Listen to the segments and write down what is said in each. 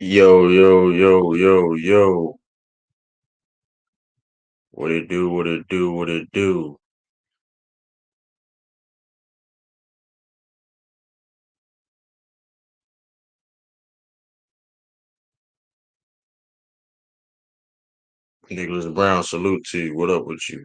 Yo, yo, yo, yo, yo. What it do, what it do, what it do. Nicholas Brown, salute to you. What up with you?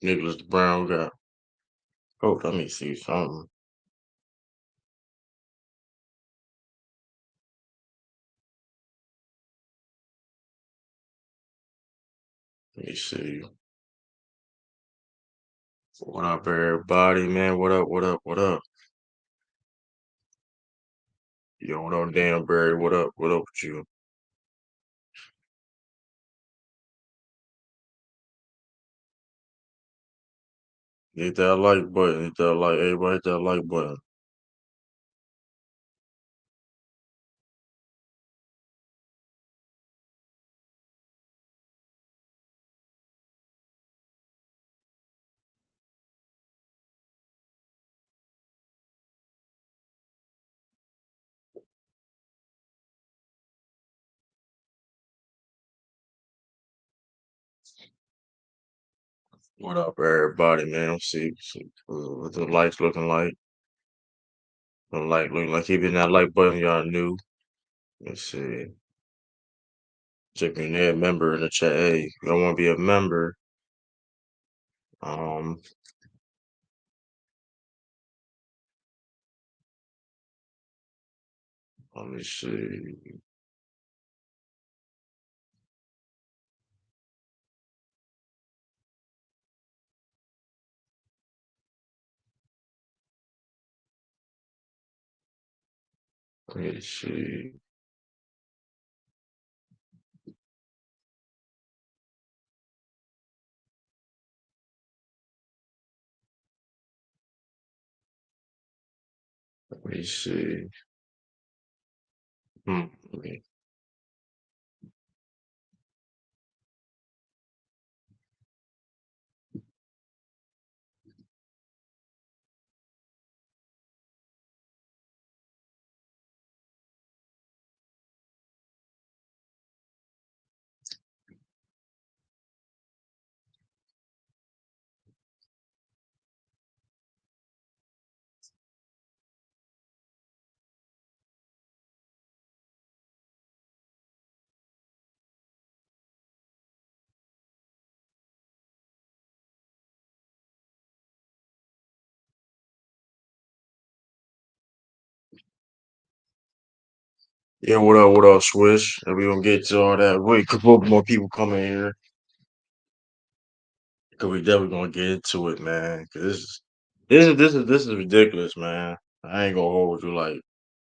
Nicholas Brown got, oh, let me see something. Let me see. What up, everybody, man? What up, what up, what up? Yo, what up, Danbury? What up with you? Hit that like button, hit that like, everybody hit that like button. What up, everybody, man? What the likes looking like. The like looking like hitting that like button, y'all new. Let's see. Check your name member in the chat. Hey, if you want to be a member, um, let me see. Let me see. Let me see. Hmm. Yeah, what up, Swish? And we gonna get to all that. Wait, couple more people coming here. Cause we definitely gonna get into it, man. Cause this is ridiculous, man. I ain't gonna hold you like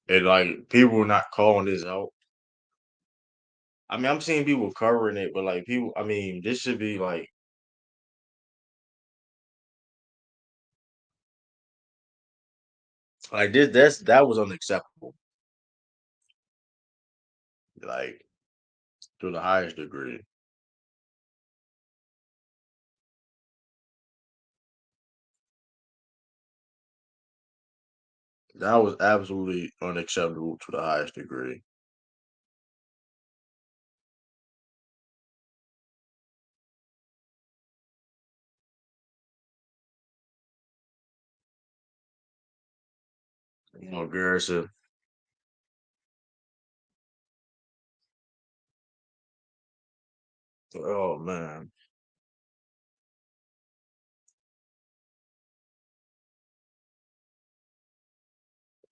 it. Like people are not calling this out. I mean, I'm seeing people covering it, but like people, I mean, this should be like this. That was unacceptable. Like to the highest degree. That was absolutely unacceptable to the highest degree. You know, Garrison. Oh man,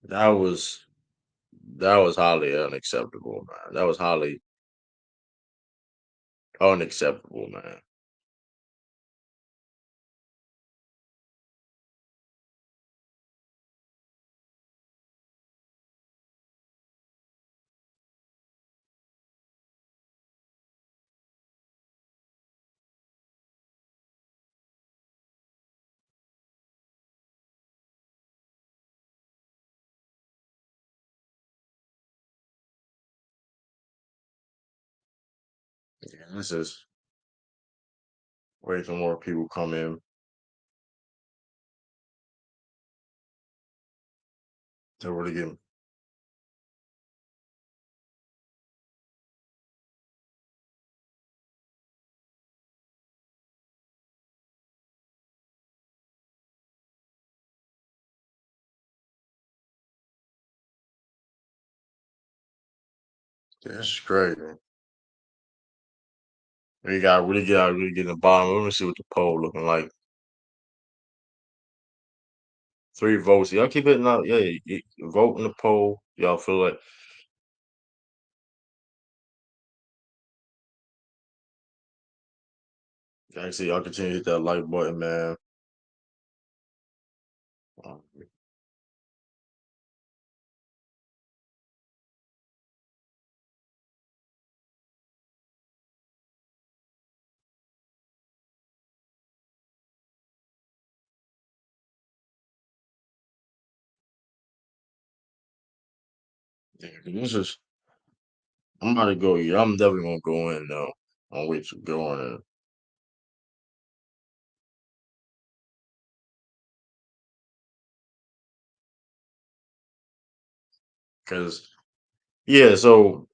that was that was highly unacceptable, man. That was highly unacceptable, man. And this is way some more people come in to really get. That's crazy. We got really get in the bottom. Let me see what the poll looking like. 3 votes. Y'all keep hitting up. Yeah, vote in the poll. Y'all feel like actually y'all continue to hit that like button, man. Um, yeah, 'cause this is I'm about to go. Yeah, I'm definitely gonna go in though. I'll wait to go on in because yeah. So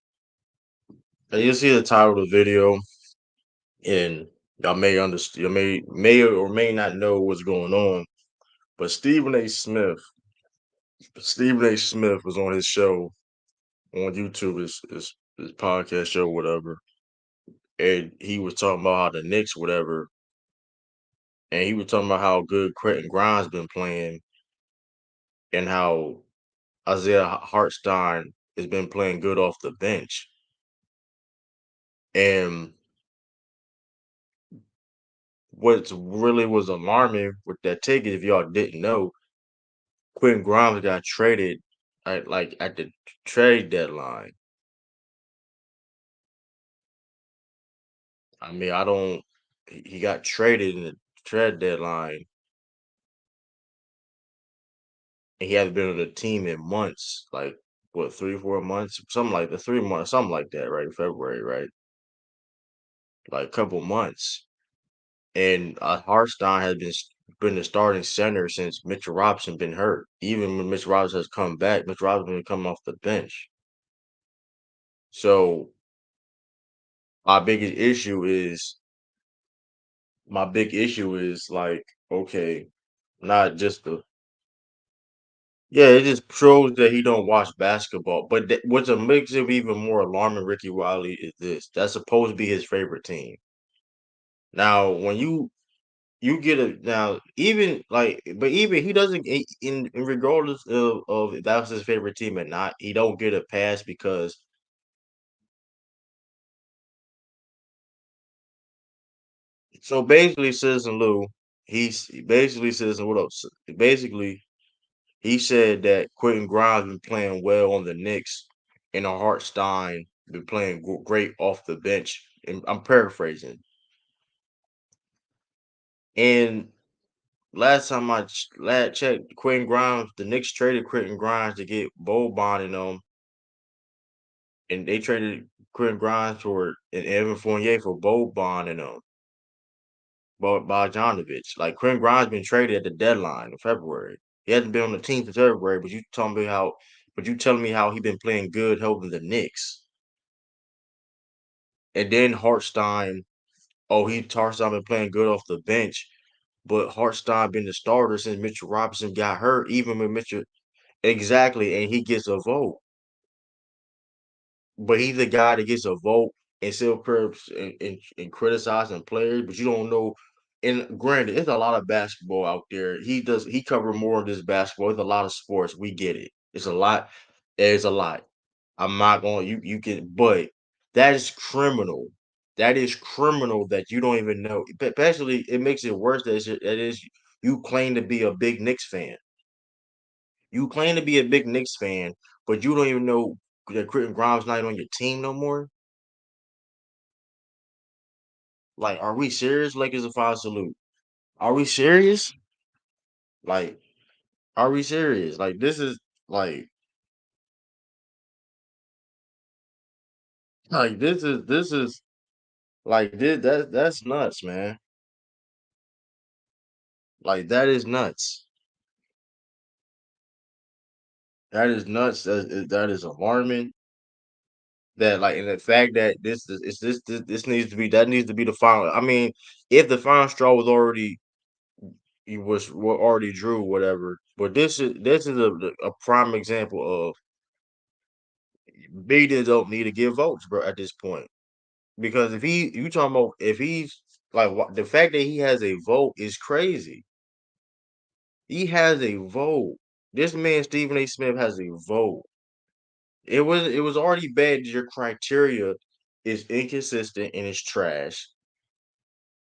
you see the title of the video, and y'all may understand. You may or may not know what's going on. But Stephen A. Smith was on his show on YouTube, his podcast show, whatever, and he was talking about how the Knicks, whatever, and he was talking about how good Quentin Grimes been playing, and how Isaiah Hartstein has been playing good off the bench. And what really was alarming with that ticket, if y'all didn't know, Quentin Grimes got traded at the trade deadline. I mean, I don't. He got traded in the trade deadline, and he hasn't been on the team in months. Like what, 3, 4 months, something like the 3 months, something like that, right? February, right? Like a couple months. And Hartstein has been the starting center since Mitchell Robinson been hurt. Even when Mitchell Robinson has come back, Mitchell Robinson been coming off the bench. So my biggest issue is my big issue is like, okay, not just the yeah, it just shows that he don't watch basketball. But what's a makes it even more alarming, Ricky Wiley, is this: that's supposed to be his favorite team. Now, when you get a now even like, but even he doesn't in regardless of if that's his favorite team or not, he don't get a pass because so basically, Citizen Lou, basically Citizen what else? Basically, he said that Quentin Grimes been playing well on the Knicks, and Hartstein been playing great off the bench. And I'm paraphrasing. And last time last checked, Quentin Grimes, the Knicks traded Quentin Grimes to get Boban and and they traded Quentin Grimes for and Evan Fournier for Boban and Bogdanovich. Like Quentin Grimes been traded at the deadline in February. He hasn't been on the team since February, but you telling me how he been playing good helping the Knicks. And then Hartstein, Hartstein been playing good off the bench, but Hartstein been the starter since Mitchell Robinson got hurt. Even with Mitchell, exactly, and he gets a vote, but he's the guy that gets a vote and still curbs and criticizing players. But you don't know. And granted, it's a lot of basketball out there. He cover more of this basketball. It's a lot of sports. We get it. It's a lot. It's a lot. I'm not going. You can, but that is criminal. That is criminal that you don't even know. Especially, it makes it worse that it is you claim to be a big Knicks fan. You claim to be a big Knicks fan, but you don't even know that Quentin Grimes not on your team no more. Like, are we serious? Lakers a five salute. Are we serious? Like, are we serious? Like, this is like, like this is Like that's nuts, man. Like that is nuts. That is nuts. That is alarming. That like, and the fact that this needs to be that needs to be the final. I mean, if the final straw was already you was already drew whatever, but this is a prime example of media don't need to give votes, bro. At this point, because if he you talking about if he's like the fact that he has a vote is crazy. He has a vote. This man Stephen A. Smith has a vote. It was already bad that your criteria is inconsistent and it's trash.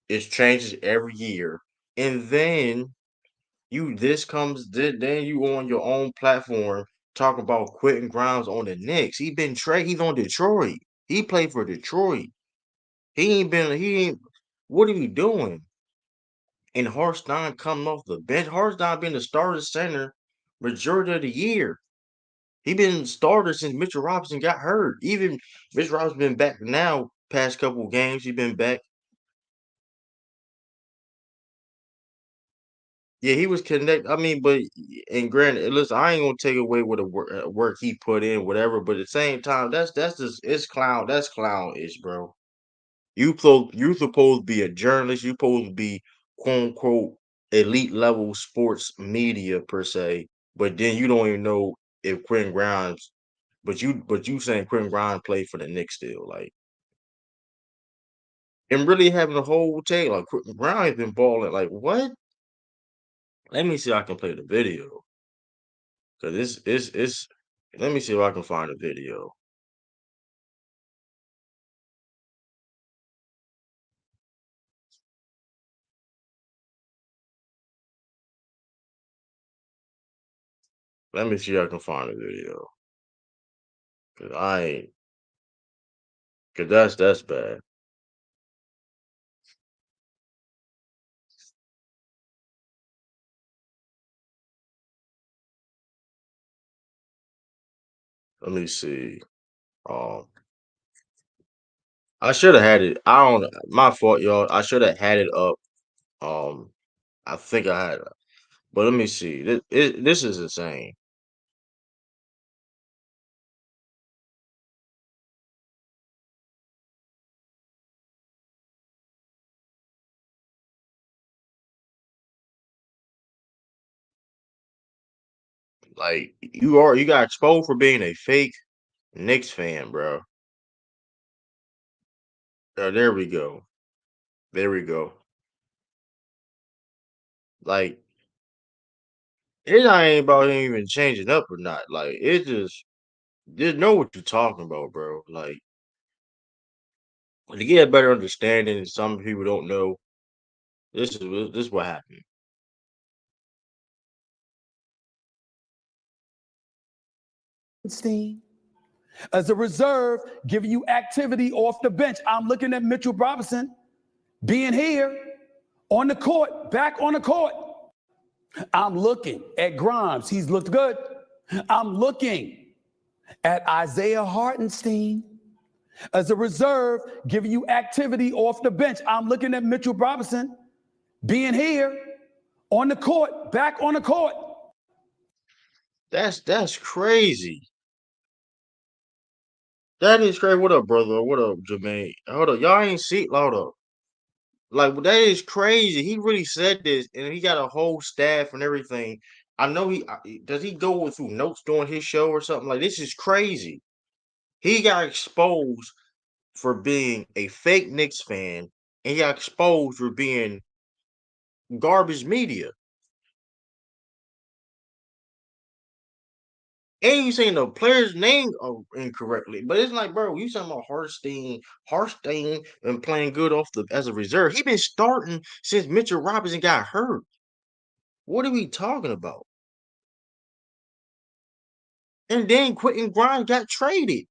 It changes every year. And then then you on your own platform talk about quitting Grimes on the Knicks. He's on Detroit. He played for Detroit. He ain't what are you doing? And Harstein coming off the bench. Harstein been the starter center majority of the year. He been starter since Mitchell Robinson got hurt. Even Mitchell Robinson been back now past couple of games. He been back. Yeah, he was connect. I mean, but and granted, listen, I ain't gonna take away what the work he put in, whatever. But at the same time, that's just it's clown. That's clownish, bro. You supposed to be a journalist. You supposed to be quote unquote elite level sports media per se. But then you don't even know if Quentin Grimes. But you saying Quentin Grimes played for the Knicks still, like, and really having a whole take like Quentin Grimes been balling. Like what? Let me see if I can play the video. Cause it's let me see if I can find a video. Let me see if I can find a video. Cause I ain't cause that's bad. Let me see. Um I should have had it. I don't my fault, y'all. I should have had it up. Um I think I had it. But let me see. This is insane. Like you got exposed for being a fake Knicks fan, bro. There we go. There we go. Like it ain't about him even changing up or not. Like it just know what you're talking about, bro. Like to get a better understanding, some people don't know. This is what happened. As a reserve, giving you activity off the bench. I'm looking at Mitchell Robinson being here on the court, back on the court. I'm looking at Grimes. He's looked good. I'm looking at Isaiah Hartenstein as a reserve, giving you activity off the bench. I'm looking at Mitchell Robinson being here on the court, back on the court. That's crazy. That is crazy. What up, brother? What up, Jermaine? Hold up, y'all ain't see. Hold up. Like that is crazy. He really said this, and he got a whole staff and everything. I know does. He go through notes during his show or something like this? Is crazy. He got exposed for being a fake Knicks fan, and he got exposed for being garbage media. And you saying the player's name incorrectly, but it's like, bro, you talking about Harstein, and playing good off the as a reserve. He been starting since Mitchell Robinson got hurt. What are we talking about? And then Quentin Grimes got traded.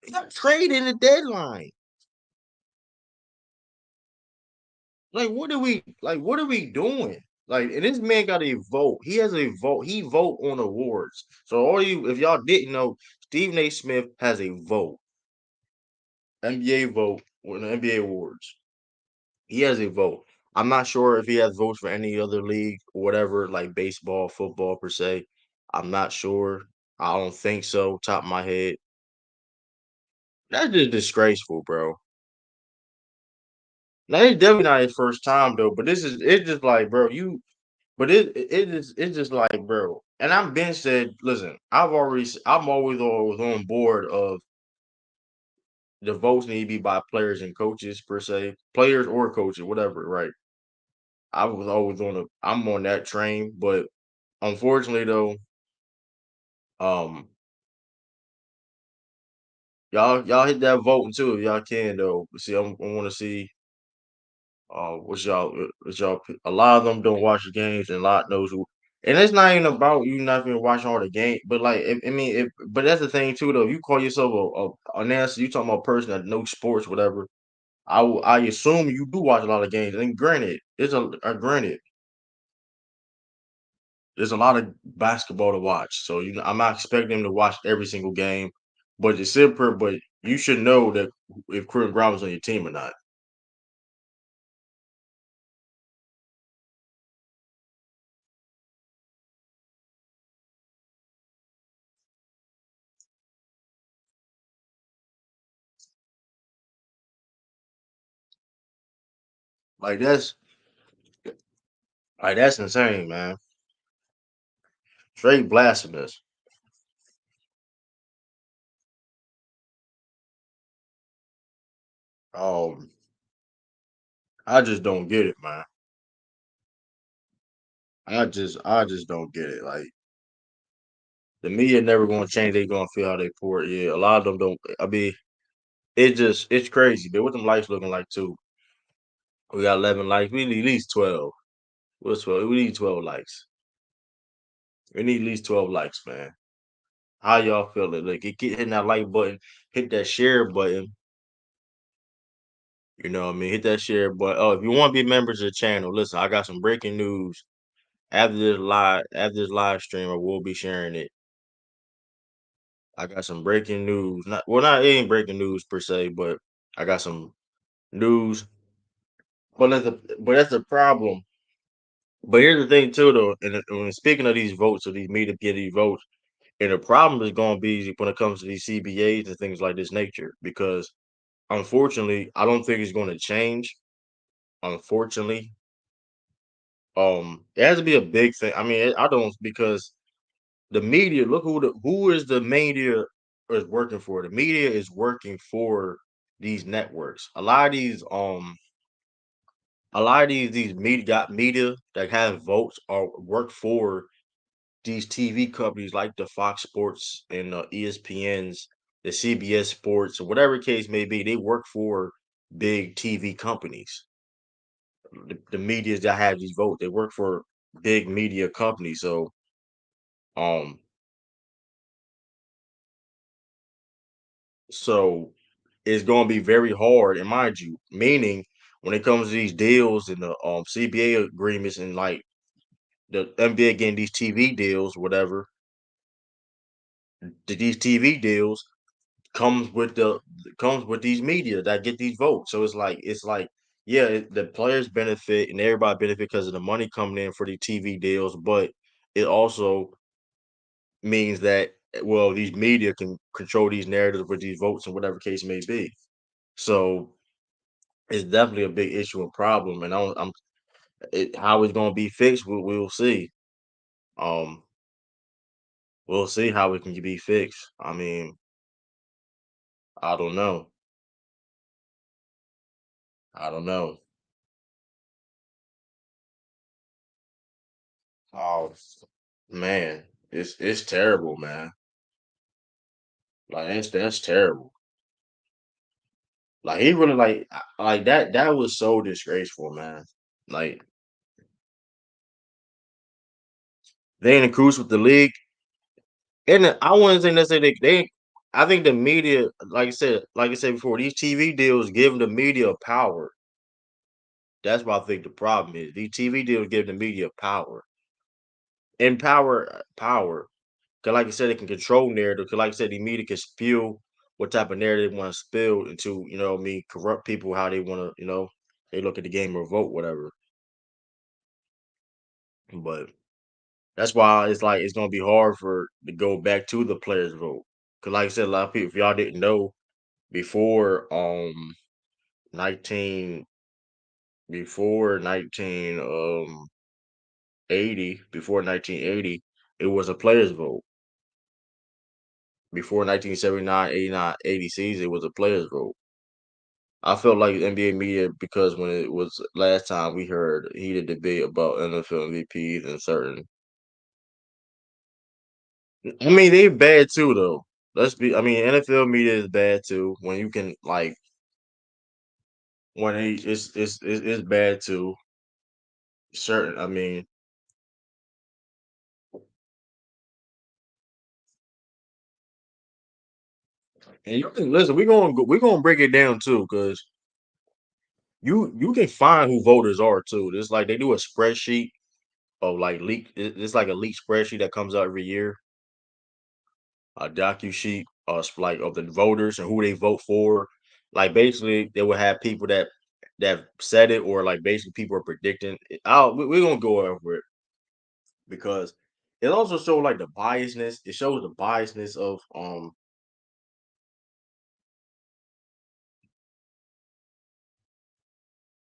He got traded in the deadline. What are we doing? Like, and this man got a vote. He has a vote. He vote on awards. So all you if y'all didn't know, Stephen A. Smith has a vote. NBA vote with the NBA awards. He has a vote. I'm not sure if he has votes for any other league or whatever, like baseball, football per se. I'm not sure. I don't think so. Top of my head, that's just disgraceful, bro. Now it's definitely not his first time though, but this is it's just like, bro, you. But it's just like, bro. And I've been said, listen, I'm always on board of the votes need to be by players and coaches per se, players or coaches, whatever, right? I'm on that train, but unfortunately though, um, y'all hit that vote too if y'all can though. See, I want to see a lot of them don't watch the games and a lot knows who. And it's not even about you not even watching all the game, but like I mean, but that's the thing too though. If you call yourself a announcer, you talking about a person that knows sports, whatever. I assume you do watch a lot of games. And granted, granted, there's a lot of basketball to watch. So I'm not expecting him to watch every single game, but it's simple. But you should know that if Chris Brown was on your team or not. Like that's insane, man. Straight blasphemous. Um, I just don't get it, man. I just don't get it. Like the media never gonna change. They gonna feel how they pour it. Yeah, a lot of them don't. I mean, it's crazy. But what them lights looking like too? We got 11 likes. We need at least 12. What's 12? We need 12 likes. We need at least 12 likes, man. How y'all feeling? Like, get hitting that like button, hit that share button. You know what I mean? Hit that share button. Oh, if you want to be members of the channel, listen, I got some breaking news. After this live stream, I will be sharing it. I got some breaking news. Not it ain't breaking news per se, but I got some news. But that's the problem. But here's the thing too, though. And when speaking of these votes, or these media get these votes, and the problem is going to be when it comes to these CBAs and things like this nature, because unfortunately, I don't think it's going to change. Unfortunately, it has to be a big thing. I mean, I don't because the media. Look who is the media is working for. The media is working for these networks. A lot of these media that have votes or work for these TV companies like the Fox Sports and the ESPNs, the CBS Sports, or whatever case may be. They work for big TV companies. The medias that have these votes, they work for big media companies. Um, so it's going to be very hard, and mind you, meaning when it comes to these deals and the CBA agreements and like the NBA getting these TV deals, whatever, these TV deals comes with these media that get these votes. So it's like yeah, the players benefit and everybody benefit because of the money coming in for the TV deals, but it also means that well, these media can control these narratives with these votes and whatever case may be. So it's definitely a big issue and problem, and how it's going to be fixed. We'll see. Um, we'll see how it can be fixed. I mean, I don't know. I don't know. Oh man, it's terrible, man. Like that's terrible. Like he really like that. That was so disgraceful, man. Like they in a cruise with the league, and I wouldn't say necessarily they. I think the media, like I said before, these TV deals give the media power. That's what I think the problem is. These TV deals give the media power and power. Cause like I said, it can control narrative. Cause like I said, the media can spew what type of narrative want to spill into, what I mean, corrupt people, how they want to, they look at the game or vote, whatever. But that's why it's like it's gonna be hard for to go back to the players vote. Cause like I said, a lot of people, if y'all didn't know, before 19 before 1980, before 1980, it was a players vote. Before 1979, 89, 80 season, it was a players vote. I felt like NBA media because when it was last time we heard heated debate about NFL MVPs and certain. I mean, they bad too though. I mean, NFL media is bad too. When you can like when it's bad too. Certain, I mean, and you can listen. We're gonna break it down too, because you can find who voters are too. It's like they do a spreadsheet of like leak. It's like a leak spreadsheet that comes out every year, a docu sheet, like of the voters and who they vote for. Like basically, they would have people that said it, or like basically people are predicting. We're gonna go over it because it also shows like the biasness. It shows the biasness of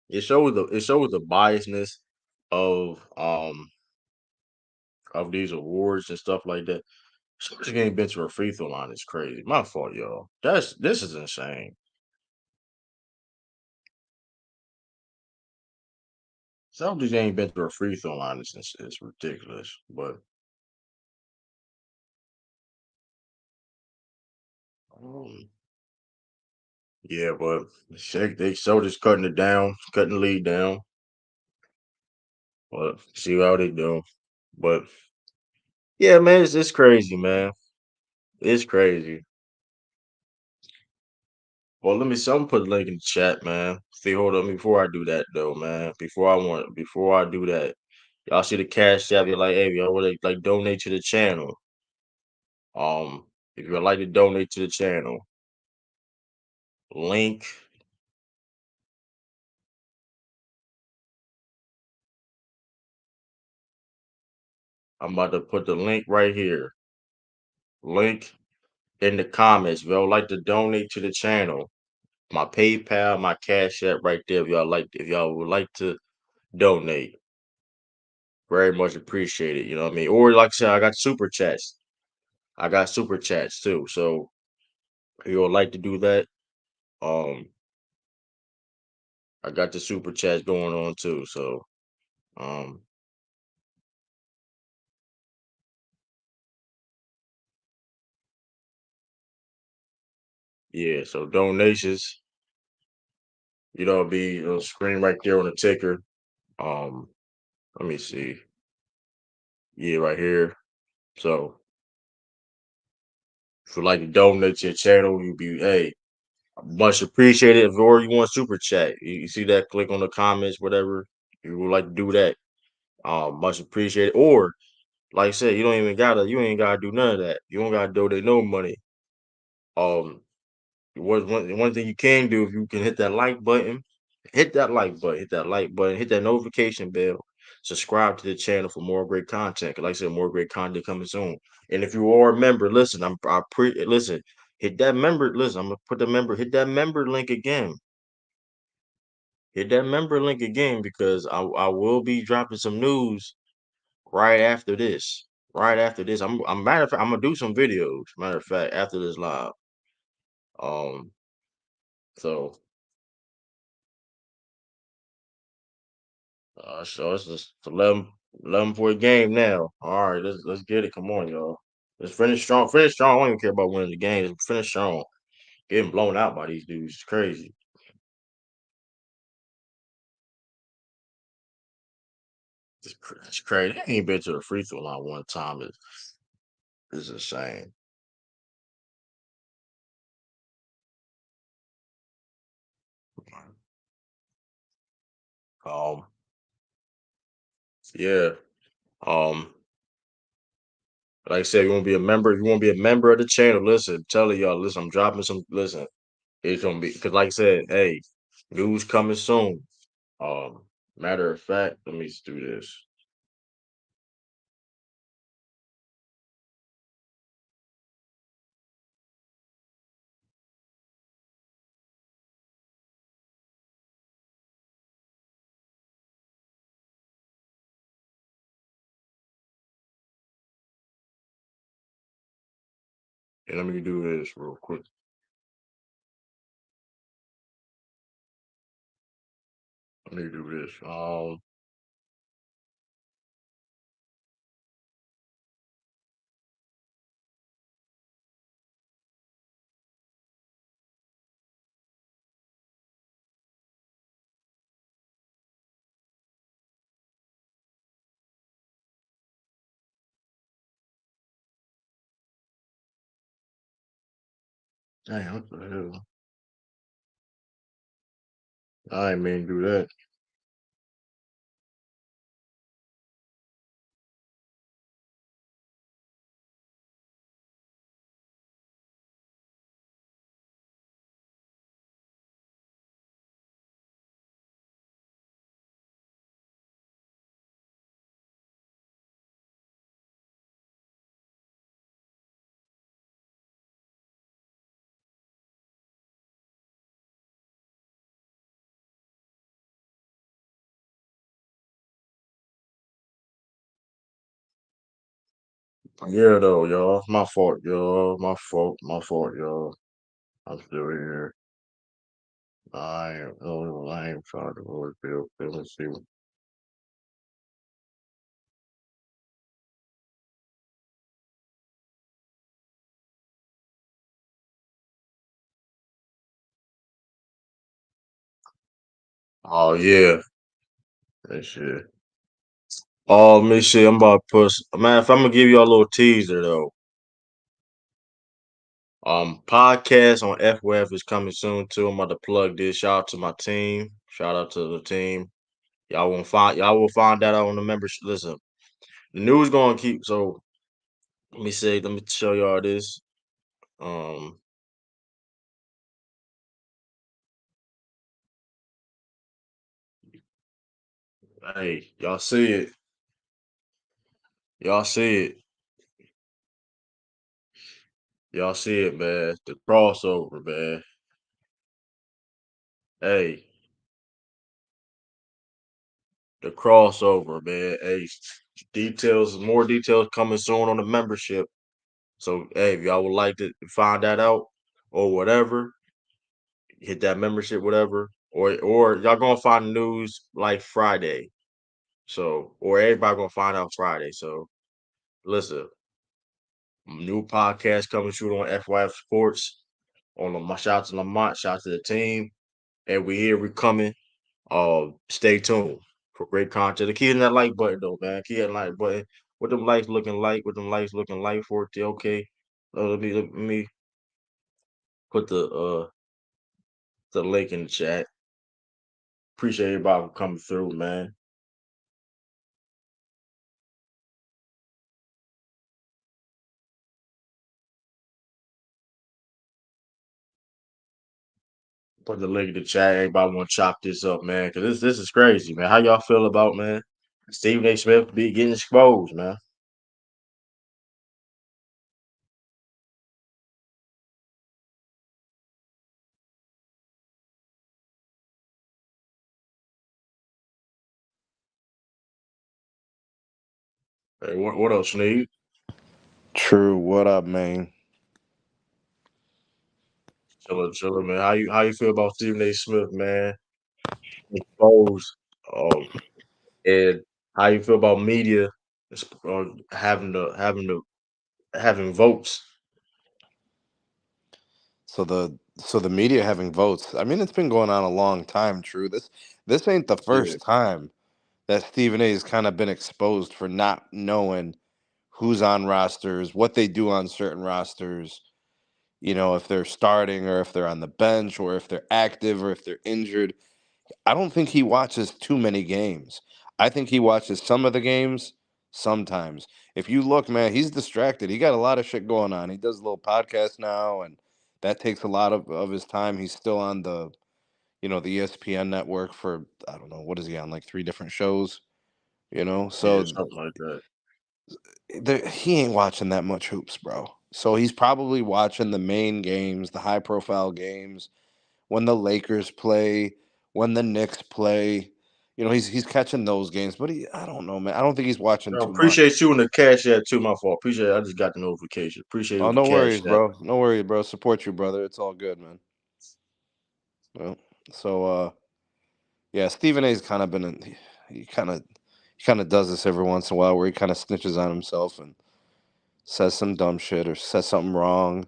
it shows the biasness of these awards and stuff like that. Celtics getting been to a free throw line is crazy. My fault, y'all. This is insane. Celtics ain't been to a free throw line is ridiculous. But um, yeah, but they Celtics cutting it down, cutting the lead down. But see how they do. But yeah, man, it's crazy, man. It's crazy. Well, let me see. I'm gonna put a link in the chat, man. See, hold on before I do that though, man. Before I do that, y'all see the cash app. You're like, hey, y'all want to like donate to the channel. If you'd like to donate to the channel, link. I'm about to put the link right here. Link in the comments. If y'all like to donate to the channel, my PayPal, my Cash App right there. If y'all would like to donate, very much appreciate it. You know what I mean? Or like I said, I got super chats. I got super chats too. So if you would like to do that, um, I got the super chats going on too. So um, yeah. So donations, be screen right there on the ticker. Um, let me see. Yeah, right here. So if you'd like to donate to your channel, you be much appreciated. Or you want super chat, you see that? Click on the comments, whatever you would like to do that. Much appreciated. Or like I said, you ain't gotta do none of that. You don't gotta donate no money. Um, one thing you can do, if you can hit that like button, hit that like button, hit that notification bell, subscribe to the channel for more great content. 'Cause like I said, more great content coming soon. And if you are a member, listen, listen, hit that member. Listen, I'm gonna put hit that member link again. Hit that member link again because I will be dropping some news right after this. Right after this, I'm matter of fact, I'm gonna do some videos. Matter of fact, after this live. Um, so so it's just 11 for a game now. All right, let's get it. Come on, y'all. Let's finish strong. Finish strong. I don't even care about winning the game. Let's finish strong. Getting blown out by these dudes is crazy. It's crazy. They ain't been to the free throw line one time. Is insane. Um, yeah. Um, Like I said, you want to be a member. If you want to be a member of the channel, listen, tell y'all, listen, I'm dropping some. Listen, it's gonna be because, like I said, hey, news coming soon. Um, Matter of fact, let me do this. And let me do this real quick. Let me do this. Dang, what the hell? I ain't mean to do that. Yeah, though, y'all. My fault, y'all. My fault. My fault, y'all. I'm still here. I ain't trying to really feel. Let me see. Oh yeah, that shit. Oh, let me see. I'm about to put. Man, if I'm gonna give you all a little teaser though. Podcast on FWF is coming soon too. I'm about to plug this. Shout out to my team. Shout out to the team. Y'all will find that out on the membership. Listen, the news gonna keep. So let me show y'all this. Um, hey, y'all see it? Y'all see it? Y'all see it, man? The crossover, man. Hey, the crossover, man. Hey, more details coming soon on the membership. So, hey, if y'all would like to find that out or whatever, hit that membership, whatever, or y'all gonna find the news like Friday. So, or everybody gonna find out Friday. So, listen, new podcast coming soon on FYF Sports. My shout out to Lamont, shout out to the team, and we coming. Stay tuned for great content. The key in that like button though, man. Key in that like button. What them likes looking like? What them likes looking like for it? Okay. Let me put the link in the chat. Appreciate everybody for coming through, man. Put the link in the chat. Everybody want to chop this up, man. Cause this is crazy, man. How y'all feel about, man? Stephen A. Smith be getting exposed, man. Hey, what else, Sneed? True. What up, man? Chillin', man. How you feel about Stephen A. Smith, man? Exposed. Um, and how you feel about media having votes? So the media having votes. I mean, it's been going on a long time. True. This ain't the Yeah, first time that Stephen A. has kind of been exposed for not knowing who's on rosters, what they do on certain rosters. If they're starting or if they're on the bench or if they're active or if they're injured. I don't think he watches too many games. I think he watches some of the games, sometimes. If you look, man, he's distracted. He got a lot of shit going on. He does a little podcast now, and that takes a lot of his time. He's still on the ESPN network for, I don't know, what is he on, like 3 different shows, Yeah, So something like that. he ain't watching that much hoops, bro. So he's probably watching the main games, the high profile games, when the Lakers play, when the Knicks play. He's catching those games, but I don't know, man. I don't think he's watching No, too much. appreciate you and the cash app too. My fault. Appreciate it. I just got the notification. Appreciate you Oh, with the no cash worries, app. bro. No worries, bro. Support you, brother. It's all good, man. Well, so yeah, Stephen A's kind of been he kind of does this every once in a while where he kind of snitches on himself and says some dumb shit or says something wrong,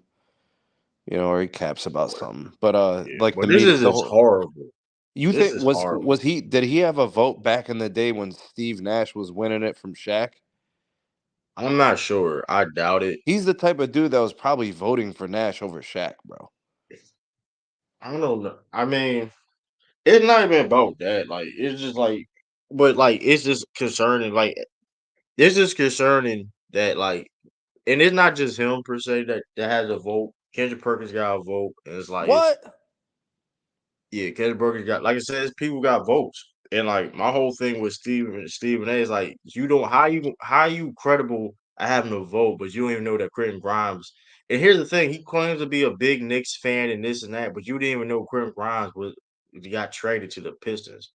or he caps about something. But Yeah, like the but this media, is just horrible. you This think is was horrible. was he did he have a vote back in the day when Steve Nash was winning it from Shaq? I'm not sure. I doubt it. He's the type of dude that was probably voting for Nash over Shaq, bro. I don't know. I mean, it's not even about that. Like, it's just like, but like, it's just concerning. Like, it's just concerning that like, and it's not just him per se that has a vote. Kendrick Perkins got a vote, and it's like it's What? yeah, Kendrick Perkins got like I said, it's people got votes, and like my whole thing with Stephen A is like you don't how you credible I having a vote, but you don't even know that Quentin Grimes. And here's the thing: he claims to be a big Knicks fan and this and that, but you didn't even know Quentin Grimes was got traded to the Pistons.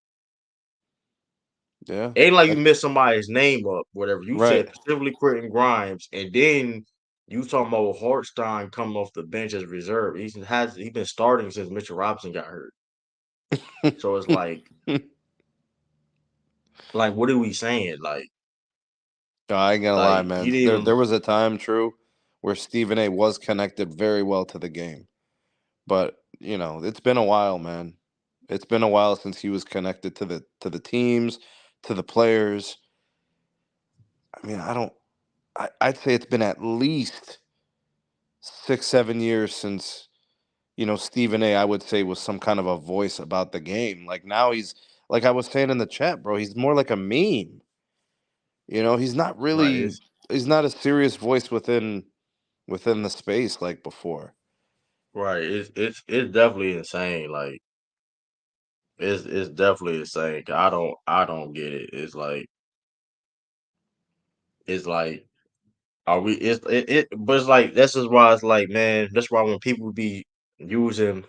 Yeah. Ain't like you That, messed somebody's name up, whatever. You right. said specifically Quentin Grimes, and then you talking about Hartstein coming off the bench as reserve. He been starting since Mitchell Robinson got hurt. So it's like what are we saying? No, I ain't gonna lie, Like man. he didn't There even was a time, true, where Stephen A was connected very well to the game. But, it's been a while, man. It's been a while since he was connected to the teams, to the players. I mean, I'd say it's been at least 6, 7 years since, Stephen A, I would say, was some kind of a voice about the game. Like now he's like I was saying in the chat, bro, he's more like a meme. He's not right. really he's not a serious voice within the space like before. It's definitely insane. Like it's definitely insane. 'Cause I don't get it. It's like are we but it's like this is why it's like man, that's why when people be using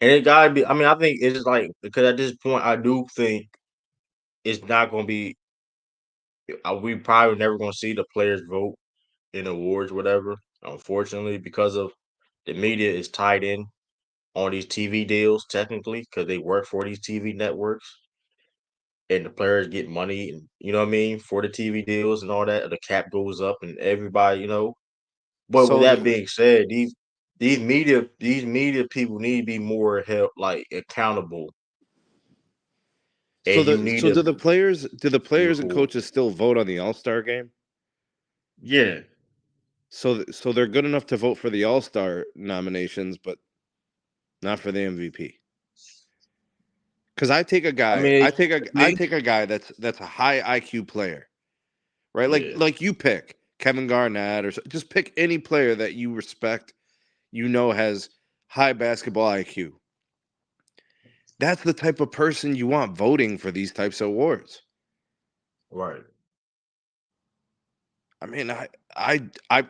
and it gotta be I mean, I think it's just like because at this point I do think it's not gonna be we probably never gonna see the players vote in awards, whatever, unfortunately, because of the media is tied in on these TV deals technically because they work for these TV networks and the players get money and you know what I mean for the TV deals and all that. The cap goes up and everybody. But with So that being said, these media people need to be more help like accountable, so and you the need so to do the players and you coaches still vote on the All-Star game? yeah. So they're good enough to vote for the All-Star nominations, but not for the MVP. Cuz I take a I guy, mean, I take a I me take a guy that's a high IQ player, right? Like yeah like you pick Kevin Garnett just pick any player that you respect, has high basketball IQ. That's the type of person you want voting for these types of awards. right I mean, I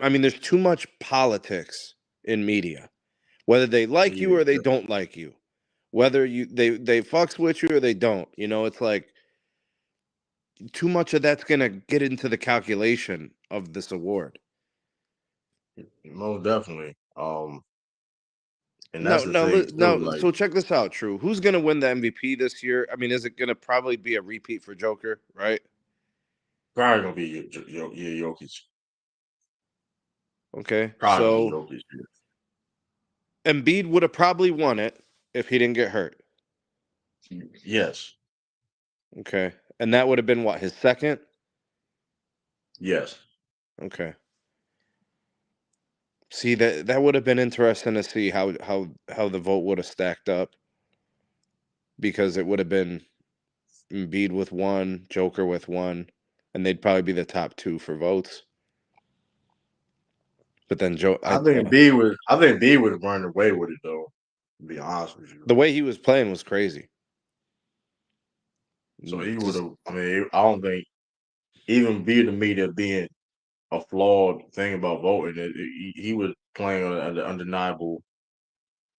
mean, there's too much politics in media. Whether they like you yeah or they don't like you, whether they fucks with you or they don't, it's like too much of that's gonna get into the calculation of this award. most definitely. And Now, that's the now, thing too. now, Like so check this out, True. Who's gonna win the MVP this year? I mean, is it gonna probably be a repeat for Joker, right? probably gonna be Jokic. Okay, Probably gonna be so Jokic. Embiid would have probably won it if he didn't get hurt. Yes, Okay. And that would have been what, his second? yes. Okay. See, that would have been interesting to see how the vote would have stacked up, because it would have been Embiid with one, Joker with one, and they'd probably be the top two for votes. But then Joe, I think B would run away with it though. To be honest with you, the way he was playing was crazy. so he would Just have. I mean, I don't think even B the media being a flawed thing about voting. He was playing on the undeniable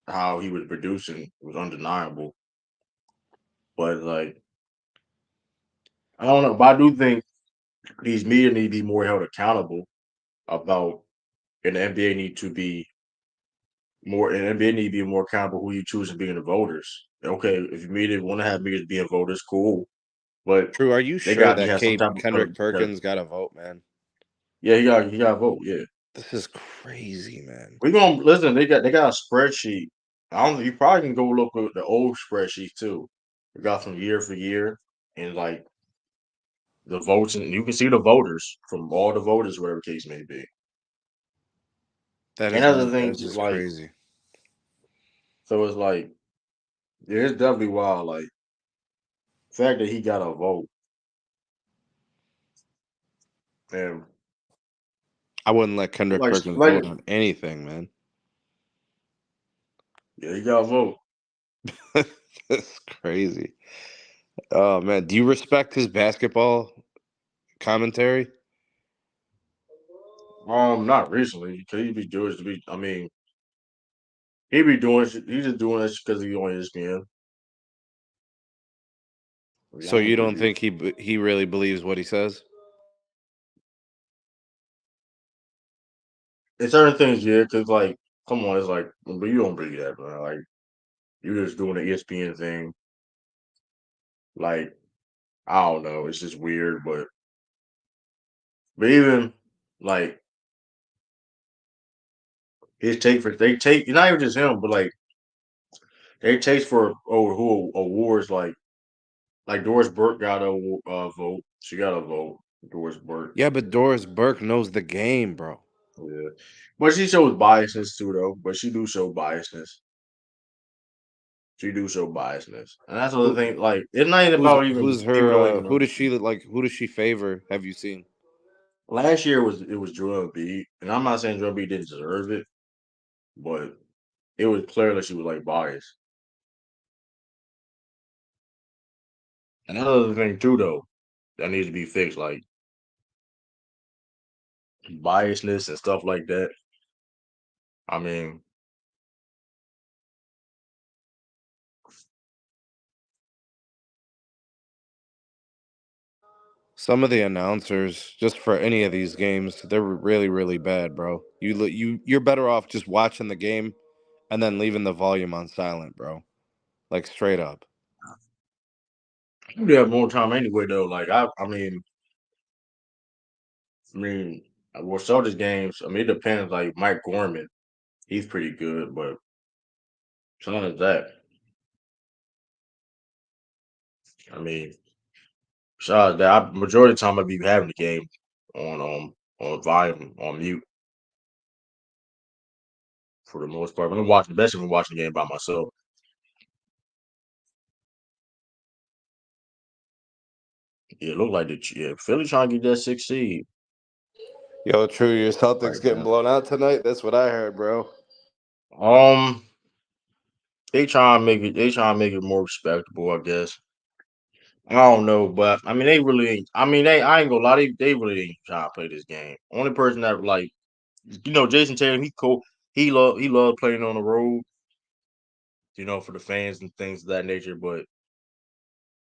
how he was producing was undeniable. But like I don't know, but I do think these media need to be more held accountable about, and the NBA need to be more, and the NBA need to be more accountable who you choose to be in the voters. Okay, if you media want to have media being voters, cool, but True. Are you they sure got to that have some type of Kendrick Perkins got a vote, man? yeah, he got to vote. Yeah, This is crazy, man. we gonna listen. They got a spreadsheet. I don't. You probably can go look at the old spreadsheet too. We got from year for year, and like the votes, and you can see the voters from all the voters, whatever case may be. That And is other that's things just like crazy. so, it's like yeah, it's definitely wild. Like the fact that he got a vote, and I wouldn't let Kendrick Perkins like vote on anything, man. yeah, he got a vote. That's crazy. Oh man, do you respect his basketball commentary? Not recently because he be doing it to be. I mean, he be doing. He's just doing this because he's on ESPN. Yeah, So I you don't think don't think he really believes what he says? it's certain things, yeah. Because like, come on, it's like, but you don't believe that, man. Like, you're just doing the ESPN thing. Like, I don't know. It's just weird, but even like his take for they take not even just him, but like they takes for who awards like Doris Burke got a vote. She got a vote. Doris Burke. Yeah, but Doris Burke knows the game, bro. Yeah, but she shows biasness too, though. But she do show biasness. She do show biasness, and that's the other Who thing. Like, it's not even about even who's people her don't even who know. does she like who does she favor? Have you seen? Last year was Joel B, and I'm not saying Joel B didn't deserve it, but it was clear that she was like biased. And another thing too, though, that needs to be fixed, like biasness and stuff like that. I mean, Some of the announcers, just for any of these games, they're really, really bad, bro. You're better off just watching the game and then leaving the volume on silent, bro. Like straight up. you have more time anyway, though. Like, I mean, well, Celtics games. I mean, it depends. Like Mike Gorman, he's pretty good, but some of that. I mean, besides that, majority of the time I be having the game on volume on mute for the most part. When I'm watching, especially when I'm watching the game by myself. Yeah, it look like Philly trying to get that 6 seed Yo, true, your Celtics right getting now. blown out tonight. That's what I heard, bro. Um, they trying to make it. They trying to make it more respectable, I guess. I don't know, but I mean, they really ain't. I mean, I ain't gonna lie. They really ain't trying to play this game. Only person that like, Jason Tatum, he cool. He love playing on the road. For the fans and things of that nature. But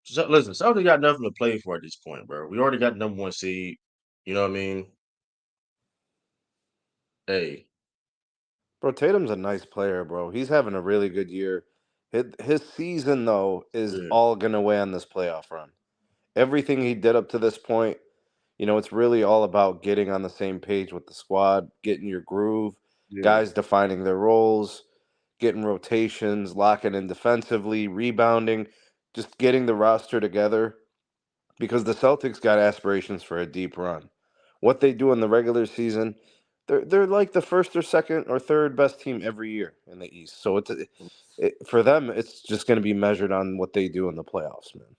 listen, Celtics got nothing to play for at this point, bro. We already got number one seed. You know what I mean? Hey, Bro, Tatum's a nice player, bro. He's having a really good year. His season, though, is yeah, all going to weigh on this playoff run. Everything he did up to this point, it's really all about getting on the same page with the squad, getting your groove, yeah. guys defining their roles, getting rotations, locking in defensively, rebounding, just getting the roster together because the Celtics got aspirations for a deep run. What they do in the regular season, they're like the first or second or third best team every year in the East. So for them, it's just going to be measured on what they do in the playoffs, man.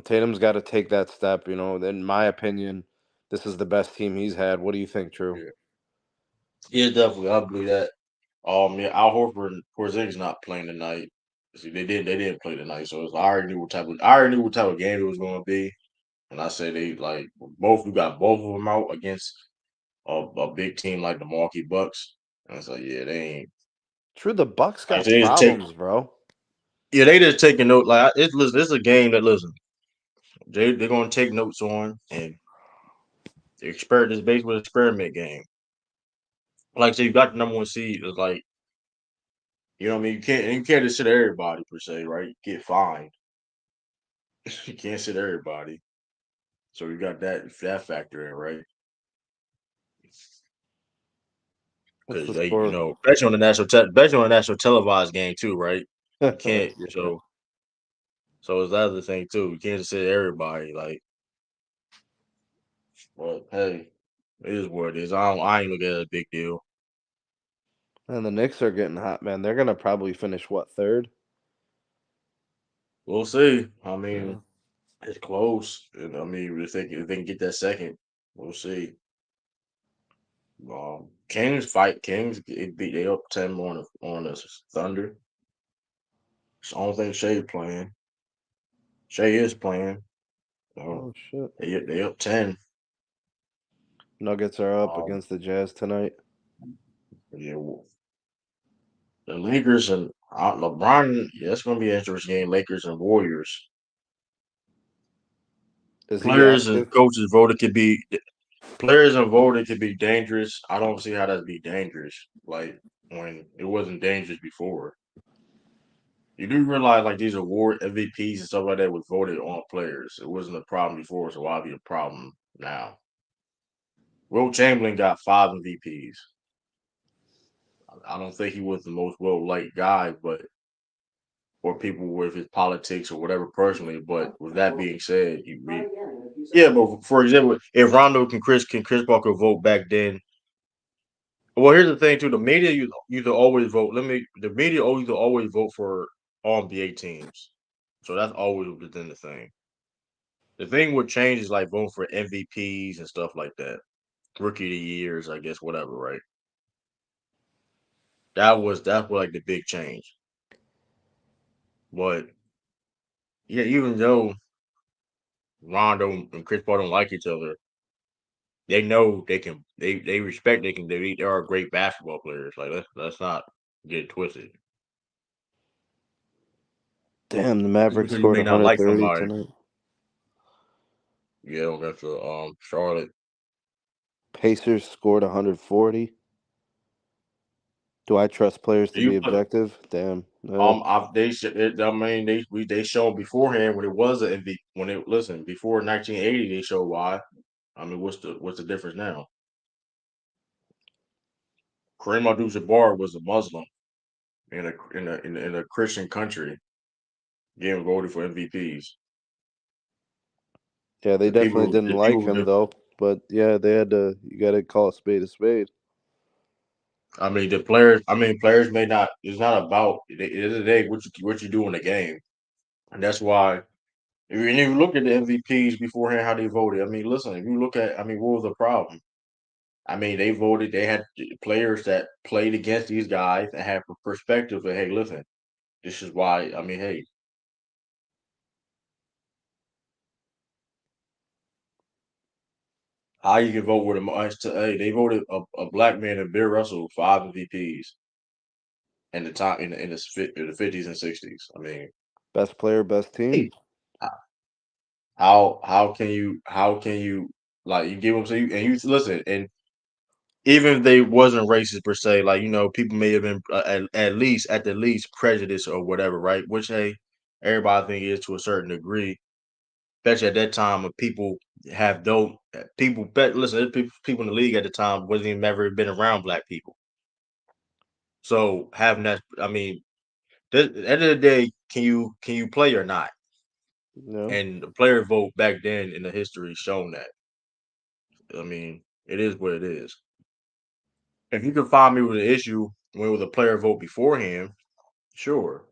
Tatum's got to take that step. In my opinion, this is the best team he's had. What do you think, True? Yeah, yeah, definitely. I believe that. Yeah, Al Horford and Porzingis not playing tonight. See, they didn't play tonight, so I already knew what type of game it was going to be, and I said they like we got both of them out against a big team like the Milwaukee Bucks, and I was like, yeah, they ain't. True, the Bucks Like got they just take, problems, bro. yeah, they just taking note. Like it's listen, it's a game that listen, they're gonna take notes on and experiment. This basically an experiment game. Like I said, you got the number one seed. It's like you know what I mean. You can't just sit everybody per se, right? You get fined. You can't sit everybody. So you got that factor in, right? What's Because the they, score? especially on a national televised game too, right? You can't. Yeah. So it's the other thing too. You can't just sit everybody. Like, well, hey, it is what it is. I ain't look at it as a big deal. And the Knicks are getting hot, man. They're gonna probably finish what, third? We'll see. I Yeah. mean, it's close. And I mean, if they can get that second, we'll see. Kings. They up 10 on the Thunder. It's the only thing Shea playing. Shea is playing. So Oh shit. they up 10. Nuggets are up Um, against the Jazz tonight. yeah, the Lakers and LeBron. Yeah, that's going to be an interesting game. Lakers and Warriors. Is he Players and active? coaches voted could be players and voted could be dangerous. I don't see how that'd be dangerous. Like when it wasn't dangerous before. You do realize like these award MVPs and stuff like that was voted on players. It wasn't a problem before, so why be a problem now? Will Chamberlain got 5 MVPs. I don't think he was the most well liked guy, but or people with his politics or whatever personally. But with that being said, yeah. But for example, if Rondo can Chris Paul could vote back then. Well, here's the thing too. The media used to always vote. The media always used to always vote for all NBA teams. So that's always within the thing. The thing with change is like voting for MVPs and stuff like that. Rookie of the years, I guess, whatever, right? That's what like the big change. But yeah, even though Rondo and Chris Paul don't like each other, they know they can. They respect they can. They are great basketball players. Like let's not get it twisted. Damn, the Just Mavericks because you scored may not like 130 somebody, tonight. yeah, against the Charlotte. Pacers scored 140. Do I trust players to be You objective? Damn. No. I mean they showed beforehand when it was an MVP when it listen before 1980 they showed why. I mean what's the difference now? Kareem Abdul-Jabbar was a Muslim in a Christian country getting voted for MVPs. Yeah, they definitely didn't like him The though. But yeah, they had to. You got to call a spade a spade. I mean the players. I mean players may not. It's not about at the end of the day what you do in the game, and that's why. If you look at the MVPs beforehand, how they voted. I mean, listen. If you look at, I mean, what was the problem? I mean, they voted. They had players that played against these guys and had perspective. Of, hey, listen, this is why. I mean, hey, how you can vote with them? Hey, they voted a black man and Bill Russell 5 MVPs in the time in the 50s and 60s. I mean, Best player, best team. hey, how can you like you give them so you and you listen and even if they wasn't racist per se, like people may have been at the least prejudiced or whatever, right? Which hey, everybody think is to a certain degree. Especially at that time, when people have don't people bet. Listen, there's people in the league at the time wasn't even ever been around black people. So having that, I mean, at the end of the day, can you play or not? No. And the player vote back then in the history shown that. I mean, it is what it is. If you can find me with an issue when with a player vote beforehand, sure.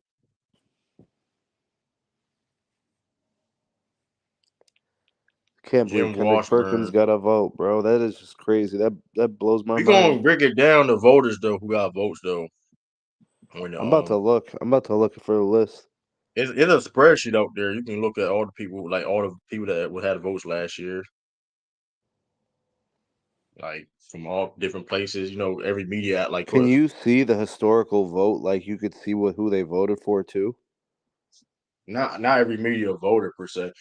Can't believe Jim Kendrick Perkins Washburn. got a vote, bro. That is just crazy. That blows my We gonna mind. break it down to voters though who got votes though. When I'm about to look. I'm about to look for a list. it's a spreadsheet out there. You can look at all the people, like all the people that had votes last year, like from all different places. You know, every media like Can put you see the historical vote? Like you could see who they voted for too. not every media voter per se.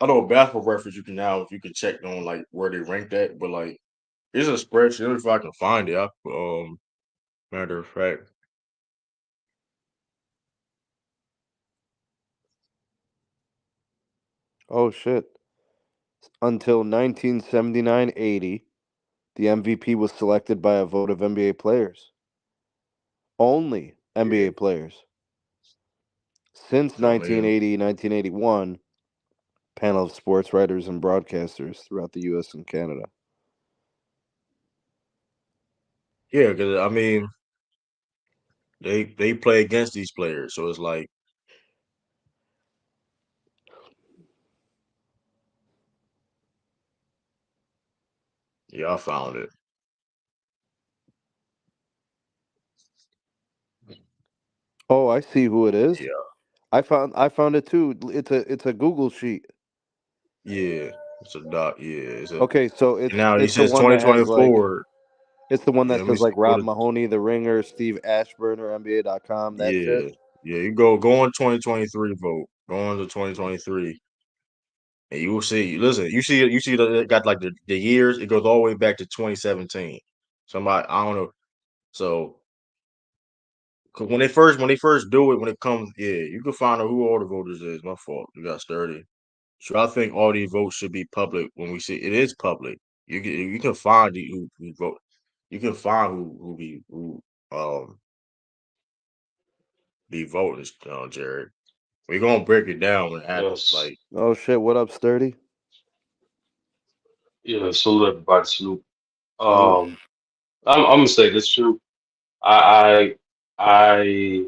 I know basketball reference you can now if you can check on like where they ranked at, but like it's a spreadsheet. If I can find it, matter of fact, Oh shit! Until 1979-80, the MVP was selected by a vote of NBA players. Only yeah, NBA players. Since so I mean, 1980-1981, panel of sports writers and broadcasters throughout the U.S. and Canada. yeah, because I mean they play against these players, so it's like yeah, I found it. Oh, I see who it is. Yeah, I found it too. It's a Google sheet. yeah, it's a dot. Yeah, it's a. Okay, so And it's now he it's the says one that has like 2024. it's the one Yeah, that let me says see, like go Rob to Mahoney, The Ringer, Steve Ashburner, NBA.com, that shit. yeah, yeah. You go on 2023 vote. Go on to 2023, and you will see. Listen, you see it got like the years. It goes all the way back to 2017. Somebody I don't know. So 'cause when they first do it, when it comes, yeah, you can find out who all the voters is. My fault. You got sturdy. So I think all these votes should be public. When we see it is public, you can find who vote. You can find who be voting, Jared. We're gonna break it down when it happens. Yes. Like, Oh shit! What up, Sturdy? Yeah, salute everybody, salute. Salute. Um, I'm gonna say this too. I I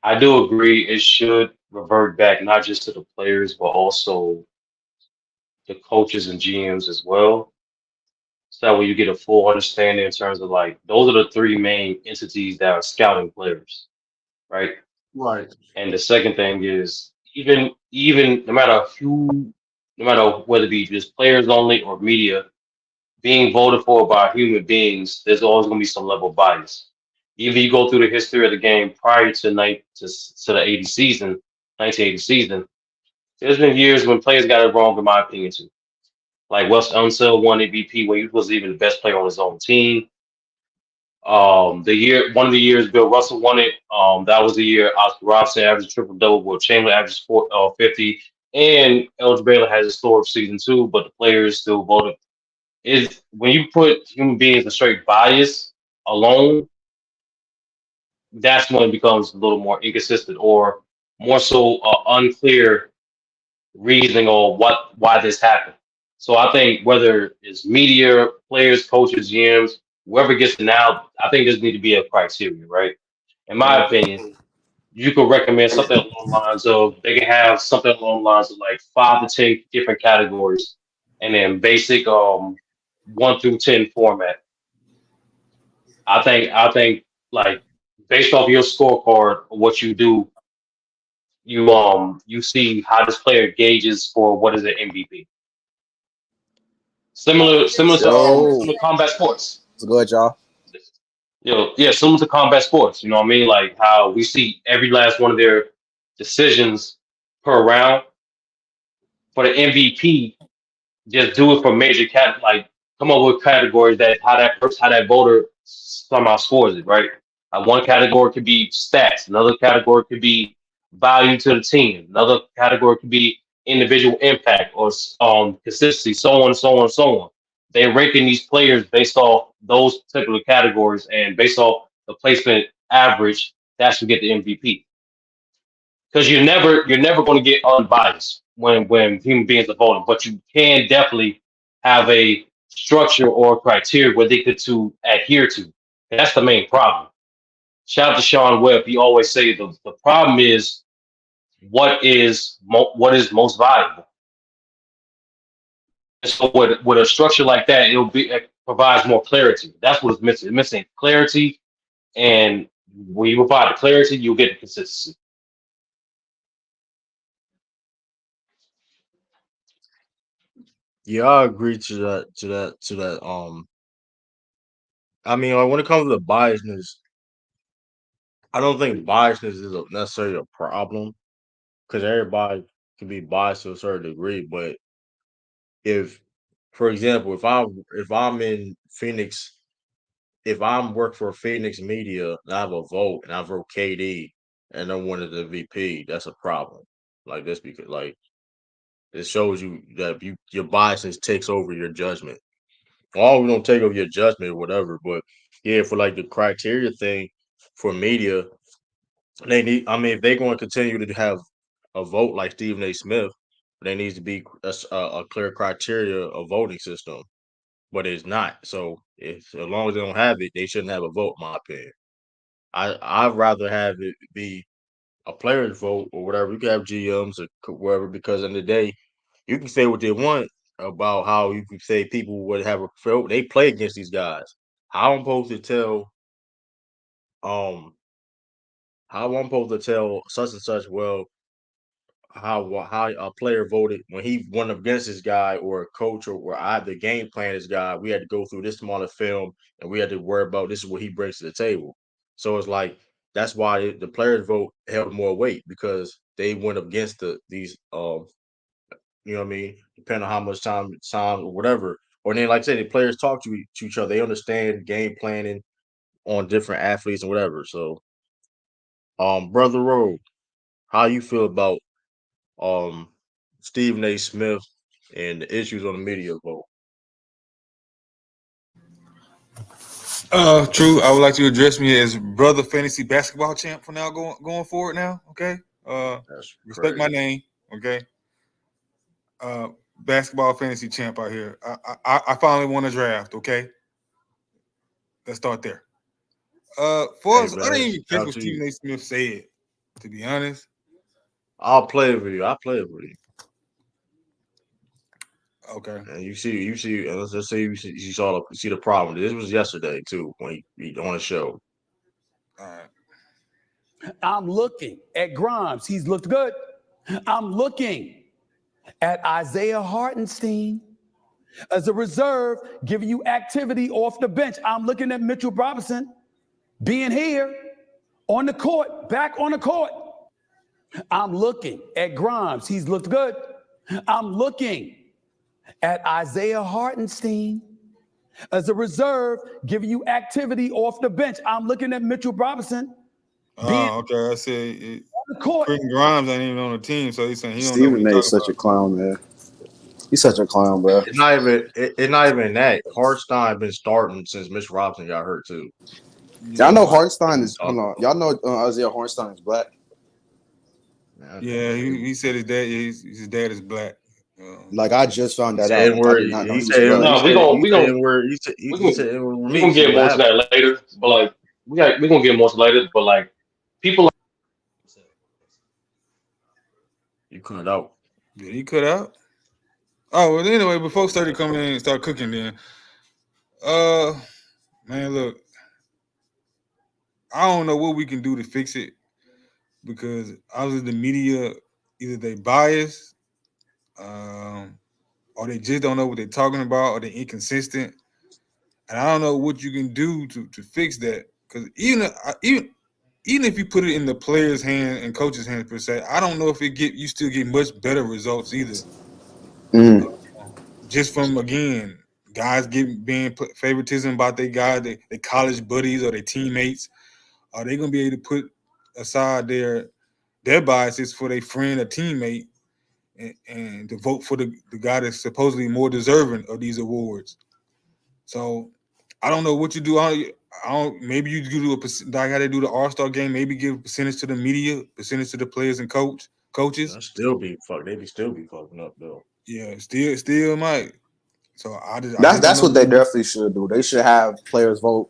I do agree it should revert back not just to the players but also the coaches and GMs as well. So that way you get a full understanding in terms of like those are the three main entities that are scouting players, right? right, And the second thing is even no matter whether it be just players only or media, being voted for by human beings, there's always going to be some level of bias. Even you go through the history of the game prior to the 80 season, 1980 season, there's been years when players got it wrong, in my opinion, too. Like Wes Unseld won MVP when he was even the best player on his own team. One of the years Bill Russell won it. That was the year Oscar Robertson averaged triple double, Will Chamberlain averaged 50, and Elgin Baylor has a historic season too. But the players still voted. Is when you put human beings in straight bias alone, that's when it becomes a little more inconsistent or more so unclear reasoning on why this happened. So I think whether it's media, players, coaches, GMs, whoever gets it now, I think there's need to be a criteria, right? In my right. opinion, you could recommend something along the lines of they can have something along the lines of like 5 to 10 different categories, and then basic 1 through 10 format. I think like based off your scorecard or what you do, you see how this player gauges for what is an MVP. Yo, Similar to combat sports. what's good, y'all? Yeah, similar to combat sports. You know what I mean? Like how we see every last one of their decisions per round for the MVP. Just do it for major like come up with categories that how that voter somehow scores it, right? One category could be stats, another category could be value to the team, another category could be individual impact or consistency, so on, so on, so on. They're ranking these players based off those particular categories and based off the placement average. That's who get the MVP because you're never going to get unbiased when human beings are voting, but you can definitely have a structure or criteria where they could to adhere to. And that's the main problem. Shout out to Sean Webb. He always say the problem is what is most valuable. so with a structure like that, it provides more clarity. That's what it's missing. It's missing clarity, and when you provide the clarity, you'll get the consistency. Yeah, I agree to that. I mean, like, when it comes to biasness, I don't think biasness is necessarily a problem because everybody can be biased to a certain degree. But if, for example, if I'm in Phoenix, if I'm work for Phoenix Media and I have a vote and I vote KD and I'm one of the VP, that's a problem. Like this because like it shows you that your biasness takes over your judgment. All we don't take over your judgment or whatever, but yeah, for like the criteria thing for media, they need. I mean, if they're going to continue to have a vote like Stephen A. Smith, there needs to be a clear criteria of voting system, but it's not. So if as long as they don't have it, they shouldn't have a vote. In my opinion, I'd rather have it be a player's vote or whatever. You can have GMs or whatever because in the day, you can say what they want about how you can say people would have a felt they play against these guys. How I'm supposed to tell um how I'm supposed to tell such and such how a player voted when he went against this guy or a coach or I had to game plan this guy. We had to go through this amount of film and we had to worry about this is what he brings to the table. So it's like that's why the players vote held more weight because they went against these you know what I mean, depending on how much time or whatever. Or then like I said, the players talk to each other. They understand game planning on different athletes and whatever. So Brother Rowe, how you feel about um Stephen A. Smith and the issues on the media vote? True. I would like to address me as brother fantasy basketball champ for now going forward now. Okay. That's Respect my crazy. name. Okay. Basketball fantasy champ out here. I finally won a draft. Okay. Let's start there. For Hey us, I didn't man, even catch shout out what to you. Stephen A. Smith said. To be honest. I'll play it with you. I'll play it with you. Okay. And and let's just say you see the problem. This was yesterday too when he on the show. All right. I'm looking at Grimes. He's looked good. I'm looking at Isaiah Hartenstein as a reserve, giving you activity off the bench. I'm looking at Mitchell Robinson being here on the court, back on the court. I'm looking at Grimes. He's looked good. I'm looking at Isaiah Hartenstein as a reserve, giving you activity off the bench. I'm looking at Mitchell Robinson being Oh, okay. I said on the court. Quentin Grimes ain't even on the team, so he's saying he don't know what Stephen he's A. is talking such a about. clown, man. He's such a clown, bro. It's not even that. Hartstein been starting since Mitch Robinson got hurt too. Y'all Yeah. So know like, what Hartenstein are we is. Hold talking on. about? Y'all know Isaiah Hartenstein is black. Man, Yeah, he, he said his dad is black. Like I just found he that said out. N I word. did not know He he was said black. No, he said N word. He said N word with we me. gonna See get what more to happened. that later. But like we gonna get more to later. But like people You cut out. Did he cut out? Oh well. Anyway, before Sturdy come in and start cooking, then uh, man, look, I don't know what we can do to fix it because obviously the media either they bias, um, or they just don't know what they're talking about, or they're inconsistent, and I don't know what you can do to fix that because even if you put it in the players' hand and coaches' hands per se, I don't know if you still get much better results either. Mm. Just from again, guys being put favoritism about their guy, their college buddies or their teammates. Are they gonna be able to put aside their biases for their friend or teammate and to vote for the guy that's supposedly more deserving of these awards? So I don't know what you do. I don't. Maybe you do like how they do the All-Star game. Maybe give a percentage to the media, percentage to the players and coaches. That still be fuck. They be still be fucking up though. Yeah, still might. So I just don't That's know. what they definitely should do. They should have players vote,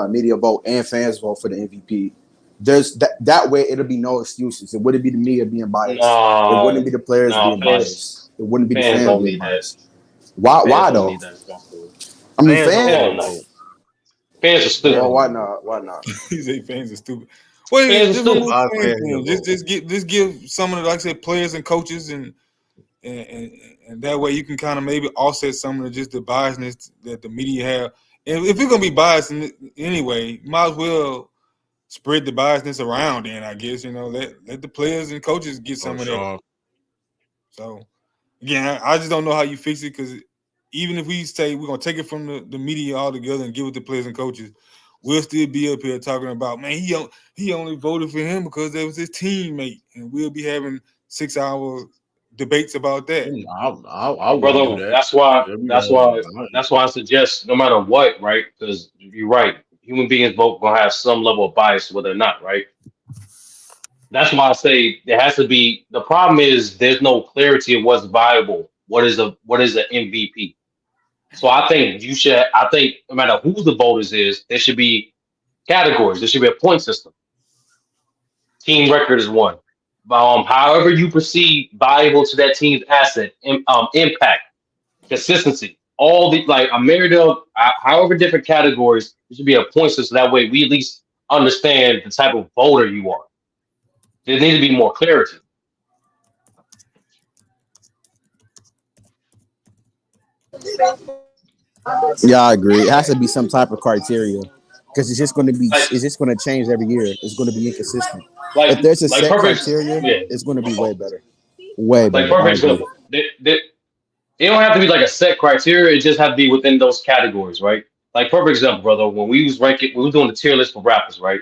media vote, and fans vote for the MVP. There's that way it'll be no excuses. It wouldn't be the media being biased. It wouldn't be the players being fans biased. It wouldn't be the fans fans don't being need that. biased. Why? Fans Why don't though? need that responsibility. I mean, Fans don't fans. Hell want to no. vote. Fans are They stupid. Well, don't why want to vote. not? Why not? He say fans are stupid. Wait, Fans are just stupid. remove My fans. fans Then. will vote. Just give some of the, like I said, players and coaches and, and and that way you can kind of maybe offset some of the just the biasness that the media have. And if you're gonna be biased anyway, you might as well spread the biasness around. Then I guess let the players and coaches get Oh, some of that. Sean. So again, I just don't know how you fix it because even if we say we're gonna take it from the media altogether and give it to players and coaches, we'll still be up here talking about man he only voted for him because that was his teammate, and we'll be having 6 hour debates about that. I wouldn't do Brother, that. that's why If we that's gonna why be that's why I suggest no matter what, right? Because you're right. Human beings both gonna have some level of bias, whether or not, right? That's why I say there has to be. The problem is there's no clarity of what's viable. What is an MVP? So I think you should. I think no matter who the voters is, there should be categories. There should be a point system. Team record is one. However you perceive valuable to that team's asset, impact, consistency, all the like a myriad of however different categories. There should be a point system. That way, we at least understand the type of voter you are. There needs to be more clarity. Yeah, I agree. It has to be some type of criteria because Like, it's just going to change every year. It's going to be inconsistent. like, If there's a like set perfect. criteria, Yeah, it's going to be way better. Way like better. I perfect agree. example. It don't have to be like a set criteria. It just have to be within those categories, right? Like perfect example, brother. When we was ranking, we was doing the tier list for rappers, right?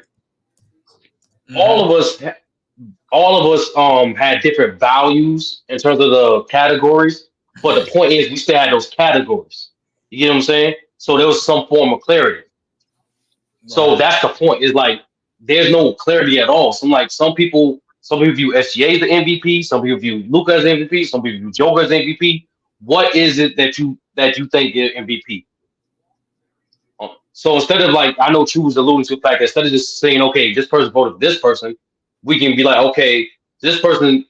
All Mm-hmm. of us, all of us, had different values in terms of the categories. But the point is, we still had those categories. You get what I'm saying? So there was some form of clarity. So Right. that's the point. Is like there's no clarity at all. Some people view SGA as the MVP. Some people view Luca as MVP. Some people view Joker as MVP. What is it that you think is MVP? So instead of like, I know True was alluding to the fact that instead of just saying, okay, this person voted for this person, we can be like, okay, this person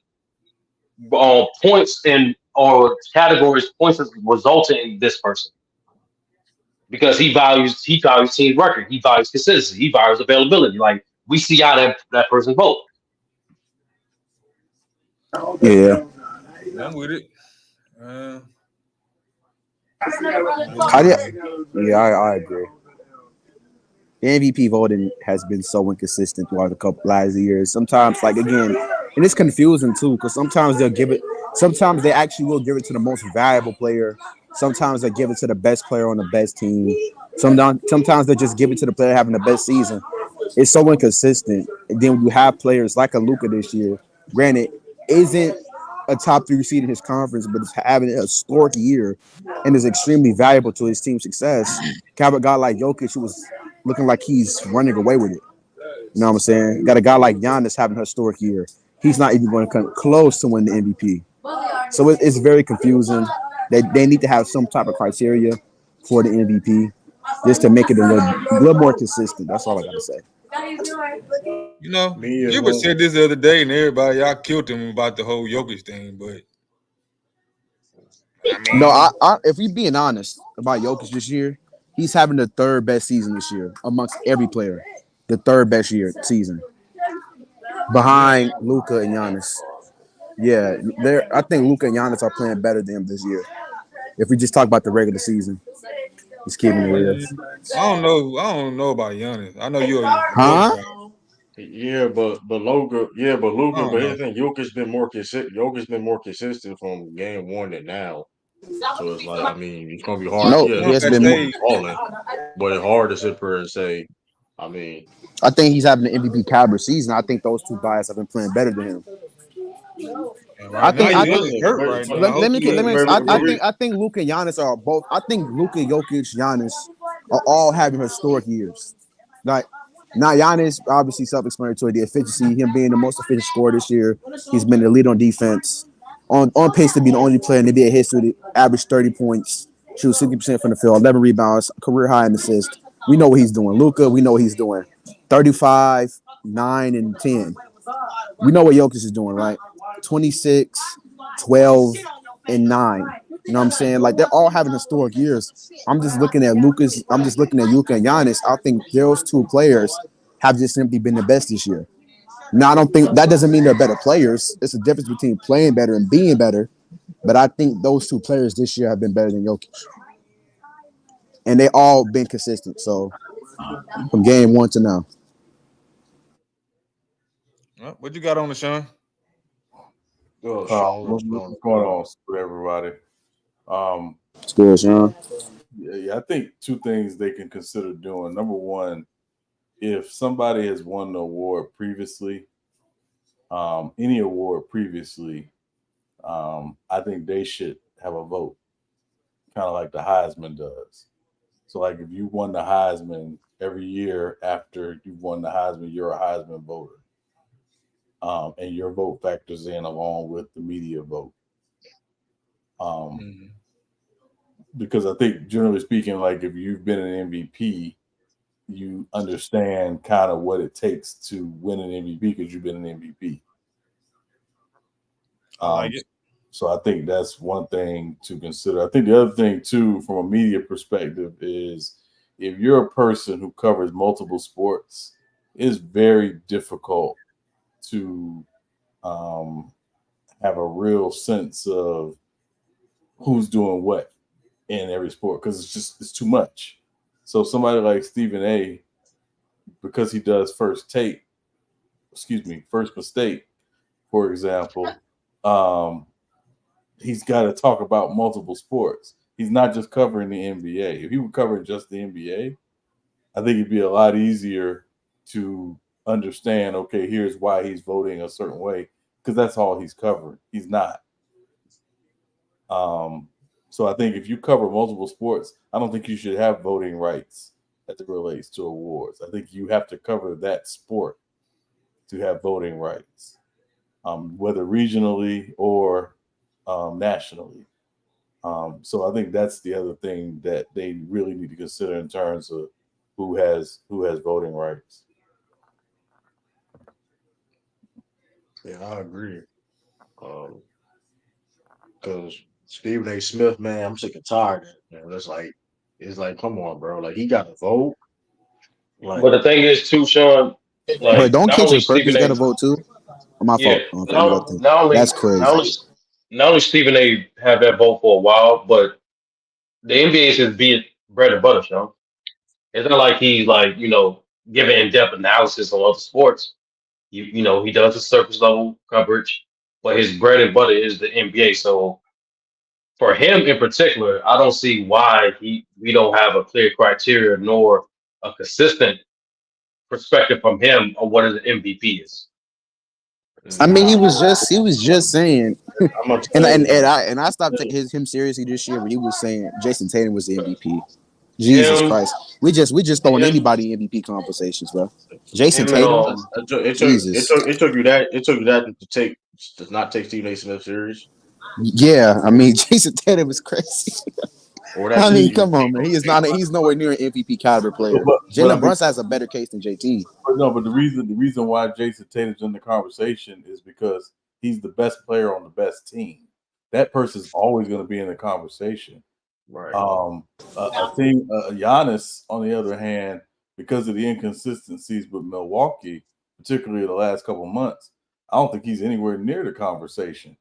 points in or categories points as resulting in this person because he values team record, he values consistency, he values availability. Like we see how that person vote. Yeah. I'm with it. Uh, I did. Yeah, I agree. The MVP voting has been so inconsistent throughout the couple last years. Sometimes, like again, and it's confusing too because sometimes they'll give it. Sometimes they actually will give it to the most valuable player. Sometimes they give it to the best player on the best team. Sometimes they just give it to the player having the best season. It's so inconsistent. And then when you have players like a Luca this year, granted, isn't a top three seed in his conference, but is having a historic year and is extremely valuable to his team's success. Have a guy like Jokic who was looking like he's running away with it. You know what I'm saying? Got a guy like Giannis having a historic year. He's not even going to come close to win the MVP. So it's very confusing. They need to have some type of criteria for the MVP just to make it a little more consistent. That's all I got to say. me as Gilbert well. said this the other day, and everybody y'all killed him about the whole Jokic thing. But I No, mean, if we being honest about Jokic this year, he's having the third best season this year amongst every player. The third best season yeah, behind Luca and Giannis. Yeah, I think Luca and Giannis are playing better than him this year. If we just talk about the regular season, just keeping it real. I don't know. I don't know about Giannis. I know you're a Joker Huh? guy. Luca. I don't But know. here's the thing, Jokic's been more consistent from game one to now. So it's like, I mean, it's gonna be hard. No, Yeah, he Once has he's that been. been stage, balling, but it's hard to sit there and say, I mean, I think he's having an MVP caliber season. I think those two guys have been playing better than him. and I right now think I Giannis hurt right now. Hopefully, I think Luka and Giannis are both. I think Luka, Jokic, Giannis are all having historic years. Like now, Giannis obviously self-explanatory. The efficiency, him being the most efficient scorer this year, he's been the lead on defense, on pace to be the only player in the NBA history to average 30 points, shoot 60% from the field, 11 rebounds, career high in assists. We know what he's doing. Luka, we know what he's doing. 35, 9, and 10. We know what Jokic is doing, right? 26, 12, and 9. You know what I'm saying? Like they're all having historic years. I'm just looking at Lucas. I'm just looking at Luka and Giannis. I think those two players have just simply been the best this year. Now I don't think that doesn't mean they're better players. It's a difference between playing better and being better. But I think those two players this year have been better than Jokic, and they all been consistent. So from game one to now, What you got on the Sean? Go, Sean. What's going on with everybody? it's good, Sean. Yeah, I think two things they can consider doing. Number one, if somebody has won the award previously, any award previously, I think they should have a vote, kind of like the Heisman does. So, like if you won the Heisman every year after you've won the Heisman, you're a Heisman voter. And your vote factors in along with the media vote. Because I think, generally speaking, like if you've been an MVP, you understand kind of what it takes to win an MVP because you've been an MVP. I like it. So I think that's one thing to consider. I think the other thing, too, from a media perspective is if you're a person who covers multiple sports, it's very difficult to have a real sense of who's doing what in every sport because it's too much. So somebody like Stephen A, because he does first mistake, for example, he's got to talk about multiple sports. He's not just covering the NBA. If he were covering just the NBA, I think it'd be a lot easier to understand, okay, here's why he's voting a certain way, because that's all he's covering. He's not. So I think if you cover multiple sports, I don't think you should have voting rights as it relates to awards. I think you have to cover that sport to have voting rights, whether regionally or nationally. So I think that's the other thing that they really need to consider in terms of who has voting rights. Yeah, I agree. Because Stephen A. Smith, man, I'm sick and tired of it, man. It's like, come on, bro. Like he got to vote. But Like, the thing is, too, Sean, But like don't not only Kendrick Perkins Stephen got A. a vote too? My Yeah, fault. Okay, that's not only crazy. not only Stephen A. had that vote for a while, but the NBA is his bread and butter, Sean. It's not like he's like giving in depth analysis on other sports. He does the surface level coverage, but his bread and butter is the NBA. So for him in particular, I don't see why we don't have a clear criteria nor a consistent perspective from him on what an MVP is. I mean, he nah, was just saying, I'm gonna and tell and, you, and I stopped taking him seriously this year when he was saying Jason Tatum was the MVP. Jesus Him, Christ, we just throwing him, anybody in MVP conversations, bro. Jason him, and Tatum, Jesus. it took you that to not take Stephen A. Smith serious, Yeah, I mean, Jason Tatum is crazy. or that I you mean, just come on, man. He's nowhere near an MVP caliber player. But I Jalen mean, Brunson has a better case than JT. but the reason why Jason Tatum's in the conversation is because he's the best player on the best team. That person's always going to be in the conversation. right. Giannis, on the other hand, because of the inconsistencies with Milwaukee, particularly the last couple of months, I don't think he's anywhere near the conversation.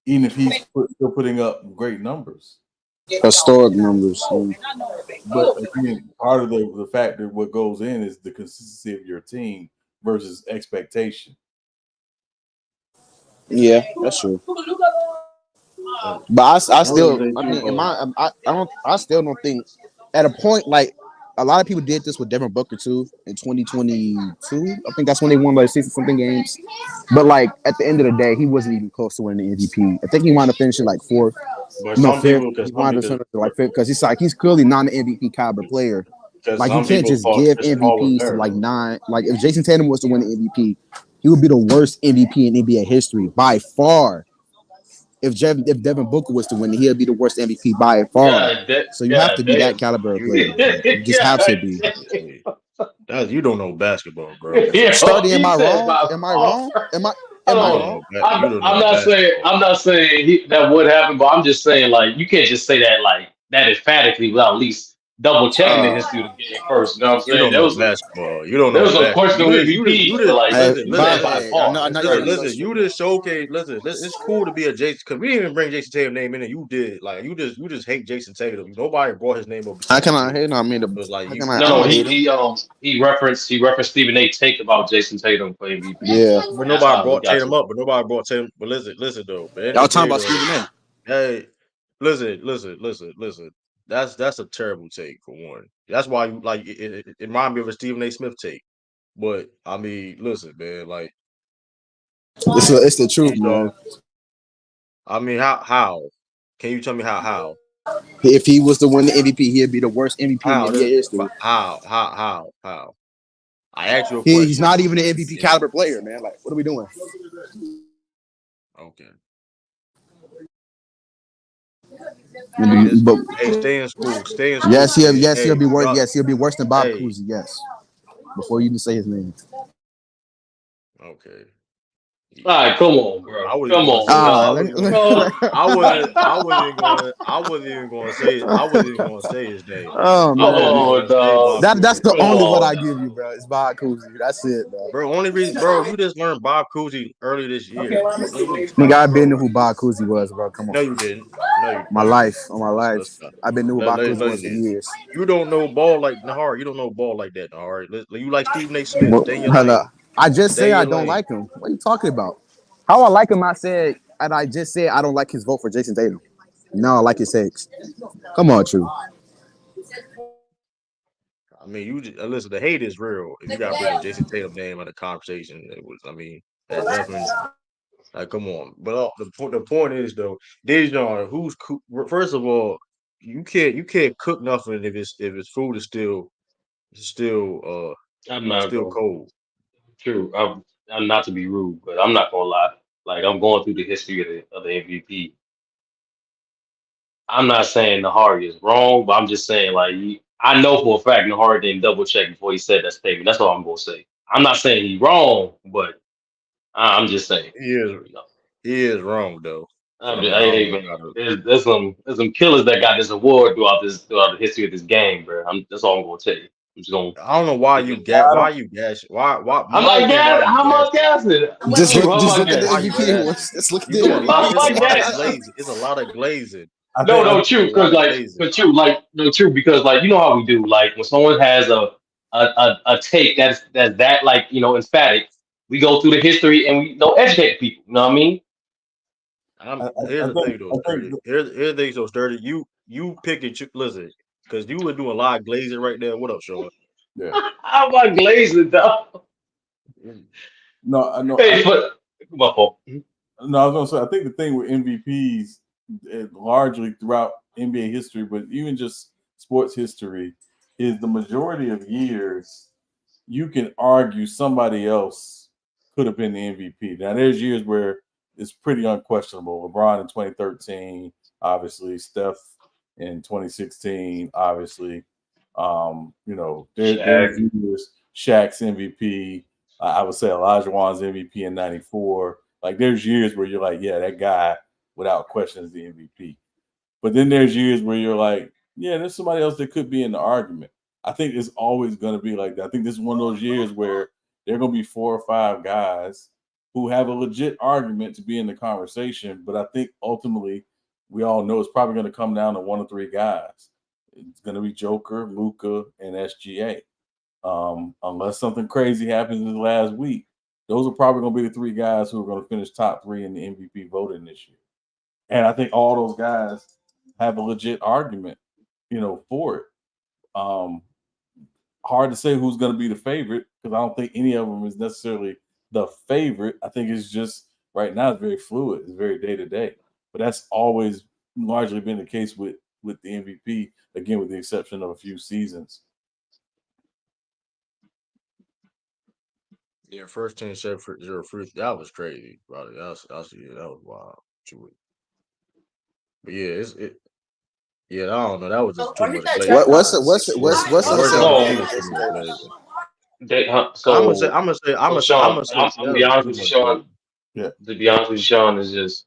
Even if he's still putting up great numbers. Historic numbers. But again, part of the factor what goes in is the consistency of your team versus expectation. Yeah, that's true. But I still, I mean, I still don't think at a point like a lot of people did this with Devin Booker too in 2022. I think that's when they won like 60 something games. But like at the end of the day, he wasn't even close to winning the MVP. I think he wound up finishing like fourth. But No, some fifth. people, He wound up finishing like fifth because he's clearly not an MVP caliber player. Like you can't just give MVPs to like nine. Like if Jason Tatum was to win the MVP, he would be the worst MVP in NBA history by far. If Devin Booker was to win, he'd be the worst MVP by far. So you have to be that caliber of player. You just have to be. You don't know basketball, bro. Study, am I wrong? Am Hold I You on. don't wrong? know that. You don't I'm know not saying basketball. that would happen, but I'm just saying like you can't just say that like that emphatically without at least double checking the Uh, history of the game first. You know what I'm You saying? don't know basketball. You don't There know was some basketball. questionable MVPs, but like hey, you Bob, said by hey, far. I That's know y'all crazy. niggas are You just showcase. It's cool to be a Jason because we didn't even bring Jason Tatum name in, and you did. Like you just hate Jason Tatum. Nobody brought his name up how besides can I you. hate? No, I mean, It was like how you. can No, I no, hate him? he referenced Stephen A. take about Jason Tatum for MVP. Yeah, But That's nobody how we brought got Tatum to it. up. But nobody brought Tatum. But listen though. But at the end y'all of the talking day about though, Stephen A. hey, listen. That's a terrible take for one. That's why you like it reminded me of a Stephen A. Smith take. But I mean, listen, man. Like It's the truth, these man. are. I mean, how? Can you tell me how? If he was to win the MVP, he'd be the worst MVP in How? NBA history. How? I asked you a He's question. not even an MVP And caliber player, man. Like, what are we doing? okay. It's, But hey, stay in school. Stay in school, yes, kid. he'll Hey, be worse. y'all. Yes, he'll be worse than Bob Hey, Cousy. Yes, before you even say his name. okay. All Yeah. right, come on, bro. I wasn't even Come gonna on, say. Ah, I dog. wasn't even gonna. Bro. I wasn't even gonna say. I wasn't even gonna say his name. oh I Come wasn't man, even on, gonna say dog. Bob that's Cousy. the Come only what on, I dog. give you, bro. It's Bob Cousy. That's it, bro. Bro, only reason, bro, you just learned Bob Cousy early this year. What are you Nigga, talking, I've been bro? to who Bob Cousy was, bro. Come on, No, you didn't. my No, you life, didn't. on my life, Let's stop. I've been to who Bob Cousy No, you was for didn't. years. You don't know ball like Nahar. You don't know ball like that, Nahar. You like Stephen A. Smith. Well, Stay in your hold. lane. I just Stay say in I your don't lane. like him. What are you talking about? How I like him? I said, and I just said I don't like his vote for Jason Tatum. No, I like his takes. Come on, True. I mean, you just, listen. The hate is real. If you gotta bring a Jason Tatum name in a conversation, it was. I mean, has nothing. Like, come on. But the point is though, Dejan, first of all, you can't cook nothing if its food is still I'm not still going. cold. True. I'm not to be rude, but I'm not gonna lie. Like I'm going through the history of the MVP. I'm not saying Nahari is wrong, but I'm just saying like I know for a fact Nahari didn't double check before he said that statement. That's all I'm gonna say. I'm not saying he's wrong, but I'm just saying, He is you know, he is wrong though. So I mean, I don't hey know man, how to. there's some killers that got this award throughout the history of this game, bro. That's all I'm gonna tell you. I'm just gonna I don't know why keep you it. gash why I'm my only not thing why gas. you How am I gassing gassing? True. How am Just I look at the why gassing? you MVP. gassing Let's look at you the doing a lot How am it's a I MVP. lot of gassing? glazing it's a lot of glazing I No, think no, it's true. a lot Because of like, glazing. but true, like, no, true. Because like, you know how we do. Like, when someone has a take that's that like emphatic, we go through the history and we educate people. You know what I mean? Here's the thing though, I Sturdy. think Here's the thing so Sturdy. You pick and choose listen, because you were doing a lot of glazing right there. What up, Sean? yeah. How am I glazing, dog? No, I know. Hey, but my fault. No, I was gonna say I think the thing with MVPs, largely throughout NBA history, but even just sports history, is the majority of years you can argue somebody else could have been the MVP. Now there's years where it's pretty unquestionable. LeBron in 2013, obviously, Steph in 2016, obviously. There's Shaq. years Shaq's MVP. I would say Elijah Wan's MVP in '94. Like there's years where you're like, yeah, that guy without question is the MVP. But then there's years where you're like, yeah, there's somebody else that could be in the argument. I think it's always going to be like that. I think this is one of those years where there are going to be 4 or 5 guys who have a legit argument to be in the conversation. But I think ultimately, we all know it's probably going to come down to 1 or 3 guys. It's going to be Joker, Luka, and SGA. Unless something crazy happens in the last week, those are probably going to be the 3 guys who are going to finish top 3 in the MVP voting this year. And I think all those guys have a legit argument, for it. Um, Hard to say who's going to be the favorite because I don't think any of them is necessarily the favorite. I think it's just right now it's very fluid. It's very day to day. But that's always largely been the case with the MVP. Again, with the exception of a few seasons. Yeah, first 10 set for 0 free. That was crazy, brother. Yeah, that was wild. But yeah, yeah, I don't know. That was just too much glazing. What's The up, word Sam? MVP So, was too much glazing. they, I'm gonna say, so Sean, that I'm gonna be was honest too with you, much Sean. glazing. Yeah. To be honest with you, Sean, is just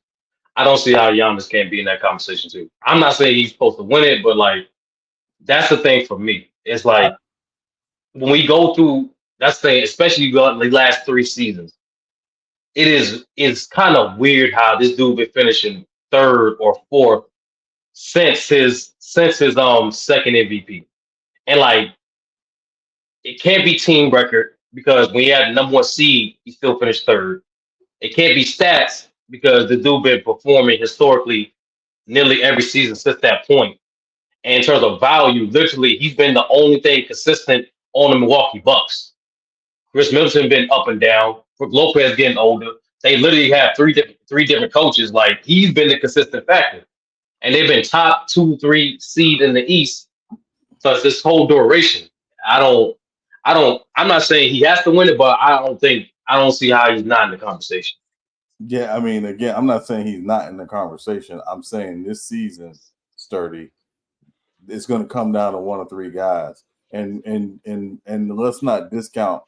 I don't see how Giannis can't be in that conversation too. I'm not saying he's supposed to win it, but like that's the thing for me. It's like when we go through that's the thing, especially the last 3 seasons. It's kind of weird how this dude been finishing third or fourth since his second MVP. And like it can't be team record because when he had the number one seed, he still finished third. It can't be stats because the dude been performing historically nearly every season since that point. And in terms of value, literally he's been the only thing consistent on the Milwaukee Bucks. Chris Middleton been up and down. Brook Lopez getting older. They literally have three different coaches. Like he's been the consistent factor, and they've been top 2, 3 seed in the East. So it's this whole duration. I don't. I'm not saying he has to win it, but I don't see how he's not in the conversation. Yeah, I mean, again, I'm not saying he's not in the conversation. I'm saying this season, Sturdy, it's going to come down to one of three guys, and let's not discount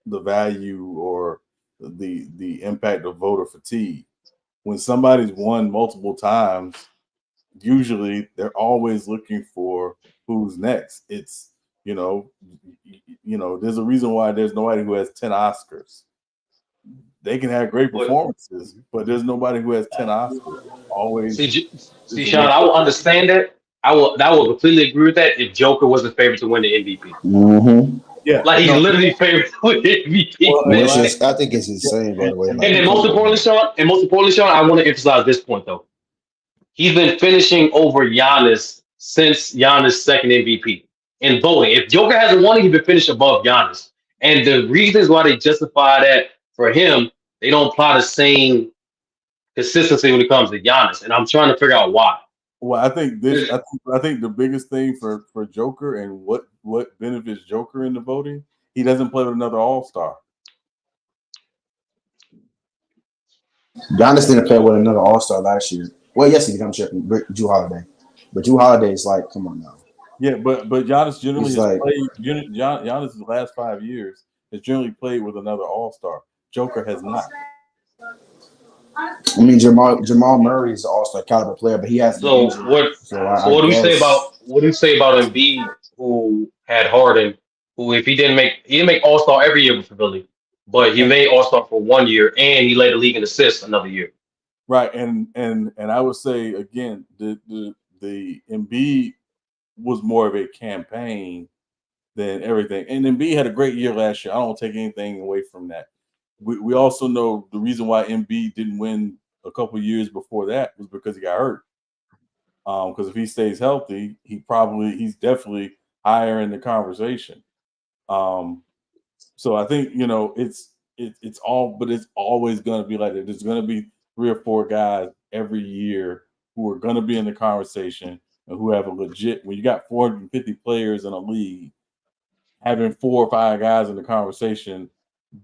the value or the impact of voter fatigue. When somebody's won multiple times, usually they're always looking for who's next. It's there's a reason why there's nobody who has 10 Oscars. They can have great performances, but there's nobody who has 10 Oscars. Always. See, Sean, I will understand that. I will completely agree with that if Joker was the favorite to win the MVP. Mm-hmm. Yeah, like he's literally favorite to win the MVP. I think it's insane, by the way. And then most importantly, Sean, I want to emphasize this point though. He's been finishing over Giannis since Giannis' second MVP in voting. If Joker hasn't won, he's been finished above Giannis. And the reasons why they justify that for him, they don't apply the same consistency when it comes to Giannis. And I'm trying to figure out why. Well, I think the biggest thing for Joker and what benefits Joker in the voting, he doesn't play with another All-Star. Giannis didn't play with another All-Star last year. Well, yes, he did. I'm checking. Drew Holiday, but Drew Holiday is like, come on now. Yeah, but Giannis generally has played. Giannis in the last 5 years has generally played with another All-Star. Joker has not. I mean, Jamal Murray is an All-Star caliber player, but he has. So what do we say about Embiid, who had Harden, who if he didn't make All-Star every year with Philly, but he made All-Star for 1 year and he led the league in assists another year. Right, and I would say again, the Embiid was more of a campaign than everything. And Embiid had a great year last year. I don't take anything away from that. We also know the reason why Embiid didn't win a couple years before that was because he got hurt. Because if he stays healthy, he's definitely higher in the conversation. So I think it's always going to be like that. There's going to be 3 or 4 guys every year who are going to be in the conversation and who have a legit. When you got 450 players in a league, having 4 or 5 guys in the conversation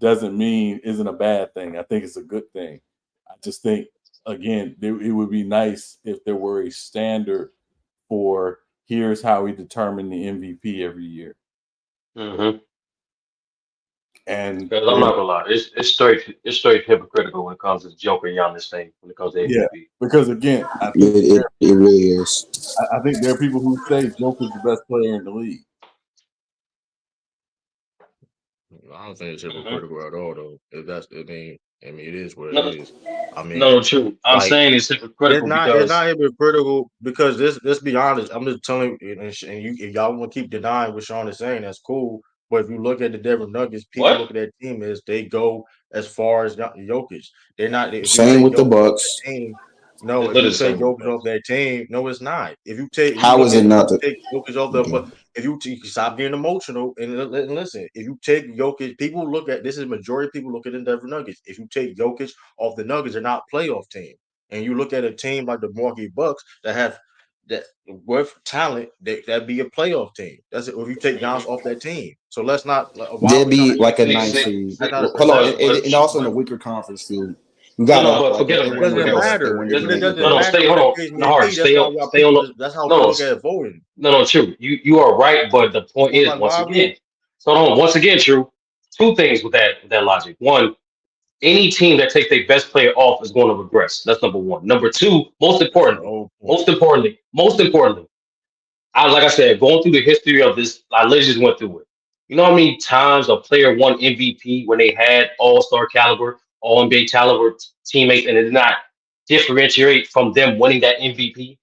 isn't a bad thing. I think it's a good thing. I just think again, it would be nice if there were a standard for here's how we determine the MVP every year. Mm-hmm. And I'm not gonna lie, it's straight hypocritical when it comes to the Joker and Giannis thing when it comes to MVP. Yeah, because again, I think it really is. I think there are people who say Joker's the best player in the league. I don't think it's hypocritical at all, though. If that's, I mean, it is what it is. I mean, no, true. I'm saying it's hypocritical it's not hypocritical because let's be honest. I'm just telling you, and you, if y'all want to keep denying what Sean is saying, that's cool. But if you look at the Denver Nuggets, people look at that team as they go as far as Jokic. They're not. Same with the Bucks. No, if you take Jokic off that team, no, it's not. If you take is it not? Take Jokic off the, if you stop getting emotional and listen, if you take Jokic, people look at this is majority of people look at the Denver Nuggets. If you take Jokic off the Nuggets, they're not a playoff team. And you look at a team like the Milwaukee Bucks that have that with talent, that'd be a playoff team. That's it. If you take Giannis off that team, so let's not. They'd be like a 9 seed. Hold on, and also in a weaker conference too. It doesn't matter. It doesn't matter. Stay on. That's how we look at voting. No, true. You are right, but the point is once again, true. 2 things with that logic. One, any team that takes their best player off is going to regress. That's number one. Number two, That's an old point. most importantly, like I said, going through the history of this, I literally just went through it. You know how many times a player won MVP when they had all-star caliber, all NBA caliber teammates, and it did not differentiate from them winning that MVP?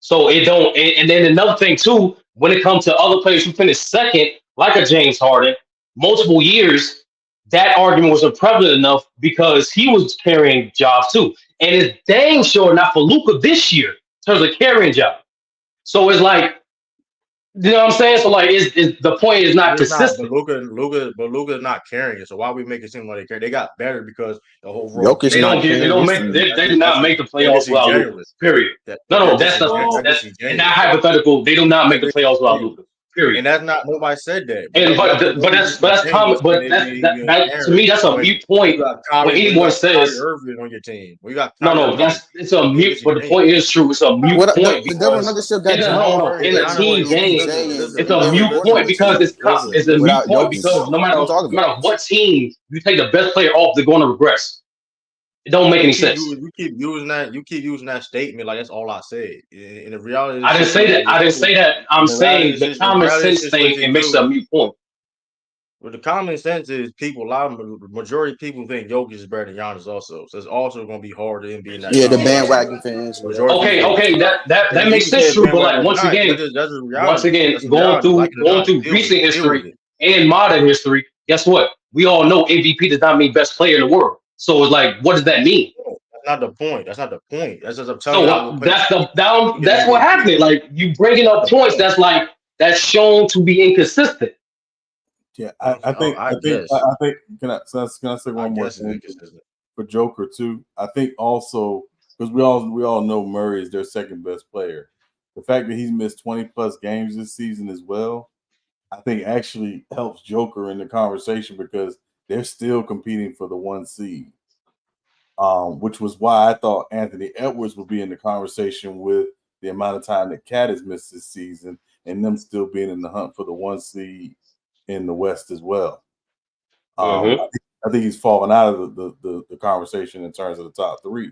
So it don't. And then another thing too, when it comes to other players who finished second, like a James Harden, multiple years, that argument wasn't prevalent enough because he was carrying jobs too, and it's dang sure not for Luka this year in terms of carrying job. So it's like, you know what I'm saying? So like, the point is not It's not, consistent. but Luka is not carrying it. So why we make it seem like they carry? They got better because the whole Jokic They not don't get. They carrying don't this make. team. They do not make the playoffs without Luka. disingenuous. Period. That, No, that's that's disingenuous. and not hypothetical. They do not make the playoffs without Luka. Period. And that's not nobody said that. And but that's common. But that to me, that's a mute point when anyone says Irving on your team. We got no. It's a mute. But the point is true. It's a mute What point the Denver because Nuggets still got in a team game, it's a mute point because it's a mute Without point Jokic. because no What matter you talking about? what team you take the best player off, they're going to regress. It don't make any sense. You keep using that statement like that's all I said. In the reality, I didn't say that. I'm saying the common sense thing. It makes a mute point. Well, the common sense is majority of people think Jokic is better than Giannis also. So it's also going to be hard to be in that. Yeah, the bandwagon fans. Okay, that makes sense, true. But like once again, going through recent history and modern history, guess what? We all know MVP does not mean best player in the world. So it's like, what does that mean? That's not the point. That's just I'm telling So you. that's what happened. Like you bringing up points that's shown to be inconsistent. Yeah, I think. Can I say one more thing for Joker too? I think also because we all know Murray is their second best player. The fact that he's missed 20 plus games this season as well, I think actually helps Joker in the conversation because they're still competing for the 1 seed. Which was why I thought Anthony Edwards would be in the conversation with the amount of time that Cat has missed this season and them still being in the hunt for the 1 seed in the West as well. I think he's fallen out of the conversation in terms of the top 3,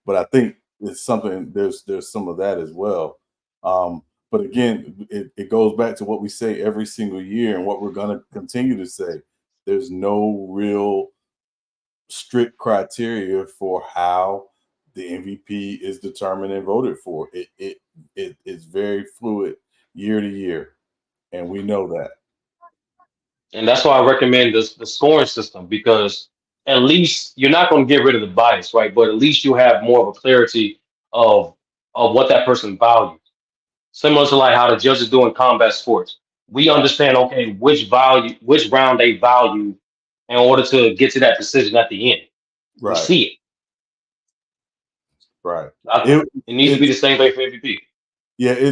but I think it's something. There's some of that as well. But again, it goes back to what we say every single year and what we're going to continue to say. There's no real strict criteria for how the MVP is determined and voted for. It's very fluid year to year, and we know that. And that's why I recommend the scoring system because at least you're not going to get rid of the bias, right? But at least you have more of a clarity of what that person values. Similar to like how the judges do in combat sports. We understand, okay, which round they value in order to get to that decision at the end. Right. We see it. Right. It needs to be the same thing for MVP. Yeah,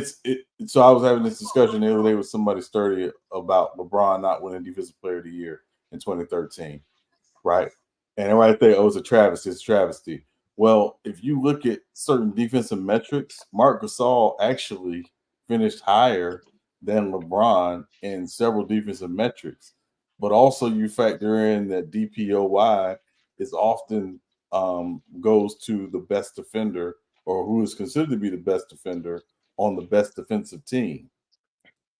so I was having this discussion the other day with somebody sturdy about LeBron not winning Defensive Player of the Year in 2013, right? And right there, it's a travesty. It's a travesty. Well, if you look at certain defensive metrics, Marc Gasol actually finished higher than LeBron in several defensive metrics. But also you factor in that DPOY is often goes to the best defender or who is considered to be the best defender on the best defensive team.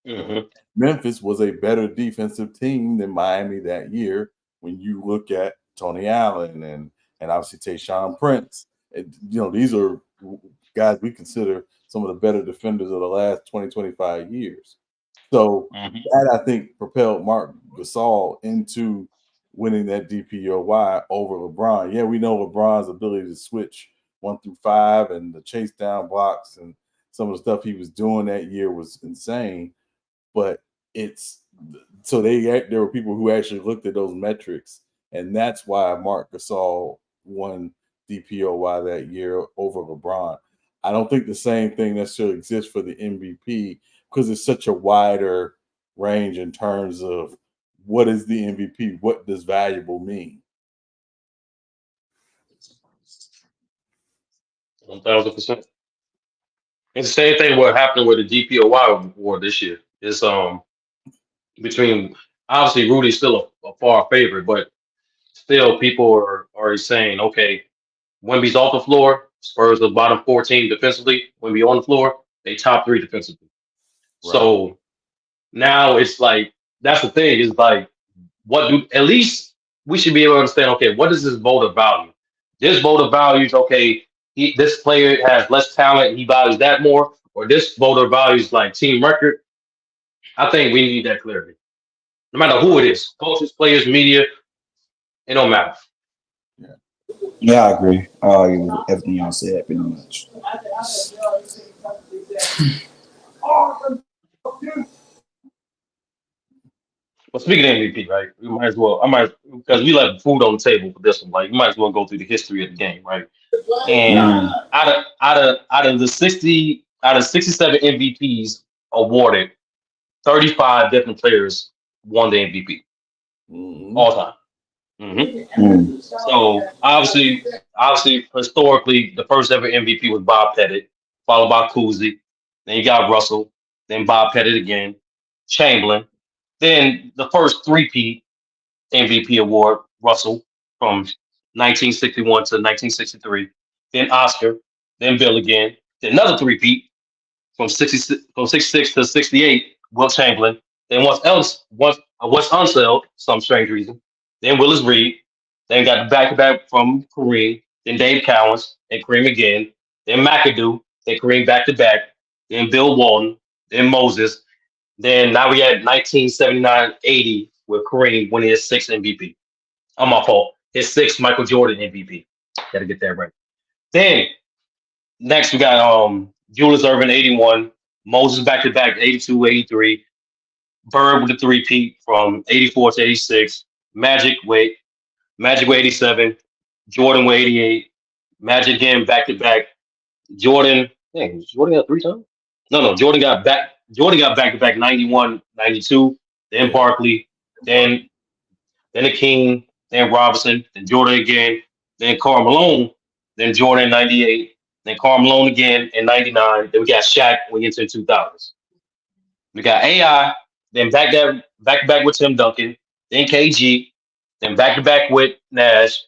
Mm-hmm. Memphis was a better defensive team than Miami that year when you look at Tony Allen and obviously Tayshaun Prince. These are guys we consider some of the better defenders of the last 20, 25 years. So that, I think, propelled Marc Gasol into winning that DPOY over LeBron. Yeah, we know LeBron's ability to switch 1 through 5 and the chase down blocks and some of the stuff he was doing that year was insane. But there were people who actually looked at those metrics, and that's why Marc Gasol won DPOY that year over LeBron. I don't think the same thing necessarily exists for the MVP because it's such a wider range in terms of what is the MVP, what does valuable mean? 1,000%. It's the same thing what happened with the DPOY award this year. It's between obviously Rudy's still a far favorite, but still people are already saying, okay, Wemby's off the floor, Spurs are bottom 14 defensively. Wemby on the floor, they top 3 defensively. Right. So now it's like that's the thing is like what do at least we should be able to understand, okay, what is this voter value? This voter values, okay, this player has less talent, he values that more, or this voter values like team record. I think we need that clarity. No matter who it is, coaches, players, media, it don't matter. Yeah, I agree. I agree with everything y'all said, pretty much. But speaking of MVP, right? We might as well. I might because we left food on the table for this one. Like, you might as well go through the history of the game, right? And Mm. out of the 67 MVPs awarded, 35 different players won the MVP Mhm. all time. So obviously, historically, the first ever MVP was Bob Pettit, followed by Cousy. Then you got Russell, then Bob Pettit again, Chamberlain. Then the first three-peat MVP award, Russell, from 1961 to 1963. Then Oscar, then Bill again. Then another three-peat from 66 to 68, Will Chamberlain. Then once Unseld, some strange reason. Then Willis Reed. Then got the back-to-back from Kareem. Then Dave Cowens and Kareem again. Then McAdoo. Then Kareem back-to-back. Then Bill Walton. Then Moses. Then now we had 1979-80 with Kareem winning his sixth MVP. On my fault. His sixth Michael Jordan MVP. Got to get that right. Then next we got Julius Erving 81, Moses back to back 82, 83, Bird with the three-peat from 84 to 86, Magic with 87, Jordan with 88, Magic again back to back. Jordan, dang, Jordan got 3 times? No, Jordan got back to back 91, 92, then Yeah. Barkley, then the King, then Robinson, then Jordan again, then Karl Malone, then Jordan in 98, then Karl Malone again in 99. Then we got Shaq when we get to the 2000s. We got AI, then back to back with Tim Duncan, then KG, then back to back with Nash,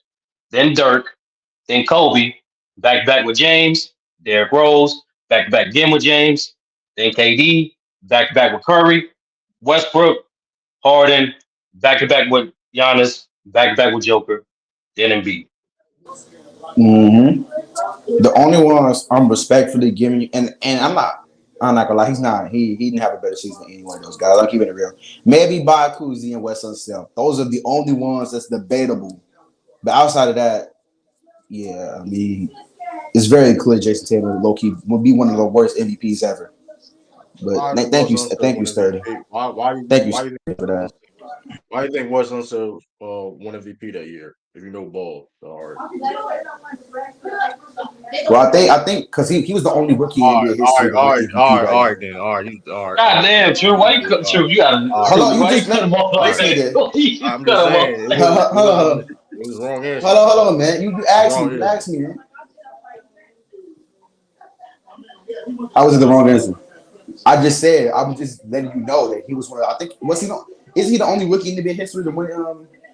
then Dirk, then Kobe, back to back with James, Derrick Rose, back to back again with James, then KD, back to back with Curry, Westbrook, Harden, back to back with Giannis, back to back with Joker, then Embiid. hmm The only ones I'm respectfully giving you, and I'm not gonna lie, he didn't have a better season than any one of those guys. I'm keeping it real. Maybe by Kuzi and West Unseld. Those are the only ones that's debatable. But outside of that, yeah, I mean, it's very clear Jason Tatum low key will be one of the worst MVPs ever. But Why did thank you, win Sturdy. MVP? Thank you Why you Sturdy, for that. why you think West Unseld won MVP that year? If you know ball, all right. Well, I think because he was the only rookie in NBA history to win MVP that year. Then. All right, God damn, True, why you cut True? You gotta all right. Hold on, True, you why you just cut him off All like listen right. to that? that. You I'm cut just him off saying like it Hold on. was the wrong answer. Hold on, man. You It was asked wrong me. You answer. asked me, man. I was the wrong answer. I just said I was just letting you know that he was one of. I think was he? Is he the only rookie in NBA history to win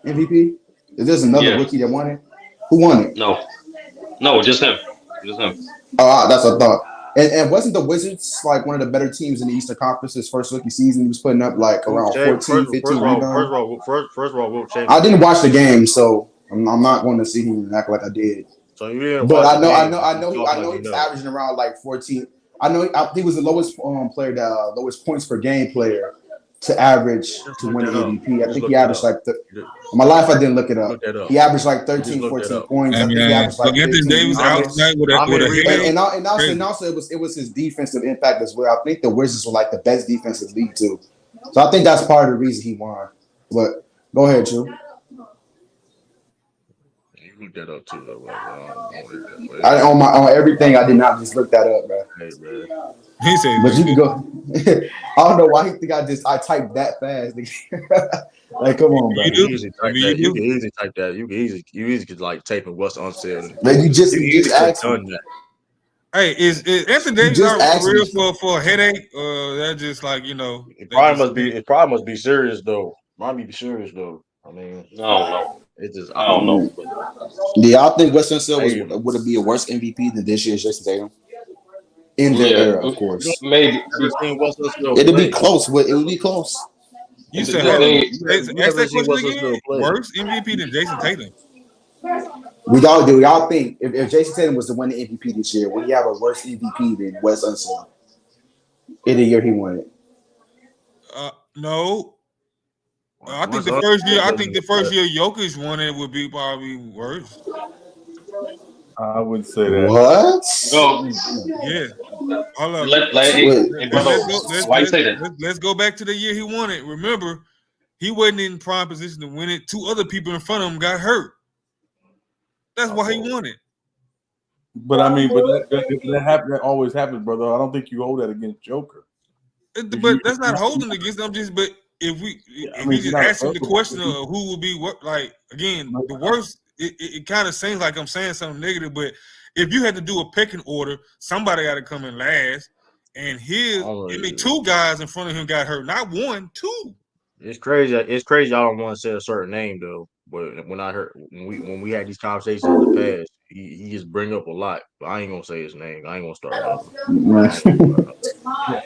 MVP? Is there another Yeah, rookie that won it? Who won it? no, just him. Just him. Oh, that's what I thought. And wasn't the Wizards like one of the better teams in the Eastern Conference his first rookie season? He was putting up like Wilt around Chamberlain, 14, 15 rebounds. first of all, Wilt I Chamberlain. didn't watch the game, so I'm not going to sit here and act like I did. So you didn't But watch I the know, I game. know, I know, You I talking know like he you was know. averaging around like 14. I think he was the lowest player, the lowest points per game player to average Just to look win the that up. MVP. I Just think look he that averaged up. like Just my life. I didn't look it look up. that up. He averaged like You just 13, look that 14 up. points. I And think he averaged like Anthony 15 Davis out rebounds. tonight with I'm a in headache. rebound. And also it was his defensive impact as well. I think the Wizards were like the best defensive league too. So I think that's part of the reason he won. But go ahead, Drew. You look that up too, though. Like, I don't know that, but I on everything. I did not just look that up, bro. hey, man. He said, But you can go. I don't know why he think I typed that fast. Like, come on, you You bro. do. can easily I type mean, that. you You do. can easily type that. You easily could like type in what's on sale and Man, pull you it up. just You you easily just could have asked me. done that. Hey, is Anthony You Davis just out asked for me. real for a headache? That just like It that just probably must be serious though. Might be serious though. I mean, No. It's just I don't know. But Do y'all think Wes Unseld hey, would it be a worse MVP than this year's Jason Tatum? In their yeah, era, of course. maybe. never See, seen Western still It'd be play. close, but it would be close. You the, said, the hold on. thing, You Ask haven't that seen question Western again. still play. Worse MVP than Jason Tatum? We all do. Y'all think if Jason Tatum was to win the MVP this year, would he have a worse MVP than Wes Unseld in the year he won it? No. I think What's the up? first year. I think the first year Jokic won it would be probably worse. I would say that. What? no, Yeah. Hold up. Wait, hey, brother, Let's go. why you say that? Let's go back to the year he won it. Remember, he wasn't in prime position to win it. Two other people in front of him got hurt. That's My why he fault. won it. But I mean, but that always happens, brother. I don't think you hold that against Joker. But that's not holding against them. Just but if I we mean, just you're not ask him the opposable. question of who will be what, like again, the worst. It kind of seems like I'm saying something negative, but if you had to do a pecking order, somebody got to come in last. And two guys in front of him got hurt. Not one, two. It's crazy. It's crazy. I don't want to say a certain name though. But when I heard when we had these conversations in the past, he just bring up a lot. But I ain't gonna say his name. I ain't gonna start nothing. I ain't gonna start nothing. Yeah,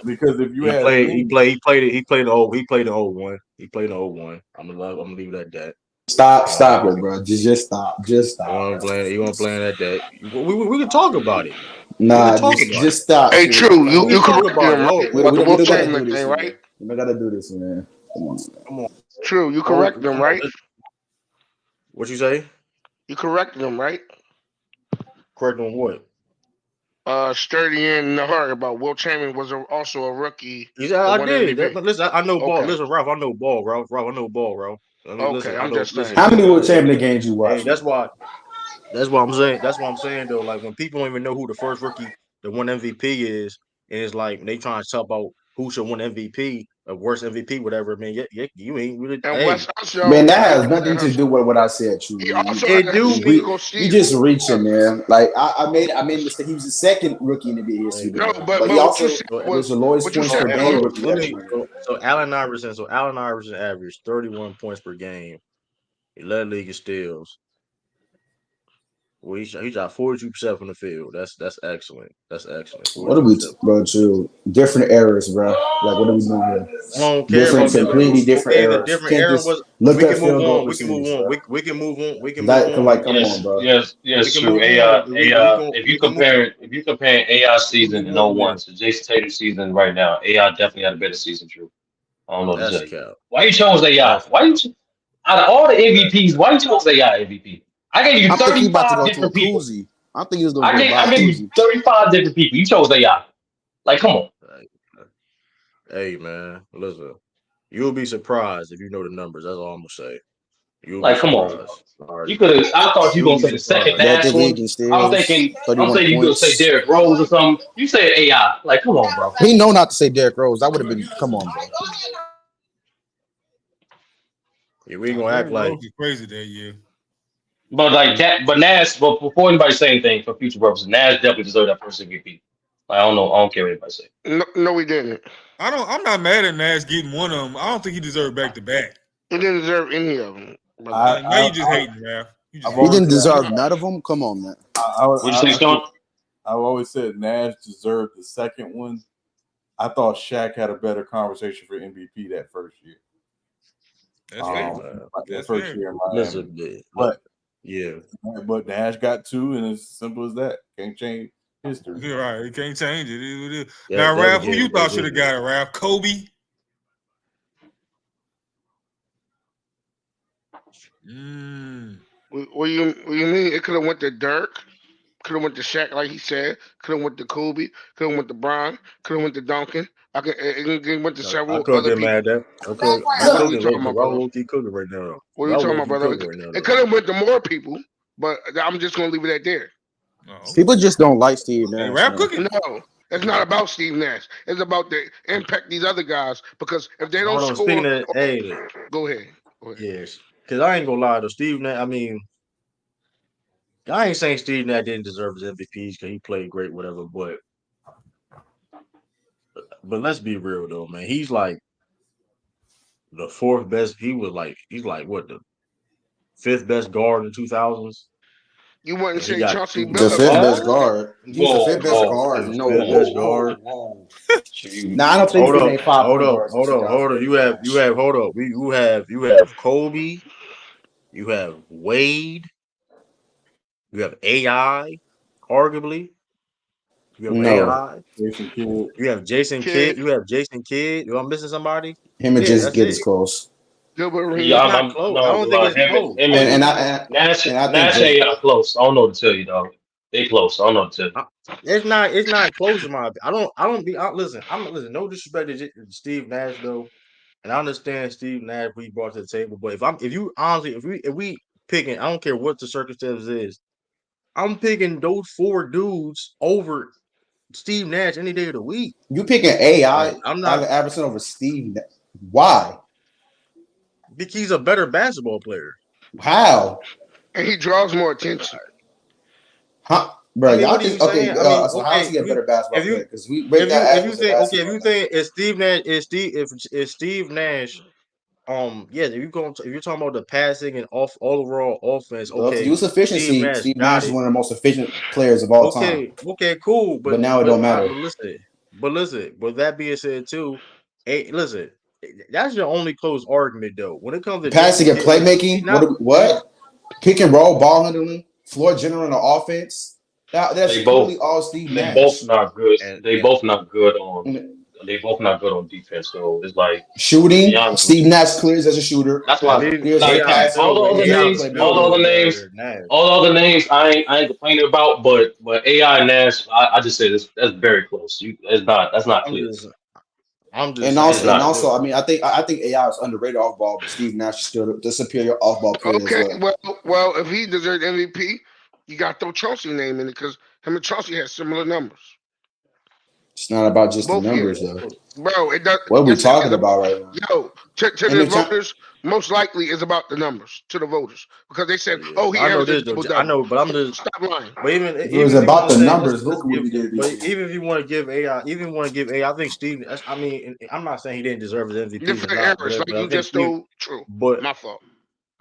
because if you He ask played. me, He played the old. He played the old one. He played the old one. I'm gonna leave it at that. stop it, bro. Just stop. Just You stop. want to play? You want to play at that? We can talk about it. We can Nah, talk about it. just stop. Hey, Shit. True, Come you We you can on. talk corrected about him it. right Oh, about the We Will don't gotta do Chamberlain this, thing, man. right? We don't gotta do this, man. Come on. come on. True, you Oh, corrected him, come on. right? What you say? You corrected him, right? Correct on what? Sturdy and Nahar about Will Chamberlain was also a rookie He said, that I won did. MVP. Listen, I know ball. Okay, Listen, Ralph, I know ball, Ralph. Ralph, I know ball, Ralph. I mean, listen, okay, I I'm know. just Listen, saying. How many World hey, Champion games you hey, watch, man? that's what I'm saying. That's what I'm saying though. Like when people don't even know who the first rookie that won MVP is, and it's like they trying to talk about who should win MVP, or worst MVP, whatever. Man, you ain't really. And Hey, Wes Man, Unseld that had has the nothing to do with what I said, True. he also had it the do Super be. Bowl You steal. just reaching, man. Like I made a mistake. He was the second rookie in the NBA Hey history to No, win man. it, but but he what you also said So, was was the lowest what you points said per hold game on. rookie earlier. Let that's me. winning it. So Allen Iverson. So Allen Iverson averaged 31 points per game. He led the league in steals. Well, he shot 42% from the field. That's excellent. That's excellent. What are we, 42%. bro? True. Different eras, bro. Like, what are we doing here? I don't care Different, about that. completely different Okay, the eras. different Can't era just was. look We at can move field goal on. We can move percentage, on. bro. We can move on. We can move That, on. like, come Yes, on, bro. We yes, can true. move on. If We you can move. comparing AI We can season in move on from '01 there. to Jason Tatum's season right now, AI definitely had a better season. True. I don't know what to That's tell you. cap. Why you chose AI? That's Why you cap. out of all the That's MVPs? cap. Why you chose AI MVP? I gave you I think he about to 35 go to a different people. koozie. I think he was gonna go buy I a gave you koozie. 35 different people. You chose AI. Like, come on. Hey, hey, man, listen. You'll be surprised if you know the numbers. That's all I'm gonna say. You'll be Like, come on, bro. surprised. Sorry. You could have. I thought you You'll gonna be say the second surprised. Led the Nash league one. in I'm steals, thinking. I'm 31 thinking you gonna say points. Derrick Rose or something. You said AI. Like, come on, bro. He know not to say Derrick Rose. That would have been, come on, bro. Yeah, we ain't Now, gonna act Derrick like. Rose is crazy that year. But like that. But Nash. But before anybody say anything for future purposes, Nash definitely deserved that first MVP. Like, I don't know. I don't care what anybody say. No, no, he didn't. I'm not mad at Nash getting one of them. I don't think he deserved back to back. He didn't deserve any of them, brother. I, Now I, you just hating, Ralph. You just I've He hating. always didn't said, deserve none of them. Come on, man. What'd you say, Sean? I've always said Nash deserved the second one. I thought Shaq had a better conversation for MVP that first year. That's Hey, fair. man. That That's first fair. year in Miami. Listen, man, look. But Yeah. but Nash got two, and it's simple as that. Can't change history. You're right. You can't change it. It is what it is. That Now, that Ralph, who became you the best thought should have history. got it, Ralph? Kobe? Mm. What you mean? It could have went to Dirk. Could have went to Shaq, like he said. Could have went to Kobe. Could have went to Bron. Could have went to Duncan. It went to I several couldn't other get mad people. at that. Okay, he What are you cooking. talking Look, about, Raw brother? low key cooking right now. What are you Raw talking low about, key brother? cooking right now, It though. could have went to more people, but I'm just gonna leave it at there. Oh, People okay. just don't like Steve Hey, Nash, Ralph man. cooking. No, it's not about Steve Nash. It's about the impact these other guys. Because if they don't Hold on. Speaking score, of, hey, go ahead. Go ahead. yes, because I ain't gonna lie to Steve Nash. I mean, I ain't saying Steve Nash didn't deserve his MVPs because he played great, whatever. But let's be real though, man. He's like the fourth best. He's like what the fifth best guard in the 2000s. You wouldn't And he say got Chauncey The Billups. fifth best What? guard. He's the Whoa, fifth best whoa, guard. fifth, No, fifth whoa, best whoa, guard. whoa. You, Nah, I don't think Hold you can up, name five hold point up, guards in hold up, hold 2000. up. Hold up. You have Kobe. You have Wade. You have AI. Arguably, you have No, AI. Jason Kidd. You have Jason Kid, Kidd. You have Jason Kidd. You I'm missing somebody? him and Yeah, Jason that's Kidd it. is close. Gilbert yeah, It's Arenas. not I'm close. I not don't gonna think lie. it's close. Him And and I and I think Nash Jason. ain't close. I don't know what to tell you, dog. They close. I don't know what to tell you. I- It's not close in my. I don't be. Listen. Listen. No disrespect to Steve Nash though, and I understand Steve Nash what he brought to the table. But if you honestly, if we picking, I don't care what the circumstances is. I'm picking those four dudes over Steve Nash any day of the week. You picking AI Like I'm not. Allen Iverson over Steve? Why? Because he's a better basketball player. How? And he draws more attention. Huh? I Bro, mean, y'all what are think you okay? saying? I mean, So how is okay, he a better basketball if player? you Because we rate that if you average of think okay, if basketball. you think is Steve Nash is Steve Nash yeah, if you're talking about the passing and off all overall offense, Well, to okay, use Steve efficiency, Nash Steve got Nash is it. one of the most efficient players of all time. Okay, cool, But now it don't matter. but listen, with that being said too, hey, listen, that's your only close argument though. When it comes to Passing Jason and Kidd, playmaking. not What? Pick and roll, ball handling, floor general in the offense. That's They purely both all Steve they both Nash. not good. and They both not good on. They both not good on defense. So it's like, to be Shooting, honest with Steve you, Nash clears as a shooter. that's and why. even Clears as a Like AI passer. all still the other Clears as a names, all the playmaker. other names, better than Nash. all the other names, I ain't complaining about. But AI and Nash, I just say this. That's very close. It's not. That's not I'm clear. just I'm just And It's also, saying. and not. also, I mean, I think AI is underrated off ball, but Steve Nash is still the superior off ball player as Okay, well. well, if he deserved MVP, you got to throw Chauncey name in it because him and Chauncey had similar numbers. It's not about just the Both numbers years. though. Bro, it does. What are we Yes, it is. talking about right now? Yo, to And the the cha- voters, most likely is about the numbers to the voters because they said, Yeah, "Oh, he I know averaged a this though. double I double." know, but I'm So just. stop lying. But if it was even if you want about to the say numbers, let's look what give. we did But this year. even if you want to give AI, even want to give AI, I think Steve. I mean, I'm not saying he didn't deserve his MVP or Different not, errors, like but I you think just Steve. told. True, But my fault.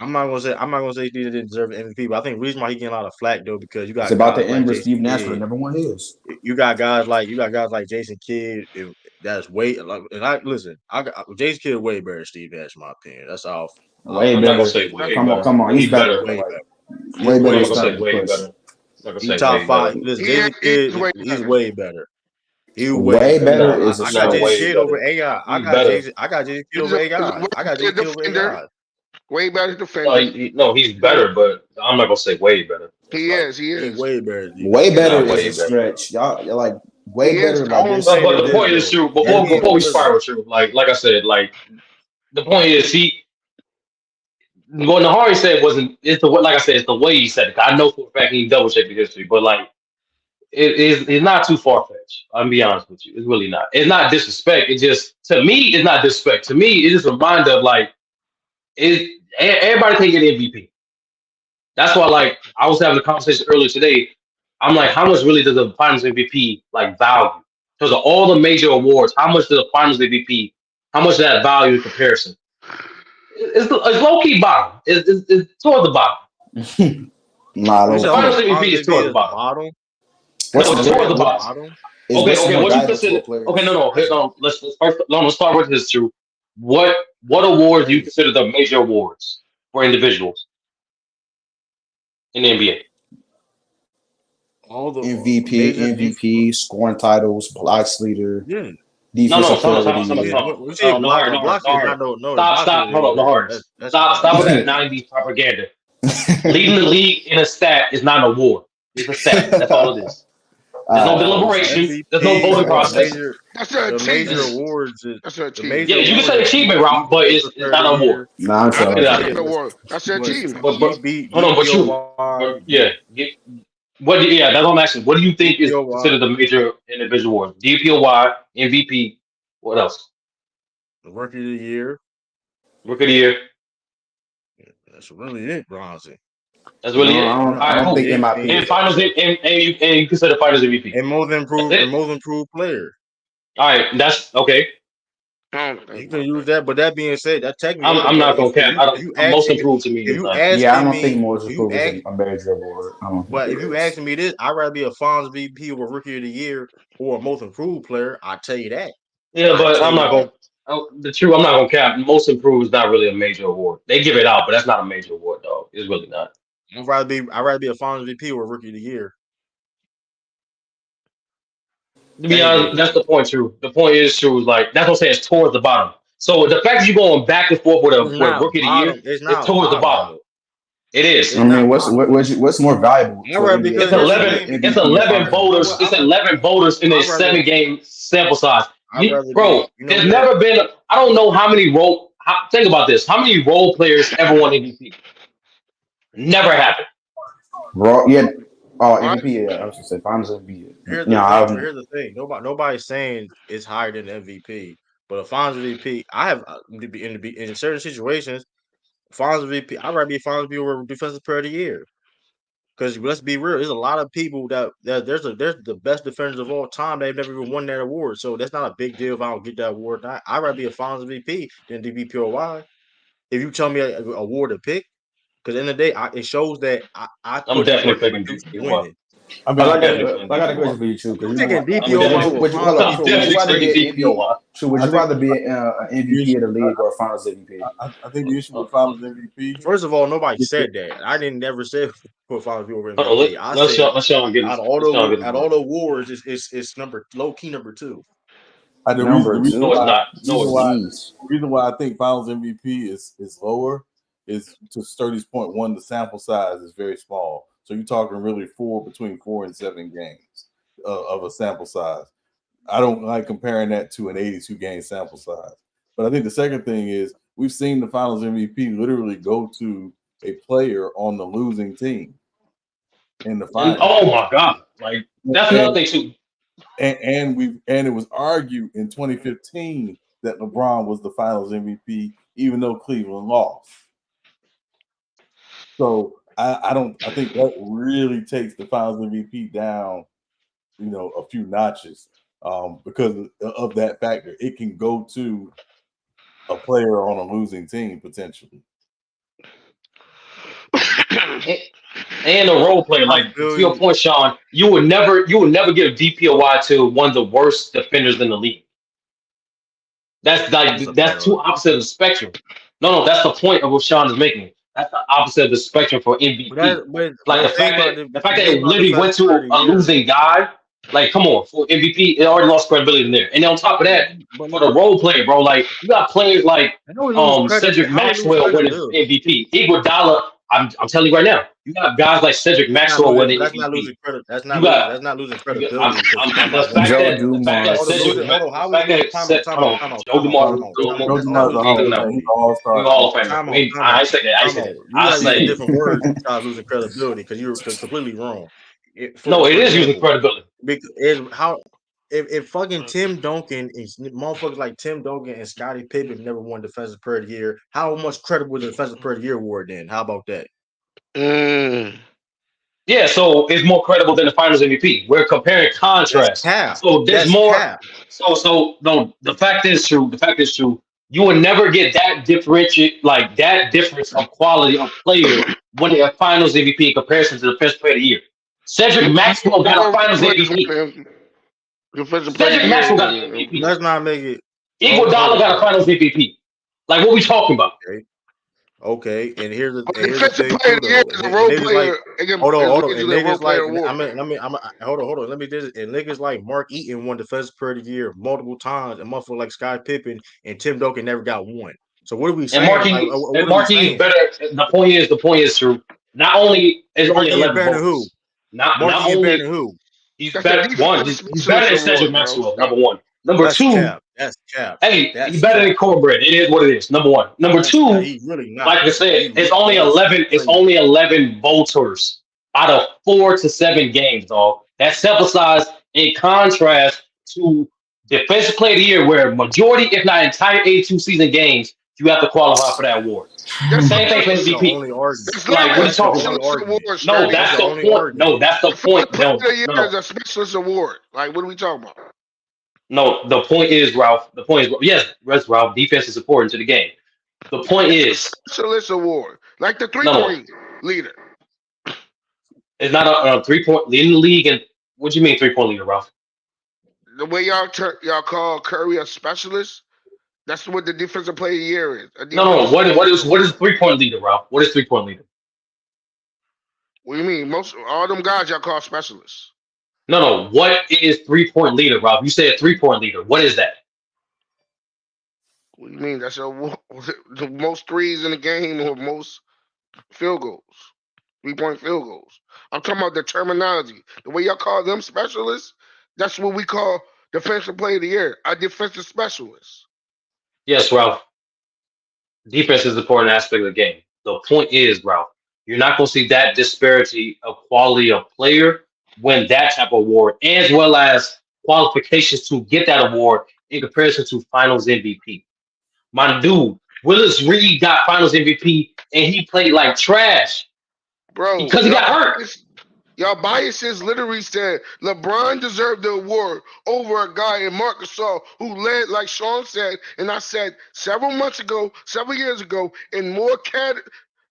I'm not gonna say Steve didn't deserve the MVP. But I think the reason why he getting a lot of flack though because you It's got about guys the like end where Jason Steve Nash would have Kidd. never won his. You got guys like Jason Kidd. That's way like, and I listen. I got Jason Kidd way better than Steve Nash in my opinion. That's all. Way I'm not gonna better. say Way way Come on, better. better. come on. He's He better. better. Way Like better. He's way I'm better not way gonna start say to better. way push. better. I'm not gonna He say top way better. five. Listen, He Jason he is Kidd, way he's better. way better. He way Way He better. better not. is a He I got not stretch. Jason way Kidd over better. AI. He's better. I got Jason Kidd He's over a AI. way I got better Jason Kidd over defender. AI. Way better No, defender. no, he's better, but I'm not gonna say way better. It's He like is. He He is. way better. Way he's better not is way a better. stretch. Y'all like way He is better. Like All I'm there's saying But is the this point is though. true. If he Before we listen, spiral true, like I said, like the point is what Nahari said wasn't. It's the like I said, it's the way he said it. I know for a fact he double checked the history, but like it's not too far fetched. I'm gonna be honest with you. It's really not. It's not disrespect. It just to me, it's not disrespect. To me, it's just a reminder of like everybody can get MVP. That's why like I was having a conversation earlier today. I'm like, how much really does the Finals MVP like value? Because of all the major awards, how much does the Finals MVP? How much of that value in comparison? It's low key bottom. It's toward the bottom. nah. you Low said The hold key. on, Finals MVP Finals is toward MVP the is the bottom. bottom. What's No, it's Finals toward what the MVP is the bottom. what bottom. is Okay, what's okay. more What you valuable to consider? a player? Okay, no. Let's first. No, let's start with this. True. What awards do you Hey, consider the major awards for individuals in the NBA? all the MVP, major MVP, scoring titles, blocks leader, yeah. No. defensive Time player out. of Time the out. Time out. Yeah, Time year. out. when you say No block, hard. block is not no the Stop. block Stop. Hold on. No hard. that's Stop with that crazy. '90s propaganda. Leading the league in a stat is not an award. It's a stat. That's all it is. There's no All right. deliberation. There's no MVP, voting process. That's an the major achievement. awards, That's an the achievement. major Yeah, you can awards say is achievement route, but it's defensive player of not the an award. year. Nah, I'm I I'll don't get telling it out think of you. it's here. no Yes, word. That's an but achievement. Hold on, but you, DPOY, yeah, what? Yeah, that's what I'm asking. What do you think is DPOY, considered the major individual awards? DPOY, MVP, what else? the rookie of the year. Rookie of the year. That's really it, Bronzy. That's really No, it. I'm All I not. right, don't cool. think It, MIP And is up finals, there. and you consider finals MVP. and That's it. most improved player. All right, that's okay. I don't You think can about use that. that, but that being said, that technically is a I'm not major. gonna cap. If you Most asking me, improved to me if is you not. Yeah, I asking don't think me, most if you improved is ask, a major award. I don't think but it if you is. asking me this, I'd rather be a Fonz VP or Rookie of the Year or a Most Improved Player. I tell you that. Yeah, I but tell I'm you not that. gonna. I'm not gonna cap. Most improved is not really a major award. They give it out, but that's not a major award, though. It's really not. I'd rather be a Fonz VP or Rookie of the Year To be any day honest, of the that's week. the point. True. The point is true. Like that's what I'm saying. It's towards the bottom. So the fact that you're going back and forth with It's with not rookie of the year bottom. It's is not towards the bottom bottom. though. It is. I It's mean, not bottom. what's more valuable I to an rather NBA because It's here's the person, eleven. the thing. It's MVP or 11 Finals You know voters. what? MVP? It's 11 voters in a I'd rather 7 game sample size. I'd rather be. Bro, You know there's what? never been. I don't know how many role. Think about this. How many role players ever won MVP? Never happened. Raw, yeah. Oh, What? MVP. Yeah, I was gonna say Finals MVP. Here's the Yeah, I thing. But haven't. here's the thing. Nobody's saying it's higher than the MVP. But a Finals MVP, I have in certain situations, Finals MVP. I'd rather be a Finals MVP or Defensive Player of the Year. Because let's be real, there's a lot of people that there's the best defenders of all time. They've never even won that award, so that's not a big deal if I don't get that award. I'd rather be a Finals MVP than DVPOY. If you tell me a award to pick, because in the day, it shows that I I'm put in definitely work and picking produced for DPOY. winning. I mean, I I, I'm got definitely I, picking I got a DPOY. question for you, True. Because You you know, taking I'm would DPOY you definitely, over would you Finals hold up, I'm True? Would you definitely MVP? rather be picking an MVP? DPOY. True, would I you think rather be an the MVP issue. of the league or a Finals MVP? I think the issue with Finals MVP First of all, nobody is that said that. I didn't never say put Finals MVP over Hold on, MVP. I said let's Sean get his, let Sean get his out word. all the awards, it's number low key number two. Number No, it's two. not. No, it's not. Jeez. the reason why I think Finals MVP is lower is to Sturdy's point. One, the sample size is very small, so you're talking really between 4 and 7 games of a sample size. I don't like comparing that to an 82 game sample size. But I think the second thing is we've seen the Finals MVP literally go to a player on the losing team in the And finals, oh my God, like that's another and thing too. and it was argued in 2015 that LeBron was the Finals MVP, even though Cleveland lost. So I think that really takes the Finals MVP down, a few notches, because of that factor. It can go to a player on a losing team potentially. And, and a role player, I like feel to your you. point, Sean, you would never give DPOY to one of the worst defenders in the league. That's That's a like better that's two argument. opposite of the spectrum. No, that's the point of what Sean is making. That's the opposite of the spectrum for MVP. But Like the fact that it literally went Defensive Player of to the a Year. losing guy. Like, come on, for MVP, it already lost credibility in there. And then on top of that, But for the role player, bro, like you got players like how we lose Cedric credibility? How we lose Maxwell winning credibility? MVP. Iguodala, I'm telling you right now, you got guys like Cedric That's not Maxwell losing. winning But that's not MVP. losing credit. That's You not losing. got That's not losing you got, I'm, credibility because I'm, I'm the not winning fact Joe it. that the fact that Hold on, Dumars. Cedric losing. Ma- Hold on. the How we fact losing? that Ced- hold on, Joe DeMar, Time out. Joe Joe That's DeMar, not DeMar's a losing we ain't Hall of looking at Fame. He's credibility. an all-star. we Hall of Famer. Time We out. ain't, Time I out. ain't say that. I ain't Time say out. that. You I guys using say different words besides losing credibility because you're completely wrong. no. It For is using example, credibility. because how if fucking Tim Duncan and motherfuckers like Tim Duncan and Scottie Pippen never won Defensive Player of the Year, how much credit was the Defensive Player of the Year award then? How about that? Mm. Yeah, so it's more credible than the Finals MVP. We're comparing That's contrast. cap. So there's That's more. cap. So no. The fact is true. The fact is true. You will never get that differentiate like that difference of quality of player winning a Finals MVP in comparison to the Defensive Player of the Year. Cedric Maxwell got a More Finals players MVP. winning defensive player of the Cedric year Maxwell got than an MVP. Let's not make it. Hold Iguodala on got a though. Finals MVP. Like what we talking about? Okay. Okay. And here's the defensive thing player too of the year though. is a And role niggas like player. Again, hold on. is And usually a role niggas player like award. I'm hold on. Let me do this. And niggas like Mark Eaton won Defensive Player of the Year multiple times, and motherfucker like Scott Pippen and Tim Duncan never got one. So what are we And saying? Like what are we Marquis is saying? better. The point is true. Not only is Mark only Eaton 11 better than who? voters. Mark Not Eaton better only than who? he's That's a better. One, defensive he's better specialist than Cedric award, bro. Maxwell. Number one. Number That's two, cap. That's cap. hey, he's That's better than cap. Cornbread. It is what it is. Number one. Number That's cap. two, He's really not like I though. said, it's only That's 11. It's crazy. only 11 voters out of 4 to 7 games, dog. That sample size in contrast to Defensive Player of the Year, where majority, if not entire 82 season games, you have to qualify for that award. That's Same thing not. for That's your MVP. only argument. It's Like, what literally are a you That's your talking about? only specialist argument. award, No, Scotty. That's that's your the only point. No, argument. that's the Defensive point. player of No, the year no, no. is a specialist award. Like, what are we talking about? No, the point is, Ralph. The point is, yes, Ralph. Defense is important to the game. The point is, Specialist award, like the no, 3-point leader. it's not a 3-point leading the league. And what do you mean 3-point leader, Ralph? The way y'all call Curry a specialist, that's what the defensive player of the year is. No. What is 3-point leader, Ralph? What is 3-point leader? What do you mean? All them guys y'all call specialists. No. What is 3-point leader, Ralph? You said 3-point leader. What is that? What do you mean? That's the most threes in the game or most field goals, 3-point field goals. I'm talking about the terminology. The way y'all call them specialists, that's what we call defensive player of the year. A defensive specialist. Yes, Ralph. Defense is an important aspect of the game. The point is, Ralph, you're not going to see that disparity of quality of player win that type of award, as well as qualifications to get that award in comparison to Finals MVP. My dude, Willis Reed got Finals MVP, and he played like trash, bro, because he got hurt. Y'all biases literally said LeBron deserved the award over a guy in Marc Gasol who led, like Sean said, and I said several years ago, in more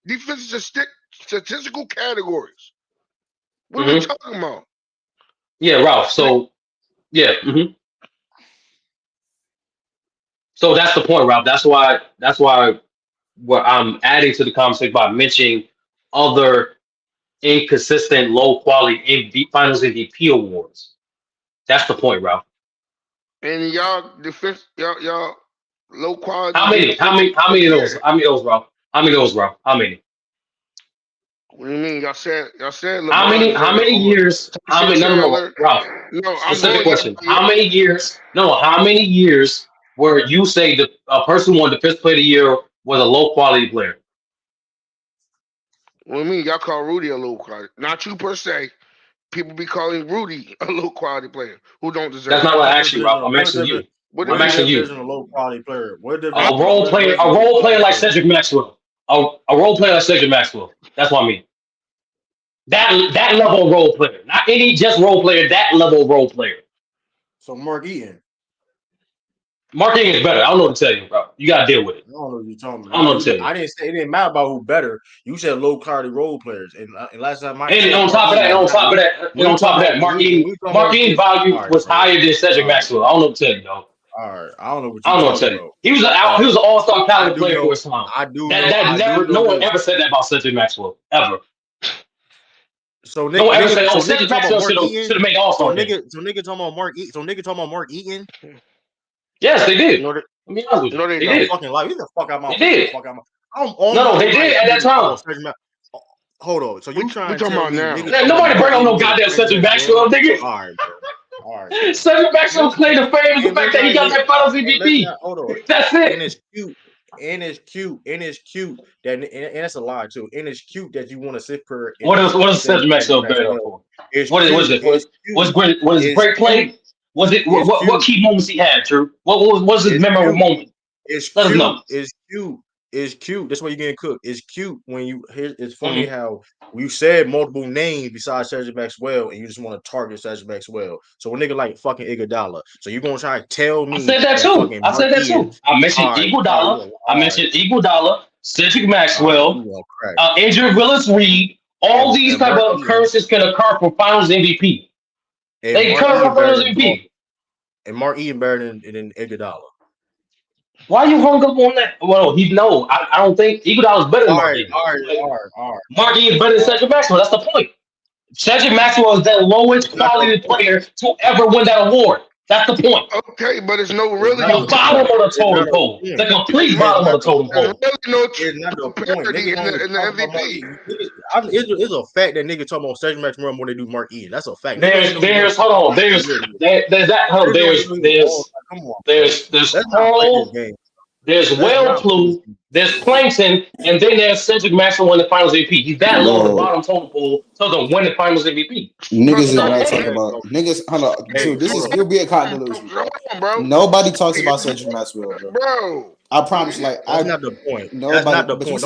defensive statistical categories. What are we talking about? Yeah, Ralph. So, yeah. So that's the point, Ralph. That's why what I'm adding to the conversation by mentioning other inconsistent, low quality Finals MVP awards. That's the point, Ralph. And y'all defense, y'all low quality. How many of those? How many of those, Ralph? How many of those, Ralph? How many? What do you mean? Y'all said. How many years? No, Ralph. No, specific question. How many years? No, how many years where you say that a person who won Defensive Player of the Year was a low quality player? What do you mean? Y'all call Rudy a low quality? Not you per se. People be calling Rudy a low quality player who don't deserve. That's not what I asked you, Ralph. I'm asking you. I'm asking you. A low quality player. A role player like Cedric Maxwell. A role player like Cedric Maxwell. That's what I mean. That level of role player, not any just role player. That level of role player. So Mark Eaton. Mark Eaton is better. I don't know what to tell you, bro. You gotta deal with it. I don't know what you're talking about. I don't know what to tell you. I didn't say it didn't matter about who better. You said low quality role players, and last time and on top of that, Mark Eaton value was higher than Cedric Maxwell. I don't know what to tell you, though. All right, I don't know what you're talking about. He was an all-star caliber player for his time. No one ever said that about Cedric Maxwell ever. So no one ever said, "Oh, Cedric Maxwell should have made all-star." So nigga talking about Mark Eaton. So nigga talking about Mark Eaton. Yes, they did. I mean, they did. Fucking lie. Get the fuck out my. They did. No, they did at that time. Hold on. So you trying to talking about now? Nobody bring on no goddamn Cedric Maxwell, nigga. All right, bro. All right. Cedric Maxwell's claim to fame is the fact that he got that Finals MVP. Hold on. That's it. And it's cute that, and that's a lie too. And it's cute that you want to sit for. What is Cedric Maxwell better for? What is it? Was it great play? Was it what key moments he had? True. What was his memorable moment? Let us know. It's cute. It's cute. That's why you're getting cooked. It's cute when you hear. It's funny how you said multiple names besides Cedric Maxwell, and you just want to target Cedric Maxwell. So a nigga like fucking Iguodala. So you're gonna try to tell me? I said that too. I mentioned Iguodala. I mentioned Iguodala, Cedric Maxwell, Andrew Willis Reed. All these type of occurrences can occur for Finals MVP. They occur for Finals MVP. And Mark Eaton better than Iguodala. Why you hung up on that? Well, I don't think Iguodala is better than Mark Eaton. All right. Mark Eaton is better than Cedric Maxwell. That's the point. Cedric Maxwell is the lowest quality player to ever win that award. That's the point. Okay, but it's no really the bottom of the totem pole. The complete bottom of the totem pole. There's not the point. In the MVP. It's a fact that nigga talking about Cedric Maxwell more than they do Mark Eaton. That's a fact. There's Carl, there's Wellplu, there's Plankton, and then there's Cedric Maxwell winning the Finals MVP. He's that low on the bottom totem pole to the winning Finals MVP. Niggas is not talking about niggas. Hold on, dude, this is will be a continuity. Nobody talks about Cedric Maxwell, bro. I promise, like that's not the point. Nobody, that's not the point. You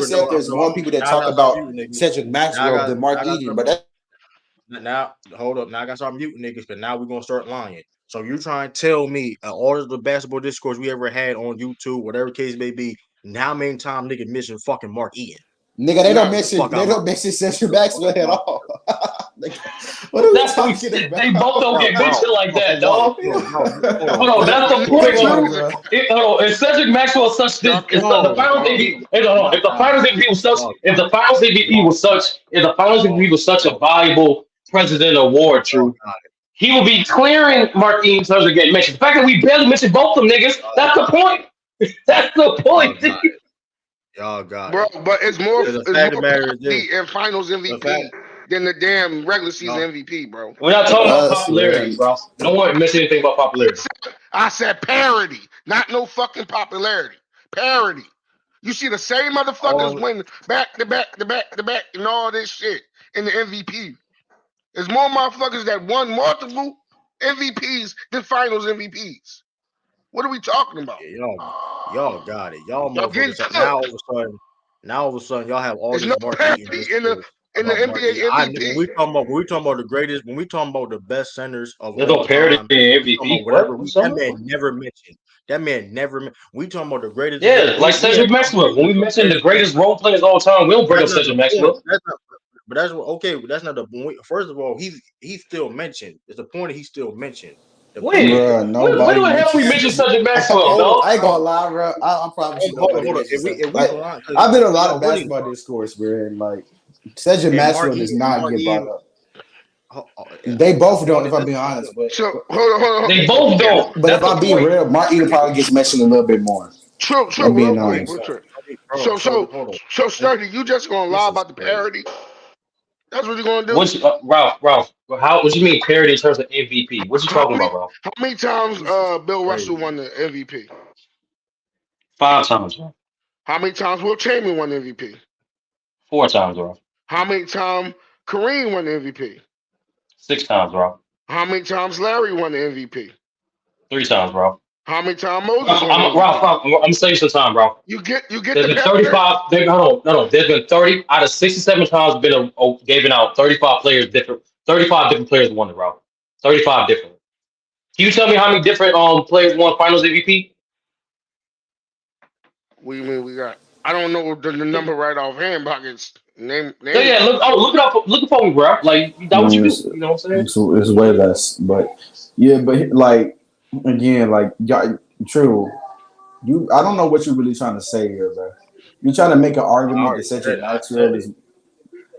just said there's more people that talk about Cedric Maxwell than Mark Eaton, but that. now hold up. Now I got to start muting niggas, but now we're gonna start lying. So you trying to tell me all of the basketball discourse we ever had on YouTube, whatever case may be, how many times nigga mention fucking Mark Eaton? Nigga, they don't No. mention Central Maxwell at all. Like, what are we That's what talking about? they both don't get mentioned like that, dog. Hold on, that's the You point, mentioned bro. it. Hold on, if Cedric Maxwell was such this, if the finals MVP, hey, hold on, if the finals MVP was such, if the finals MVP was such, if the finals MVP was such a valuable president award, true, he would be clearing Mark Eaton in terms of getting mentioned. The fact that we barely mentioned both of them niggas, that's the point. That's the point. Y'all got Bro, it. but it's more The fact of the matter is popularity this. in Finals The MVP fact, than the damn regular season no, MVP, bro. We're not talking about Us, popularity, man. bro. No one mentioned anything about popularity. I said parity, not no fucking popularity. Parity. You see the same motherfuckers all win back to back to back to back and all this shit in the MVP. There's more motherfuckers that won multiple MVPs than Finals MVPs. What are we talking about? yeah, y'all got it. Y'all Y'all getting motherfuckers. Now cooked. all of a sudden, y'all have all There's this no Mark Eaton parity in the discourse about Mark Eaton. NBA When MVP. we talking about the greatest, when we talking about the best centers of There's all no parity time, in we talking about MVP. whatever What? we What's that up? man never mentioned. That man never. We talking about the greatest. Yeah, like We have Cedric Maxwell. When we mention the greatest role players of all time, we don't bring up That's not Cedric the point. Maxwell. That's not. But that's what. Okay, but that's not the point. First of all, he's still mentioned. It's the point that he's still mentioned. The point is When? though. Bruh, When nobody the hell we mentions. mentioned Cedric Maxwell, Hold on, dog? I ain't gonna lie, bro. I promise you, nobody hold on. mentions that. If we Like, lying, I've been in a lot y'all of really basketball discourse, bro, and like Cedric and Maxwell does not Mark get brought Eaton. up. Yeah, They the both don't, point if is I'm this being is the honest. point. So hold on. They both Yeah, don't. But if That's the I'm being point. real, Mark Eaton probably gets mentioned a little bit more. true, If I'm being real quick, honest. real quick. Bro. So hold on. So Sturdy, you just gonna lie This is about the crazy. parity? That's what you're gonna do? What's Ralph? How? What you mean parity in terms of MVP? What you How talking many about, Ralph? how many times This is Bill Russell crazy. won the MVP? 5 times, bro. How many times Will Chamberlain won the MVP? 4 times, bro. How many times Kareem won the MVP? 6 times, bro. How many times Larry won the MVP? 3 times, bro. How many times Moses Ralph, won the MVP? I'm gonna say you some time, bro. You get There's the been parity? 35. No. There's been 30 out of 67 times been given out 35 players different. 35 different players won it, bro. 35 different. Can you tell me how many different players won Finals MVP? What do you mean we got? I don't know the number right offhand, but I can name Yeah. it. Look it up. Look it for me, bro. Like that what you do. You know what I'm saying? It's way less. But yeah, but like again, like y'all, true. I don't know what you're really trying to say here, bro. You're trying to make an I argument that already said Cedric it. I said Maxwell it. is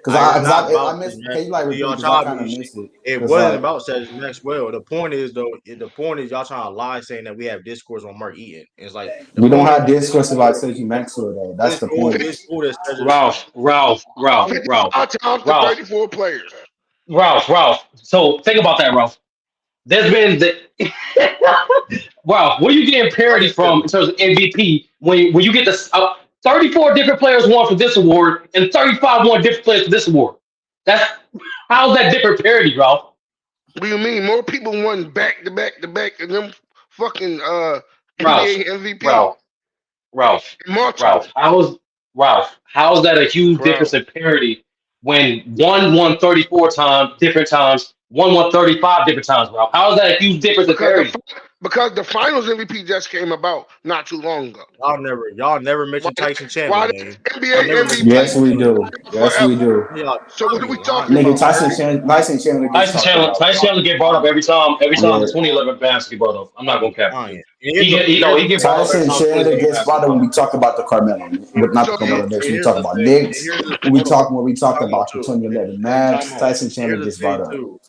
because It's not I about missed. Max. Can you like repeat? Y'all Because I tried kind of to. missed it. It Because wasn't like about Cedric Maxwell. The point is though. The point is y'all trying to lie, saying that we have discourse on Mark Eaton. It's like the we don't point have is discourse about Cedric Maxwell though. That's the point. it's cool that Cedric. Ralph. 55 times to Ralph. 34 players. Ralph. So think about that, Ralph. There's been wow, where you getting parity from in terms of MVP when you get the 34 different players won for this award and 35 won different players for this award? That's how's that different parity, Ralph? What do you mean? More people won back to back to back than them fucking Ralph, NBA MVP. Ralph, Ralph, Multiple, How's that a huge bro. difference in parity when one won 34 times different times, one won 35 different times, Ralph? How is that a huge difference in parity? Because the Finals MVP just came about not too long ago. Y'all never Why, mentioned Tyson why Chandler this name. Y'all NBA never mentioned yes, MVP Tyson we Chandler. do. Yes, we forever? do. So what are we talking Nigga, about? Tyson Chandler gets talked about. Tyson Chandler get brought up every time. Every time Yeah. the 2011 basket get brought up. I'm not gonna cap Lying. you. And here's He the get brought up every Tyson time Chandler 2011 gets basket brought get up brought when we up. talk about the Carmelo, but not the So Carmelo and Knicks. We here's talk the about thing. And Knicks. here's the When we hold on. talk about the Too. 2011 And time Mavs, out. Tyson Chandler Here's gets the thing brought up. too.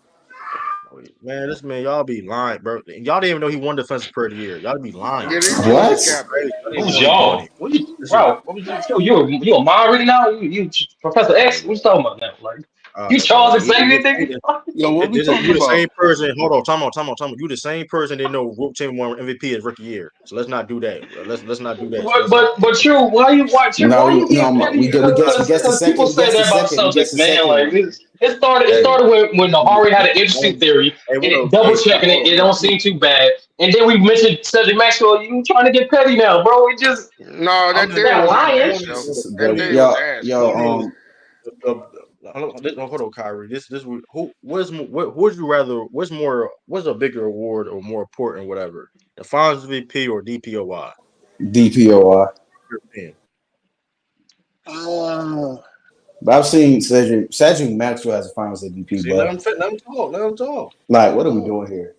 Man, this man, y'all be lying, bro. Y'all didn't even know he won Defensive Player of the Year. Y'all be lying. yeah, these dudes What? are capping. Crazy. Y'all didn't even Who's know he won y'all? it. What you shit? Bro, what was you a mind reading now? You Professor All X? right, What you bro. talking about now? Like All you right, bro. Charles Xavier, nigga? Yo, what we You talking the same about? person. Hold on, time out. You the same person that know Wilt Chamberlain won MVP as rookie year. So let's not do that. Let's not do that. So let's not. But you, why you getting We petty? guess the Because people second. We say guess the that about second. We guess Celtics, the man. second Like one. it Hey, started when Nahari had an interesting theory, hey, what and up? double Hey, checking it, hold it on. don't seem too bad. And then we mentioned Cedric Maxwell. You trying to get petty now, bro? It just No, I'm that just theory that saying. was lying. ass, yo. The That But point theory is, was yo, ass. the point is, yo, the, Hold on, Kyrie. Who what would you rather? What's a bigger award or more important? Whatever, the Finals MVP or DPOY? DPOI. Your opinion. Uh, But I've seen Cedric Maxwell as a Finals MVP, See, bro. let him talk. Let him talk. Like, what are we doing here?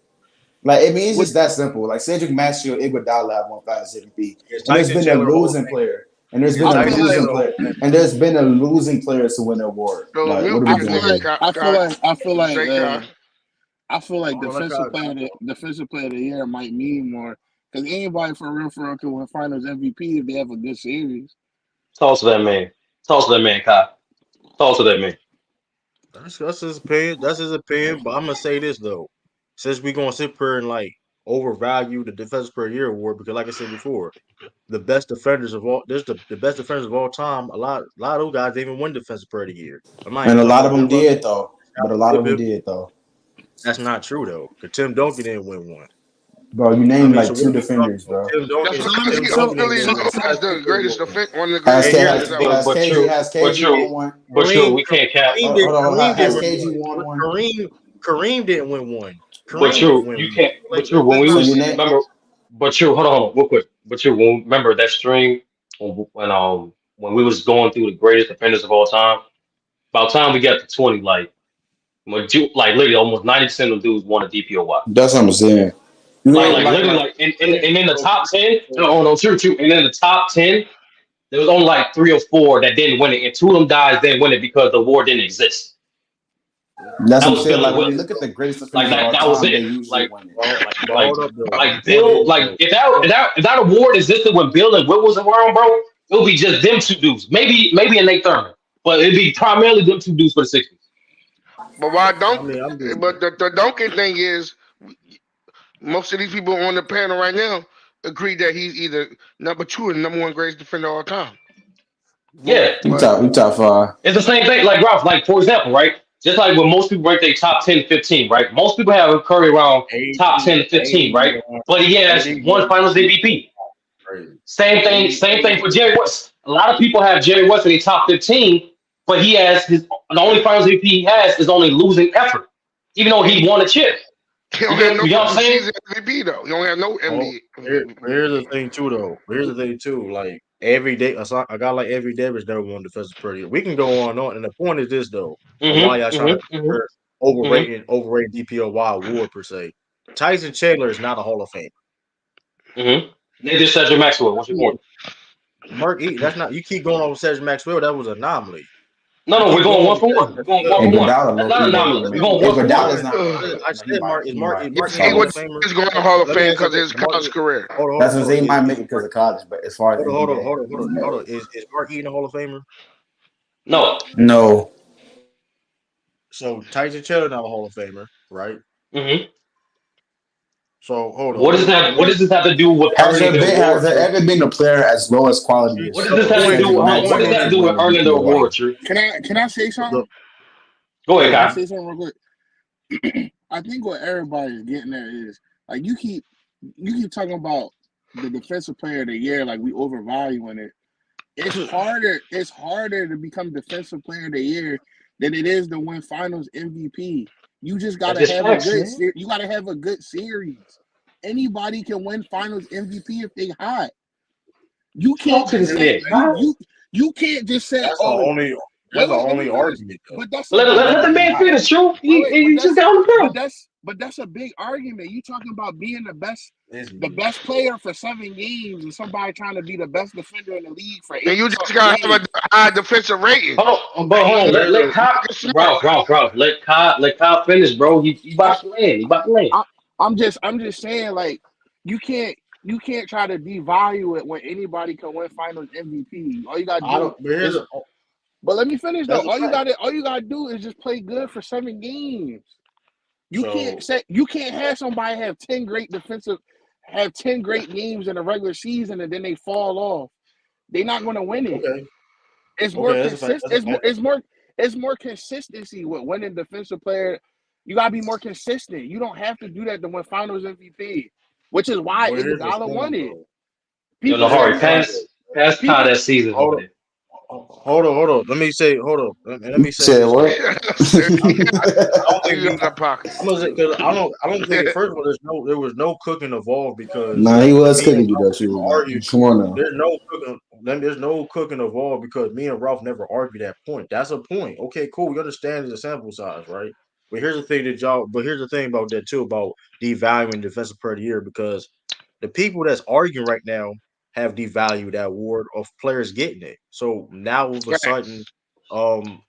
Like, I mean, it's just that simple. Like Cedric Maxwell, Iguodala have won Finals MVP, Is and there's Tyson been a Chandler Hall of losing Fame? player, and there's Is been a I feel Tyson like losing Chandler Hall player, of Fame? and there's been a losing player to win the award. So Like, what mute are we I your feel doing nigga, like here? I feel like Say Kai. I feel like Hold on, let Kai defensive player of the year might mean more because anybody for real can win Finals MVP if they have a good series. Talk to that man. Talk to that man, Kai. Talk to that man. That's his opinion. That's his opinion. But I'm gonna say this though, since we gonna sit here and like overvalue the Defensive Player of the Year award, because like I said before, the best defenders of all there's the best defenders of all time. A lot of those guys didn't even win Defensive Player of the Year. I'm not And even a talking lot of about them Bill Russell. did though. But a lot of them did though. That's not true though. Because Tim Duncan didn't win one. Bro, you I named mean, like so what two are we talking defenders, about? bro. That's because Tim he's Duncan didn't really win known one. as the greatest one of the Has, greatest And K, here's defenders the has, thing: ever. has KG has But KG won you, one? Kareem, we can't count. Hold on. Kareem Has didn't win KG one. won one? Kareem didn't win one. But Kareem didn't you, win you one. can't. Like, But you, when let's we So not you was name remember. But you, hold on, real quick. But you remember that string when we was going through the greatest defenders of all time. By the time we got to 20, like literally almost 90% of dudes won a DPOY. that's what I'm saying. You know, Like literally like and in the top 10, no, true. And in the top 10, there was only like 3 or 4 that didn't win it, and 2 of them guys didn't win it because the award didn't exist. that's That what I'm was saying. Bill Like and when you Wilt. look at the greatest Like defenders of that all that was time, they it. usually win it. but Like hold up though. The point Bill, is like though. if that award existed when Bill and Wilt was around, bro, it would be just them 2 dudes. Maybe a Nate Thurman, but it'd be primarily them 2 dudes for the Sixers. But why I don't? mean, I'm just But the Duncan thing is, most of these people on the panel right now agree that he's either number 2 or number 1 greatest defender of all time. Yeah, But You top five. it's the same thing. Like Ralph, like for example, right? Just like when most people rank their top 10, 15, right? Most people have Curry around top 10 to 15, right? But he has 80 one Finals MVP. crazy. Same thing for Jerry West. A lot of people have Jerry West in the top 15, but he has the only Finals MVP he has is only losing effort, even though he won a chip. he You don't have get no you know what I'm saying? season MVP though. He don't have no Oh, NBA. here's the thing too, though. Here's the thing too. Like every day, a guy like every Davis never won Defensive Player of the Year. We can go on and on, and the point is this though, of why y'all trying to compare overrated DPOY award per se. Tyson Chandler is not a Hall of Famer. Neither Cedric Maxwell. What's your point? Mark E, that's not. You keep going on with Cedric Maxwell. That was an anomaly. No, You no, we're keep going going one with for Cedric one. We're going one Maxwell. for one. Iguodala That's low not key an though. anomaly. We're going one for one. Iguodala's not Hall of Ugh. Fame. I Like, he said might. Mark He is Mark might. is Yeah, Mark It's E a he Hall was of almost. Famer. going to Hall of Let me Fame ask you because of this: his Mark college E, career. hold That's what on, I'm hold on. saying. He might make it because of college, but as far as Hold on, NBA, hold on, hold on, hold no. on. Is Mark E in the Hall of Famer? No. No. So Tyson Chandler not a Hall of Famer, right? hmm So hold on. What does that? What does this have to do with Has earning there the been has award, there True? ever been a player as low as quality What as, does this The have as to point, do? Cedric the What does point Maxwell that is, have to to do win with the earning the DPOY? award, True? Can I say the, something? Go ahead, Can I Kai. say something real quick? I think what everybody's getting at is like you keep talking about the defensive player of the year like we overvaluing it. It's harder to become defensive player of the year than it is to win finals MVP. You just That's gotta just have a facts, good man. you gotta have a good series. Anybody can win finals MVP if they hot. You Talk can't to just this say man, Kai. you can't just say, that's the oh, only wait, that's the wait, let me only finish. argument though. But that's a Let, big let, let the man argument. finish, True. Wait, wait, He just got on the ground. but that's a big argument. You talking about being It's the best player for 7 games, and somebody trying to be the best defender in the league for And 80 you just something gotta have games. a high defensive rating. Hold on. here's Let the Kai, Marcus Smart. Ralph. Let Kai finish, bro. He about to land. He about to land. I, I'm just saying, like, you can't you can't try to devalue it when anybody can win Finals MVP. All you gotta I do don't. But here's is, the, but let me finish though. that's a All you fact. gotta do is just play good for 7 games. So You can't have somebody have 10 great games in a regular season and then they fall off. They're not going to win it. okay, It's more okay, that's a fact. consistent. That's a fact. It's more consistency with winning defensive player. You gotta be more consistent. You don't have to do that to win Finals MVP, which is why But here's the Iguodala thing won it. though. Yo, People But here's say the Nahari, you can't. thing pass Kai People that season over though. there. Hold on. Let me say, hold on. Let me say Said this what? though. I don't think You we. out of pocket. I'm gonna say because I don't think at first of all there was no cooking involved because Nah, he was me and cooking you Ralph though. never Shoot. argued. Come on now. There's no cooking involved because me and Ralph never argued that point. That's a point. Okay, cool. We understand the sample size, right? But here's the thing that y'all. But here's the thing about that too about devaluing defensive player of the year because the people that's arguing right now have devalued that award of players getting it. So now all of a sudden, Facts. um,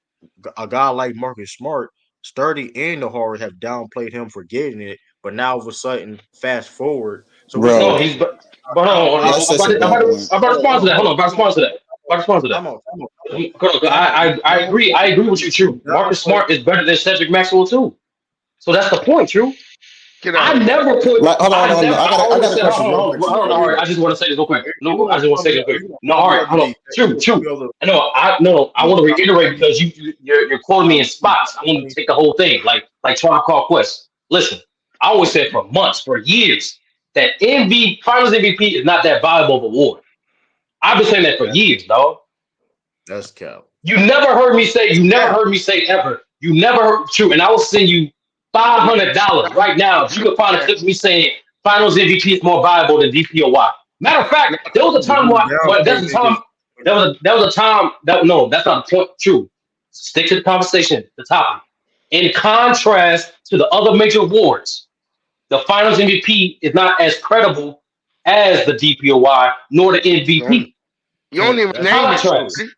a guy like Marcus Smart, Sturdy and the Horror have downplayed him for getting it. But now all of a sudden, fast forward, so we Bro, still No, talking he's but hold on, that's I'm just about a to, I'm bad about to, point. I'm about to respond to that. Hold on, I'm about to time out, respond to that. I'm about to respond to that. I agree with you, True. Marcus downplay. Smart is better than Cedric Maxwell too. So that's the point, True. Get out of here. Like, hold on. I I always got a said, question real quick. hold on, all right. I just want to say this real quick. You No, I gonna just want to call say me this out? quick. You gonna No, call all me right, out hold on. today? You gonna call me out? I know, I want to reiterate because you're quoting me in spots. I want to take the whole thing, like Tribe Called Quest. Listen, I always said for months, for years, that Finals MVP is not that valuable of an award. I've been saying that for years, dog. That's cap. You never Yeah. heard me say ever. You never heard true. And I will send you $500 right now if you can find a Yeah. clip of me saying Finals MVP is more valuable than DPOY. Matter of fact, No, there was a time You where downplay there's a niggas. time there was a time that no, that's not the point. True. Stick to the conversation, the topic. In contrast to the other major awards, the Finals MVP is not as credible as the DPOY nor the don't- MVP. you don't even That's name not it. true. Contrast. Buddy.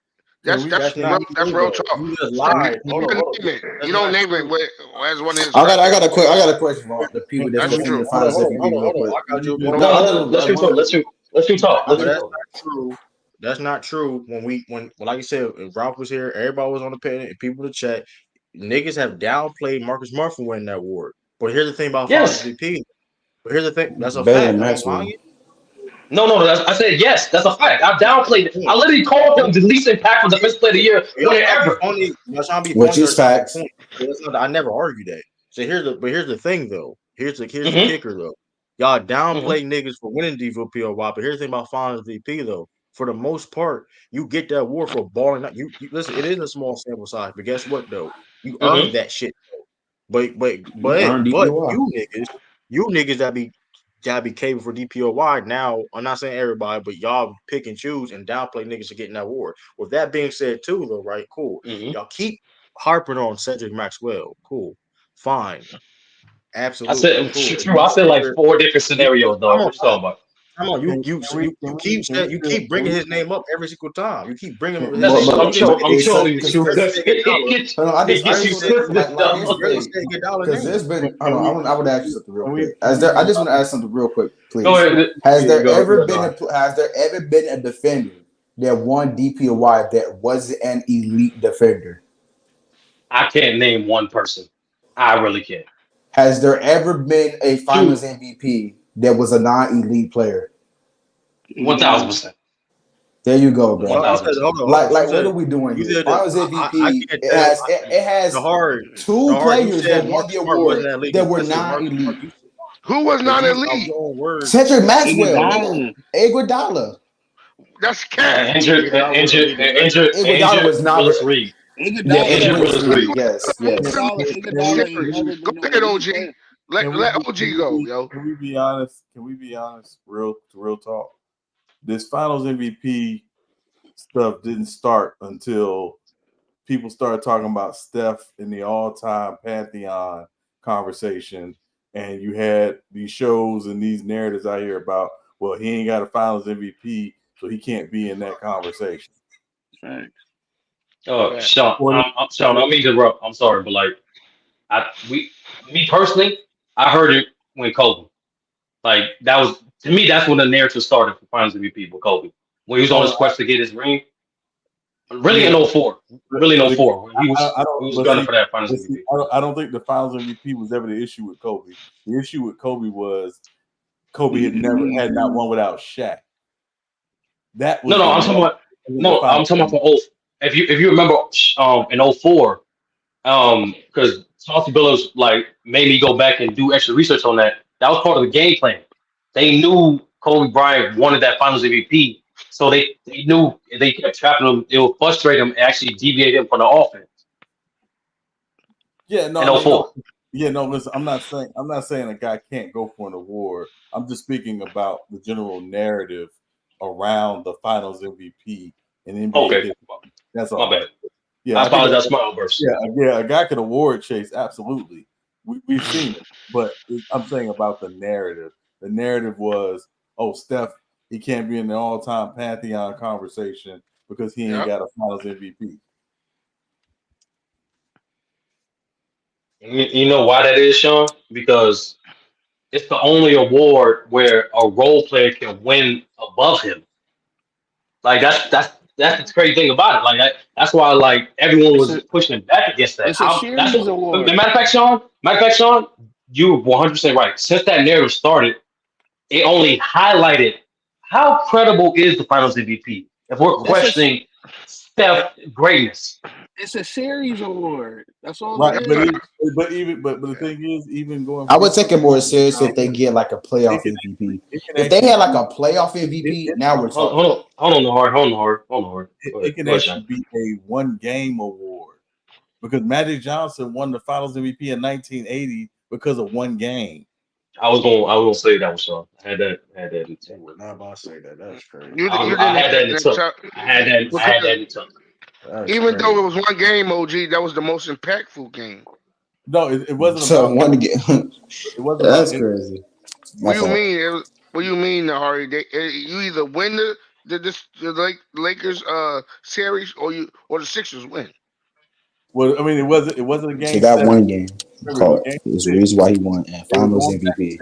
Can we? That's Real, not Can that's true real though. talk. You just You, lied. you Hold on, gotta hold name on. it. You That's don't not name it true. as one of his goddamn I awards. got a question for the people that's That's defending true. the Hold on, finals hold on, hold MVP on, real hold on. quick. I got you. Hold No, on, I hold know, on. Let's I do talk. wanted to. Let's do talk. Let's But do that's talk. not true. That's not true. When like you said, if Ralph was here, everybody was on the page, and people to chat. Niggas have downplayed Marcus Smart for winning that award. But here's the thing about Finals Yes. MVP. But here's the thing. That's a Better than fact. Am I Maxwell. lying? No. I said yes. That's a fact. I downplayed it. I Point. literally called him the least impactful defensive player of the year Y'all winner trying to be ever. funny. Y'all trying to be Which funny or is trying to make facts. points. That's not, I never argue that. So here's the thing though. Here's the Mm-hmm. kicker though. Y'all Mm-hmm. downplay niggas for winning DVP but here's the thing about Finals VP though. For the most part, you get that award for balling out. You listen. It is a small sample size, but guess what though? You earned Mm-hmm. that shit. But but You but earned but DPOY. you niggas that be capable for DPOY now. I'm not saying everybody, but y'all pick and choose and downplay niggas for getting that award. With that being said, too, though, right? Cool. Mm-hmm. Y'all keep harping on Cedric Maxwell. Cool. Fine. I Absolutely. said Cool. If true. you I sit said like here, four different scenarios, come dog. on, What you talking about? come on. You keep bringing we his name up every single time. You keep bringing his That's name up. I'm You just I'm Hey, said trolling so, you, you true. because barely Because said get dollar. hold on, it You gets I barely you just said want to twisted, like you here's the dog. barely thing. said get dollar Because name. there's been, hold can on, we I would ask you something real can we quick. As there, I just want to ask something real quick, Go please. ahead. Has there ever Go been ahead. has there ever been a defender that won DPOY that was an elite defender? I can't name one person. I really can't. Has there ever been a True. Finals MVP that was a non-elite player? 1,000%. There you go, One bro. You thousand said percent. hold on. Like You what said are we doing you here? said Finals I MVP. can't It tell. has it The has hard, two you players that said won the Marcus Smart award wasn't that league. that were Listen, Marcus Smart, non-elite. Who was but not you out elite? your own words. Cedric Maxwell, nigga. Iguodala. Iguodala. That's cat. Was a league defender. Iguodala was not. Willis Reed. Yeah, Iguodala and Injured never. Willis Willis Reed. Reed. Yes, yes. Iguodala ain't Serious. never Go been no ahead, elite OG. player. Let OG go, yo. can we be honest? Can we be honest? Real talk. This Finals MVP stuff didn't start until people started talking about Steph in the all-time pantheon conversation, and you had these shows and these narratives out here about, well, he ain't got a Finals MVP, so he can't be in that conversation. Facts. Facts. Sean, Sean, I mean to interrupt. I'm sorry, but like me personally, I heard it when Kobe. Like that was to me, that's when the narrative started for Finals MVP with Kobe. When he was on his Oh, quest to get his ring. Really yeah, in '04. Really in but again, '04. When he I don't. he was But gunning see, for that Finals MVP. I don't think the Finals MVP was ever the issue with Kobe. The issue with Kobe was Kobe had not won without Shaq. That was No, the I'm talking about I'm Finals talking about MVP. for if you remember in '04, because Chauncey Billups like made me go back and do extra research on that. That was part of the game plan. They knew Kobe Bryant wanted that Finals MVP So they knew if they kept trapping him, it would frustrate him and actually deviate him from the offense. Yeah, no, In I mean, no, 04. yeah, no. Listen, I'm not saying a guy can't go for an award. I'm just speaking about the general narrative around the Finals MVP and NBA Okay, history. That's my all. bad. Yeah, I I think apologize for my outburst. yeah, a guy could award chase absolutely. We've seen it, but I'm saying about the narrative. The narrative was, oh, Steph, he can't be in the all-time pantheon conversation because he ain't Yep. got a Finals MVP. You know why that is, Sean? Because it's the only award where a role player can win above him. Like that's the crazy thing about it. Like that's why like everyone It's was a pushing back against that. it's a That's series what. award. Matter of fact, Sean, you were 100% right. Since that narrative started, it only highlighted how credible is the Finals MVP. If we're It's a questioning Steph greatness, it's a series award. That's all it Right, but is. the thing is, even going I would further, take it more serious if it they can get like a it playoff can MVP. it can If they actually had like be a playoff it, MVP, it, now we're hold, talking. hold on, hold on, Nahar, hold on, Nahar. it, Go ahead, it can go ahead, Sean. actually be a one game award because Magic Johnson won the Finals MVP in 1980 because of one game. I was gonna say that was Sean. I had that in the You tuck. were not about to say that. That's crazy. You I didn't had have that it in in the the tuck. top I had that because in the tuck. That's even though it crazy. was one game, OG, that was the most impactful game. No, it wasn't So about one again, it wasn't about that's it. crazy. What My do you fault. mean? What do you mean, Nahari? You either win the Lakers series or the Sixers win. Well, I mean, it wasn't a So game that seven. one game Remember, it was called game is the six. reason why he won and They were Finals going back. MVP.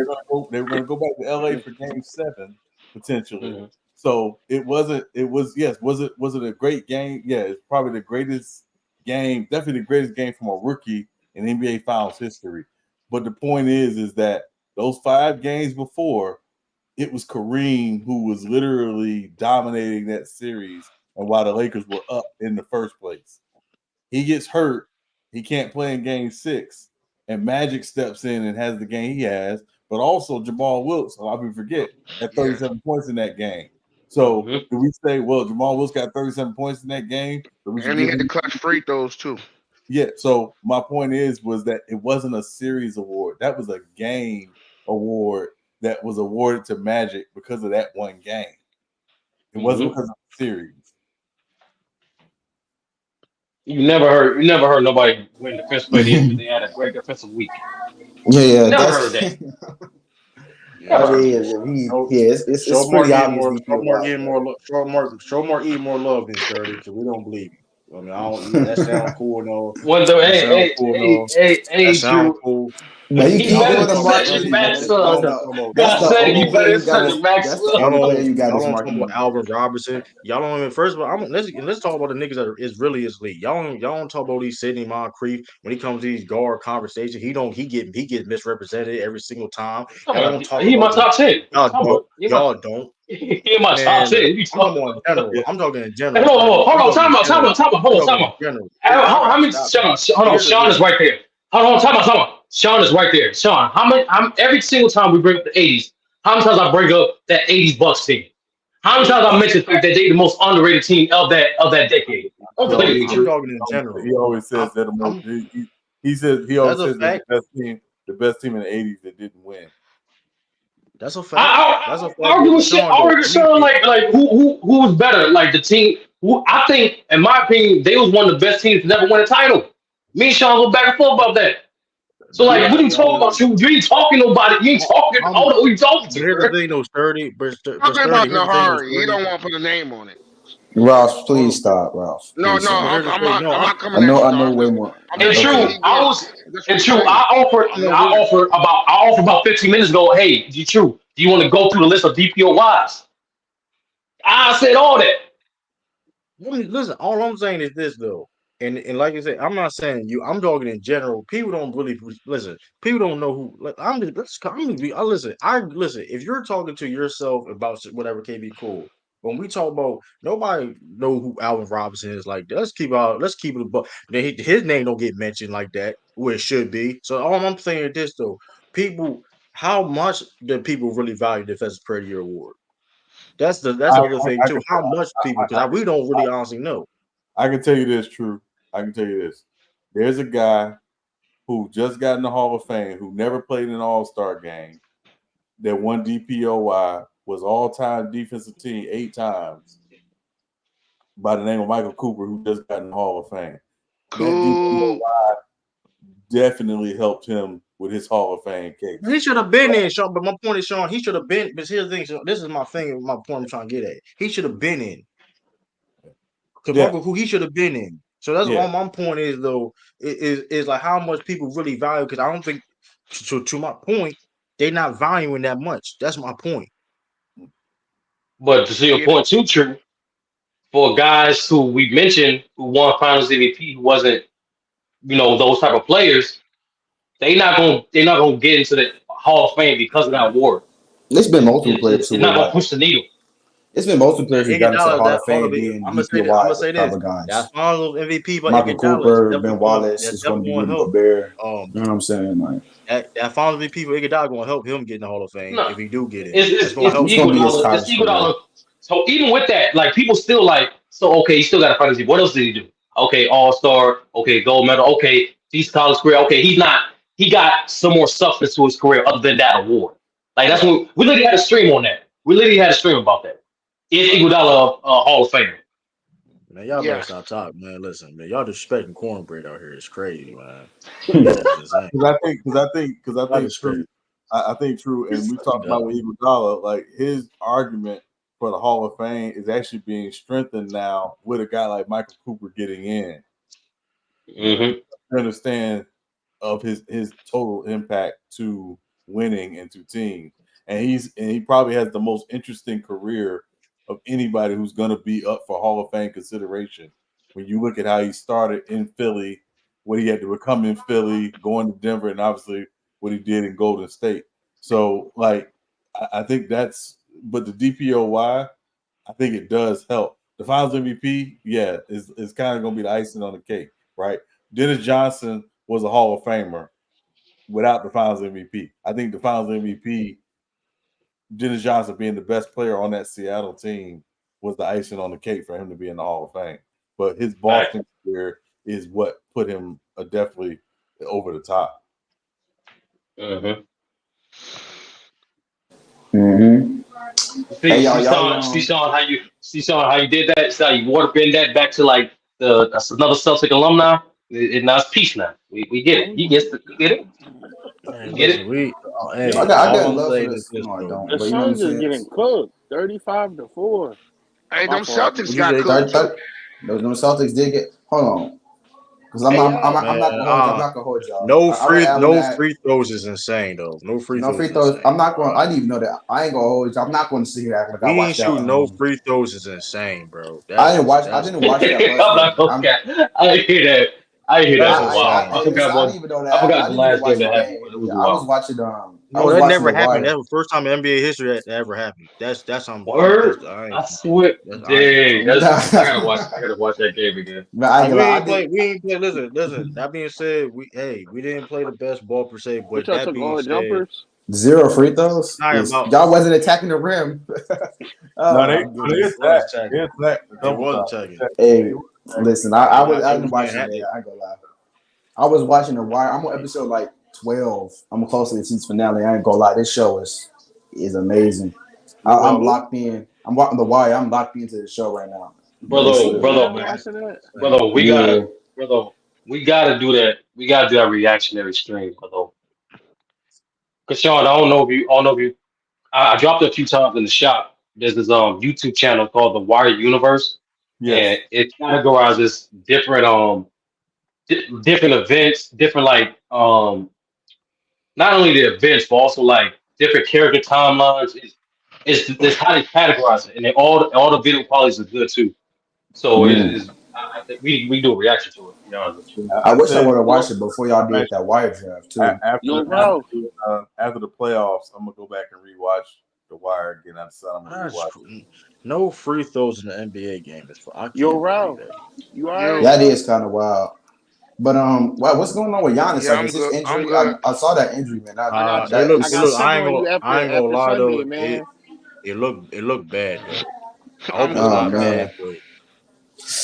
They were gonna go back to LA for game seven, potentially. Mhm. So it wasn't it was yes, was it a great game? Yeah, it's probably the greatest game, definitely the greatest game from a rookie in NBA Finals history. But the point is that those 5 games before, it was Kareem who was literally dominating that series and why the Lakers were up in the first place. He gets hurt, he can't play in game 6, and Magic steps in and has the game he has, but also Jamal Wilkes, a lot of people forget, had Yeah, 37 points in that game. So Mhm. do we say, well, Jamal Wilkes got 37 points in that game, so we should and he give had the him clutch free throws too. yeah. So my point was that it wasn't a series award. That was a game award that was awarded to Magic because of that one game. It wasn't Mhm. because of the series. You never heard nobody win Defensive Player of the Year because they had a great defensive week. Yeah, yeah, Never that's. heard that. Yeah, I Never that's heard mean, that. crazy. he, Show, yeah, it's pretty obvious VP Show Mark award, getting but Show Mark eating more love than Sturdy because we don't believe you. I mean, I don't. That sound cool and all. One though, That sound cool and all. That hey, sound Drew. cool. no, But you y'all Better giving don't him talk about Mark set it Eaton, Sturdy. but back, that's Y'all son. don't the talk about. that's Better Y'all the don't set talk it. only You about. player better you got set is it back, that's the son. Y'all only don't player you got y'all is don't Mark talk about Eaton. Alvin Robinson. Y'all don't even first of all let's talk about the niggas that is really his league. Y'all don't talk about these Sidney Moncrief when he comes to these guard conversations. He gets misrepresented every single time. Y'all don't talk He in my about the top 10. What you y'all talking don't about? y'all don't. He in my top Man, 10. look, You I'm talking talking about in about? general. Yeah. I'm talking in Hey, general, Sturdy. I'm hold on, talking in general. hold I'm on, talking in general. How, Y'all gotta many? stop that. Hold on, Sean is Here's right there. Hold on, time out. Sean is right there. Sean, how many? Every single time we bring up the '80s, how many times I bring up that '80s Bucks team? How many times I mention the fact that they the most underrated team of that decade? Don't play with me, I'm Drew. talking in general. He always I'm says that I'm he that's always a says that fact. the best team in the '80s that didn't win. That's a fact. That's a I fact. argue But with shit. I Sean, though, argue with let me Sean get like who was better? Like the team. Who I think, in my opinion, they was one of the best teams to never win a title. Me and Sean go back and forth about that. So that. like, I we didn't talk about you. You ain't talking to nobody. You ain't talking. I I'm don't know who you talking but to, here's the bro. thing though, Sturdy. But Talking about Sturdy, here's the thing though, Nahari, he Sturdy. don't want to put a name on it. Ralph, Hold please on, stop, Ralph. No, Please no, but stop. here's the thing. No, I'm not I coming at know, you, I no. know way more. I'm And just saying true, Okay, he did. That's what and he's true. saying. no, here, I offer about 15 minutes ago. Hey, you true? Do you want to go through the list of DPOYs? I said all that. listen. All I'm saying is this though, and like I said, I'm not saying you. I'm talking in general. People don't really listen. People don't know who. Like, I'm gonna be. I listen. I listen. If you're talking to yourself about whatever, KB, cool. When we talk about nobody know who Alvin Robinson is, like let's keep out. Let's keep it. But his name don't get mentioned like that where it should be. So all I'm saying is this though, people. How much do people really value the Defensive Player of the Year award? That's the other thing too. How much people? Because we don't really honestly know. I can tell you this, True. I can tell you this. There's a guy who just got in the Hall of Fame, who never played in an All-Star game, that won DPOY, was all-time defensive team 8 times, by the name of Michael Cooper, who just got in the Hall of Fame. That Cool. DPOY definitely helped him with his Hall of Fame case. He should have been in, Sean. But my point is, Sean, he should have been. But here's the thing. Sean, this is my thing. My point I'm trying to get at. He should have been in. Because Michael Cooper, he should have been in. So that's all my point is, though. Is like how much people really value. Because I don't think, to my point, they're not valuing that much. That's my point. But to see your point too, True, for guys who we mentioned who won Finals MVP, who wasn't, those type of players, they're not gonna get into the Hall of Fame because of that award. There's been multiple players who it's not gonna push the needle. It's been multiple players who got into the Hall of Fame being I'm gonna say type this. of guys. That Finals MVP, but Michael Cooper, Ben Wallace is going to be Rudy Gobert. You know what I'm saying? Like that Finals MVP for Iguodala going to help him get in the Hall of Fame if he do get it. It's Iguodala. So even with that, like people still like, so okay, he still got a Finals MVP. What else did he do? Okay, All-Star. Okay, gold medal. Okay, decent college career. Okay, he got some more substance to his career other than that award. Like that's what we literally had a stream on that. We literally had a stream about that. Is Iguodala Hall of Fame? Man, y'all better stop talking, man. Listen, man, y'all disrespecting cornbread out here. It's crazy, man. Because I think true, and we talked about with Iguodala, like his argument for the Hall of Fame is actually being strengthened now with a guy like Michael Cooper getting in. Understand of his total impact to winning and to teams, and he probably has the most interesting career of anybody who's going to be up for Hall of Fame consideration. When you look at how he started in Philly, what he had to become in Philly, going to Denver, and obviously what he did in Golden State. So, like, I think but the DPOY, I think it does help. The Finals MVP, is kind of going to be the icing on the cake, right? Dennis Johnson was a Hall of Famer without the Finals MVP. I think the Finals MVP, Dennis Johnson being the best player on that Seattle team, was the icing on the cake for him to be in the Hall of Fame. But his Boston career is what put him definitely over the top. See, Sean, how you did that? See how you water bend that back to like that's another Celtic alumni. Now it's peace now. We get it. You get it. Get it? I got love for this. No, I don't. The Suns is getting cooked, 35-4. Hey, them Celtics got cooked. Those Celtics did get. Hold on, because I'm not gonna hold y'all. No free throws is insane though. No free throws. I'm not going. I didn't even know that. I ain't gonna hold you. I'm not going to sit here and act like I watched that. No free throws is insane, bro. I didn't watch that. I didn't hear that. I forgot the last game that happened. I was watching. No, that never happened. That was the first time in NBA history that ever happened. That's on word. I swear. Dang, I gotta watch that game again. We ain't play. Listen. That being said, we didn't play the best ball per se, but that being said, jumpers? 0 free throws. Y'all wasn't attacking the rim. They was attacking. Hey, listen, I was watching it. I ain't gonna lie. I was watching The Wire. I'm on episode like 12. I'm close to the season finale. I ain't gonna lie. This show is amazing. I'm locked in. I'm watching The Wire. I'm locked into the show right now. Brother, we gotta do that. We gotta do that reactionary stream, brother. Cause Sean, I don't know if you. I dropped it a few times in the shop. There's this YouTube channel called The Wire Universe. And it categorizes different different events, different like not only the events but also like different character timelines. It's how they categorize it, and all the video qualities are good too. So we do a reaction to it. To be honest with you. I wish I would have watched it before y'all did that Wire draft too. After the playoffs, I'm gonna go back and rewatch The Wire again. No free throws in the NBA game. You're right. You are. That is kind of wild. But what's going on with Giannis? Like, is his injury? I saw that injury, man. I ain't gonna lie though, man. looked bad though. I hope I'm it's Oh cool, not Kyle. bad, man, but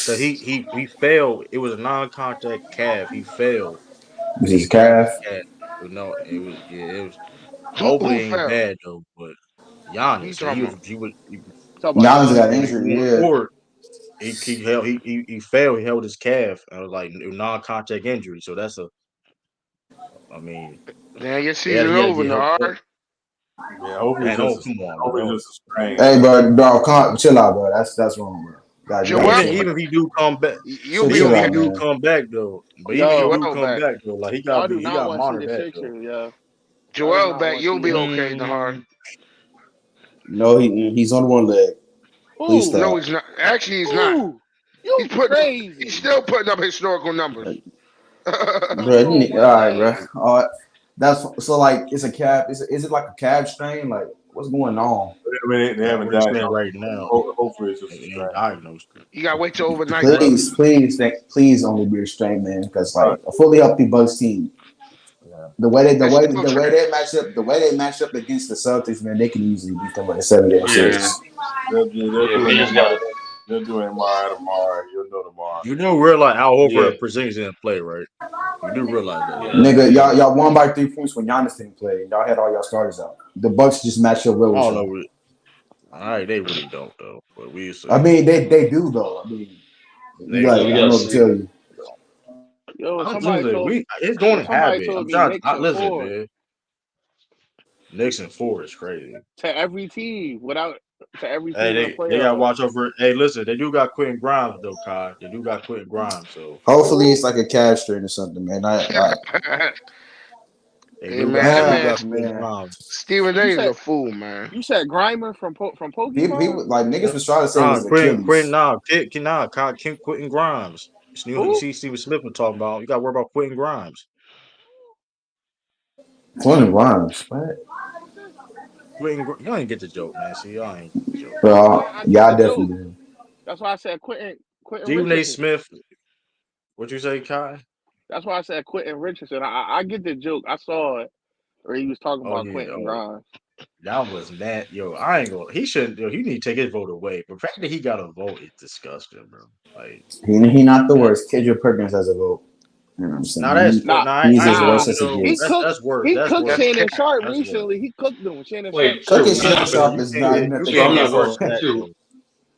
because he failed. It was a non-contact calf. He failed, this and he is fractured calf. his calf. But no, it was it was. Hopefully, Who it ain't fell? bad though. But Who you Giannis, talking about? Talk about Giannis got Giannis. when they injured. went Yeah, forward, he fell. He held his calf. And it was like non-contact injury. So that's a. I mean, Damn, your season he had to over, get help. Nard. Yeah, hopefully And oh, it's come on, bro. just a sprain, hey, bro. bro, dog, chill out, bro. That's wrong, bro. You gotta Joel, chill. Even if he do come back, you'll Shit, be even chill if he out, okay. do man. come back though, but even if he Yo, do Joel come back. back though, like y'all do he not gotta want to see monitor the that though. Sixers, yo. Y'all do Joel not back. want to You'll see be that. okay, Nard. No, he's on one leg. Please Who? No, stop. he's not. Actually, he's not. Who? You He's crazy. still putting up historical numbers. Bro, Who on all one right, bro. leg? That's so like it's a calf. Is it like a calf strain? Like what's going on? I mean, they That's haven't what he's saying diagnosed right it. now. Hopefully it's It just a ain't sprain. diagnosed. You gotta wait till overnight, That brother. Please only be a strain, man. Because All right. like a fully healthy Bucks team, yeah. It's still trash. the way they match up against the Celtics, man, they can easily beat them in a 7-game Yeah, series. They'll yeah. do We an just MRI. gotta. They'll do an MRI tomorrow. You'll know tomorrow. You do realize Al Yeah, Horford Porzingis didn't play, right? You do realize that, right? yeah, Nigga, yeah. y'all won by 3 points when Giannis didn't play. Y'all had all y'all starters out. The Bucks just matched up well I with don't know. y'all. All right, they really don't though, but we I see. mean, they do though. I mean, you They like Yeah, I we do. don't gotta know what to see. tell you. Yo, Listen, it's going to somebody happen. I'm told me trying. Knicks and Listen, four man. Knicks and four is crazy. to every team without to every Hey, team in the they got to playoffs. watch over. Hey, listen, they do got Quentin Grimes though, Kai. They do got Quentin Grimes, so Hopefully, Who? it's like a calf strain or something, man. they Hey do man, got that they do man got Ah, Quentin man. Grimes. Stephen A You is said a fool, man. you said Grimer from People Pokemon? like niggas Yeah. was trying to say it was Quentin, Achilles. Quentin Grimes. You Who? see Steven Smith was talking about. You got to worry about Quentin Grimes. Quentin Grimes, what? You don't even get the joke, man. See, y'all ain't get the joke. Bro, I get yeah, I the joke. definitely did. That's why I said Quentin Stephen A. Richardson. Smith. What you say, Kai? That's why I said Quentin Richardson. I get the joke. I saw it where he was talking Oh about yeah. Quentin Oh, Grimes. that was that. Yo, I ain't gonna. He shouldn't. Yo, he need to take his vote away. But the fact that he got a vote is disgusting, bro. Like He not the that. worst. Kendrick Perkins has a vote. You know what I'm Now saying? that's Nah, He's I as ain't gonna nah. worse lie as it though. He gets. cooked That's worse. he That's cooked That's worse. Shannon cat. Sharp That's worse. recently. He cooked him. Shannon Sharp Wait, cooked Cooking true. him. I'm Shannon not gonna. Sharp is not nothing You True. I'm can't not get close. worse gonna. than that True. though.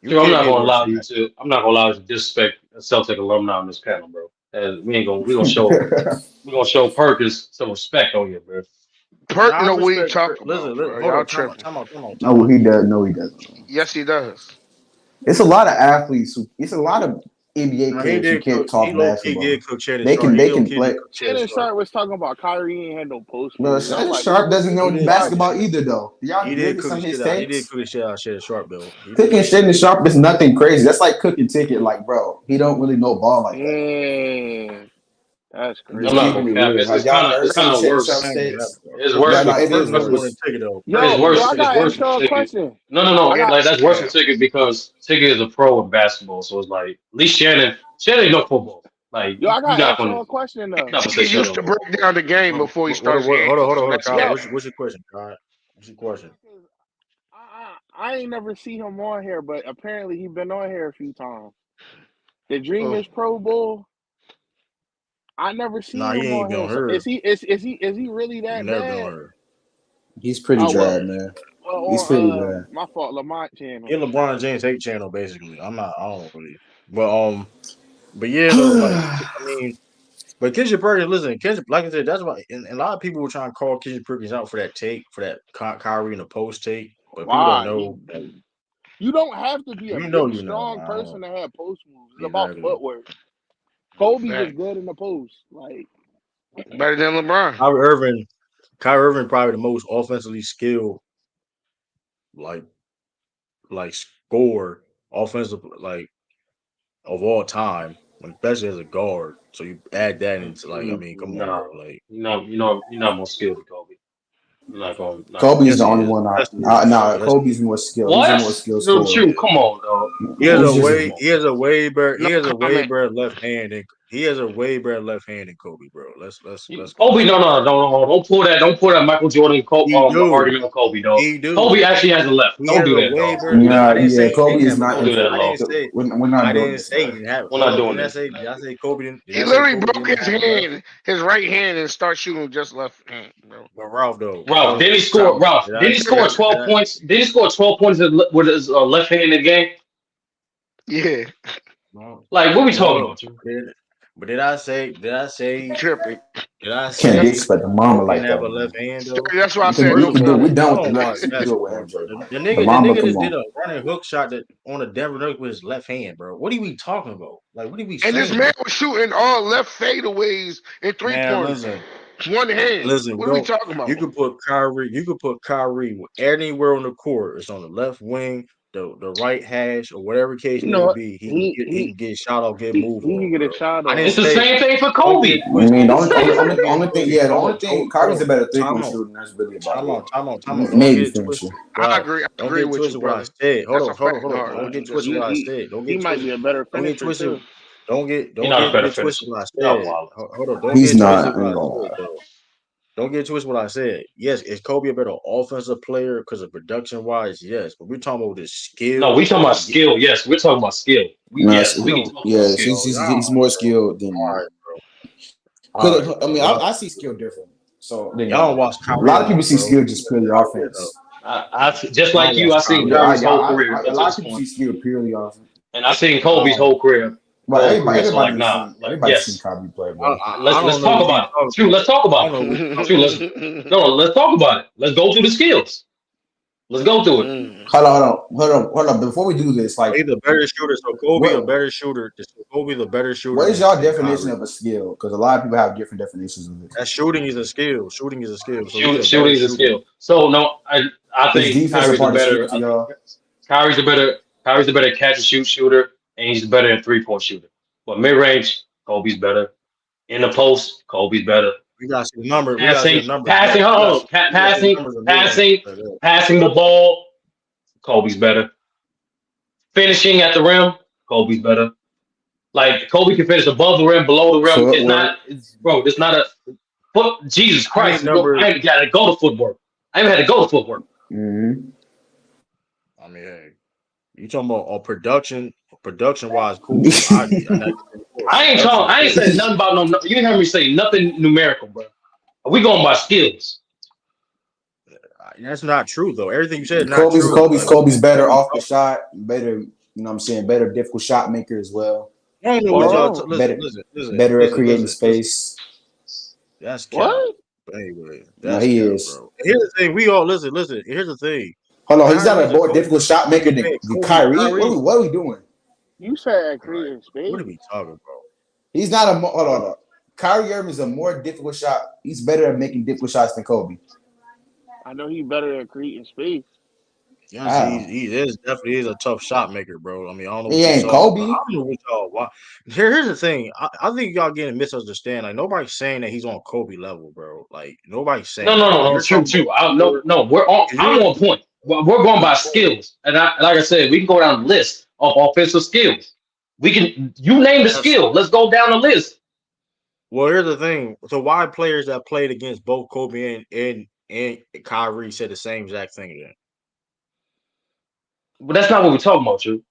You True. I'm can't not get gonna worse allow than you that. to. I'm not gonna allow you to disrespect a Celtic alumni on this panel, bro. And we ain't gonna. We gonna show. We gonna show Perkins some respect on you, bro. Perk Now I know what he respect. talking Listen, about, bro. hold Y'all on. tripping. No, he does. No, he doesn't. Yes, he does. It's a lot of athletes who. It's a lot of NBA Now he players who did can't cook. He talk low key basketball. did cook Shannon They Sharp. can He they low can key did play. cook Shannon Shannon Sharp. Sharp was talking about Kyrie ain't had no post Bro, moves. I'm Shannon like, Sharp doesn't He know did cook the basketball shit. either, though. He Y'all did look at cook some the of his shit out. He did takes. cook the shit out of Shannon Sharp though. He Cooking did. Shannon Sharp is nothing crazy. That's like cooking ticket. Like, bro, he don't really know ball like that. mm, that's I'm I'm just not crazy. gonna keeping it cap. real. It's Have y'all it's heard some kind of of Shannon That Sharp's worse. ain't that, takes? bro. It's Yeah, worse no, it Perk is was because more than worse. ticket though. Perk it's was Yo, more yo, than worse. I ticket. It's gotta worse ask for y'all a Ticket. question. No. I got Like that's worse for Ticket because Ticket is a pro in basketball. So it's like at least Shannon know football. Like yo, I you're gotta not ask gonna y'all a question though. He say Shannon used don't to know break football. down the game before he starts Yankees. Hold So on, that's Kyle. Yo, cat. What's your question, Kyle? What's your question? because I ain't never see him on here, but apparently he been on here a few times. The Oh, Dreamers Pro Bowl, I never Nah, seen he him ain't on been here. on So her. is he really He that never been on bad? her. He's pretty Oh well, dry, Yeah. man. He's pretty on dry. my fault, Lamont He channel. LeBron James hate channel basically. I don't really. But yeah though, like I mean, but Kendrick Perkins, listen, Kendrick, like I said, that's why and a lot of people were trying to call Kendrick Perkins out for that take, for that Kyrie in the post take. But people don't Why? know that You don't have to be a big, you know, strong man. person to have post moves. It's about Exactly. footwork. Kobe was fact. good in the post. Like, Better than LeBron. Kyrie Irving probably the most offensively skilled, like score offensive like of all time, especially as a guard. So you add that into like, I mean, come on, bro. No, Like, you're not more skilled than Kobe. Not gonna Kobe's yes, the he only is. one. Yes, he is, dog. Yes, he Kobe's is. more skilled. He's a more what? skilled No, scorer. true. Yeah. Come on, dog. He has He's a just way. He has a way better. No He has a way comment. better left hand than. He has a way better left hand than Kobe, bro. Let's go. Kobe, no. Don't pull that Michael Jordan He do. argument on Kobe, dog. He do. Kobe actually has a left. He Don't has do a that, way dog. better. Don't do that. I didn't say he Kobe didn't is have a not. Don't do that, I Law. didn't say. We're not I doing didn't this, say he man. didn't have. We're Hold not on. doing this. Did I say Kobe didn't? Did He I say literally Kobe broke didn't his have a left? hand, his right hand, and start shooting with just left hand, bro. But Ralph though, Ralph, did he score? Ralph, did I? did he score Did 12 I? points? Did he score 12 points with his left hand in the game? Yeah, No. Like, what we But talking hold on. about, you? But did I say? Did I say? tripping. Did I Can't That's, say disrespect the mama Kobe didn't like have a that, left man. hand though? that's why I We can said we First no of can do. all, We comment. done I with the don't watch Knicks. We can do it with basketball, MJ. bro. The The nigga mama, come just did on. a running hook shot that on the Denver Nuggets with his left hand, bro. What are we talking about? Like, what are we And this saying? man was shooting all left fadeaways and three Man, pointers, one hand. listen. What are we Don't talking you about? could put Kyrie. You could put Kyrie anywhere on the court. It's on the left wing, the right hash, or whatever case You may know what? be. He He can get shot off, get he moved he on, can get bro. a shot I didn't off. It's the say same thing for don't get it Kobe. I mean, twisted. It's the same thing. Don't get it only thing, twisted. yeah, the only thing, Kyrie's a better Time three-point out. shooter, and that's really about Time it. out, time out, time out. Don't get Maybe it twisted. finisher. I Right. agree. I Don't agree get with you, twisted what I brother. said. Hold That's on, a hold on, fact. hold on. No, Don't I'm get just twisted He what I he said. Don't he get might be twisted. a better Don't get finisher twisted. too. He's Don't not a get better it twisted finisher. what I Y'all said. wild. Hold on. Don't He's get twisted not. I what ain't I gonna said lie. though. Don't get twisted what I said. Yes, is Kobe a better offensive player because of production wise? Yes, but we're talking about his No, skill. we talking about skill. Yes, we're talking about skill. No, Yes, we can talk about yes, skill. he's more skilled than. All right, Cause I bro. mean, I see skill different. So then Y'all don't watch a Kyrie lot of people enough, see bro. skill just purely Kyrie enough. offense. Just Y'all like don't you, watch I seen Kyrie Yeah, enough. Kyrie's whole career a up to lot this of people point, see skill purely offense. and I seen Kobe's Um, But whole career. So like, everybody's nah, seen like yes, Kyrie play, bro. I let's don't know talk what we about it. talking True, about. let's talk I about don't know what we it. talking True, about. let's talk about it. Let's go through the skills. Let's go through it. Hold on. Before we do this, like, He's a better shooter, so Kobe a what better shooter. So Kobe's a better shooter what is y'all than definition Kyrie. of a skill? Because a lot of people have different definitions of it. That shooting is a skill. Shooting is a skill. So he's a better Shooting is a shooter. skill. So no, I Is think defense a Kyrie's a part of skill better. to y'all? Kyrie's a better catch and shoot shooter, and he's better than 3-point shooter. But mid range, Kobe's better. In the post, Kobe's better. We got some numbers. We got Passing, some numbers. passing, hold on, We got some passing, numbers of mid range. passing, passing the ball, Kobe's better. Finishing at the rim, Kobe's better. Like Kobe can finish above the rim, below the rim. It's Footwork. not, bro. It's not a foot. Jesus I need Christ, bro, numbers. I ain't got to go to footwork. I ain't had to go to footwork. Mm-hmm. I mean, hey, you talking about production wise, cool. I ain't saying nothing about no. You didn't hear me say nothing numerical, bro. We going by skills. That's not true though. Everything you said is not true. Kobe's better off the shot, better. You know what I'm saying? Better difficult shot maker as well. I don't know what y'all. Whoa. Listen. Better at creating space. That's cap. What? But anyway, No, that's he cap, is. bro. And here's the thing. We all listen. Here's the thing. Hold on, he's not Kyrie's a a more Kobe. difficult shot maker than Kyrie. What are we doing? You said All right. creating What are space. we talking about? He's not a hold on. Kyrie Irving is a more difficult shot. He's better at making difficult shots than Kobe. I know he's better at creating space. Yes, Wow. he is definitely is a tough shot maker, bro. I mean, I don't know what He you ain't saw. I Kobe. don't know what y'all. Why. Here's the thing. I think y'all getting misunderstand. Like nobody's saying that he's on Kobe level, bro. Like nobody's saying that. No. You're True. talking about No. We're on. I'm on point. We're going by skills, and like I said, we can go down the list of offensive skills. We can. You name the skill. Let's go down the list. Well, here's the thing. So why players that played against both Kobe and Kyrie said the same exact thing then? But that's not what we're talking about, you.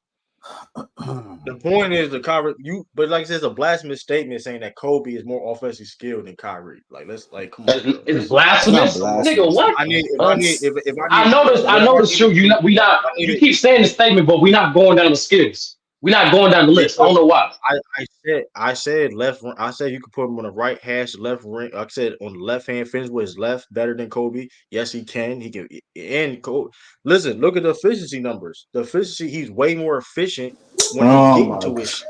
The point is the Kyrie but like I said, it's a blasphemous statement saying that Kobe is more offensively skilled than Kyrie. Like let's come on, bro. It's It's not blasphemous, nigga. blasphemous. What? I need I know this true. You keep saying the statement, but we're not going down the skills. We're not going down the list. I don't know why. I said left. I said you could put him on the right hash, left ring. I said on the left hand finish with his left better than Kobe. Yes, he can. He can. And Kobe. Listen, look at the efficiency numbers. The efficiency, he's way more efficient when he's Oh getting my to God. his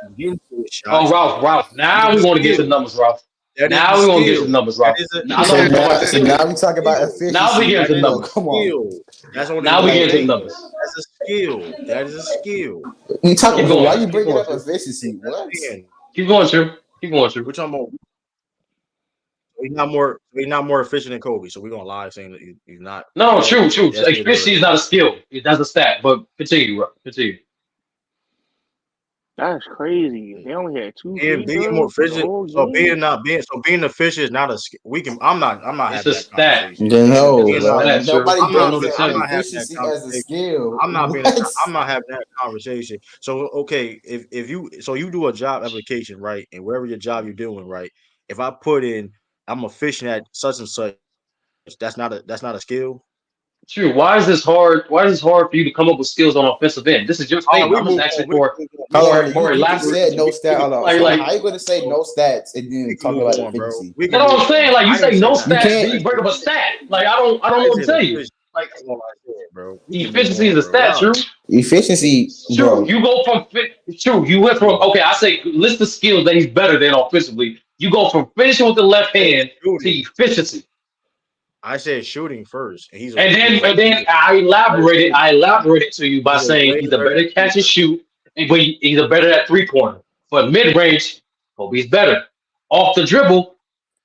shots. Oh, Ralph. Now we want to get to the numbers, Ralph. Now we want to get to the numbers, Ralph. That So is now, a skill. now we talk about efficiency. Now we get to the Bro, numbers. come on. That's only Now we one get to the thing. numbers. That's a skill. That is a skill. You talking Keep about going. why you Keep bringing going, up True. efficiency? What? Keep going, True. Keep going, True. We're talking about he's not more efficient than Kobe. So we're gonna lie saying that he's not. No, true. That's neither Efficiency is not a skill. That's a stat. But continue, bro. Continue. That's crazy. They only had 2 free Being more throws the efficient. whole So game. being efficient is not a we can. I'm not It's a having that stat. conversation. You know, It's a Being not bro. stat, true. Nobody I'm You don't not know breaks the being, down I'm city. not having that efficiency as a conversation. skill. I'm not being. What? I'm not having that conversation. So okay, if you do a job application right, and wherever your job you're doing right, if I put in I'm efficient at such and such, that's not a skill. True. Why is this hard? Why is this hard for you to come up with skills on offensive end? This is your All right, statement. we I'm just move asking on. We for can move on. We Hold can on, move on. more you just elaborate. said no We stat. can Hold on. Like, So like how you gonna say no stats and we then can talk move about on, bro. efficiency? We can that's what move I'm on. saying. Like you I didn't say say no that. You stat, I then can't. you didn't say bring up a that. stat. Like I don't I know didn't what say to the tell you. efficient. Like That's all I said, bro. We can move efficiency is on, a bro. stat, Y'all, true. Efficiency, True. bro. You go from true. You went from okay. I say list the skills that he's better than offensively. You go from finishing with the left I said hand to shooting. efficiency. I said shooting first, and And then he's a and then I better elaborated. shooter. I elaborated to you by He's a saying way he's a better better catch and shooter. shoot, and but he's a better at 3-pointer. But mid range, Kobe's better. Off the dribble,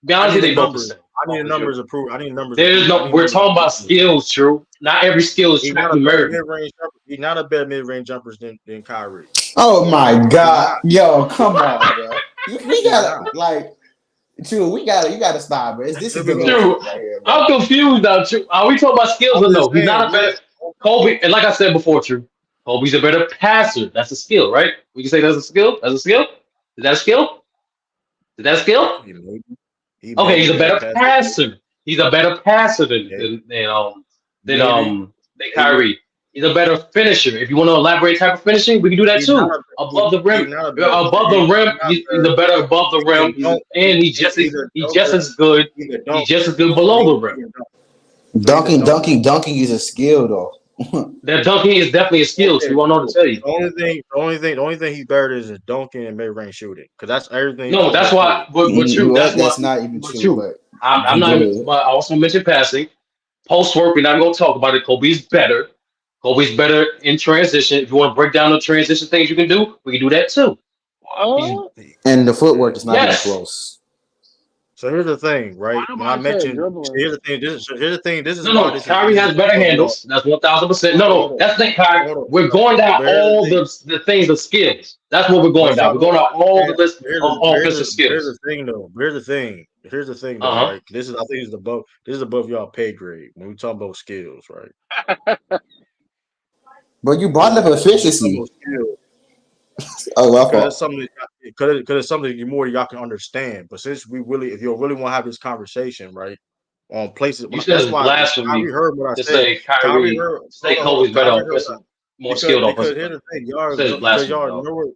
be I honest, need with the you, they both the numbers. same. I need Off the the dribble, numbers approved. I need numbers there's approved. I no. need We're numbers talking about approved. skills, true. Not every skill is He's tracked not a better numerically. mid-range jumper. He's not a better mid-range jumper than Kyrie. Oh my He's god, not. yo, come on, bro. We He's gotta not. like, true. You gotta stop, bro. This Here is we go. delusional True. right here, bro. I'm confused now. True. Are we talking about skills I'm or just no? He's saying, not a better Kobe. And like I said before, true. Kobe's a better passer. That's a skill, right? We can say that's a skill. That's a skill. Is that a skill? Is that a skill? he may be, he may Okay, be he's a a better better passer. passer. He's a better passer Maybe, than maybe, maybe. Kyrie. He's a better finisher. If you want to elaborate type of finishing, we can do that He's not too. a. Above the He's rim, not a better. he's a better above the Either rim. don't. And he's just Dunker. as good. Either He's don't. just as good So below the rim. either dunk. So either Dunking, dunk. dunking, dunking is a skill though. That dunking is definitely a skill. So Okay, we won't know what cool. to tell you. The only thing he's better at is dunking and mid-range shooting. Because that's everything No, other that's why. skills. But true. That's why. That's not even But true, true. but I'm you not. Even, good. but I also mentioned passing. Post work. We're not going to talk about it. Kobe's better. Kobe's better in transition. If you want to break down the transition things you can do, we can do that too. He's What? And the footwork Yeah. is not even yes. close. So here's the thing, Why right? When I nobody said mentioned, dribbling? here's the thing. Here's the thing. This is No, why no. Kyrie this is has better above y'all. handles. That's 1,000%. No, Hold no. on, That's the thing, Kyrie. hold on. We're going down But here's the all thing. the things of skills. That's what we're going But down. y'all, We're going down all okay, the list of offensive here's the skills. thing though. Here's the thing. Here's the thing though, Uh huh. right? This is I think this is above y'all pay grade when we talk about skills, right? But you This brought is up when we talk efficiency. about skills. Oh, my Because it's fault. something because it's something more y'all can understand. But since we really, if you really want to have this conversation, right, on places, You said that's it's why blasphemy Kyrie heard what I to said. say Kyrie Kyrie, heard, say hold on, Kobe's better Kyrie heard what I, offensive, more skilled because here's offensively. the thing, You said it's because blasphemy, y'all dog. ignore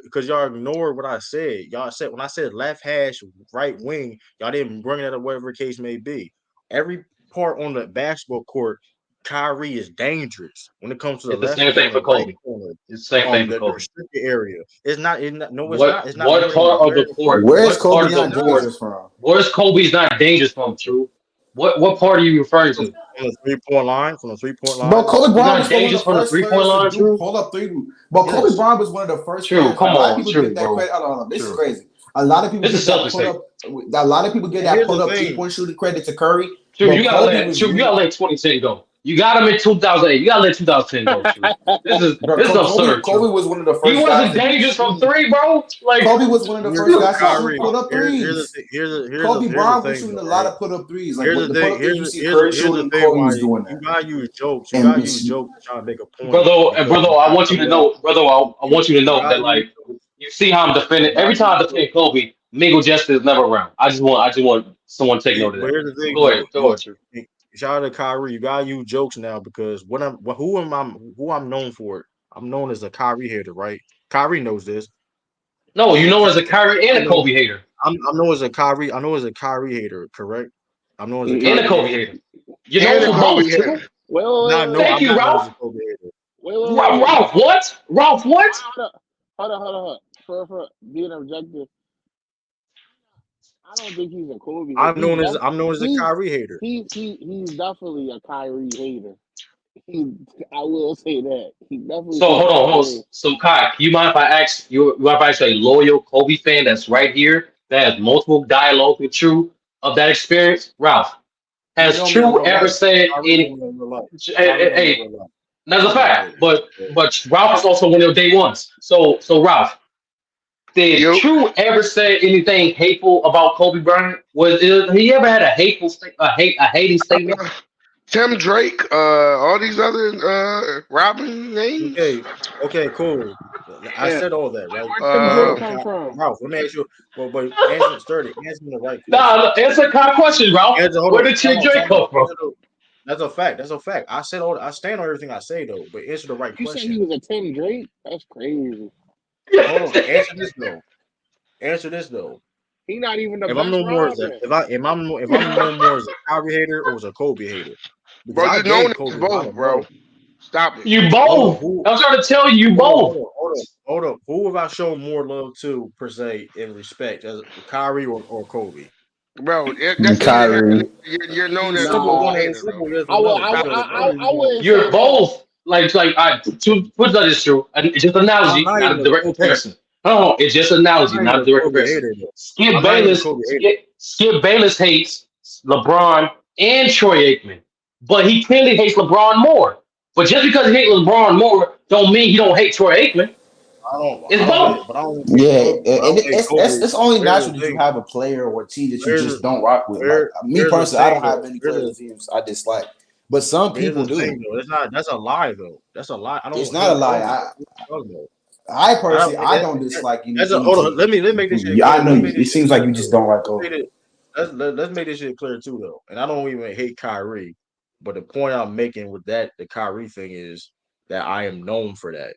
because y'all ignore what I said. Y'all said when I said left hash, right wing, y'all didn't bring that up, whatever the case may be. Every part on the basketball court, Kyrie is dangerous when it comes to the It's the left same thing corner, for right Kobe. corner, It's the same thing for the Kobe. restricted area. No, it's not. What It's not what more than part of where the court? Where is What part Kobe of the not not. board? dangerous from? Where's Kobe's not dangerous from? True. What part are you referring From to? the 3-point line, from the 3-point But line. Kobe He's Bryant not was one of dangerous the from the first 3-point players to line. do True. pull up three. But Kobe Yes, Bryant was one of the first True. players. A Come lot of on. people give True, that bro. credit. Hold on, this is True. crazy. A lot of people This give is that Celtics pull hate. up. A lot of people give and that here's pull the up thing. 3-point shooting credit to Curry. True, But Kobe was you gotta really, let 2010 go. You got him in 2008. You gotta let 2010 go, True. bro. This is absurd, Kobe True. was one of the He first guys wasn't to dangerous from shoot. three, bro. Like Kobe was one of the Here's first the guys to shoot Kyrie. put up Here's the threes. thing. Kobe Here's the Bryant was thing, shooting a though, lot right? of put up threes. Like Here's with the the put thing. up threes, you see Curry Here's the shooting, thing. Kobe Why was doing you that. gotta use jokes. You And gotta use jokes to try to make a point brother, because brother, you I gotta want you to know that know, brother, I want you to you know gotta that use like jokes. you see how I'm You defending every gotta use time I jokes. defend Kobe, Mingle Jester is never around. I just want someone to take note of But that. here's the thing, Go ahead, though. go ahead, True. Shout out to Kyrie. You gotta use jokes now because who I'm known for. I'm known as a Kyrie hater, right? Kyrie knows this. No, you know Ky- as a Kyrie and I a know Kobe hater. I'm known as a Kyrie. I know as a Kyrie hater, correct? I'm known as a And a Kyrie wait, Kobe hater. hater. You're known And a for Kobe both, hater. True. wait, Not wait, no, Thank I'm you, not known as a Ralph. Kobe hater. wait. Ralph, what? Ralph, what? Hold on. For being objective, I don't think he's a Kobe hater. I'm known as a He's Kyrie hater. he's definitely a Kyrie hater. He, I will say that he definitely So think hold on. Kyrie. So Kai, you mind if I ask you? You mind if I ask a loyal Kobe fan that's right here that has multiple dialogue with True of that experience? Ralph, He has know me in True real ever life. said Kyrie know any? me in real life. Kyrie Hey, know me in hey, real life. that's a So fact. But Ralph is also one of your day ones. So Ralph, Did You True ever say anything hateful about Kobe Bryant? He ever had a hateful a hating statement? Tim Drake, all these other Robin names. Okay, okay, cool. I Yeah. said all that, right? Where Tim But hold Drake Uh, on, come from? Ralph. Let me ask you. But answer sturdy. Answer me the right question. Nah, answer kind of question, Ralph. Answer. Hold Where on. did Time Tim out. Drake Time out. come from? That's a fact. That's a fact. I said all. I stand on everything I say though. But answer the right You said he question. was a Tim Drake? That's crazy. Hold on. Answer this though. Answer this though. He not even the If I'm best no more as a Robin. if I'm no more as a Kyrie hater or as a Kobe hater, because bro, I you known gave as Kobe a lot both, of bro. love. Stop it. You Hold on. both. Who? I'm trying to tell you, you Hold on. both. Hold on. Hold on. Hold up. Who have I shown more love to per se in respect as Kyrie or Kobe? Bro, that's neither here nor Kyrie. there. You're known It's as a simple both Nah, one. It's hater, though. simple yes I or would. no because I wouldn't You're say that. both to put that is true. And it's just I'm analogy, not not even a a direct Kobe. comparison. No, it's just I'm analogy, not even not a a direct Kobe comparison. hater though. I'm not even a Kobe hater. Skip Bayless hates LeBron and Troy Aikman, but he clearly hates LeBron more. But just because he hates LeBron more, don't mean he don't hate Troy Aikman. I It's don't both. hate, but I don't hate Yeah, Kobe. But I don't hate Kobe. it's only But here's natural the that you thing. have a player or a team that you Here's the just don't rock with. Like me here's the personally, I thing don't have though. many players or teams I dislike, but some Here's people the do. thing though. It's not. That's a lie though. That's a lie. I It's don't not a hate lie. Kobe. What are you talking about? I I don't. personally, I don't dislike That's a any hold on. team. Let me make this shit Yeah, I clear. know Let's you. make It this shit seems like clear you just though. don't like Let's Kobe. make it. Let's make this shit clear too though. And I don't even hate Kyrie, but the point I'm making with that the Kyrie thing is that I am known for that.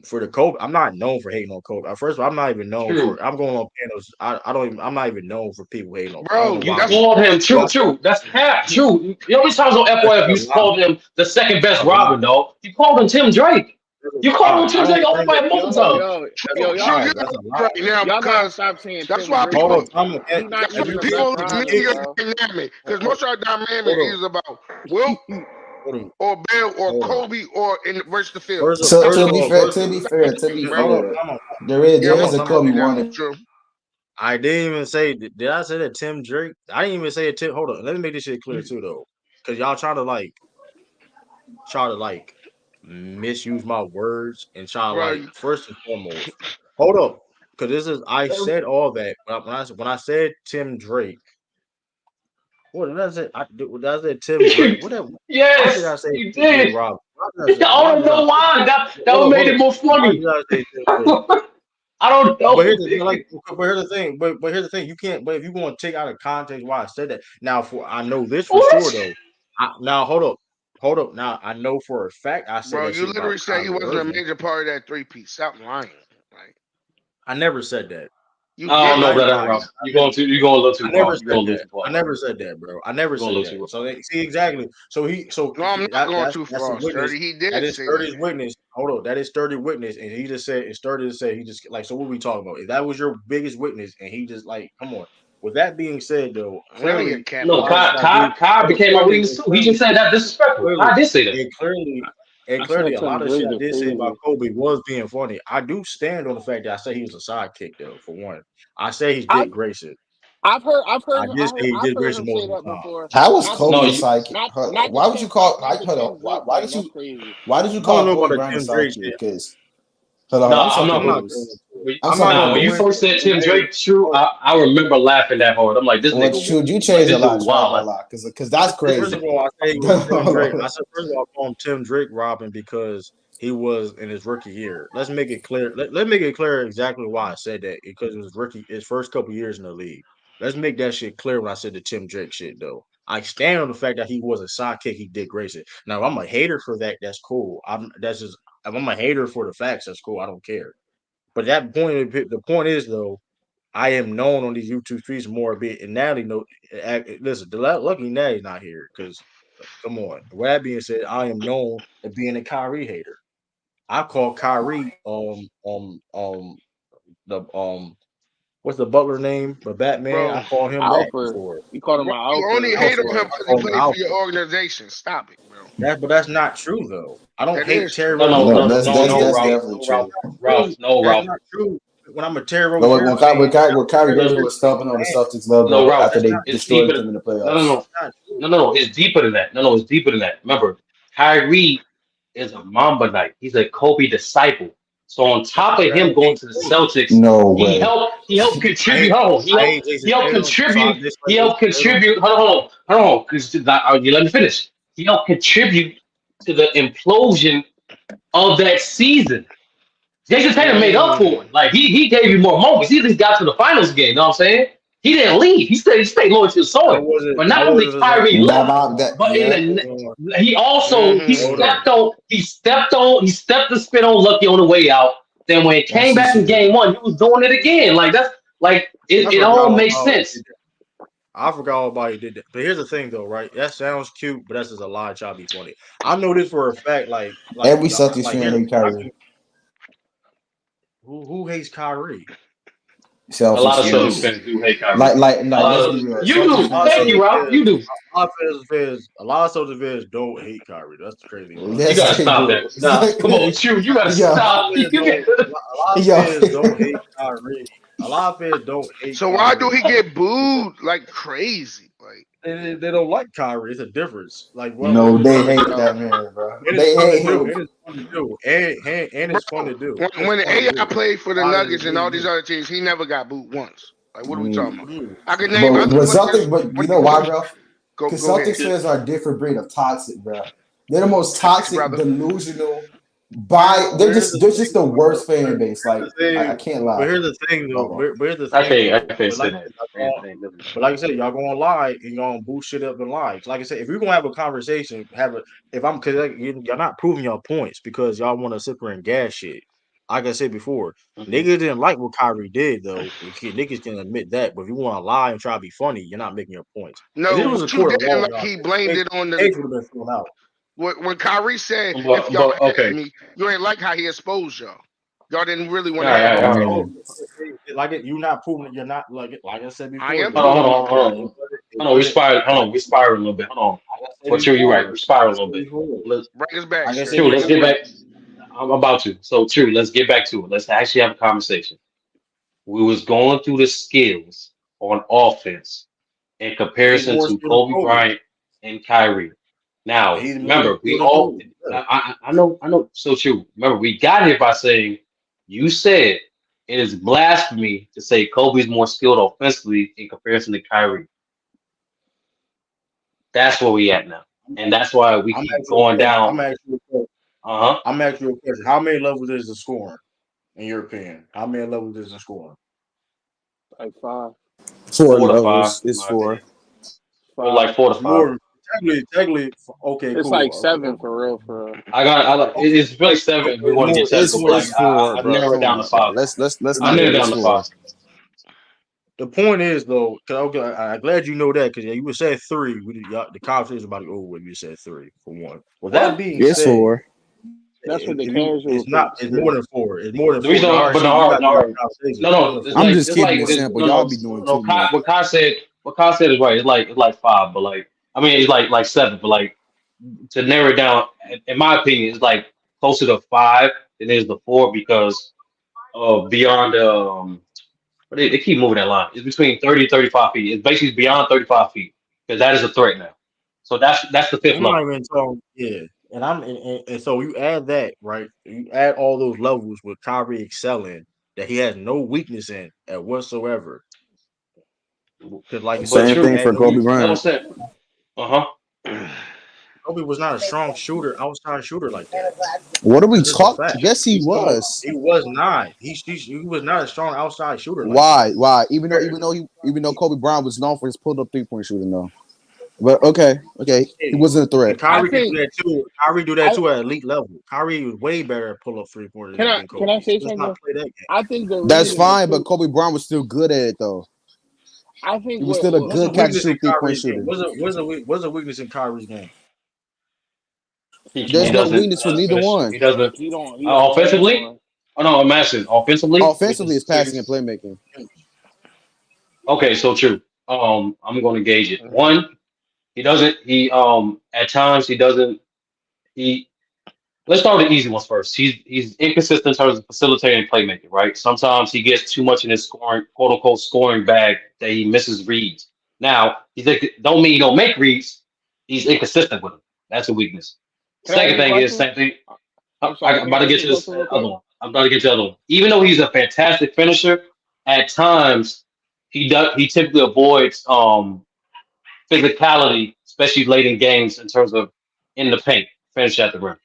For the Kobe, I'm not known for hating on Kobe. First of all, I'm not even known True. for. I'm going on panels. I don't even. I'm not even known for people hating on. I don't know Bro, You why that's we. called him Why, true. That's cap. True. You know how many times on that's FOF a you lie. called him the second best That's a lie. Robin, though. You called him Tim Drake. That's a You called him lie. I Tim don't Drake on think that. FOF multiple Yo, Hold up. times. yo, That's true. yo, a True, lie. you're y'all, That's a right lie. now y'all gotta because stop saying that's Tim why Drake Hold people up. though. Time. He not that's why If even you the keep best people if you demean Robin, keep your bro. dynamic because hold most of our dynamic hold is on. about Wilt Hold on. or Bill or Hold on. Kobe or in versus the field. First of So That's first what of all, first to be bro. hold up. fair, Time out. Yeah, there I'm is off a Time out. Kobe you one. now. True. I didn't even say. Did I say that Tim Drake? I didn't even say it. Hold on. Let me make this shit clear too, though, because y'all try to like misuse my words and try to like Bro, first and foremost. Hold up, because this is I said all that when I said Tim Drake. What did I say? Did I say Tim Drake? Why did I Yes, say you Tim Drake did. Rob? Why did I I say? Why don't did I know say? why. That would Hold made up. it more Why funny. did I say Tim Drake? I don't But know. here's the like. But here's the thing. But here's the thing. You can't. But if you want to take out of context why I said that. Now, for I know this for sure What? though. Now hold up. Now I know for a fact I said bro, that you shit about literally said he Kyrie wasn't a Irving. major part of that three-piece. Stop lying. Like I never said that. you I don't did. know, I'm brother lying. Ralph. You going a little too I never far. You said going a little that. too far, I bro. never said that, bro. I never You going a said little that. too So far. see exactly. No, I'm not going too that's a far, witness. Sturdy. He That did is say that. Sturdy's witness. Hold on, that is Sturdy witness, and he just said it's Sturdy to say he just like. So what we talking about? If that was your biggest witness, and he just like, come on. With that being said, though, Now you're clearly capping, No, why bro. should I do? Kai Hold on, became my clearly weakness too. He just said that disrespectful. clearly I did say that. and clearly and I clearly said a lot Tim of shit Drake I is did say about crazy. Kobe was being funny. I do stand on the fact that I say he was a sidekick, though. For one, I say he's I've Dick Grayson. I did say he I've did heard Grayson him say most of that the time. before. How was Not the No, Kobe a Tim, you sidekick? not the Why would you Tim, call? not the Hold on. Tim Drake Why thing. did That's you? crazy. Why did you I don't call know about Kobe the Bryant a Tim Drake sidekick? shit. Because hold on, I'm so I'm not confused. going to. I'm I'm so not Nah, going to when go you confused. first into said it. Tim Hey, Drake, true, hold I remember laughing that hard. I'm like, this Well, nigga, true, you like changed a this dude lot. Try a wild. lot, because that's First crazy. of all, I say he was Tim Drake. I said first of all, I call him Tim Drake Robin because he was in his rookie year. Let's make it clear. Let's make it clear exactly why I said that because it was his first couple years in the league. Let's make that shit clear when I said the Tim Drake shit though. I stand on the fact that he was a sidekick. He did Grayson. Now, if I'm a hater for that, that's cool. That's just if I'm a hater for the facts, that's cool. I don't care. But that point, the point is though, I am known on these YouTube streets more a bit. And Natalie, listen, lucky Natalie's not here because come on. With that being said, I am known as being a Kyrie hater. I call Kyrie the what's the Butler name? The Batman. Bro, I call him that Alfred. before. You called him bro, an you only Alfred. hate on Alfred. him I because he call him played for your Alfred. organization. Stop it, bro. But that's not true though. I don't That hate is Terry true. No, Rozier. no, No, no, I that's no, hate that's no, Terry that's Ralph, definitely Rozier. no, Ralph, true. Ralph, no, That's Ralph, not true. When I'm a Terry But Rozier fan, when Kyrie Terry Irving Rozier was stomping on the fan. Celtics no, logo Ralph. after That's they not It's true. destroyed deeper. them in the No, no, playoffs. no, That's not no, true. no, no. It's deeper than that. No, no, it's deeper than that. Remember, Kyrie is a Mamba Knight. He's a Kobe disciple. So on top of him going to the Celtics, No he way. helped contribute. hate, Hold on, I hate Jason he helped Tatum, so I contribute. dislike He helped Jason Tatum. contribute. Hold on, because you let me finish. He helped contribute to the implosion of that season. Jason Tatum made up for it. Like he gave you more moments. He at least got to the finals game. You know what I'm saying? He didn't leave. He stayed loyal to the That soil. wasn't But that not only wasn't his Kyrie only left, but in Yeah. Hold the he also he hold on. stepped the spin on Lucky on the way out. Then when it came Once he back in said, game one, he was doing it again. Like that's like I it forgot all all makes about he sense. did that. I forgot all about he did that. But here's the thing though, right? That sounds cute, but that's just a lie trying to be funny. I know this for a fact, every Celtics fan here's hate I Kyrie. can, who hates Kyrie? A lot Celtics of Celtics fans. fans do hate Kyrie. Like, A lot let's of be real. you Celtics A do. lot of fans Thank hate. you, Celtics Rob. fans, You do. a lot of Celtics fans don't hate Kyrie. That's the crazy part. You gotta Yes, they stop do. that. Nah, come on, True. You gotta A Yo, lot of stop. fans don't. A lot of yo. fans don't hate Kyrie. A lot of fans don't hate So why do Kyrie. he get booed like crazy? Like, They don't like Kyrie. It's a difference. Like No, they like hate oh, that man, bro. and it's They fun to hate do. him. And it's fun to do. And it's fun bro, to do. And it's when fun to AI do. played for A the lot of it Nuggets and all really these do. other teams, he never got booed once. Like, what are we talking about? Mm. I could name But other with players. Celtics, but you When know go, why, Ralph? Because go ahead, Celtics fans are a different breed of toxic, bro. They're the most thanks, toxic, brother. delusional. But here's the They're just thing, the though. worst fan base. Here's Like the I thing. can't lie. My fault. But here's the I thing can't though. I can't But say like that. Never but like I said, y'all gonna lie and y'all gonna boost shit up and lie. Like I said, if we're gonna have a conversation, if I'm because y'all not proving y'all points because y'all want to sit there and gas shit. Like I said before, Mhm. niggas didn't like what Kyrie did though. Niggas can admit that. But if you want to lie and try to be funny, you're not making your points. If this No, was a what you court of didn't law, like, y'all he blamed it on the case would have been thrown out. when Kyrie said, "If y'all But had okay. me, you ain't like how he exposed y'all. Y'all didn't really All want to right, have all him right, all there." right. Mm. Like it, you're not proving it. You're not like I said I before. am You're Hold not proving on, it. proving hold on, hold on. it Hold on, wouldn't like we spiral a little bit. Hold on. I said But you're right. before. We spiral I a little said bit. before. Let's Bring us back, Like I straight. said true, let's Bring us get before. back. back. I'm about to. So true, let's get back to it. Let's actually have a conversation. We was going through the skills on offense in He's comparison more to skilled than Kobe Kobe. Bryant and Kyrie. Now, He's more remember, we skilled than all Kobe. Yeah. I know so true. Remember, we got here by saying you said it is blasphemy to say Kobe's more skilled offensively in comparison to Kyrie. That's where we at now. And that's why we I'm keep asking you a going question. down. Uh-huh. I'm asking you a question. How many levels is the scoring, in your opinion? How many levels is the scoring? Like 5, 4 4 to 5, levels. in It's my 4. opinion. Or like 4 to It's 5. more technically. Okay, it's cool. like 7 for real, for real. It's really 7 if we want to get technical, but like It's 4, I bro. narrow it Come down to on, bro. 5. Let's I not narrow it do down it's to 4. 5. The point is though, I'm glad you know that because you would say 3. The conversation about it over with. You said 3 for one. With that What? being It's said, 4. That's what the if you, casual thinks. it's more than 4. It's more than The 4. reason, No, but see, you got to have a conversation. no, It's more than it's 4. I'm like just keeping it simple. Y'all be doing too much. What Kai said is right. It's like 5, but like I mean it's like 7, but like to narrow it down, in my opinion, it's like closer to 5 than it is the 4 because beyond but they keep moving that line. It's between 30 and 35 feet. It's basically beyond 35 feet because that is a threat now. So that's the fifth I'm not level. even talking. Yeah, and so you add that right. You add all those levels with Kyrie excelling that he has no weakness in at whatsoever. Because like you But said, Same he thing true, had for no Kobe weakness. that Bryant. was said. Uh huh. Kobe was not a strong shooter, outside shooter like that. What are we That's just a talking? fact. Yes, he was. He was not. He was not a strong outside shooter like that. Why? Why? Even though Kobe Bryant was known for his pulled up 3-point shooting though. But okay. He wasn't a And threat. I Kyrie can do think that too. Kyrie do that I too at elite level. Kyrie was way better at pull up 3-pointers than can I Kobe. say So let's not something? play that game. I think the That's reason the fine, but two. Kobe Bryant was still good at it though. I think He was still a What's the good catch and weakness in shoot 3-point Kyrie's game? shooter. What's the weakness in Kyrie's game? He There's no doesn't weakness for neither finish. one. He doesn't He don't finish offensively. one. Oh no, I'm asking offensively, which Offensively, it's is passing and playmaking. okay. So true. I'm going to gauge it. Mhm. One, he doesn't. He at times he doesn't. He let's start with the easy ones first. He's inconsistent in terms of facilitating and playmaking. Right. Sometimes he gets too much in his scoring, quote unquote, scoring bag that he misses reads. Now he's like, don't mean he don't make reads. He's inconsistent with them. That's a weakness. Can I ask Second you a thing is question? same thing. I'm I'm sorry. Can about I to ask get you a to this question real other quick? one. I'm about to get to the other one. Even though he's a fantastic finisher, at times he typically avoids physicality, especially late in games in terms of in the paint, finish at the rim.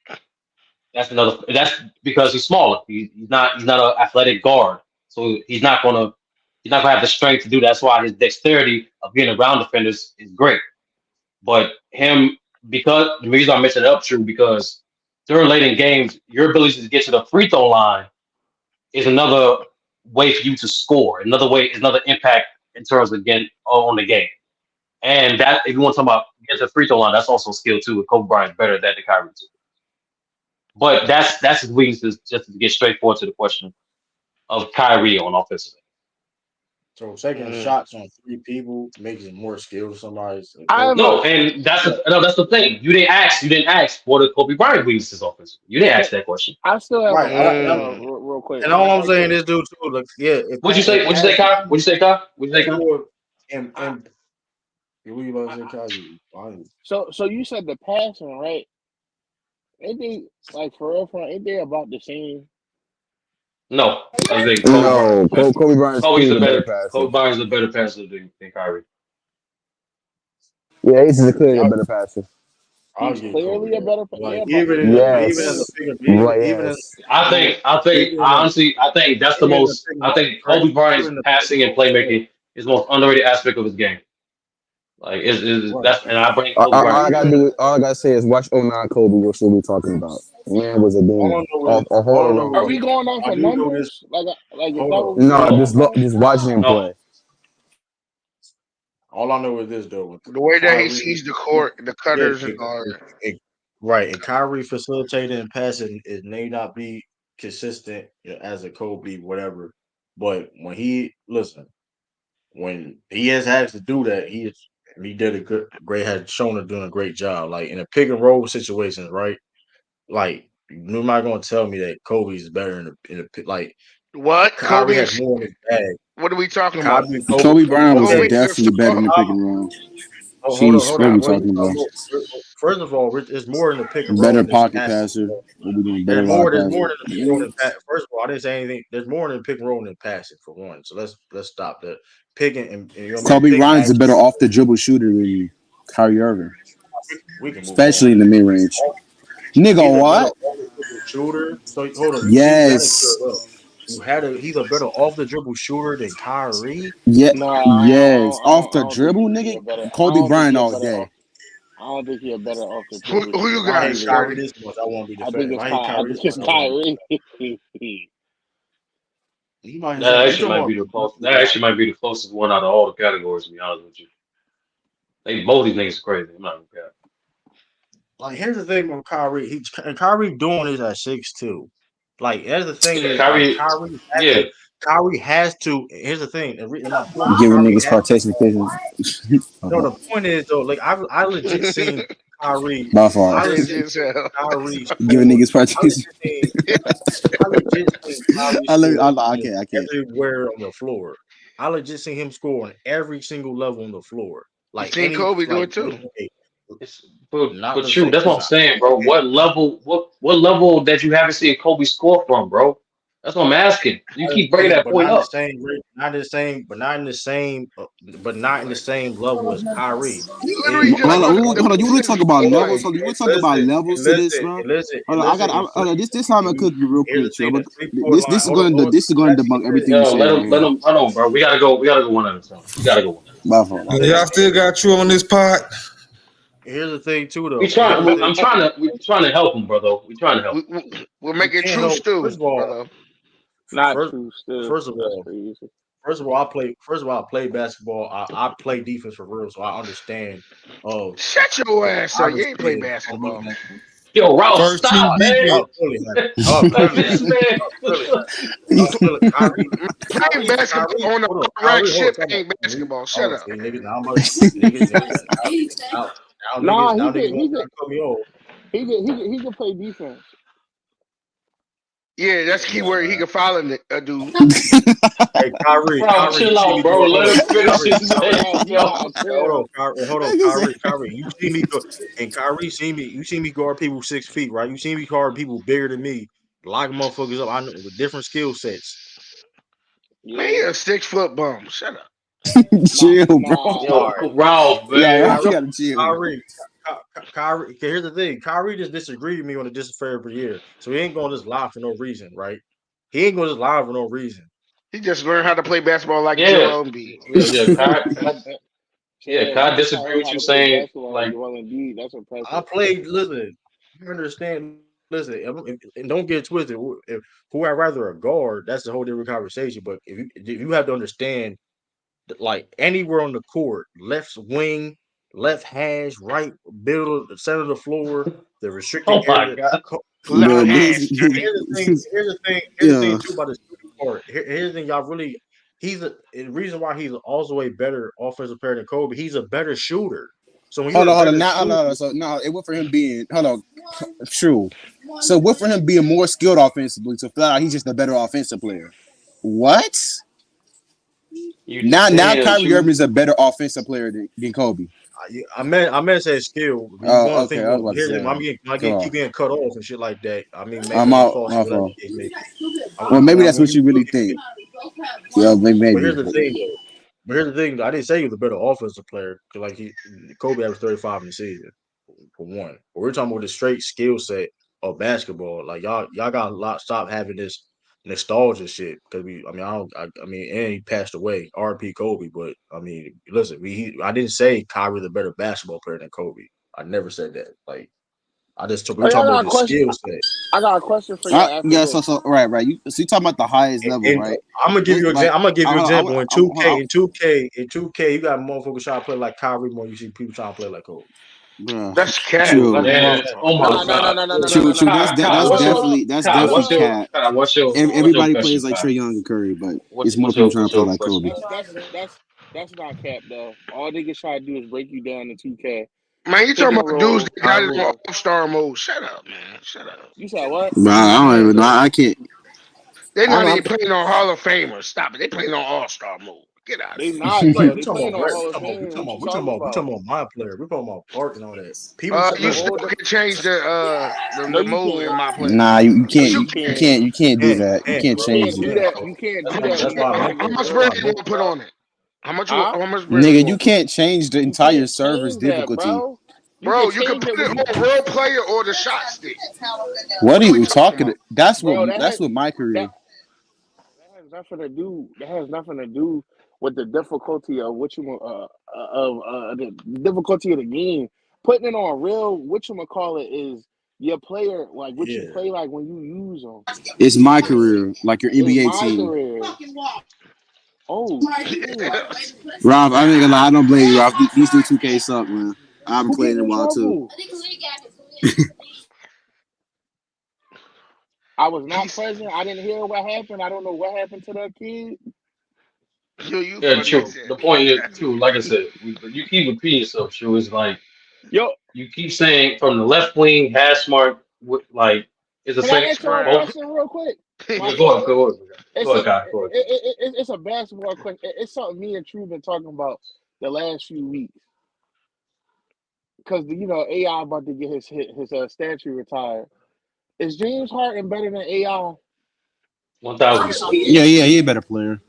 That's because he's smaller. He's not an athletic guard, so he's not gonna have the strength to do that. That's why his dexterity of getting around defenders is great. But him, because the reason I mentioned it up true because during late in games, your ability to get to the free throw line is another way for you to score. Another impact in terms of getting on the game. And that if you want to talk about get to the free throw line, that's also a skill too. Kobe Bryant's better at that than Kyrie too. But that's his weaknesses. Just to get straightforward to the question of Kyrie on offensive. So taking shots on 3 people makes it more skilled. Somebody's No, and that's the thing. You didn't ask what are Kobe Bryant weaknesses offensive. You didn't ask that question. I still have right. real quick. And all I'm saying is, dude, too. Like, yeah. What'd you say? What'd you say, Kyle? What'd you say, Kyle? What'd you say, Kyle? And what you about to say, Kyle? So you said the passing, right? Ain't they like for real? Ain't they about the same? No, I think Kobe Bryant's Kobe's a a better better passer. Kobe Bryant's a better passer than Kyrie. Yeah, he's clearly a better passer. He's clearly a better passer. Like, even as I think that's the most. I think Kobe Bryant's passing and playmaking is the most underrated aspect of his game. Like that's and I bring Kobe Bryant. All I gotta say is watch 09 Kobe. What should we talking about? Man was a demon. Are we going off of numbers? Like is that what we just watching him play. All I know is this though. The way that he sees the court, the cutters and all that. Right, and Kyrie facilitating and passing, it may not be consistent as a Kobe, whatever. But when he has had to do that, he did has shown to doing a great job. Like in a pick and roll situations, right? Like you're not gonna tell me that Kobe is better in a like what Kyrie has more in his bag. What are we talking about? Kobe Bryant was definitely better in the pick and roll. Hold on. First of all, it's more in the pick and roll. Better pocket passer. There's more than the pick and roll than pass. First of all, I didn't say anything. There's more than pick and roll than passing for one. So let's stop that. Picking and Kobe Bryant's a better off the dribble shooter than Kyrie Irving. We can move especially in the mid range. Nigga, what? Shooter. So hold on. Yes. He's a better off the dribble shooter than Kyrie. Yeah. Yes. Off the dribble, nigga. Kobe Bryant all day. I don't think he's a better off the dribble. Who you got? Kyrie this much. I won't be defending. I think it's Kyrie. That actually might be the closest. That actually might be the closest one out of all the categories. To be honest with you, both these niggas are crazy. I'm not gonna care. Like here's the thing with Kyrie. Kyrie doing this at 6'2". Like here's the thing is Kyrie has to. Here's the thing. Giving niggas participation. No, the point is though. Like I legit seen Kyrie. By far. I legit seen Kyrie giving niggas participation. I legit seen Kyrie. I can't. Everywhere on the floor. I legit seen him score on every single level on the floor. Like seen Kobe do it too. But true, that's what I'm saying, bro. What level that you haven't seen Kobe score from, bro? That's what I'm asking. You keep bringing that point up. Not in the same level as Kyrie. Hold on. You want to talk about levels? You want to talk about levels to this, bro? Hold on. This time I could be real quick, but this is going to debunk everything you say. Let him. Hold on, bro. We gotta go one at a time. We gotta go. Y'all still got you on this pot? Here's the thing too, though. We're trying to help him, brother. We're trying to help. We're making true stew. First of all, brother. Not true stew. First of all, I play basketball. I play defense for real, so I understand. Shut your ass up. You ain't play basketball. Yo, Ralph, stop, man. Playing basketball on the right shit ain't basketball. Shut up. He can play defense. Yeah, that's key word. He can follow a dude. Hey, Kyrie, chill out, bro. Let him finish his Hold on, Kyrie. You see me go, and Kyrie see me. You see me guard people 6 feet, right? You see me guard people bigger than me, lock motherfuckers up. I know with different skill sets. Man, he a 6 foot bum. Shut up. Chill, bro. Yo, All right. Ralph, Yeah, man. you gotta chill. Kyrie, Kyrie. Here's the thing. Kyrie just disagreed with me on the disfavorable year, so he ain't gonna just lie for no reason, right? He ain't gonna just lie for no reason. He just learned how to play basketball like Yeah, Joel Embiid. Can Chad, I he taught disagree him with how you to play saying basketball like like Joel Embiid. That's I impressive. played. Listen, you understand. Listen, and don't get it twisted. If who I rather a guard, that's a whole different conversation. But if you have to understand, like anywhere on the court, left wing, left hash, right middle, the center of the floor, the restricted oh my area. god. Left Bro, hash, Jimmy. Here's the thing. Here's the thing. Here's the thing yeah. too about the shooting part. Here's the thing, y'all really. The reason why he's also a better offensive player than Kobe. He's a better shooter. So when you're a Hold on. better Now, hold shooter, on. So no, it went for him being true. So what for him being more skilled offensively to flat out he's just a better offensive player. What? You just Now saying Kyrie Irving shoot. is a better offensive player than Kobe. I meant to say skill. You Oh, want to okay. think I was about about to here's him. say. Come on. Keep getting cut off and shit like that. I mean, maybe I'm I'm out. false, My whatever fault. the case may be. Well, maybe that's When what you you really look at think. Yeah, But maybe. here's the thing, though. But here's the thing. I didn't say he was a better offensive player because, Kobe averaged 35 in the season for one. But we're talking about the straight skill set of basketball. Like y'all got a lot. Stop having this nostalgia shit because I mean, and he passed away. R.P. Kobe. But I mean, listen, I didn't say Kyrie's a better basketball player than Kobe. I never said that. Like we were Hey, I talking got about a the question. skill set. I got a question for y'all after Yeah. this. So right. You talking about the highest level, And right? I'm gonna give you Like, example. I'm gonna give you hold example on. in 2K. In 2K, you got motherfuckers trying to play like Kyrie more. You see people trying to play like Kobe. Bro, That's cat. true. Like a Man, motherfucker. oh my No, no, no, god. no, no, no, no, True. no, no, True. no, That's no, no, that's no, no, definitely that's Kai, definitely cat. what's your Everybody plays question, like Kai? Trey Young and Curry, but it's more people trying to What's play your like question, Kobe. Kai? that's not cap though. All they can try to do is break you down in 2K. Man, you Pick talking and about dudes roll, that pick got and it on roll. all-star mode. Shut up, man. Shut up. You said what? But I don't even know. I can't. They're not I'm even playing on Hall of Famers. Stop it. They playing on all-star mode. Get out of They here. not Right. though. We They talking playing about on Brett. Hall of Fame. What you talking We about? talking about my player. We talking about Art and all that. People say, You look, still Oh, can change no, the you mode in can't. my player. Nah, you No, can't. Yes, you you You can. can't. can't. You can't do that. You can't You bro. change can't do that, that. Bro. You can't That's do why. that That's when you why I playing meant. How against much That's why bread I you meant. want to put on it? huh? How much bread nigga. you You want to put on can't it? change the You entire can't server's change that, difficulty. bro. You can Bro, you can change put it it when you, on real player or the shot stick. What What are are we you talking talking? about? bro. That's what my That career. has nothing to do. That has nothing to do with the difficulty of what you of the difficulty of the game. Putting it on real, what you call it is your player like what you Yeah. play like when you use them. It's my career, like your It's NBA my team. career. Oh shit! Rob, I ain't gonna lie. I don't blame you, Rob. These new 2K suck, man. I haven't Who played in getting a in while too. trouble? I was not He's present. I didn't hear what happened. I don't know what happened to that kid. you Yeah, funny true. as hell. The point is, true. Like I said, you keep repeating yourself. True. It's like Yo, you keep saying from the left wing, hash mark. Like it's the can I same. ask y'all a Brown. Both. question real quick? My Yeah, question. go ahead. Go It's ahead, a Kai. Go ahead. it's a basketball question. It's something me and True been talking about the last few weeks because AI about to get his statue retired. Is James Harden better than AI? 1000%. Yeah, he a better player.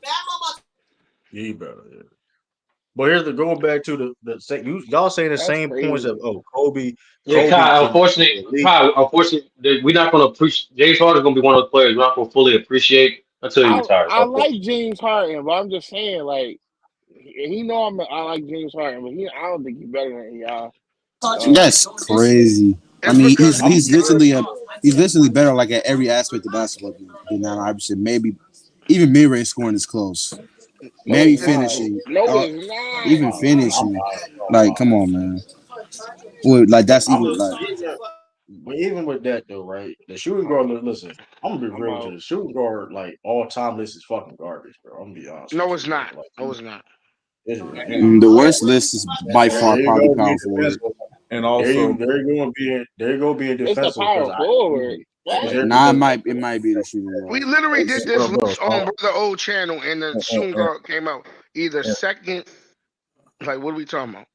Yeah, you better. Yeah. But here's the going back to the same. Y'all saying the That's same points of crazy. Kobe. Yeah, Kobe Kai. can lead. Unfortunately, we're not going to appreciate. James Harden is going to be one of those players we're not going to fully appreciate until he retires. I like Unfortunately. James Harden, but I'm just saying like he know I like James Harden, but I don't think he's better than AI. That's crazy. I It's mean, because I'm he's literally better like at every aspect of basketball than Allen Iverson. Maybe even mid range scoring is close. No, Maybe it's not. finishing, No, it's not. even finishing. Like, come on, man. Well, like that's I'm even like but even with that though, right? The shooting guard. Listen, I'm gonna be I'm real with you. out. The shooting guard, like all time list is fucking garbage, bro. I'm gonna be honest with no, you, it's bro. not. Like, No, it's not. this is ridiculous. the worst list is by There far you probably go, being power forward. defensive. And also, There you go being It's the defensive because power I forward. What? Nah, it might be the shooting We guard. literally did this bro. list on Brother Old channel, and the shooting guard came out either second. Like, what are we talking about?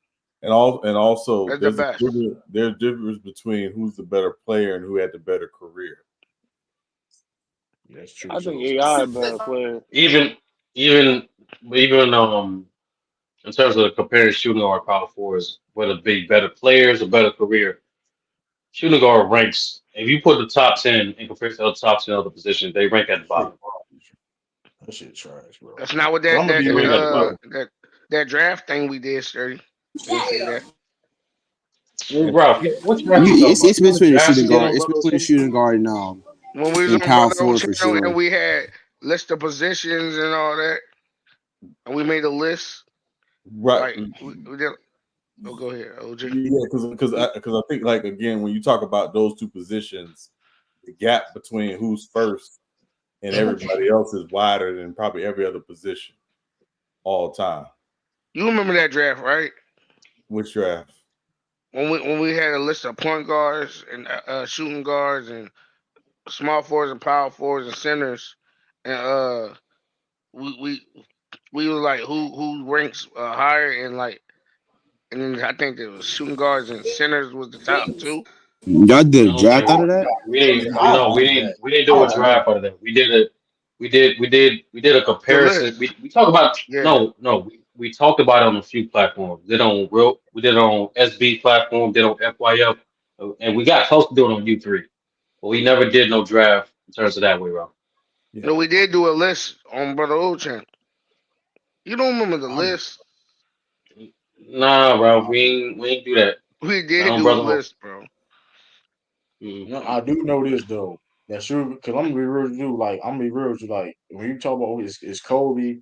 and also, As the best. there's a difference between who's the better player and who had the better career. That's true I think too. AI a better player. Even even in terms of comparing shooting guard power forwards, whether big better players or better career, shooting guard ranks. If you put the top 10 in comparison to the top 10 other positions, they rank at the Shit, bottom. that shit trash, bro. That's not what Cause that I'm gonna that be They real rank that at the with bottom. you. that draft thing we did, Sturdy. They didn't say that. Well, Ralph, what draft you talking about? It's You know what between the draft you shooting did guard. on It's Brother between the Ocean? shooting guard When we was and on power Brother O forward for channel and sure. we had list of positions and all that, and we made a list. Right. Like we did. Oh, go ahead, OG. Yeah, because I think like again when you talk about those two positions, the gap between who's first and everybody else is wider than probably every other position all time. You remember that draft, right? Which draft? When we had a list of point guards and shooting guards and small forwards and power forwards and centers, and we were like who ranks higher, and like, and then I think there was shooting guards and centers was the top two. Y'all did I a don't draft think out of that? we Yeah, didn't. I No, we remember didn't. that. We didn't I do a remember that. draft out of that. We did a. We did a The comparison. list, We talked about yeah. no. We talked about it on a few platforms. Did on real. We did it on SB platform. Did on FYF, and we got close to doing it on U3, but we never did no draft in terms of that way around. No, we did do a list on Brother O channel. You don't remember the I'm, list? Nah, bro, we ain't do that. We Not did on do a brother. list, bro. Mm. no, I do know this though. That's true. Cause I'm gonna be real with you. Like I'm gonna be real with you. Like when you talk about it's Kobe,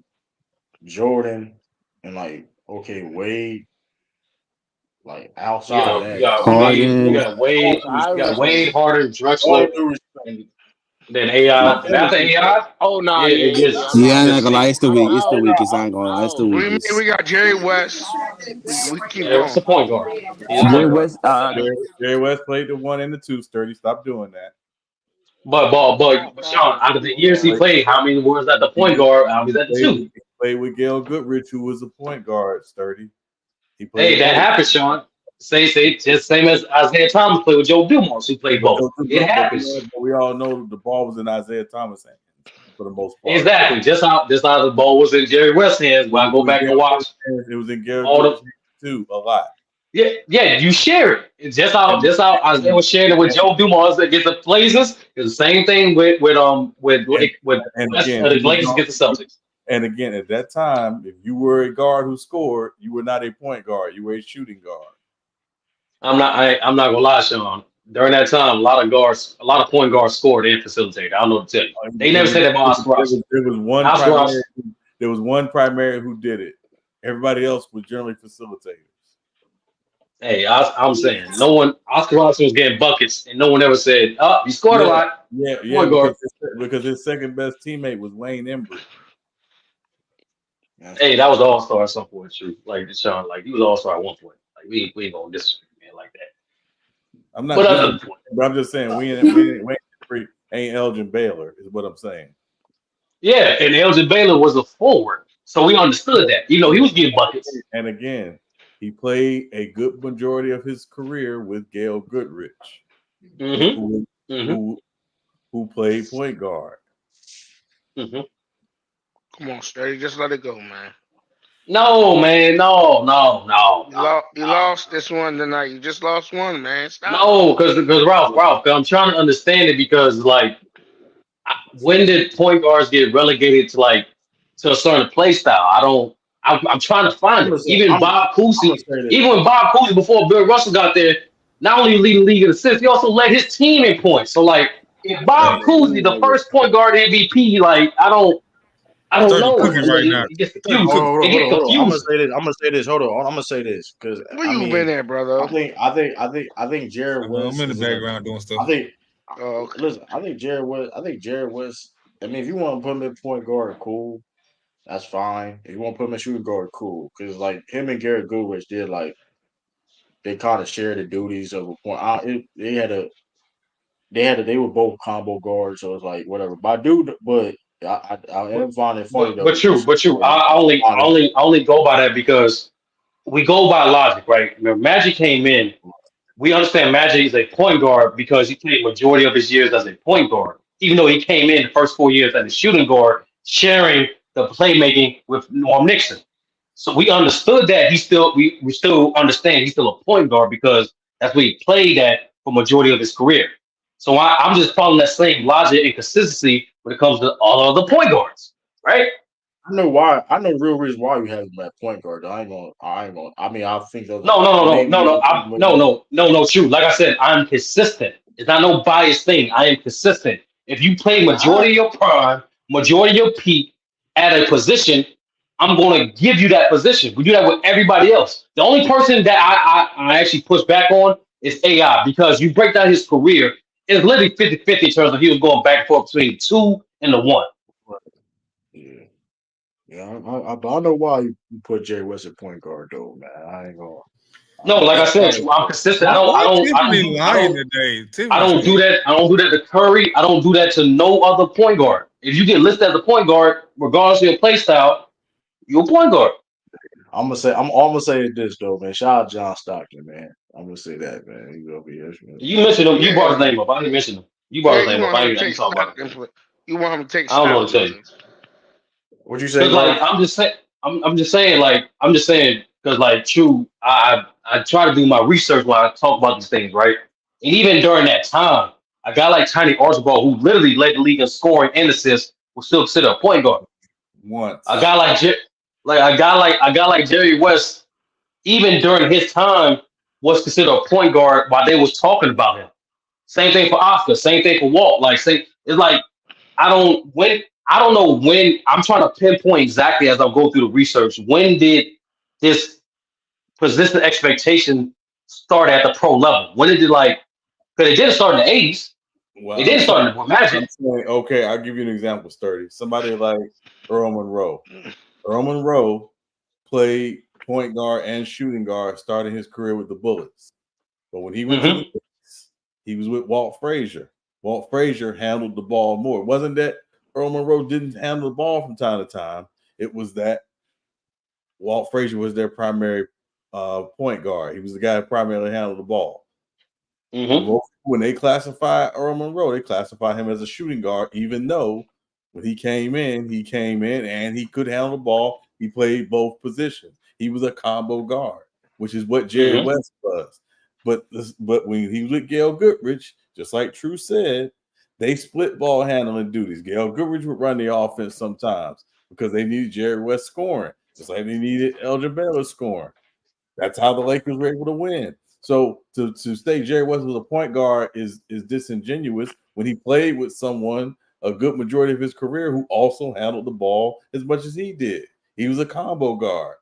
Jordan, and like okay Wade. Like outside of that, We Harden. got Allen Wade, we got Iverson. Wade, Harden, all Drexler, due respect, and then AI. And all after due respect, AI, Oh nah, it yeah. gets I'm Yeah, out. I'm not gets gonna lie. C. It's the I'm weak. It's the out. weakest. I I'm ain't gonna lie. It's the out. weakest. We got Jerry West. We keep Yeah, what's going. the point guard? He's a Jay point guard. West. Jerry West played the 1 and the 2. Sturdy, stop doing that. But Sean, out of the years he Play- played, how many was at the He, point guard? How many was at the two? he played with Gail Goodrich, who was a point guard. Sturdy. He played Hey, that both. happens, Sean. Say just same as Isaiah Thomas played with Joe Dumars, who played both. It happens. But we all know the ball was in Isaiah Thomas' hands for the most part. Exactly. Just how the ball was in Jerry West's hands. When I go back and watch It was in Gail all the Goodrich's hands too, a lot. yeah, you share it. It's And, just how Isaiah was sharing it with Joe Dumars against the Blazers. It's the same thing with and, and West, again, the Lakers against the Celtics. and again, at that time, if you were a guard who scored, you were not a point guard. You were a shooting guard. I'm not gonna lie, Sean. During that time, a lot of point guards scored and facilitated. I don't know what to tell you. They never said that about Oscar Robertson. There was one Oscar primary. Robertson. There was one primary who did it. Everybody else was generally facilitators. Hey, I'm saying no one. Oscar Robertson was getting buckets, and no one ever said, "Oh, you scored a lot." Yeah, Point guard. because his second best teammate was Wayne Embry. Hey, that was All Star at some point, too. Like Sean, like he was All Star at one point. Like we ain't gonna disagree, man, like that. I'm not, But other point. but I'm just saying Wayne Embry ain't Elgin Baylor is what I'm saying. Yeah, and Elgin Baylor was a forward, so we understood that. You know, he was getting buckets. And again, he played a good majority of his career with Gail Goodrich, Mm-hmm. who played point guard. Mm-hmm. Come on, Sturdy. Just let it go, man. No, man, no. You lost this one tonight. You just lost one, man. Stop. No, because Ralph, 'cause I'm trying to understand it because like when did point guards get relegated to like to a certain play style? I'm trying to find it. Even Bob Cousy, even when Bob Cousy before Bill Russell got there, not only leading the league in assists, he also led his team in points. So like if Bob Cousy, the first point guard MVP, like I don't know. Cooking right now. It gets confused. Hold It gets on. I'm gonna confused. say this. I'm gonna say this. Hold on. I'm gonna say this because Where you been at, brother? I think Jared West. I'm in the background doing stuff. I think. Oh, okay. Listen, I think Jared West. I mean, if you want to put him in point guard, cool. That's fine. If you want to put him in shooting guard, cool. Because like him and Garrett Goodrich did like they kind of shared the duties of a point. They were both combo guards, so it's like whatever. But I am finding it funny though. But true. I only go by that because we go by logic, right? When Magic came in, we understand Magic is a point guard because he played majority of his years as a point guard. even though he came in the first 4 years as a shooting guard, sharing the playmaking with Norm Nixon. So we understood that we still understand he's still a point guard because that's what he played at for majority of his career. So I'm just following that same logic and consistency when it comes to all of the point guards, right? I know why. I know the real reason why you have him at point guard. I ain't gonna. I ain't gonna. I mean, I think of No, no, no, no, maybe no, no. other people may not. No. True. Like I said, I'm consistent. It's not no biased thing. I am consistent. If you play I, majority of your prime, majority of your peak at a position, I'm going to give you that position. We do that with everybody else. The only person that I actually push back on is AI because you break down his career, it's literally 50-50 in terms of he was going back and forth between the two and the one. yeah, yeah. But I know why you put Jerry West at point guard though, man. I ain't gonna. No, like I said, I, I'm consistent. Why Tiffany lying today? I Tiffany, don't do that. I don't do that to Curry. I don't do that to no other point guard. If you get listed as a point guard, regardless of your play style, you're a point guard. I'm gonna say this though, man. Shout out John Stockton, man. I'm gonna say that, man. He gonna be here, man. You mentioned him. You brought his Yeah, name up. I didn't mention him. You brought yeah. his You name up. want him to I didn't take talk about him. Stockton. You want him to take I don't know what Stockton to tell you. place. What'd you say, Cause bro? like I'm just saying like I'm just saying because like true. I try to do my research when I talk about these things, right? And even during that time, a guy like Tiny Archibald, who literally led the league in scoring and assists, was still considered a point guard. A once. guy like a guy like Jerry West, even during his time, was considered a point guard while they was talking about him. Same thing for Oscar. Same thing for Walt. Like, say it's like I don't know when. I'm trying to pinpoint exactly as I go through the research. When did this persistent expectation start at the pro level? When did it like? Because it didn't start in the '80s. Well, It didn't start in the Magic. I'm saying, okay, I'll give you an example, Sturdy. Somebody like Earl Monroe. Earl Monroe played point guard and shooting guard, starting his career with the Bullets. But when he went to the Hmm. Knicks, he was with Walt Frazier. Walt Frazier handled the ball more. It wasn't that Earl Monroe didn't handle the ball from time to time. It was that Walt Frazier was their primary point guard. He was the guy who primarily handled the ball. Hmm. When they classify Earl Monroe, they classify him as a shooting guard, even though when he came in and he could handle the ball. He played both positions. He was a combo guard, which is what Jerry Hmm. West was. But when he was with Gail Goodrich, just like True said, they split ball handling duties. Gail Goodrich would run the offense sometimes because they needed Jerry West scoring, just like they needed Elgin Baylor scoring. That's how the Lakers were able to win. So to say Jerry West was a point guard is disingenuous when he played with someone a good majority of his career who also handled the ball as much as he did. He was a combo guard.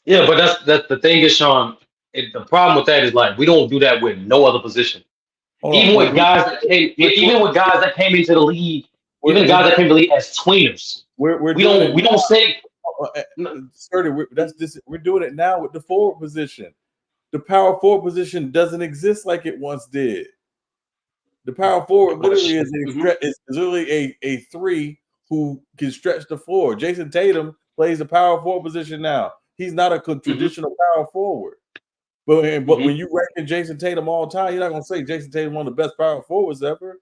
Yeah, but that's the thing is, Sean. The problem with that is like we don't do that with no other position. Hold on, Even with guys that came into the league, we're, even we're, guys that came to the league as tweeners, we're doing it we don't say now. Sturdy, we're doing it now with the forward position. The power forward position doesn't exist like it once did. The power forward literally is literally a three who can stretch the floor. Jason Tatum plays the power forward position now. He's not a traditional power forward. But when you reckon Jason Tatum all time, you're not gonna say Jason Tatum one of the best power forwards ever.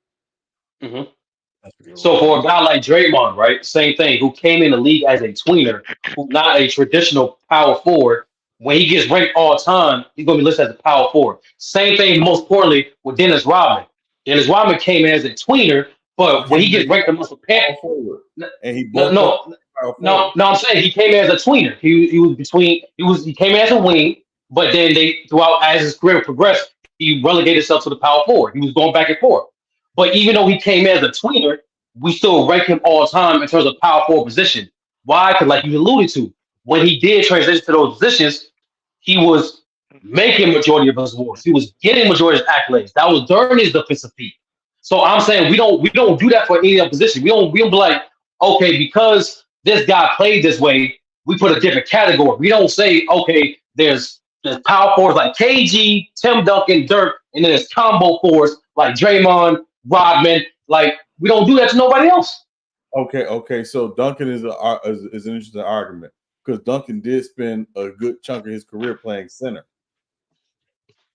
So for a guy like Draymond, right, same thing, who came in the league as a tweener, who's not a traditional power forward, when he gets ranked all time, he's gonna be listed as a power forward. Same thing, most importantly, with Dennis Rodman. Dennis Rodman came in as a tweener, but when he gets ranked the most power forward, and he no, bulked up no, power forward. I'm saying he came in as a tweener. He came in as a wing, but then they throughout as his career progressed, he relegated himself to the power forward. He was going back and forth. But even though he came in as a tweener, we still rank him all time in terms of power forward position. Why? Because like you alluded to, when he did transition to those positions, he was making majority of his awards. He was getting majority of his accolades. That was during his defensive peak. So I'm saying we don't do that for any other position. We don't be like, okay, because this guy played this way, we put a different category. We don't say, okay, there's power forwards like KG, Tim Duncan, Dirk, and then there's combo forwards like Draymond, Rodman. Like we don't do that to nobody else. Okay. So Duncan is an interesting argument because Duncan did spend a good chunk of his career playing center,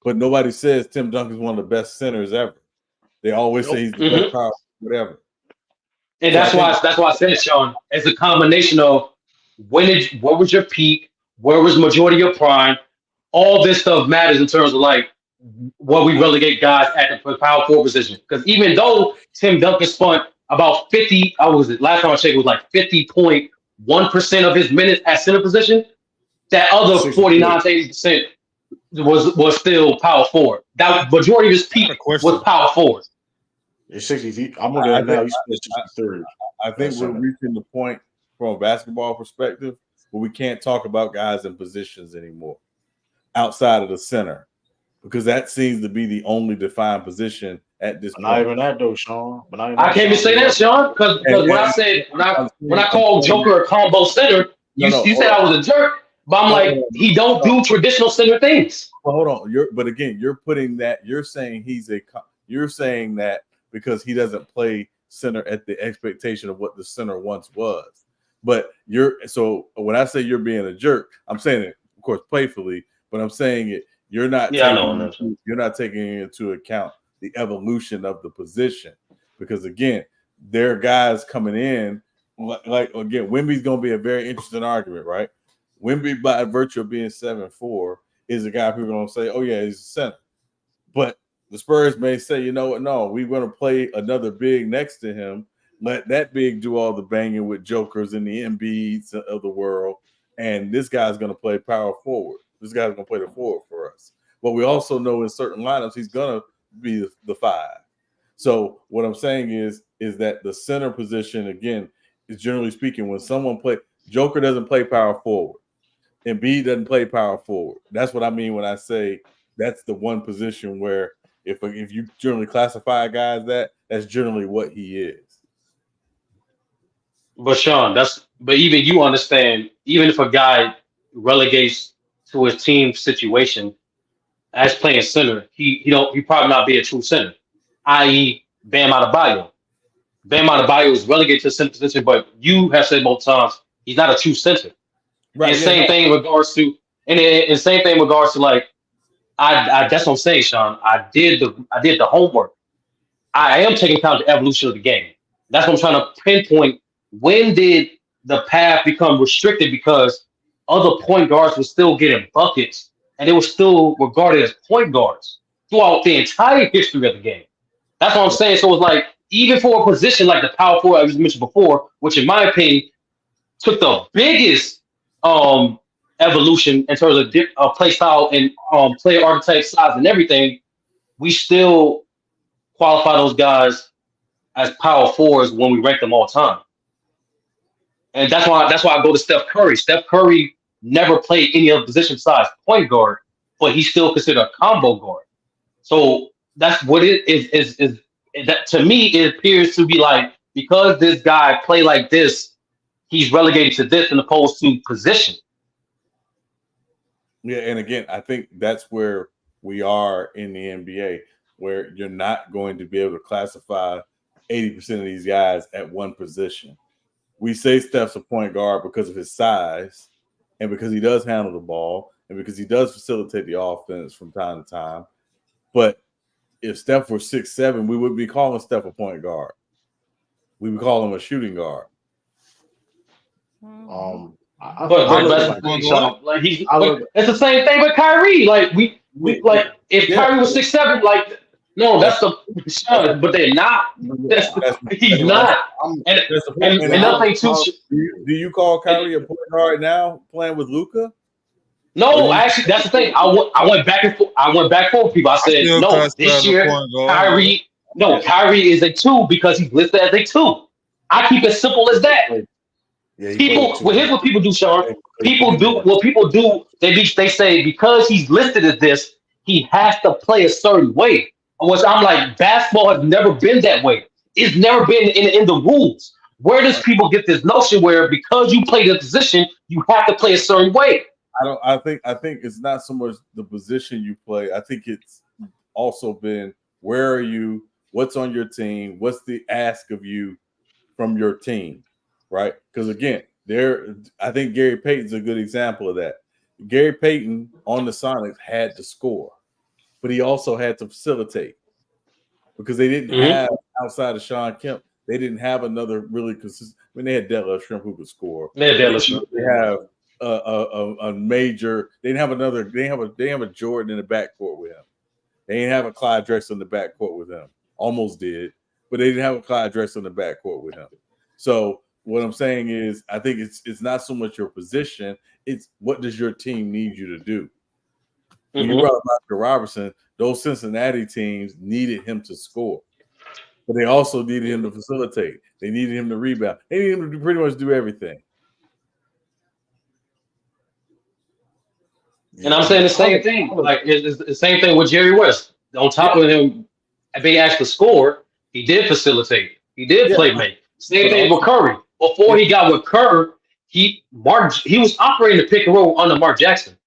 but nobody says Tim Duncan is one of the best centers ever. They always say he's the best power, whatever. And So I that's why I said, Sean, it's a combination of what was your peak, where was majority of your prime, all this stuff matters in terms of like what we relegate guys at the power forward position. Because even though Tim Duncan spent about 50, I was it last time I checked, it was like 50.1% of his minutes at center position. That other 49 to 80% was still power forward. That majority of his peak was power forward. It's 60. I'm looking at it now. He's 63. I think we're reaching the point from a basketball perspective where we can't talk about guys in positions anymore outside of the center, because that seems to be the only defined position at this point. Not even that though, Sean. But I can't even say that, Sean, because when I called Joker a combo center, you said I was a jerk, but I'm like, he don't do traditional center things. Well, hold on. But again, you're putting that. You're saying you're saying that because he doesn't play center at the expectation of what the center once was. But so when I say you're being a jerk, I'm saying it, of course, playfully, but I'm saying it. You're not taking into account the evolution of the position, because again, there are guys coming in like again, Wemby's going to be a very interesting argument, right? Wemby, by virtue of being 7'4", is a guy people are going to say, "Oh yeah, he's a center," but the Spurs may say, "You know what? No, we're going to play another big next to him. Let that big do all the banging with jokers and the Embiids of the world, and this guy's going to play power forward. This guy's going to play the forward for us." But we also know in certain lineups he's going to be the 5. So what I'm saying is that the center position, again, is generally speaking, when someone Joker doesn't play power forward, Embiid doesn't play power forward. That's what I mean when I say that's the one position where if you generally classify a guy as that's generally what he is. But Sean, but even you understand, even if a guy relegates to his team situation as playing center, he probably not be a true center, i.e. Bam Adebayo. Bam Adebayo is relegated to the center position, but you have said multiple times he's not a true center. Right. And same thing in regards to like I that's what I'm saying, Sean. I did the homework. I am taking account the evolution of the game. That's what I'm trying to pinpoint. When did the path become restricted because other point guards were still getting buckets and they were still regarded as point guards throughout the entire history of the game? That's what I'm saying. So it's like, even for a position like the power forward I just mentioned before, which in my opinion took the biggest evolution in terms of play style and play archetype, size, and everything, we still qualify those guys as power forwards when we rank them all time. And that's why I go to Steph Curry. Steph Curry never played any other position besides point guard, but he's still considered a combo guard. So that's what it is that to me it appears to be like, because this guy play like this, he's relegated to this as opposed to position. Yeah, and again, I think that's where we are in the NBA, where you're not going to be able to classify 80% of these guys at one position. We say Steph's a point guard because of his size and because he does handle the ball and because he does facilitate the offense from time to time. But if Steph were 6'7", we wouldn't be calling Steph a point guard. We would call him a shooting guard. It's the same thing with Kyrie. Like we like if Kyrie was 6'7", like no, that's the Sean, but they're not. He's not. And another thing too. Do you call Kyrie a point guard now, playing with Luka? No, actually, that's the thing. I went back and forth. With people. I said no. This year, Kyrie is a 2 because he's listed as a 2. I keep it simple as that. Yeah, here's what people do, Sean. People do. They say because he's listed as this, he has to play a certain way. Which I'm like, basketball has never been that way. It's never been in the rules. Where does people get this notion where because you play the position, you have to play a certain way? I think it's not so much the position you play. I think it's also been, where are you? What's on your team? What's the ask of you from your team? Right? Because again, I think Gary Payton's a good example of that. Gary Payton on the Sonics had to score, but he also had to facilitate. because they didn't Mm-hmm. have outside of Sean Kemp. They didn't have another really consistent. I mean, they had Detlef Shrimp who could score. Yeah, They Dallas. didn't really have a major. They didn't have another. They have a Jordan in the backcourt with him. They didn't have a Clyde Drexler in the backcourt with him. Almost did, but they didn't have a Clyde Drexler in the backcourt with him. So what I'm saying is, I think it's not so much your position; it's what does your team need you to do. When you Mm-hmm. brought up Oscar Robertson, those Cincinnati teams needed him to score, but they also needed him to facilitate. They needed him to rebound. They needed him to pretty much do everything. And I'm saying the same thing. Like it's the same thing with Jerry West. On top Yeah, of him being asked to score, he did facilitate. He did yeah, play make. Same but thing with also, Curry. Before yeah, he got with Kerr, he was operating the pick and roll under Mark Jackson.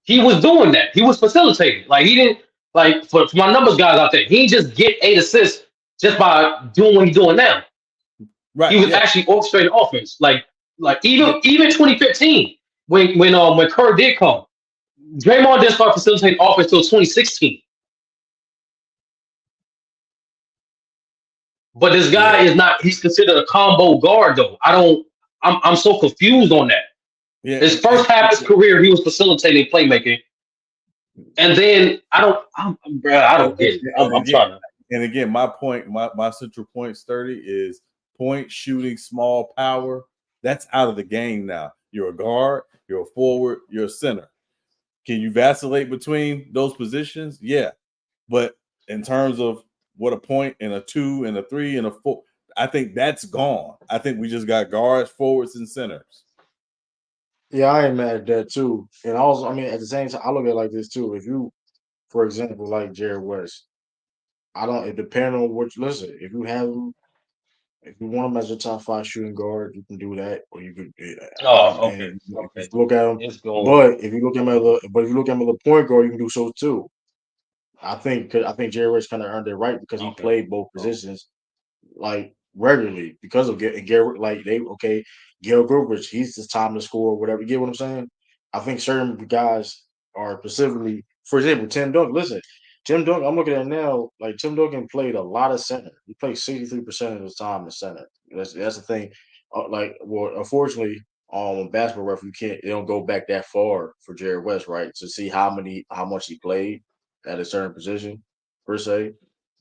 He was doing that. He was facilitating. Like he didn't like for my numbers guys out there. He didn't just get 8 assists just by doing what he's doing now. He right, was yeah, actually orchestrating offense. Like yeah, even 2015 when Kerr did come. Draymond didn't start facilitating offense until 2016. But this yeah, guy is not, he's considered a combo guard though. I'm so confused on that. yeah, His first half of his career, he was facilitating playmaking. And then I and, don't get it. and I'm again, trying to. and again, my point, my central point, Sturdy, is point shooting, small power. That's out of the game now. You're a guard, you're a forward, you're a center. Can you vacillate between those positions? Yeah, but in terms of what a point and a 2 and a 3 and a 4, I think that's gone. I think we just got guards, forwards, and centers. Yeah, I ain't mad at that too. And also, I mean, at the same time, I look at it like this too. If you, for example, like Jared West, I don't. It depends on what. Listen, if you have him, if you want him as a top 5 shooting guard, you can do that, or you could. Oh, okay. And if you Okay. look at him, It's going. but if you look at him but if you look at him as a point guard, you can do so too. I think Jared West kind of earned it right because he Okay. played both Okay. positions regularly because of Garrett. Like they okay, Gail Goodrich, he's the time to score or whatever. You get what I'm saying? I think certain guys are specifically, for example, Tim Duncan. Listen, Tim Duncan. I'm looking at it now. Like Tim Duncan played a lot of center. He played 63% of his time in center. That's the thing. Well, unfortunately, basketball ref, you can't. They don't go back that far for Jared West, right? To see how much he played at a certain position per se.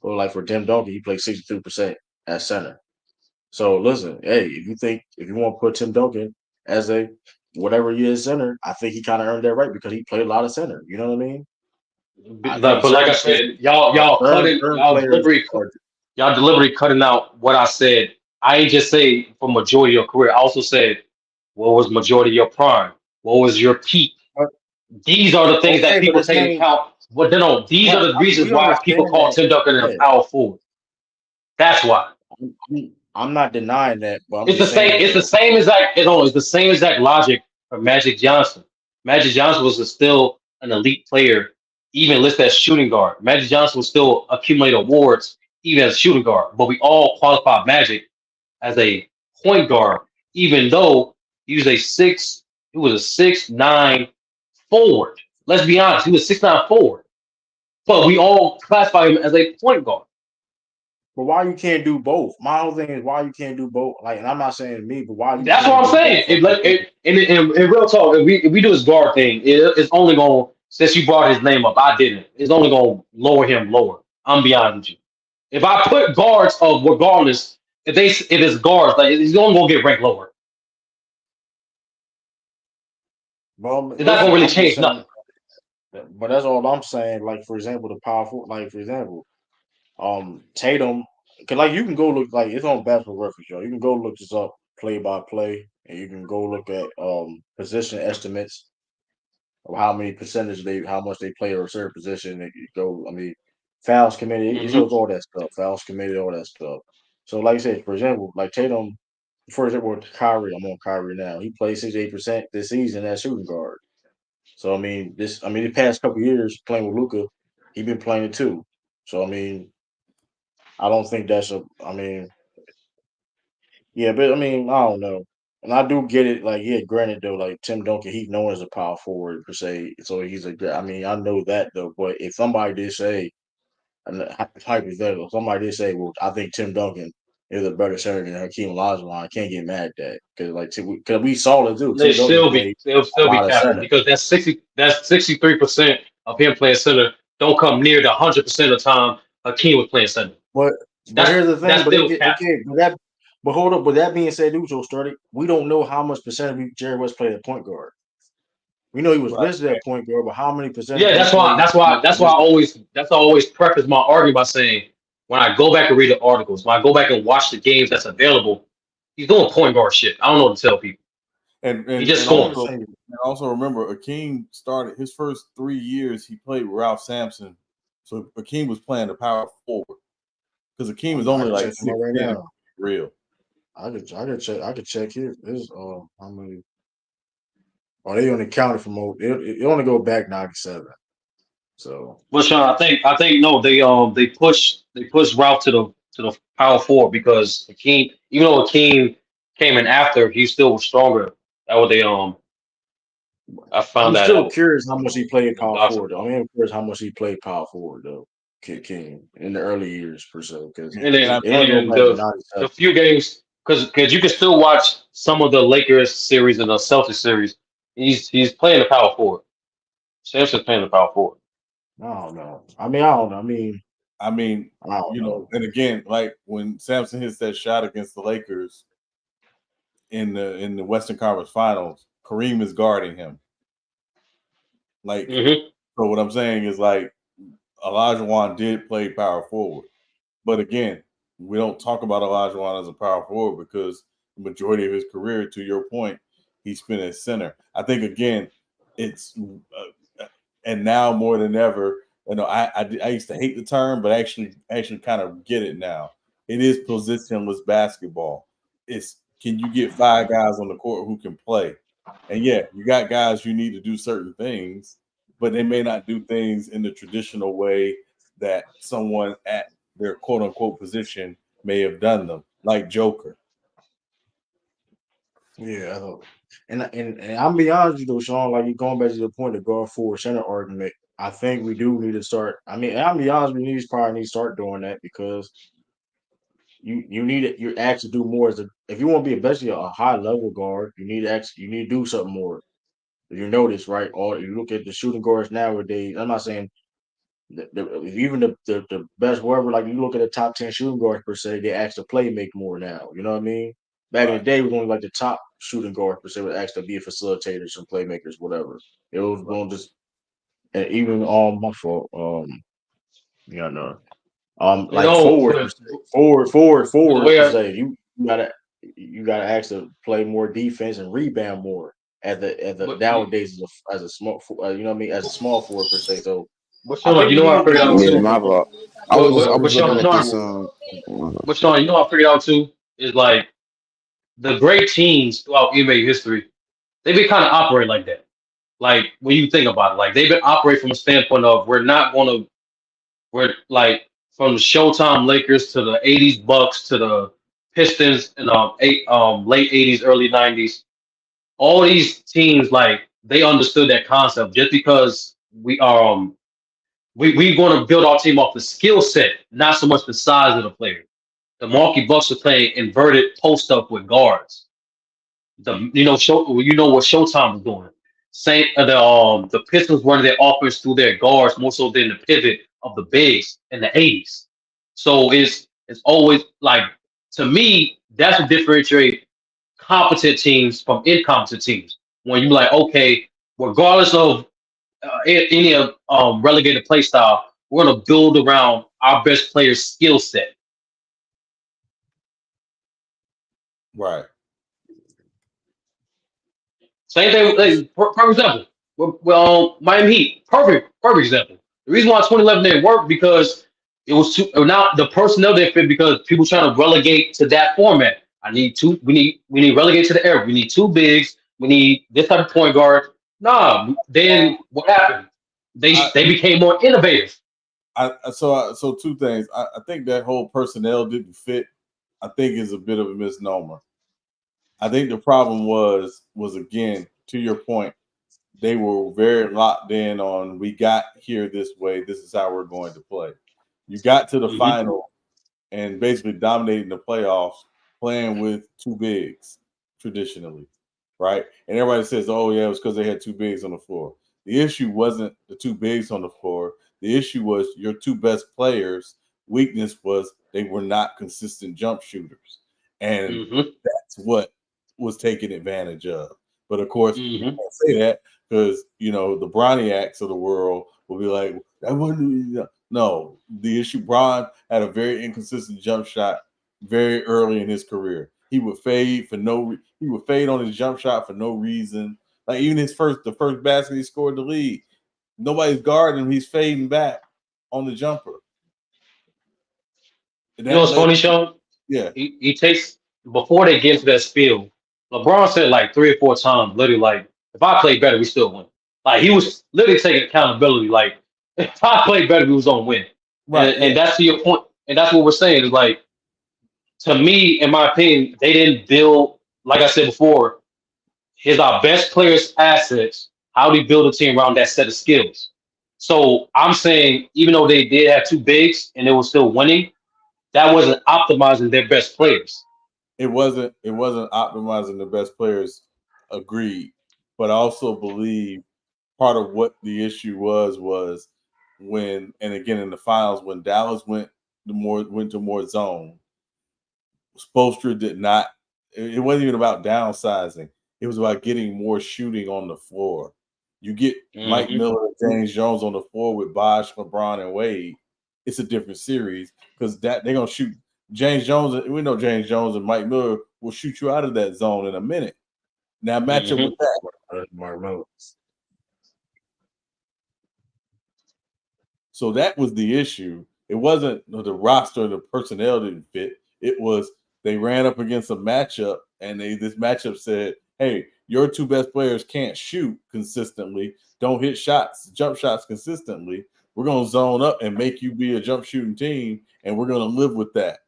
But like for Tim Duncan, he played 63% at center. So listen, hey, if you want to put Tim Duncan as a whatever he is center, I think he kind of earned that right because he played a lot of center. You know what I mean? I think But like I certain players, said, y'all cutting certain players are. y'all deliberately cutting out what I said. I ain't just say for majority of your career. I also said what was majority of your prime. What was your peak? These are the things that Okay, but people it's take into saying, account. But they don't. These right? are the reasons We why people understand call that. Tim Duncan a Yeah, power forward. That's why. I'm not denying that, but I'm It's the just same. saying It's the though. same exact. It's the same exact logic for Magic Johnson. Magic Johnson was still an elite player, even listed as shooting guard. Magic Johnson was still accumulate awards even as a shooting guard. But we all qualified Magic as a point guard, even though he was a six. He was a 6'9" forward. Let's be honest. He was 6'9" forward. But we all classify him as a point guard. But why you can't do both? My whole thing is why you can't do both. Like, and I'm not saying me, but why you That's what can't I'm do both? saying. In real talk, if we do this guard thing, it's only going to, since you brought his name up, I didn't. It's only going to lower him lower. I'm be honest with you. If I put guards of regardless, if it's guards, like he's only going to get ranked lower. Well, It's not going listen, to really I'm just change saying. nothing. But that's all I'm saying. Like for example, the powerful, like for example, Tatum, cause like you can go look like it's on Basketball Reference, y'all. You can go look this up play by play, and you can go look at position estimates of how many percentage how much they play or a certain position. And you go, I mean, fouls committed. It Hmm. shows all that stuff. Fouls committed, all that stuff. So like I said, for example, like Tatum, for example, with Kyrie, I'm on Kyrie now. He played 68% this season as shooting guard. So I mean, the past couple years playing with Luca, he been playing it too. So I mean, I don't think that's a. I mean, yeah, but I mean, I don't know. And I do get it. Like, yeah, granted though, like Tim Duncan, he's known as a power forward per se. So he's a. I mean, I know that though. But if somebody did say hypothetical. Somebody did say, "Well, I think Tim Duncan is a better center than Hakeem Olajuwon." I can't get mad at that because we saw it too. They Tim Duncan still be played they'll a still be lot of capping center, because that's 63% of him playing center don't come near the 100% of the time Hakeem was playing center. but here's the thing. That's But still cap. but hold up. With that being said, Ucho started. We don't know how much percentage Jerry West played at point guard. We know he was Right. listed at point guard, but how many percentage Yeah, he that's why played? that's why that's why I always preface my argument by saying when I go back and read the articles, when I go back and watch the games that's available, he's doing point guard shit. I don't know what to tell people. And He just and scoring. also remember, Akeem started his first 3 years. He played with Ralph Sampson, so Akeem was playing the power forward because Akeem is I only can like check him out right 6'10", now. real. I could check his how many. Oh, they only counted from it only go back 97. So But Sean, I think no, they pushed Ralph to the power forward because Hakeem, even though Hakeem came in after, he still was stronger. That what they I found I'm that still out curious how much he played in power boxing. forward. Though. I mean, I'm curious how much he played power forward though, King in the early years per se, because And And then I it only go and back to the 97. few games because you can still watch some of the Lakers series and the Celtics series. He's playing the power forward. Samson's playing the power forward. I don't know. I mean, I don't know. I mean, I don't know. and again, like when Sampson hits that shot against the Lakers in the Western Conference Finals, Kareem is guarding him. Like, Hmm. so what I'm saying is like Olajuwon did play power forward, but again, we don't talk about Olajuwon as a power forward because the majority of his career, to your point, he spent at center. I think again, it's and now more than ever, I used to hate the term, but actually kind of get it now. It is positionless basketball. It's can you get 5 guys on the court who can play? And yeah, you got guys you need to do certain things, but they may not do things in the traditional way that someone at their quote unquote position may have done them, like Joker. Yeah, I know. And I'm be honest with you though, Sean. Like you going back to the point of guard forward center argument. I think we do need to start. I mean, I'll be honest, we probably need to start doing that because you need it. You're asked to do more as if you want to be especially a high level guard. You need to do something more. You notice, right? Or you look at the shooting guards nowadays. I'm not saying even the best whatever. Like you look at the top 10 shooting guards per se, they ask to play make more now. You know what I mean? Back in the Right. day, it was only like the top shooting guard per se was asked to be a facilitator, some playmakers, whatever. It was going just and even my fault. Yeah, no. You Like know, forward, but the forward way per I, se. You gotta ask to play more defense and rebound more at the but nowadays as a small you know what I mean as a small forward per se. So but I Sean, think you we know need what I to figured do out more. Yeah, too. my fault. I But was but looking Sean, at this. but Sean, you know what I figured out too is like the great teams throughout NBA history, they've been kind of operating like that. Like when you think about it, like they've been operating from a standpoint of we're like from the Showtime Lakers to the '80s Bucks to the Pistons in late '80s, early '90s. All these teams like they understood that concept just because we going to build our team off the skill set, not so much the size of the player. The Milwaukee Bucks are playing inverted post up with guards. You know what Showtime was doing. Same the Pistons running their offense through their guards more so than the pivot of the bigs in the '80s. So it's always like to me that's what differentiate competent teams from incompetent teams. When you like okay, regardless of any relegated play style, we're gonna build around our best player's skill set. Right. Same thing, like, for example, Miami Heat, perfect example. The reason why 2011 didn't work because it was too now the personnel didn't fit because people trying to relegate to that format. I need two. We need relegate to the area. We need two bigs. We need this type of point guard. Nah, then Well, what happened? I, They became more innovative. so two things. I think that whole personnel didn't fit. I think is a bit of a misnomer. I think the problem was again to your point. They were very locked in on we got here this way. This is how we're going to play. You got to the Hmm. final and basically dominating the playoffs, playing with two bigs traditionally, right? And everybody says, "Oh yeah, it was because they had two bigs on the floor." The issue wasn't the two bigs on the floor. The issue was your two best players. Weakness was they were not consistent jump shooters, and Hmm. that's what was taken advantage of. But of course, you Hmm. can't say that because the Broniacs of the world will be like, "That wasn't." No, the issue. Bron had a very inconsistent jump shot very early in his career. He would fade for he would fade on his jump shot for no reason. Like even the first basket he scored in the league, nobody's guarding him. He's fading back on the jumper. And You know that what's led, funny, Sean? yeah, He takes before they get into that spiel. LeBron said like 3 or 4 times, literally like, if I play better, we still win. Like he was literally taking accountability. Like if I played better, we was gonna win. right, yeah. And that's to your point. And that's what we're saying is like, to me, in my opinion, they didn't build, like I said before, his our best players' assets. How do you build a team around that set of skills? So I'm saying, even though they did have two bigs and they were still winning, that wasn't optimizing their best players. It wasn't optimizing the best players, agreed. But I also believe part of what the issue was when, and again in the finals, when Dallas went to more zone, Spoelstra did not. It wasn't even about downsizing. It was about getting more shooting on the floor. You get Mike Hmm. Miller and James Jones on the floor with Bosh, LeBron, and Wade. It's a different series because that they're gonna shoot James Jones. We know James Jones and Mike Miller will shoot you out of that zone in a minute. Now match up Hmm. with that. Mark So that was the issue. It wasn't the roster, the personnel didn't fit. It was they ran up against a matchup, and this matchup said, "Hey, your two best players can't shoot consistently. Don't hit jump shots consistently. We're gonna zone up and make you be a jump shooting team, and we're gonna live with that."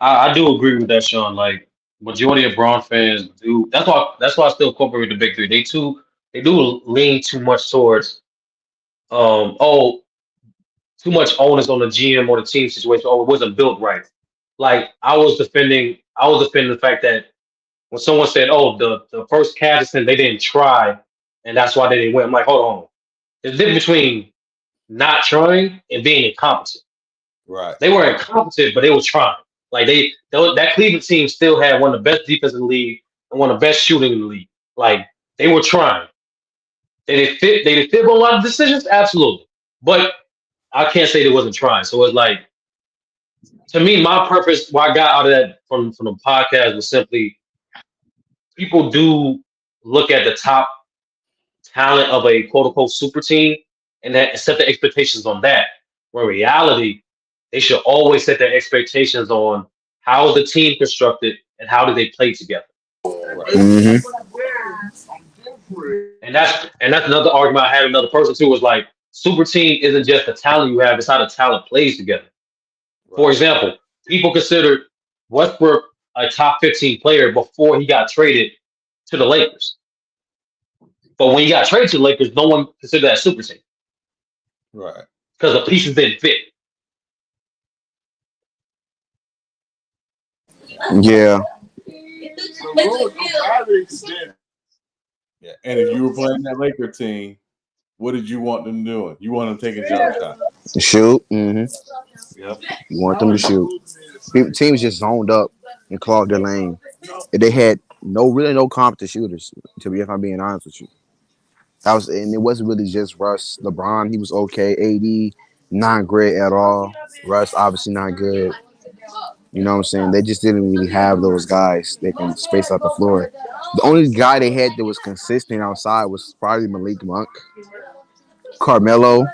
I do agree with that, Sean. Like majority of Braun fans do. That's why I still incorporate the big three. They do lean too much towards oh, too much onus on the GM or the team situation. Oh, it wasn't built right. Like I was defending the fact that when someone said, "Oh, the first Cavs they didn't try, and that's why they didn't win," I'm like, hold on. There's a difference between not trying and being incompetent. Right. They were incompetent, but they were trying. Like that Cleveland team still had one of the best defense in the league and one of the best shooting in the league. Like they were trying. They did fit on a lot of decisions, absolutely. But I can't say they wasn't trying. So it's like, to me, my purpose, what I got out of that from the podcast was simply, people do look at the top talent of a quote unquote super team and that set the expectations on that. When in reality, they should always set their expectations on how is the team constructed and how do they play together. Right. Mm-hmm. And that's another argument I had with another person too, was like, super team isn't just the talent you have, it's how the talent plays together. For Right. example, people considered Westbrook a top 15 player before he got traded to the Lakers. But when he got traded to the Lakers, no one considered that a super team Right. because the pieces didn't fit. Yeah. Yeah. And if you were playing that Laker team, what did you want them doing? You want them taking jump shots. Shoot. Mm-hmm. Yep. You want them to shoot. Teams just zoned up and clogged their lane. They had no competent shooters. To be, if I'm being honest with you, and it wasn't really just Russ. LeBron, he was okay. AD, not great at all. Russ, obviously not good. You know what I'm saying? They just didn't really have those guys that can space out the floor. The only guy they had that was consistent outside was probably Malik Monk. Carmelo,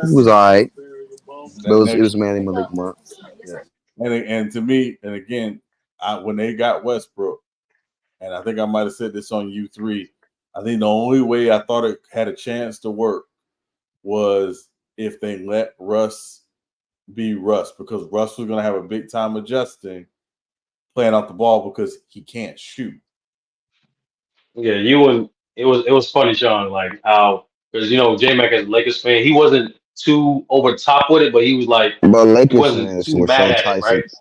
he was all right, but it That was mainly Malik Monk. Yeah. And to me, and again, when they got Westbrook, and I think I might have said this on U3, I think the only way I thought it had a chance to work was if they let Russ be Russ, because Russ was going to have a big time adjusting, playing off the ball because he can't shoot. Yeah, it was funny, Sean, like how, because J Mac as a Lakers fan, he wasn't too over the top with it, but he was like But he Lakers wasn't fans too were mad so at it, right? toxic.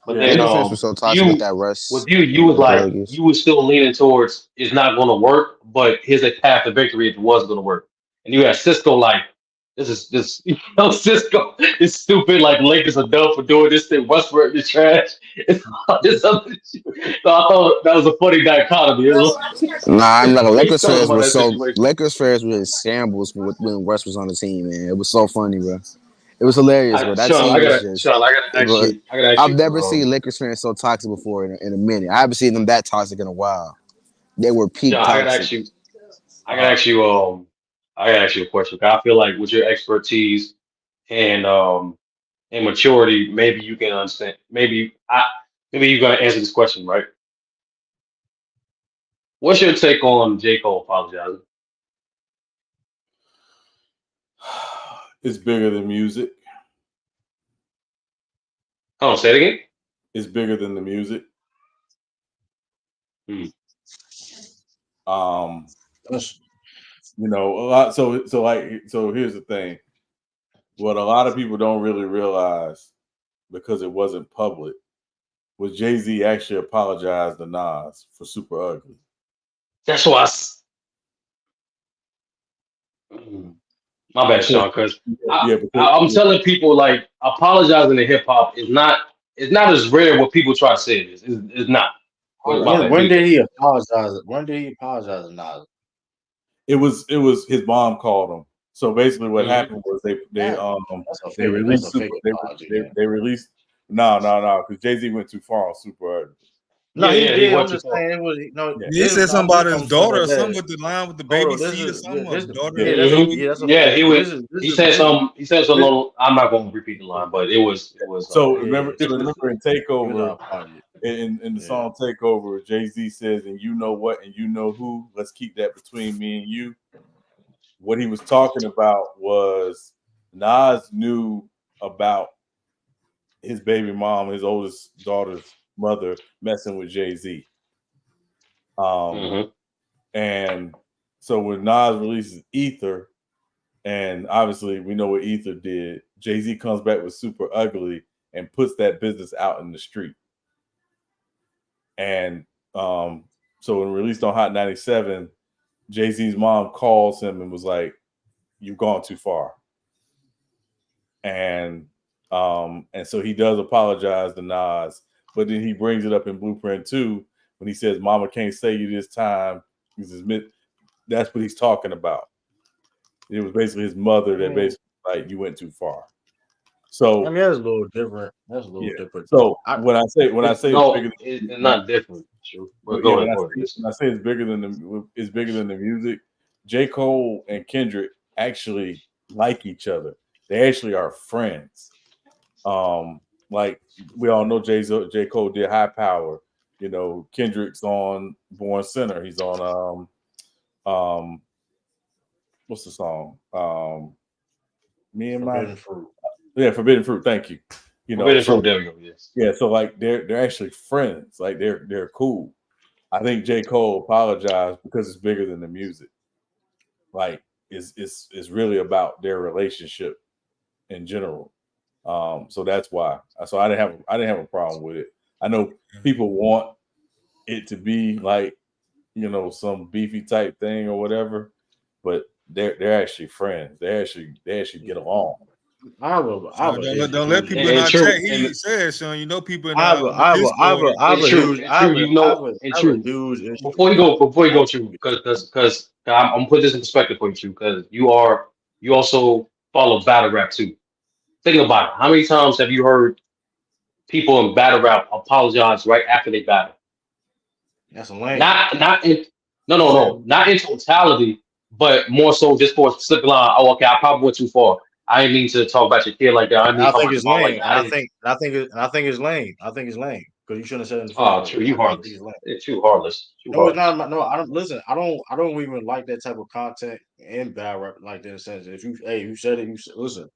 But Yeah, then Lakers fans were so toxic with you that with Russ you was with the like Lakers. you was still leaning towards it's not going to work, but here's a path to victory if it was going to work. And you had Cisco like this Cisco is stupid like Lakers are dumb for doing this thing. Westbrook is trash. It's all this other shit. So I thought that was a funny dichotomy. It was Nah, I'm like like, Lakers talking fans about were that so situation. Lakers fans were in shambles when Russ was on the team, man. It was so funny, bro. It was hilarious, bro. That team was just. Bro, I gotta ask I've you. never seen Lakers fans so toxic before in a minute. I haven't seen them that toxic in a while. They were peak Sean, toxic. I gotta ask you, I gotta ask you a question. 'Cause I feel like with your expertise and maturity, maybe you can understand. Maybe you gonna answer this question, right? What's your take on J. Cole apologizing? It's bigger than music. Oh, say it again. It's bigger than the music. Hmm. That's You know, a lot. So here's the thing. What a lot of people don't really realize because it wasn't public was Jay-Z actually apologized to Nas for Super Ugly. That's why. Mm. My bad, Because Sean. Because yeah, because I'm telling people like apologizing to hip hop is not. It's not as rare what people try to say it is. It's not. Go ahead, my bad. when You did he apologize? When did he apologize to Nas? it was his mom called him. So basically, what hmm happened was That, that's a they fake. That's released a Super fake apology, man. they released no because Jay-Z went too far on Super Ugly. No, Yeah, he yeah, he did. I'm went too just far. saying it was no. Yeah. He This said no. something about This his I'm saying daughter that or something that with the line with the hold baby on. This seat or is something. Or this. daughter Yeah. Yeah, or that's baby. yeah. That's a Yeah, fact. he But went. this He is said this is some. He said some. I'm not going to repeat the line, but it was. So yeah. so Different. remember in He was Takeover out pocket. in the Yeah. song Takeover, Jay-Z says, "And you know what, and you know who. Let's keep that between me and you." What he was talking about was Nas knew about his baby mom, his oldest daughter's mother, messing with Jay-Z. Um, hmm and so when Nas releases Ether, and obviously we know what Ether did, Jay-Z comes back with Super Ugly and puts that business out in the street. And so when released on Hot 97, Jay-Z's mom calls him and was like, "You've gone too far." And so he does apologize to Nas, but then he brings it up in Blueprint 2 when he says, "Mama can't say you this time." That's what he's talking about. It was basically his mother that Mm. basically like you went too far. I So mean, that's a little different. That's a yeah. little different though. So when I say it's bigger It's than not different. True. But But yeah, go ahead. Go ahead. Listen. when I say it's bigger than the music, J. Cole and Kendrick actually like each other. They actually are friends. Like we all know J. Cole did High Power. You know, Kendrick's on Born Center. He's on what's the song? Me and my Forbidden fruit. Forbidden Fruit. Thank you. You know, Forbidden so fruit. There we go. Yes. yeah, so like they're actually friends. Like they're cool. I think J. Cole apologized because it's bigger than the music. Like it's really about their relationship in general. So that's why. So I didn't have a problem with it. I know people want it to be like some beefy type thing or whatever, but they're actually friends. They actually get along. I have So an don't issue. let people in And our chat true. hear you say it, Sean. You know people in I have a, on the I have a, I have a, Discord. I have And a true. huge, And true. You know. And I have a true. huge issue. Before you go, true. Because I'm gonna put this in perspective for you, true. Because you also follow battle rap too. Think about it. How many times have you heard people in battle rap apologize right after they battle? That's a lane. Not in Yeah, not in totality, but more so just for a specific line. Oh, okay, I probably went too far. I didn't mean to talk about your kid like that. I didn't and mean I to talk think about your it's mom like lame. that. I didn't. I think it's lame. I think it's lame because you shouldn't have said it in the first Oh, place. true. You I think heartless. it's lame. It's too heartless. Too No, it's heartless. not. No, I don't listen. I don't even like that type of content in bad rap like that. In the sense, if you said it, listen.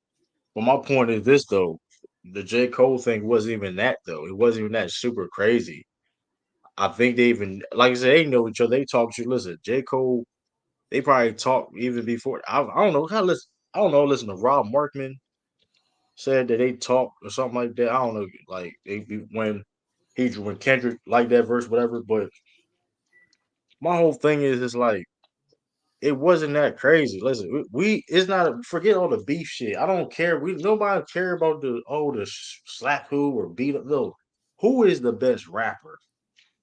But my point is this though: the J Cole thing wasn't even that though. It wasn't even that super crazy. I think they even, like I said, they know each other. They talk to you. Listen, J Cole. They probably talked even before. I don't know how. Listen, I don't know. Listen to Rob Markman said that they talked or something like that. I don't know. Like when Kendrick liked that verse, whatever. But my whole thing is, it's like it wasn't that crazy. Listen, we it's not forget all the beef shit. I don't care. Nobody care about the slap who or beat up. No, who is the best rapper?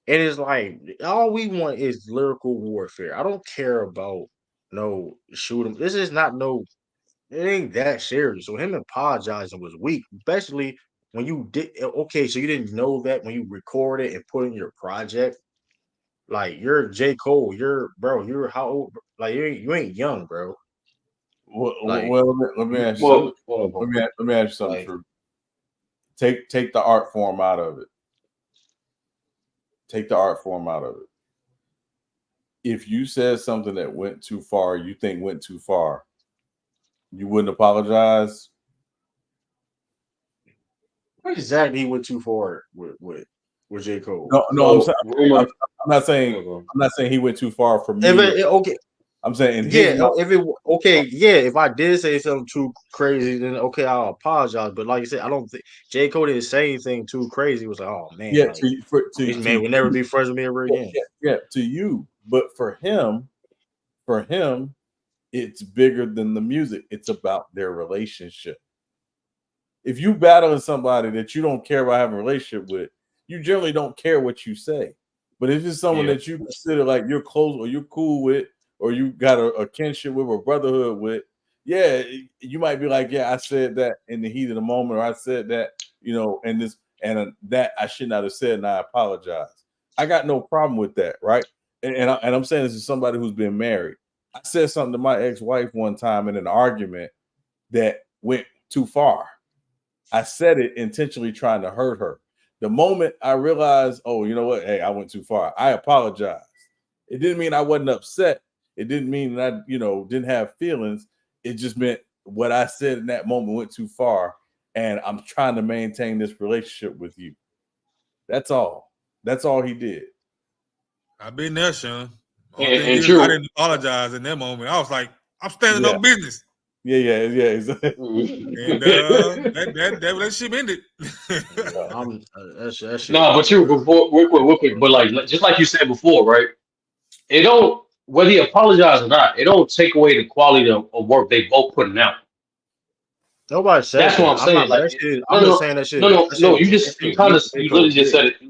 And it's like all we want is lyrical warfare. I don't care about no shoot 'em. This is not no. It ain't that serious. So him apologizing was weak, especially when you did. Okay, so you didn't know that when you recorded and put in your project. Like you're J. Cole, you're how old? Like you ain't young, bro. Like Let me ask you something. Well, hold on, hold on. Let me ask you something. like True. Take the art form out of it. Take the art form out of it. If you said something that went too far, you think went too far, you wouldn't apologize. what exactly he went too far with J. Cole. No, I'm So saying rumor. I'm not saying Hold on. I'm not saying he went too far for If me. okay, I'm saying in his yeah, mind. if it okay, yeah, if I did say something too crazy, then okay, I'll apologize. But like you said, I don't think J. Cole didn't say anything too crazy. It was like, oh man, Yeah, like this to man will never be friends with me ever again. yeah, to you. But for him, it's bigger than the music. It's about their relationship. If you battling somebody that you don't care about having a relationship with, you generally don't care what you say. But if it's someone Yeah. that you consider like you're close or you're cool with, or you got a kinship with or brotherhood with, yeah, you might be like, yeah, I said that in the heat of the moment, or I said that, and this and that I should not have said, and I apologize. I got no problem with that, right? And I'm saying this is somebody who's been married. I said something to my ex-wife one time in an argument that went too far. I said it intentionally trying to hurt her. The moment I realized, oh, you know what? Hey, I went too far. I apologized. It didn't mean I wasn't upset. It didn't mean that I, didn't have feelings. It just meant what I said in that moment went too far. And I'm trying to maintain this relationship with you. That's all. That's all he did. I've been there, Sean. Only thing And is, I true. didn't apologize in that moment. I was like, I'm standing Yeah. on business. Yeah. Exactly. And that relationship ended. That shit Nah, but was true. Before, real quick. But like, just like you said before, right? It don't whether he apologized or not. It don't take away the quality of work they both putting out. nobody said That's what that. I'm I'm saying. not Like, that shit. no, I'm just no, saying no, no, that shit no. was that You shit was kind weak. of, J. you Cole literally just did. said it.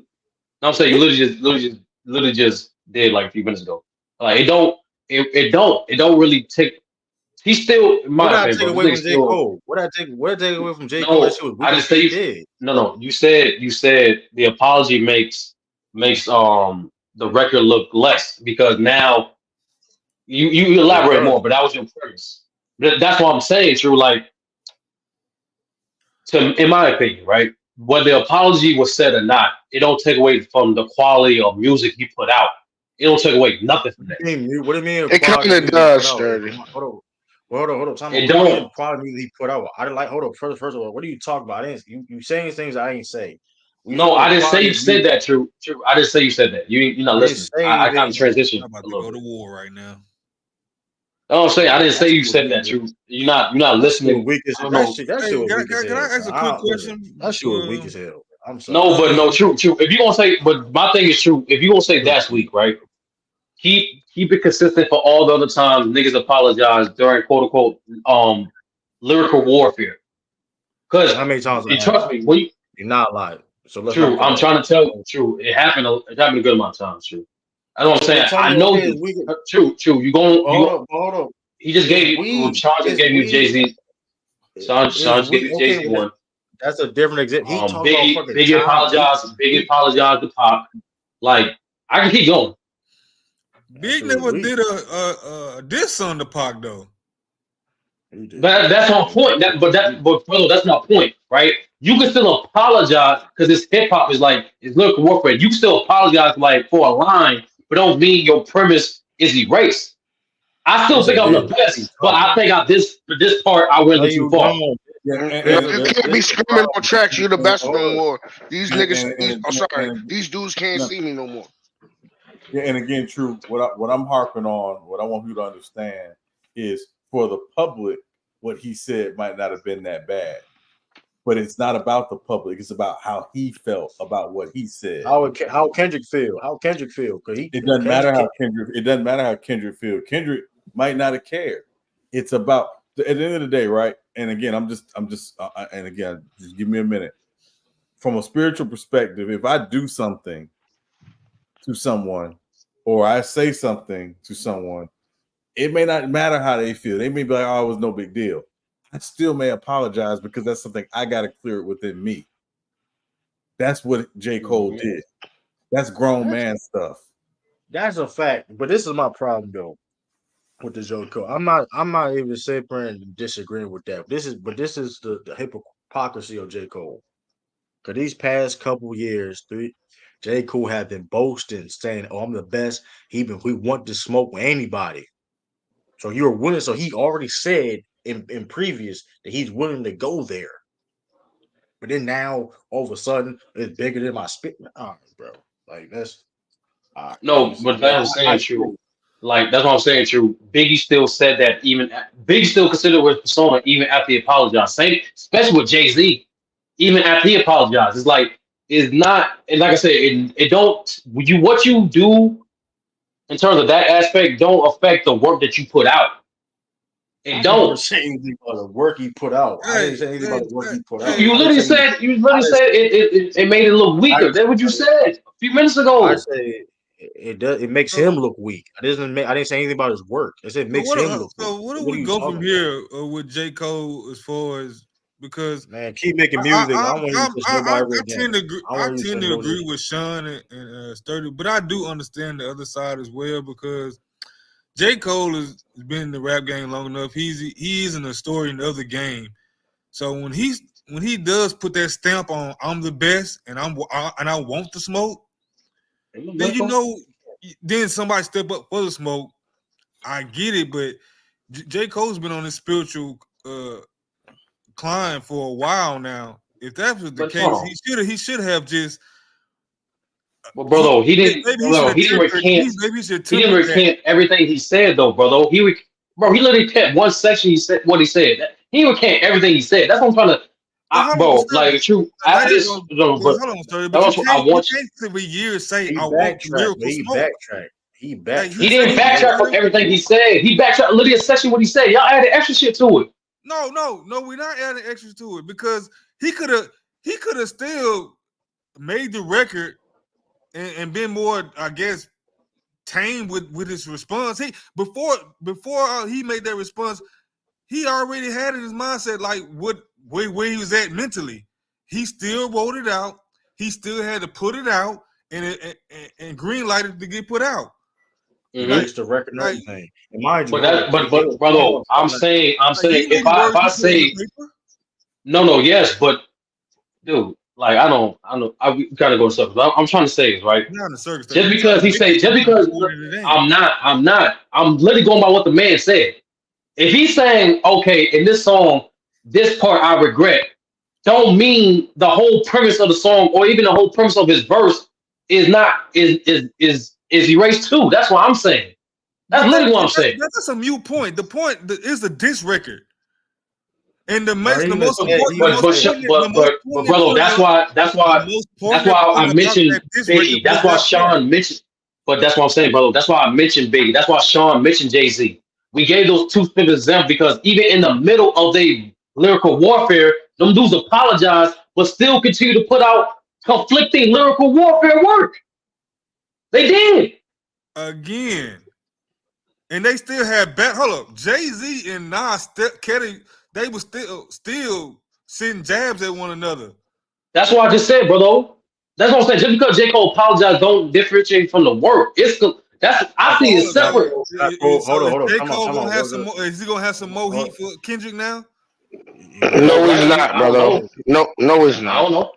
No, I'm saying you literally just did like a few minutes ago. Like, it don't really take. He's still, in What my did I opinion, take bro. This away nigga from J. still. Cole? What did I take away from J. Cole? That No, shit was I weak as just shit say he you. did. No. You said the apology makes the record look less because now you It elaborate does. more, but that was your premise. That's what I'm saying, True. Like, in my opinion, right? Whether the apology was said or not, it don't take away from the quality of music he put out. It don't take away nothing from that. What do you mean It quality kind of music he put does, out? Sturdy. Hold on. Well, hold on. Time out. It What do you mean don't. quality music he put out? I didn't like. Hold on. First of all, what are you talking about? I didn't. You saying things I ain't say. When you No, talk I about didn't say quality you said music, that. True. I didn't say you said that. You're not I didn't listening. say I kind of anything. I'm transitioned a about to little go bit. to war right now. No, I'm saying I didn't That say shit you was said weak. that. True. You're not That shit was listening. weak as I don't that know. shit. That shit Hey, was weak as can hell. I ask a quick Listen, question? that shit was weak as hell. I'm sorry. No, but no, true. If you gonna say, but my thing is true. If you gonna say It was that's weak. weak, right? Keep it consistent for all the other times niggas apologize during quote unquote lyrical warfare. Cause How many times I have? trust me, when you, You're not lying. So let's true, knock that I'm off. trying to tell you, true. It happened a good amount of times, true. I know what I'm So saying. tell me, I know okay, you. it's weak. True. You going Hold you up, hold up. he just It's gave you weak. Sean just It's gave you Jay weak. Z. Sean just It's gave weak. you Jay Okay, Z well, one. that's a different example. He talking about fucking Biggie time. apologized. Biggie apologized to Pop. Like, I can keep going. That Big shit was never weak. did a diss on the Pac though. He did. But that's my That point. shit was weak. But brother, that's my point, right? You can still apologize because this hip hop is like it's lyrical warfare. You can still apologize like for a line, but don't mean your premise is erased. I still Yes, think it I'm did. the What are you best, but talking I about? think for this part I went a No, little too you far. don't. Yeah, No, This is you this, can't this be is the screaming on problem. tracks. You the best Hold no up. more. These and, niggas. and, and, I'm sorry. and, These dudes can't and, see me no more. Yeah, and again, true. What I'm harping on, what I want you to understand is for the public, what he said might not have been that bad. But it's not about the public. It's about how he felt about what he said. How Kendrick feel? How Kendrick feel? Because it doesn't matter how Kendrick. It doesn't matter how Kendrick feel. Kendrick might not have cared. It's about at the end of the day, right? And again, I'm just, and again, just give me a minute. From a spiritual perspective, if I do something to someone, or I say something to someone, it may not matter how they feel. They may be like, "Oh, it was no big deal." I still may apologize because that's something I got to clear it within me. That's what J. Cole did. That's grown man stuff. That's a fact. But this is my problem though with the J. Cole. I'm not even saying and disagreeing with that. This is the hypocrisy of J. Cole. Because these past couple years, J. Cole have been boasting, saying, "Oh, I'm the best." We want to smoke with anybody. So you were willing. So he already said in previous that he's willing to go there. But then now, all of a sudden, it's bigger than my spit. Bro. Like, that's... No, but that's what I'm saying, true. Like, that's what I'm saying, true. Biggie still said that Biggie still considered his persona even after he apologized. Same, especially with Jay-Z, even after he apologized. It's like, it's not, and like I said, it don't, what you do in terms of that aspect don't affect the work that you put out. It don't. Never say anything about the work he put out. I didn't say anything about the work he put out. You literally said it made it look weaker. That's what you said a few minutes ago. I say it makes him look weak. I didn't say anything about his work. I said it makes him look weak. So what do we go from here with J. Cole as far as, because man, keep making music. I tend to agree with Sean and Sturdy, but I do understand the other side as well, because J. Cole has been in the rap game long enough. He is an historian of the game. So when he does put that stamp on "I'm the best" and I want the smoke, then then somebody step up for the smoke. I get it, but J. Cole's been on this spiritual climb for a while now. If that was the case, he should have just. Well, brother, he didn't recant everything he said, though, brother. He literally kept one section. He said what he said. He recant everything he said. That's what I'm trying to. Like true. After this, hold on, sorry, but you can't for years say I want lyrical smoke. He didn't backtrack from everything he said. He backtracked literally a section what he said. Y'all added extra shit to it. No, we're not adding extras to it, because he could have still made the record and been more, I guess, tame with his response. Before he made that response, he already had in his mindset like where he was at mentally. He still wrote it out. He still had to put it out and green lighted to get put out. Makes the record and everything. And mind you, but brother, I'm saying if I say yes, but dude, like I gotta go to circles. I'm trying to say is right. Just because I'm literally going by what the man said. If he's saying, okay, in this song, this part I regret, don't mean the whole premise of the song or even the whole premise of his verse is erased too. That's what I'm saying. That's literally what I'm saying. That's a mute point. The point is the diss record. And the most important, brother, that's why I mentioned Biggie. That's why Sean mentioned. But that's what I'm saying, brother. That's why I mentioned Biggie. That's why Sean mentioned Jay-Z. We gave those two specific examples because even in the middle of their lyrical warfare, them dudes apologized, but still continue to put out conflicting lyrical warfare work. They did again, and they still had hold up. Jay-Z and Nas, they were still sending jabs at one another. That's what I just said, brother. That's what I'm saying. Just because J. Cole apologized, don't differentiate from the work. I see it separate. Hold on. J. Cole gonna have some more. Is he gonna have some more heat for Kendrick now? No, he's not, brother. No, he's not. I don't know.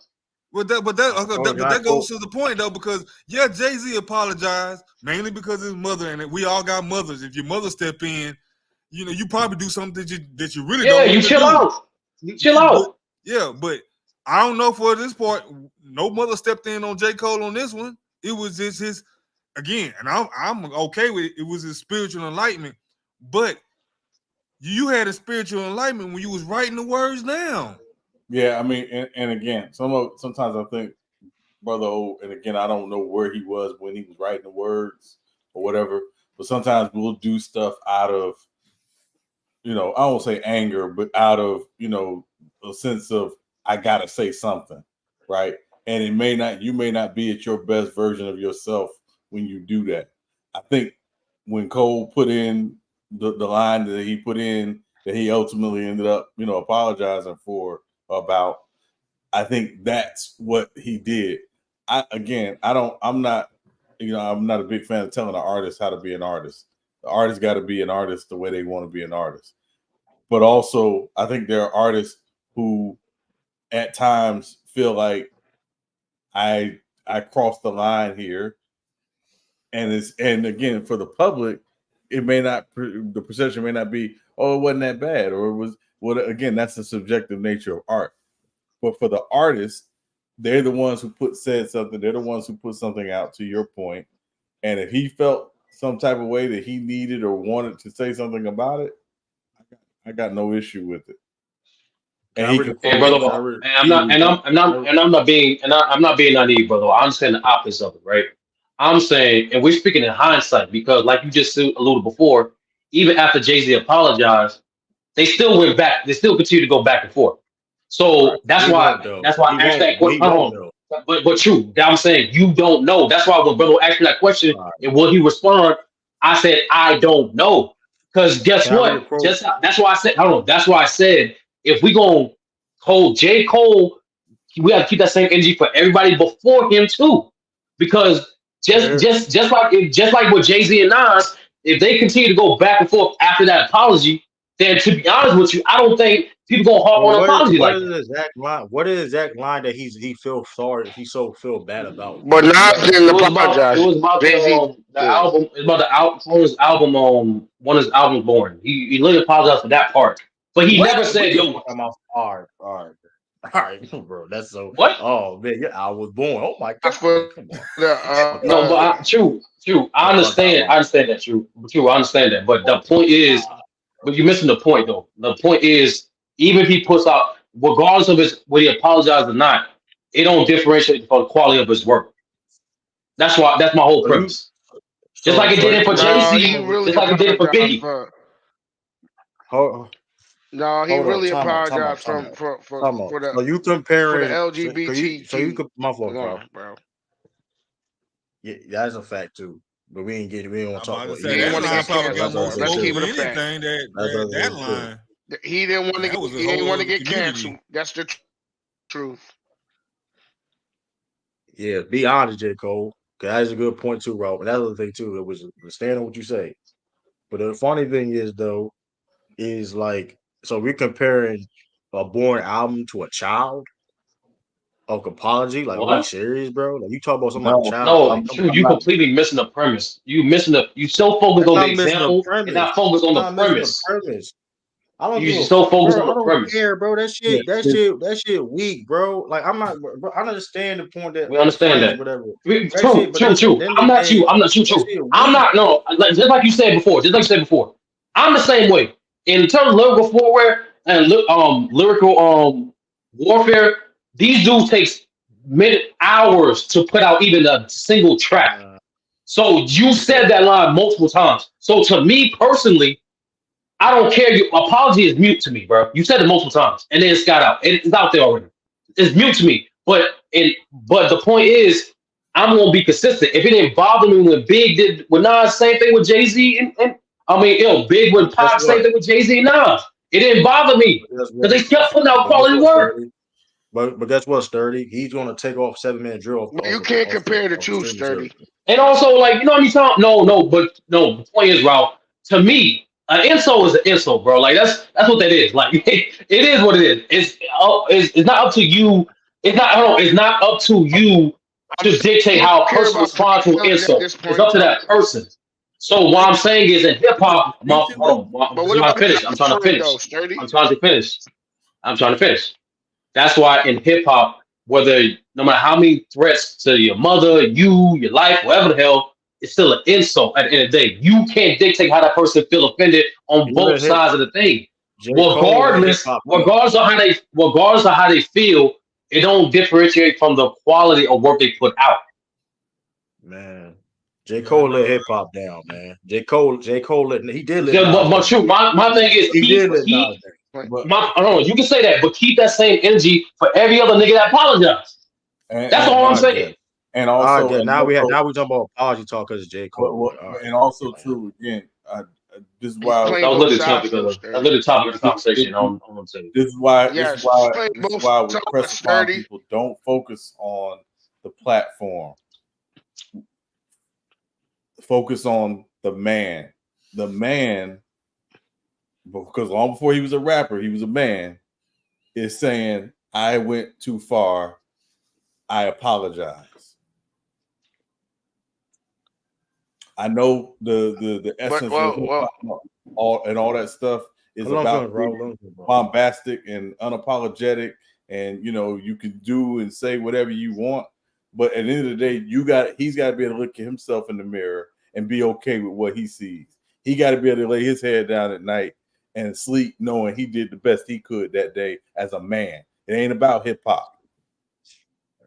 But that goes to the point though, because Jay-Z apologized mainly because his mother, and we all got mothers. If your mother step in, you probably do something that you really don't. Yeah, you chill out. You chill out. Yeah, but I don't know for this part. No mother stepped in on J. Cole on this one. It was just his again, and I'm okay with it. It was his spiritual enlightenment, but You had a spiritual enlightenment when you was writing the words down. Yeah, I mean, and again, sometimes I think Brother O, and again, I don't know where he was when he was writing the words or whatever, but sometimes we'll do stuff out of, I won't say anger, but out of, a sense of I gotta say something, right? And you may not be at your best version of yourself when you do that. I think when Cole put in the line that he put in that he ultimately ended up, apologizing for about, I think that's what he did. I'm not a big fan of telling an artist how to be an artist. The artist got to be an artist the way they want to be an artist. But also, I think there are artists who at times feel like I crossed the line here. And again, for the public, the perception may not be, oh, it wasn't that bad, or it was, well, again, that's the subjective nature of art. But for the artist, they're the ones who said something. They're the ones who put something out, to your point. And if he felt some type of way that he needed or wanted to say something about it, I got no issue with it. And he can, and brother, I'm not being naive, brother. I understand the opposite of it, right? I'm saying, and we're speaking in hindsight because, like you just alluded before, even after Jay-Z apologized, they still went back. They still continue to go back and forth. So that's why I asked that question. But true, I'm saying you don't know. That's why when brother asked me that question and will he respond, I said I don't know. Because guess what? That's why I said, hold on. That's why I said if we gonna hold J. Cole, we have to keep that same energy for everybody before him too. Because just like with Jay-Z and Nas, if they continue to go back and forth after that apology, then to be honest with you, I don't think people gonna harp on an apology like that. What is the exact line that he feels sorry, he so feel bad about? But Nas didn't apologize. It was about the album. It was about the album. One of his albums, Born. He literally apologized for that part, but he never said, "Yo, I'm off." All right, bro. That's so. What? Oh man, yeah, I was born. Oh my god. Come on. No, but true. I understand. I understand that. True. I understand that. But the point is, but you're missing the point though. The point is, even if he puts out, regardless of whether he apologized or not, it don't differentiate for the quality of his work. That's my whole premise. Just like it did it for Jay-Z, just like it did it for Biggie. No, he really apologized for the. So you comparing for the LGBT. So you could my fault, bro. Yeah, that's a fact too. But we don't want to talk about it. Let's keep it a fact. That line. He didn't want to get canceled. That's the truth. Yeah, be honest, J. Cole. Cause that is a good point too, Rob. And that's the thing too. It was understand what you say. But the funny thing is though, is like, so we're comparing a Born album to a child of apology. Like, are you serious, bro? Like, you talk about something like a child. No, like, true. You completely missing the premise. You so focused on the example and not focused on the premise. I don't. You so focused on the premise. I don't care, bro. That shit weak, bro. Like, I'm not. Bro, I understand the point that we understand that. Whatever. True. I'm not you. True. I'm not. No, just like you said before. I'm the same way. In terms of lyrical forward and lyrical warfare, these dudes takes hours to put out even a single track. So you said that line multiple times. So to me personally, I don't care. Your apology is mute to me, bro. You said it multiple times, and then it's got out. It's out there already. It's mute to me. But the point is, I'm gonna be consistent. If it didn't bother me when Big did with Nas, same thing with Jay-Z, and Big when Pop, same thing with Jay-Z and Nas. It didn't bother me because they kept putting out quality work. But guess what, Sturdy? He's gonna take off 7-minute drill. But you can't compare the two, Sturdy. And also, like, you know what I'm saying? No. The point is, Ralph. To me, an insult is an insult, bro. Like that's what that is. Like it is what it is. It's not up to you. It's not up to you to dictate how a person responds to an insult. It's up to that person. So what I'm saying is in hip hop, I'm trying to finish. That's why in hip hop, no matter how many threats to your mother, your life, whatever the hell, it's still an insult at the end of the day. You can't dictate how that person feel offended on He both let hip sides of the thing. J. Cole let hip hop down. Regardless of how they feel, it don't differentiate from the quality of work they put out. Man. J. Cole let hip hop down, man. J. Cole he did let Yeah, Nas but down. true. My thing is He did let Nas down. But I don't know. You can say that, but keep that same energy for every other nigga that apologized. That's all I'm saying. And also, right, now we talking about apology talk because J. Cole. And also true again. This is why That was literally the topic of the conversation. This is why Yes, this is why we press upon people. Don't focus on the platform. Focus on the man. The man, because long before he was a rapper, he was a man, is saying, I went too far. I apologize. I know the essence of all that stuff is about bombastic and unapologetic, and you can do and say whatever you want, but at the end of the day, he's got to be able to look at himself in the mirror and be okay with what he sees. He got to be able to lay his head down at night and sleep knowing he did the best he could that day as a man. It ain't about hip hop.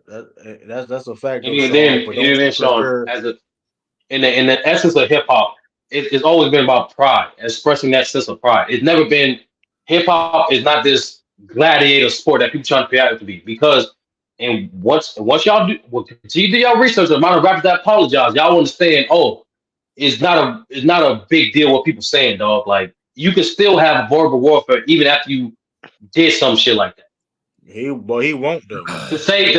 That's a fact. And then Sean, in the essence of hip hop, it's always been about pride, expressing that sense of pride. It's never been hip hop is not this gladiator sport that people trying to create it to be. Because and once y'all continue to do y'all research, the amount of rappers that apologize, y'all understand. Oh, it's not a big deal what people saying, dog. Like you can still have verbal warfare even after you did some shit like that. He won't though. To say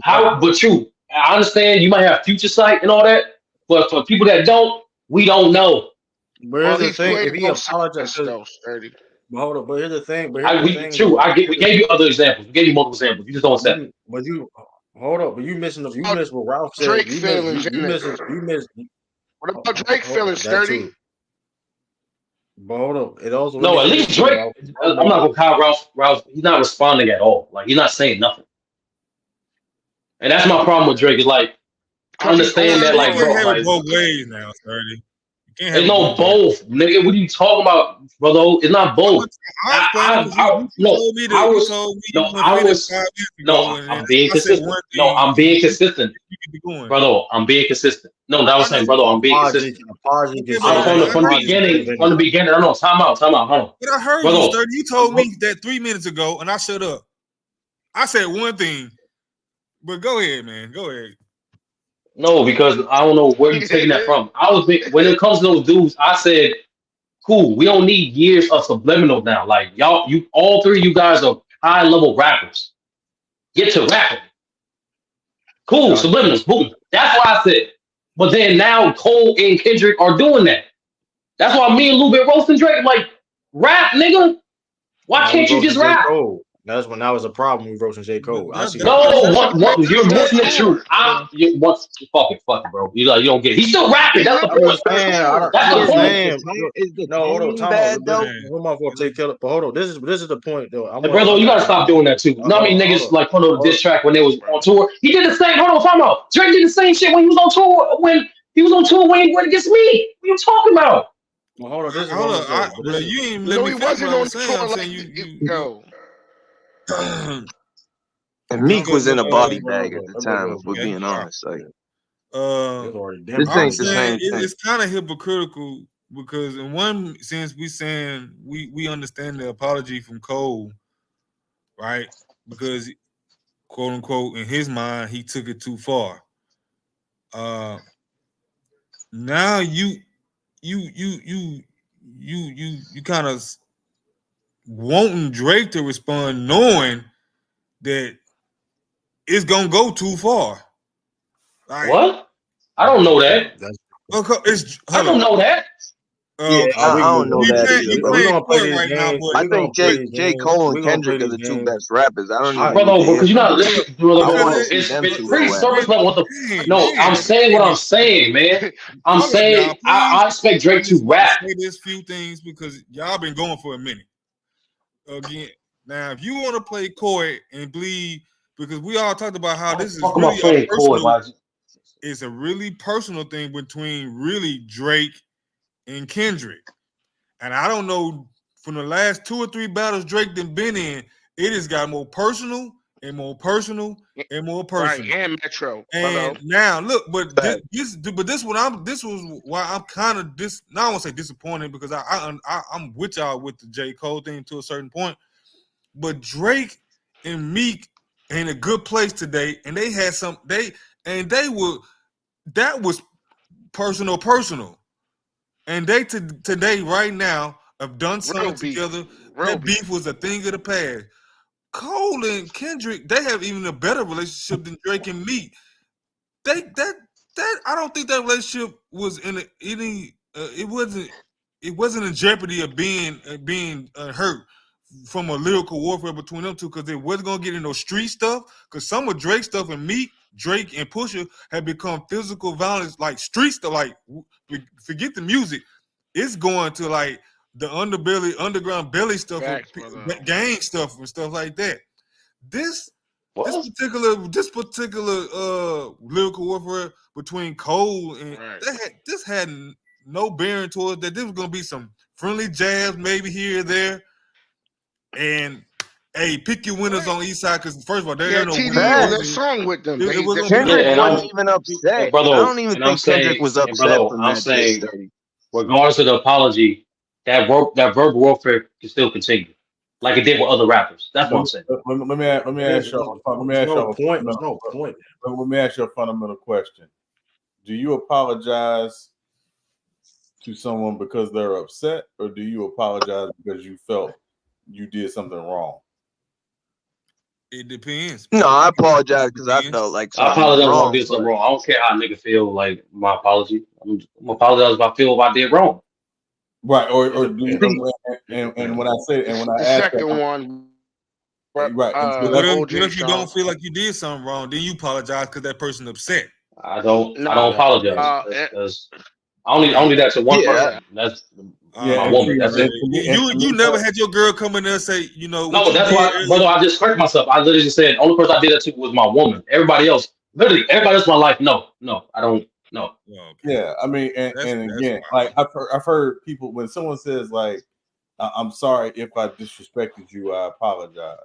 how, but true. I understand you might have future sight and all that, but for people that don't, we don't know. But here's the thing: if he apologized, hold up. But here's the thing. We gave you other examples. We gave you multiple examples. You just don't accept it. But you hold up. But you missed what Ralph said. Drake feelings. You missed. What about Drake feelings, Sturdy? But hold up. It also at least Drake. I'm not gonna call Ralph. He's not responding at all. Like he's not saying nothing. And that's my problem with Drake. Is like I understand that, like, bro, like, both ways now, Sturdy. There's no both, nigga. What are you talking about, brother? It's not both. I'm being consistent. No, I'm being consistent. Brother, I'm being consistent. No, that was saying, brother, I'm being consistent. From the beginning. No, time out. Hold on. But I heard you, Sturdy. You told me that 3 minutes ago, and I shut up. I said one thing, but go ahead, man. Go ahead. No, because I don't know where you're taking that from. When it comes to those dudes, I said, cool, we don't need years of subliminal now. Like all three of you guys are high level rappers. Get to rapping. Cool, subliminals, boom. That's what I said. But then now Cole and Kendrick are doing that. That's why me and Lou been roasting Drake. Like, rap, nigga. Why can't you just rap? That's when that was a problem with roasting J. Cole. You're missing the truth. Fuck it, bro. You don't get it. He's still rapping. That's the point. That's the point. No, hold on. Time out. But hold on. This is the point, though. Brother, you gotta stop doing that too. Not many niggas like put on a diss track when they was on tour. He did the same. Hold on, time out. Drake did the same shit when he was on tour. When he was on tour when he went against me. What are you talking about? Well, hold on. You ain't let me finish what I'm saying. I'm saying you. And Meek was in a body bag at the time, if we're being honest. Like, this ain't the same thing. It's kind of hypocritical because in one sense we understand the apology from Cole, right? Because quote unquote in his mind he took it too far. Now you kind of wanting Drake to respond knowing that it's gonna go too far. Like, what? I don't know that. I don't know that. I don't know that. I think J. Cole and Kendrick are the two best rappers. I don't even know because you're not listening to it's pretty surface level. What the? No, I'm saying what I'm saying, man. I'm saying I expect Drake to rap. Say this few things because y'all been going for a minute. Again, now if you want to play coy and bleed, because we all talked about how this is really a personal. it's a really personal thing between really Drake and Kendrick. And I don't know, from the last 2 or 3 battles Drake done been in, it has got more personal and more personal and more personal. Right, and Metro. And now look, but this was why I'm kind of now I won't say disappointed, because I'm with y'all with the J. Cole thing to a certain point. But Drake and Meek in a good place today, and they had that was personal. And they today, right now, have done something together. That beef was a thing of the past. Cole and Kendrick, they have even a better relationship than Drake and Meek. I don't think that relationship was in any. It wasn't in jeopardy of being hurt from a lyrical warfare between them two, because they wasn't gonna get into no street stuff. Because some of Drake's stuff and Meek, Drake and Pusha have become physical violence, like street stuff. Like, forget the music, it's going to like the underground belly stuff, gang stuff and stuff like that. This particular lyrical warfare between Cole and this had no bearing towards that. This was gonna be some friendly jabs, maybe here or there. And hey, pick your winners on each side, because first of all, there ain't no TDE on that song with them. Kendrick wasn't even upset. Brother, I don't even think Kendrick was upset from I'm that. saying, regardless of the apology, that verbal warfare can still continue, like it did with other rappers. That's what I'm saying. Let me ask you a fundamental question. Do you apologize to someone because they're upset, or do you apologize because you felt you did something wrong? It depends. No, I apologize because I felt like something I apologize wrong. if I did something wrong. I don't care how a nigga feel. Like, my apology. I'm apologize if I feel I did wrong. Right, or do you, and when I say and when I ask second that, one. Right. What if you don't feel like you did something wrong? Then you apologize because that person upset. I don't apologize because I only that to one person. That's my woman. That's it. You never had your girl come in there and say, you know. No, that's why, brother. I just correct myself. I literally just said only person I did that to was my woman. Everybody else in my life. No, I don't. No. Yeah, I mean, and again, like I've heard people, when someone says like, "I'm sorry if I disrespected you, I apologize."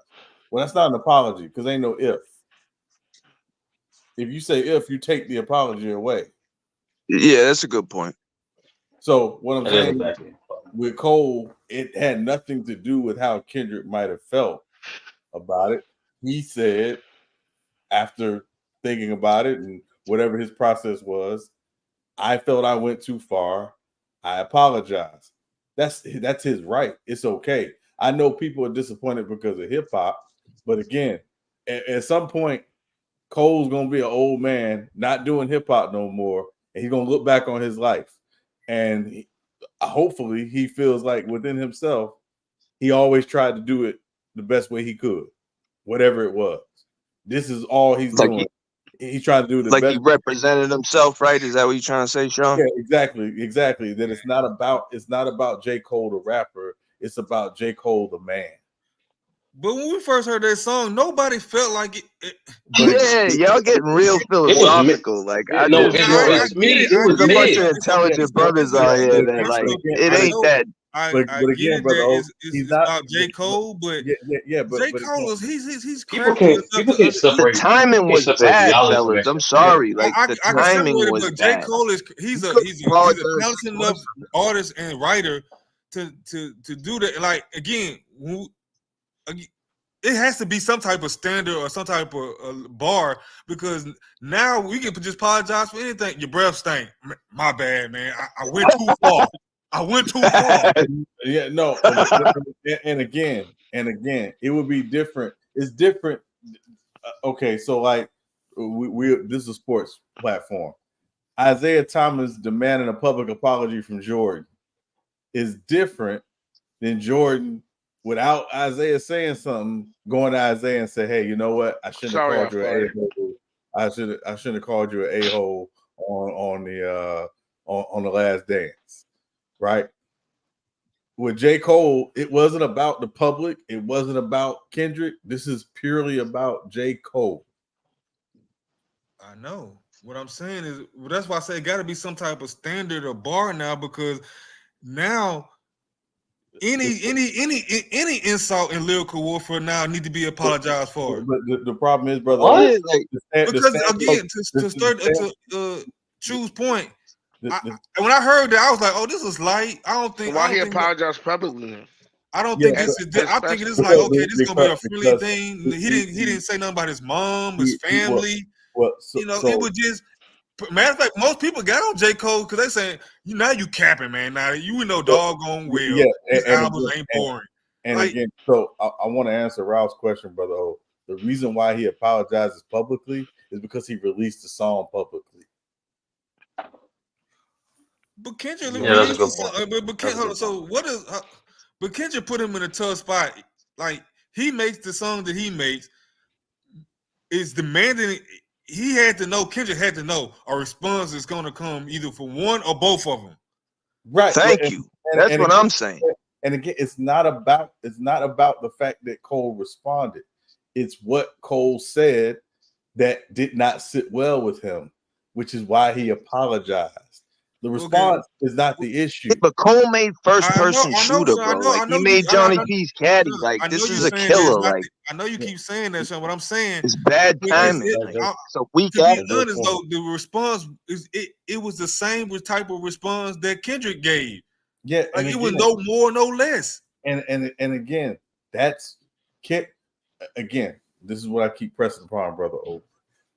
Well, that's not an apology, because ain't no if. If you say if, you take the apology away. Yeah, that's a good point. So what I'm saying with Cole, it had nothing to do with how Kendrick might have felt about it. He said, after thinking about it and whatever his process was, I felt I went too far. I apologize. That's his right. It's okay. I know people are disappointed because of hip hop, but again, at some point, Cole's gonna be an old man, not doing hip hop no more, and he's gonna look back on his life, and hopefully he feels like within himself, he always tried to do it the best way he could, whatever it was. This is all he's doing. He's trying to do the like best. He represented himself, right? Is that what you're trying to say, Sean? Yeah, exactly. That it's not about J. Cole the rapper. It's about J. Cole the man. But when we first heard that song, nobody felt like it. Yeah, y'all getting real philosophical. Like, I just feel like there's a bunch of intelligent brothers out here that like it ain't that. But again, brother, it's about J. Cole, but J. Cole is he's crafty enough. The timing was bad, fellas. I'm sorry, like the timing was bad. J. Cole is he's a talented enough artist and writer to do that. Like, again, it has to be some type of standard or some type of bar, because now we can just apologize for anything. Your breath stank. My bad, man. I went too far. I went too far. Yeah, no. And again, it would be different. It's different. Okay, so like we this is a sports platform. Isaiah Thomas demanding a public apology from Jordan is different than Jordan, without Isaiah saying something, going to Isaiah and say, "Hey, you know what? I shouldn't have called you an a-hole. I shouldn't have called you an a-hole on the Last Dance." Right? With J. Cole, it wasn't about the public. It wasn't about Kendrick. This is purely about J. Cole. I know. What I'm saying is, that's why I say it got to be some type of standard or bar now, because now any insult in lyrical warfare now need to be apologized for. But the problem is, brother, Yeah, like, because again, to Chu's point, when I heard that, I was like, "Oh, this is light." Why he apologized publicly? I don't think this is. I think it is like, okay, this is gonna be a friendly thing. He didn't say nothing about his mom, his family. It was just. Matter of fact, most people got on J. Cole because they saying, now you capping, man. Now you know doggone well. Yeah, his albums ain't boring. And again, so I want to answer Ralph's question, brother. O. The reason why he apologizes publicly is because he released the song publicly. But Kendrick, that's a good point. So what is? But Kendrick put him in a tough spot. Like, he makes the song that he makes is demanding. He had to know. Kendrick had to know a response is going to come either from one or both of them. Right. Thank you. That's what I'm saying. And again, it's not about the fact that Cole responded. It's what Cole said that did not sit well with him, which is why he apologized. The response is not the issue. Yeah, but Cole made first-person shooter, bro. Like, he made Johnny P's caddy. Like, this is a killer. Like, I know you keep saying that, son. What I'm saying, it's bad timing. It's a weak ass. To be honest, though, the response is it was the same type of response that Kendrick gave. Yeah, like it was no more, no less. And again, that's again. This is what I keep pressing upon, brother O.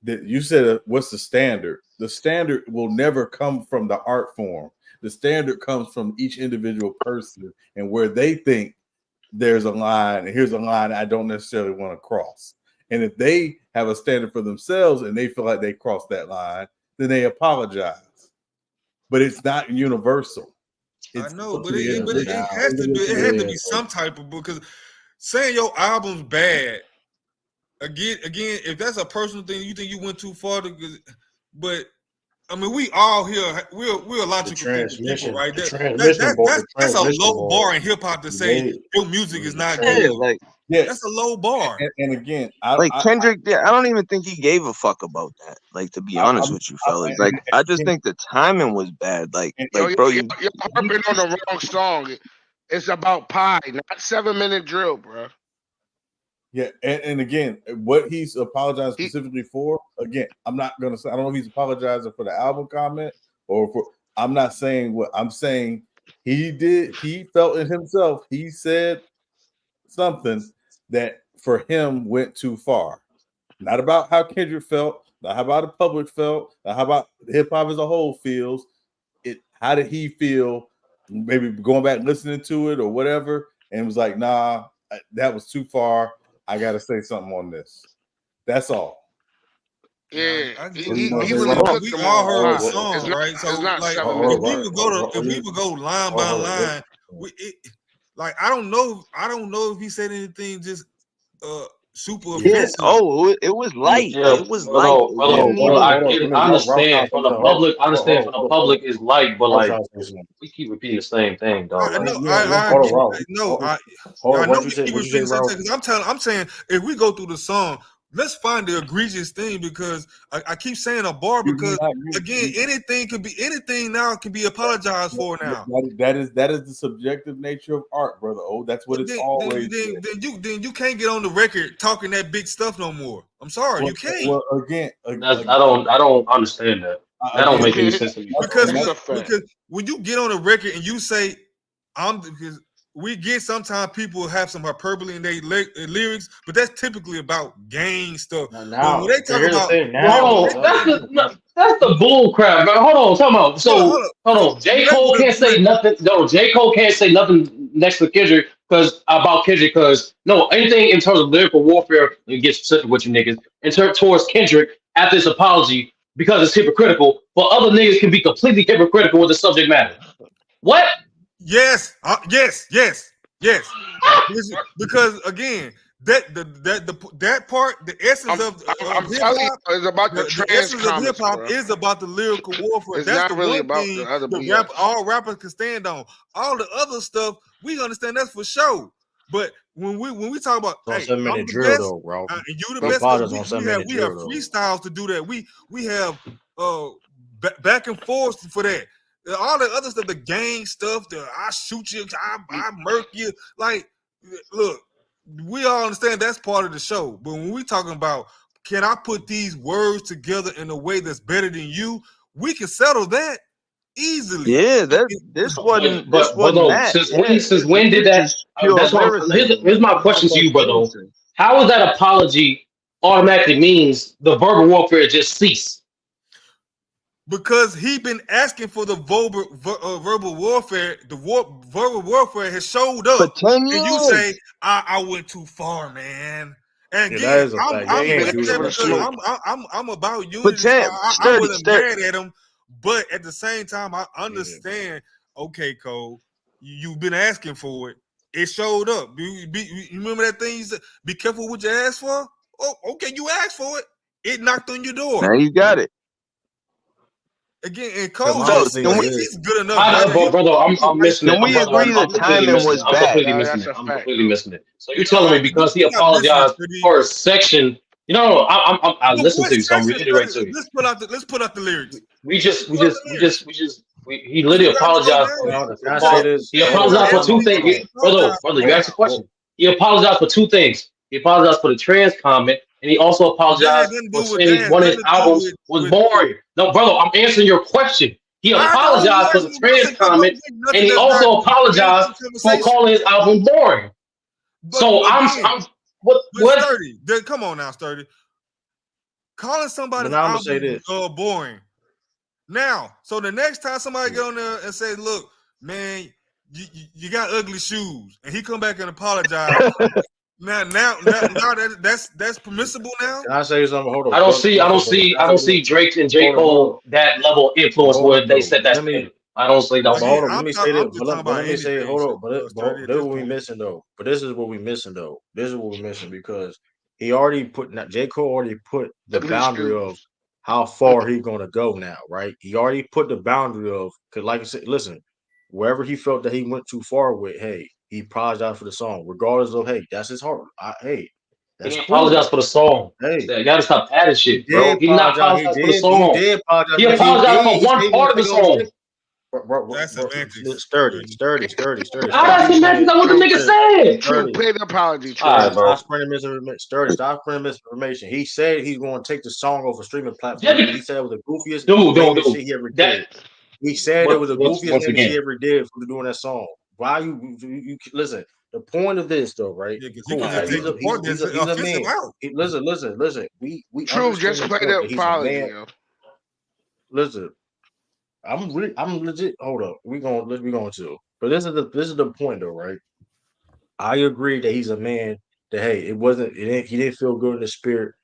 That you said, what's the standard? The standard will never come from the art form. The standard comes from each individual person and where they think there's a line, and here's a line I don't necessarily want to cross. And if they have a standard for themselves and they feel like they crossed that line, then they apologize. But it's not universal. I know, but it has to be. It had to be some type of, because saying your album's bad. Again, if that's a personal thing, you think you went too far. But I mean, we all here. We're logical people, right? That's a low bar in hip hop to say your music is not good. Like, that's a low bar. And again, Kendrick, I don't even think he gave a fuck about that. Like, to be honest with you, fellas, I just think the timing was bad. Like, bro, you're harping on the wrong song. It's about pie, not 7-minute drill, bro. Yeah, and again, what he's apologized specifically for, again, I'm not gonna say, I don't know if he's apologizing for the album comment or for, I'm not saying what I'm saying. He felt it himself. He said something that for him went too far. Not about how Kendrick felt, not how about the public felt, not how about hip hop as a whole feels. How did he feel? Maybe going back listening to it or whatever, and was like, nah, that was too far. I got to say something on this. That's all. Yeah, we all heard the song, right? So, like, if we would go line by line, I don't know if he said anything just super offensive. Oh, it was light. Yeah, it was light. I understand from the public. I understand from the public is light, but like we keep repeating the same thing, dog. I know we keep repeating the same thing because I'm saying if we go through the song, let's find the egregious thing, because I keep saying a bar, because again, anything now can be apologized for now. That is the subjective nature of art, brother. Oh, that's what it's always. Then you can't get on the record talking that big stuff no more. I'm sorry, you can't. Well, again, I don't understand that. That don't make any sense to me. Because when you get on the record and you say because we get sometimes people have some hyperbole in their lyrics, but that's typically about gang stuff. Now, when they talk about that's the bull crap, man. Hold on. Hold on. J. Cole can't say nothing. No, J. Cole can't say nothing next to Kendrick about Kendrick, because anything in terms of lyrical warfare, it gets specific with you niggas, towards Kendrick after this apology, because it's hypocritical, but other niggas can be completely hypocritical with the subject matter. What? Yes. Because again, that part, the essence of hip hop is about the essence of hip hop is about the lyrical warfare. That's not really about the other all rappers can stand on. All the other stuff, we understand that's for sure. But when we talk about I'm the drill best, though, bro. and you the best, we have freestyles to do that. We have back and forth for that. All the other stuff, the gang stuff, the I shoot you, I murk you. Like, look, we all understand that's part of the show. But when we talking about, can I put these words together in a way that's better than you? We can settle that easily. Yeah, this wasn't that. Since when did that? That's why. Here's my question to you, brother. How is that apology automatically means the verbal warfare just ceased? Because he been asking for the verbal warfare. The verbal warfare has showed up. For 10 years. And you say, I went too far, man. And Yeah, again, I'm about unity. But I wasn't mad at him, but at the same time, I understand. Okay, Cole, you've been asking for it. It showed up. You remember that thing? You said, be careful what you ask for. Oh, okay, you asked for it. It knocked on your door. Now you got it. Again, and Cole, he's good enough. Brother, I'm missing it. Can we agree the timing was bad? I'm completely missing it. So you're telling me because he apologized for a section? You know, I listened to you, so I'm reiterating to you. Let's put out the lyrics. He literally apologized. He apologized for two things, brother. You asked a question. He apologized for two things. He apologized for the trans comment, and he also apologized for saying one of his albums was boring. No, brother, I'm answering your question. He apologized for the trans comment, and he also apologized for calling his album boring. So I'm what? Sturdy, come on now, Sturdy. Calling somebody's album boring. Now, so the next time somebody get on there and say, "Look, man, you got ugly shoes," and he come back and apologize. Now that's permissible now. Can I say something? Hold on. I don't see Drake and J. Cole that level of influence where they set that standard. I don't see that. Hold on, let me say this. Let me say, hold on. But this is what we missing though. This is what we're missing because he already put J. Cole already put the boundary of how far he's gonna go now, right? He already put the boundary of because, like I said, listen, wherever he felt that he went too far with, hey, he apologized for the song, regardless of that's his heart. That's he apologized for the song. Hey, you gotta stop adding shit, bro. He not apologized for the song. He apologized for one part of the song. That's semantics. Sturdy. That's semantics. That's what the nigga said. True, pay the apology. Stop spreading misinformation. He said he's going to take the song off a streaming platform. He said it was the goofiest shit he ever did. He said it was the goofiest thing he ever did for doing that song. Why you listen? The point of this, though, right? Yeah, he's a man. Listen. We True, just play the apology. Listen. I'm legit. Hold up, we going to. But this is the point, though, right? I agree that he's a man. That hey, he didn't feel good in the spirit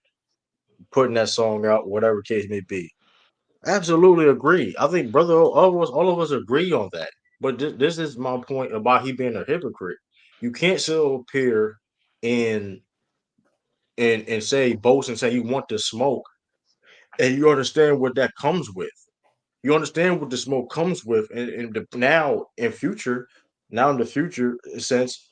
putting that song out, whatever case may be. Absolutely agree. I think, brother, all of us agree on that. But this is my point about he being a hypocrite. You can't still appear and say boast and say you want the smoke, and you understand what that comes with. You understand what the smoke comes with, and now in the future sense,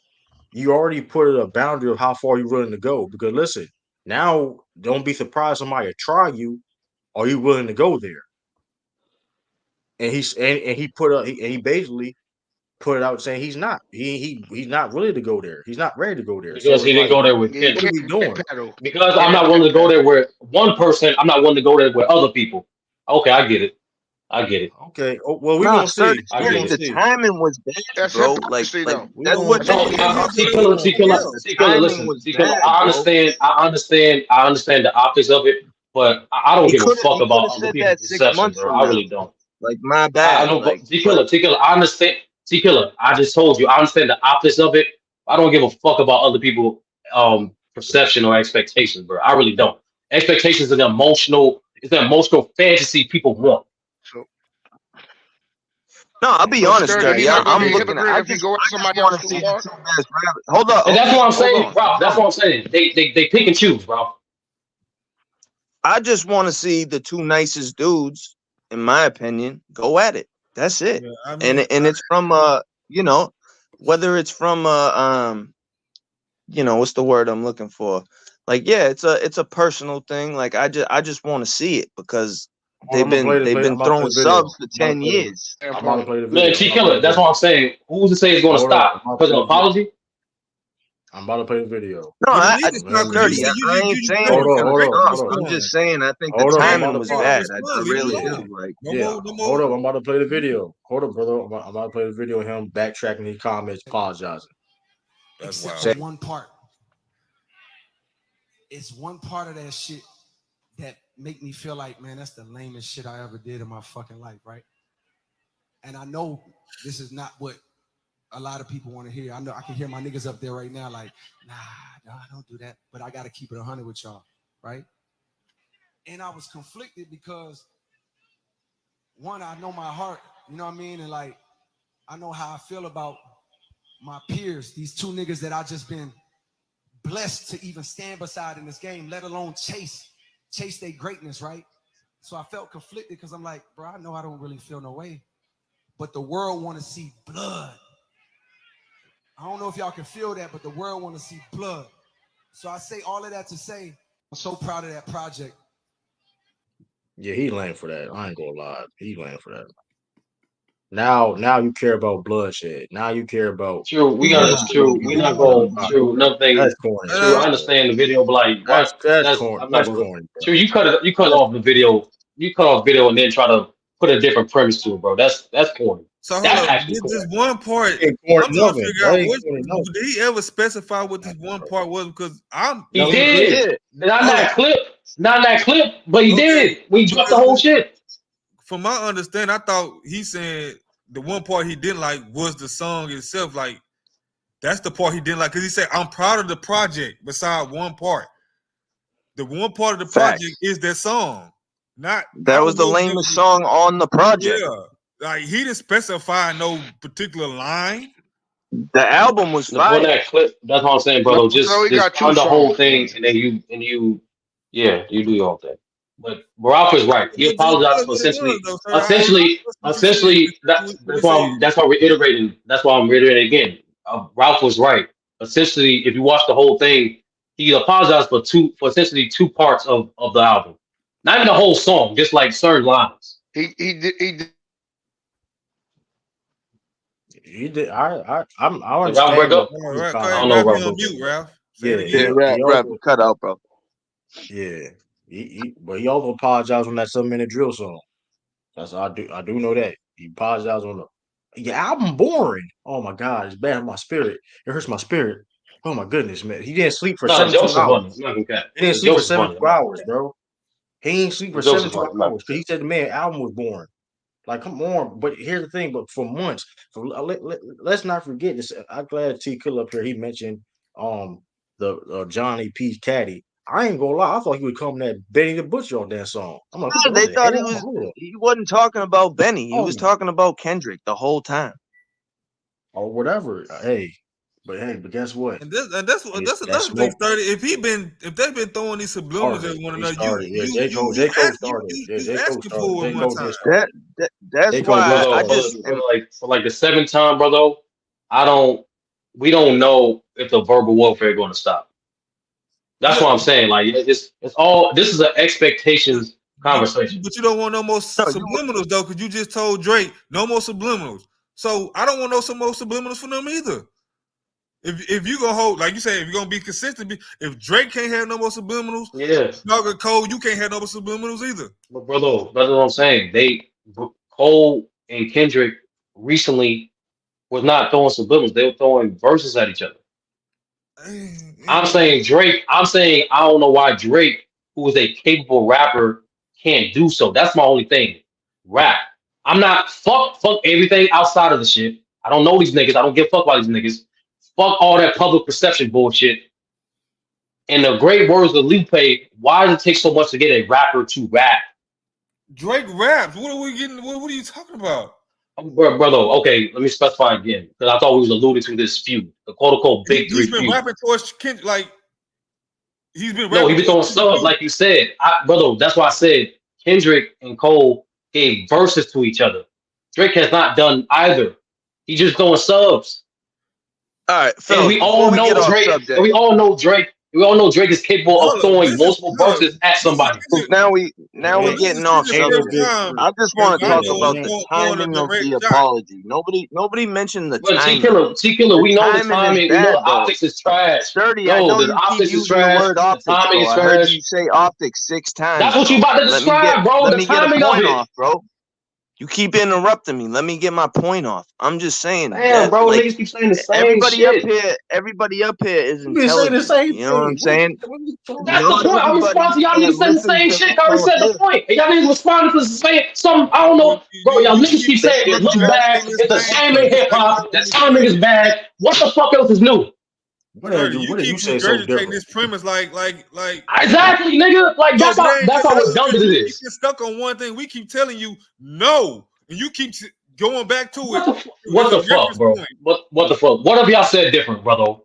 you already put a boundary of how far you're willing to go. Because listen, now don't be surprised somebody try you. Are you willing to go there? And he basically put it out saying he's not. He's not ready to go there. He's not ready to go there. Because he didn't go there with Kendrick. What are we doing? Because I'm not willing to go there with one person. I'm not willing to go there with other people. Okay, I get it. Okay. Oh, well, we're gonna see. The timing was bad, bro. Like that's what. Listen, I understand the optics of it, but I don't give a fuck about other people's perception, bro. I really don't. Like my bad. I know, T-Killer. I understand. T-Killer. I just told you. I understand the optics of it. I don't give a fuck about other people's perception or expectations, bro. I really don't. Expectations is an emotional fantasy people want. No, I'll be honest, Dirty. I'm looking at. I just want to see the two best rappers. Hold up. And that's what I'm saying, bro. That's what I'm saying. They pick and choose, bro. I just want to see the two nicest dudes, in my opinion, go at it. That's it. Yeah, I mean, and it's from whether it's from what's the word I'm looking for? Like, yeah, it's a personal thing. Like I just want to see it because They've been throwing subs for 10 years. I'm about to play the video. Man, T Killer, that's what I'm saying. Who's to say it's going to stop? Because of apology? I'm about to play the video. No, You I need to stop because Dirty. I ain't saying Hold it's on, gonna hold on, stop. hold I'm on. just saying I think Hold the up, I'm timing about was to bad. play. I really do. Like, Hold up, I'm about to play the video. Hold up, brother. I'm about to play the video of him backtracking his comments, apologizing. That's Except wild. for one part. It's one part of that shit that make me feel like, man, that's the lamest shit I ever did in my fucking life, right? And I know this is not what a lot of people want to hear. I know I can hear my niggas up there right now like, nah, don't do that. But I got to keep it 100 with y'all, right? And I was conflicted because, one, I know my heart, you know what I mean? And like, I know how I feel about my peers, these two niggas that I just been blessed to even stand beside in this game, let alone chase their greatness, right? So I felt conflicted because I'm like, bro, I know I don't really feel no way, but the world want to see blood. I don't know if y'all can feel that, but the world want to see blood. So I say all of that to say, I'm so proud of that project. Yeah, he lame for that. I ain't gonna lie. He lame for that. Now you care about bloodshed. Now you care about True, we got that's to, true, we not going, true, another thing, That's corny. true, I understand the video, but like, what, That's that's, corny. I'm not That's going to, corny, bro. true, you cut off the video, and then try to put a different premise to it, bro. That's corny. So hold That's up, actually this corny. one part, Ain't I'm corny trying to nothing. figure That out ain't corny nothing. did he ever specify what this one part was? Because He No, he did. did. Not hold that clip, not that clip, but he okay, did. We dropped the because whole shit. from my understanding, I thought he said the one part he didn't like was the song itself. Like that's the part he didn't like because he said, "I'm proud of the project." Beside one part, the one part of the project facts. is that song. Not That I was don't the know if lamest song on the project. yeah, like he didn't specify no particular line. The album was The point fire. that clip, that's what I'm saying, No, brother. no, he Just got two run the whole songs. thing, and then yeah, you do your own thing. But Ralph is right. He It apologized was for what it was, though, sir. I trust what you said. What you said. that's why we're iterating. That's why I'm reiterating again. Ralph was right. Essentially, if you watch the whole thing, he apologized for essentially two parts of the album. Not even the whole song, just like certain lines. He did. He did. I Did Ralph break understand up? what All he's right, go kind I of. ahead, don't know Ralph. if You Ralph on broke up. mute, Ralph. Say it Yeah, again. he Rap also cut out, bro. yeah. But he also apologized on that 7 minute drill song. That's I do know that. He apologized on the album boring. Oh my god, it's bad in my spirit. It hurts my spirit. Oh my goodness, man. He didn't sleep for No, the 72 jokes are funny. hours. I'm not gonna cap. He didn't The sleep for jokes are funny. 72 hours, bro. He ain't sleep The for jokes are 72 funny. I'm not hours gonna because cap. he said the man album was boring. Like, come on. But here's the thing, but for months, let's not forget this. I'm glad T Kill up here. He mentioned the Johnny P. Caddy. I ain't gonna lie, I thought he would come that Benny the Butcher on that song. I'm like, They what the thought hell? he wasn't talking about Benny. He was Oh, talking about Kendrick the whole time. or whatever. But guess what? And that's It's that another thing, smoke. 30. If they've been throwing these subliminals at one He another, started. Yeah, J. Cole started. Yeah, you J. Cole asking started. for it J. one Cole time. did start. That's J. Cole why did I start. just For like the seventh time, brother. We don't know if the verbal warfare is going to stop. That's Yeah, what I'm saying. Like it's all. This is an expectations conversation. but you don't want no more no, subliminals though, because you just told Drake no more subliminals. So I don't want no some more subliminals from them either. If you gonna hold, like you say, if you're gonna be consistent, if Drake can't have no more subliminals, Yeah, Cole, you can't have no more subliminals either. but brother, that's what I'm saying. Cole and Kendrick recently was not throwing subliminals. They were throwing verses at each other. I'm saying Drake. I'm saying I don't know why Drake, who is a capable rapper, can't do so. That's my only thing. Rap. I'm not fuck everything outside of the shit. I don't know these niggas. I don't give a fuck about these niggas. Fuck all that public perception bullshit. In the great words of Lupe, why does it take so much to get a rapper to rap? Drake raps. What are we getting? What are you talking about? Brother, okay, let me specify again because I thought we was alluding to this feud, the quote unquote big three He's been feud. rapping towards Kendrick, like he's been No, rapping. he been throwing subs like you said, brother. That's why I said Kendrick and Cole gave verses to each other. Drake has not done either. He just throwing subs. all right, And fellas, we all know Drake. And we all know Drake We all know Drake is capable of Hold up, throwing this is multiple verses at somebody. Now we this getting is off the Ain't no subject. first big time I just want to talk Rondo about is the throwing a timing of direct the shot. apology. Nobody mentioned the But timing. T Killer, The we know the timing is timing. We know bad the though. optics is trash. 30, I No, know the you keep optics is using the trash. word The optics, timing bro. is I heard trash. you say optics 6 times, That's what you bro. about to describe, bro. Let The me get a timing of point it. off, bro. You keep interrupting me. Let me get my point off. I'm just saying Damn, that, bro, like, niggas keep saying the same everybody up shit. here is You been saying the intelligent. same You know what I'm thing. saying? What you talking That's the Not about? point. I'm responding everybody to y'all that niggas saying the listens same to shit. I already so said the listen. point. And y'all niggas responding to I don't know. Bro, y'all You niggas keep keep They saying it let look you bad. regurgitating the It's the same same in premise hip that we've hop. The been timing is explaining. bad. What the fuck else is new? Dirty, you What did you keep say so regurgitating different? this premise like Exactly, nigga. Like no, but that's it how doesn't redundant because it you is. get stuck on one thing. We keep telling you no, and you keep going back to it. What It's a the fuck, reference bro? point. What the fuck? What have y'all said different, brother? Are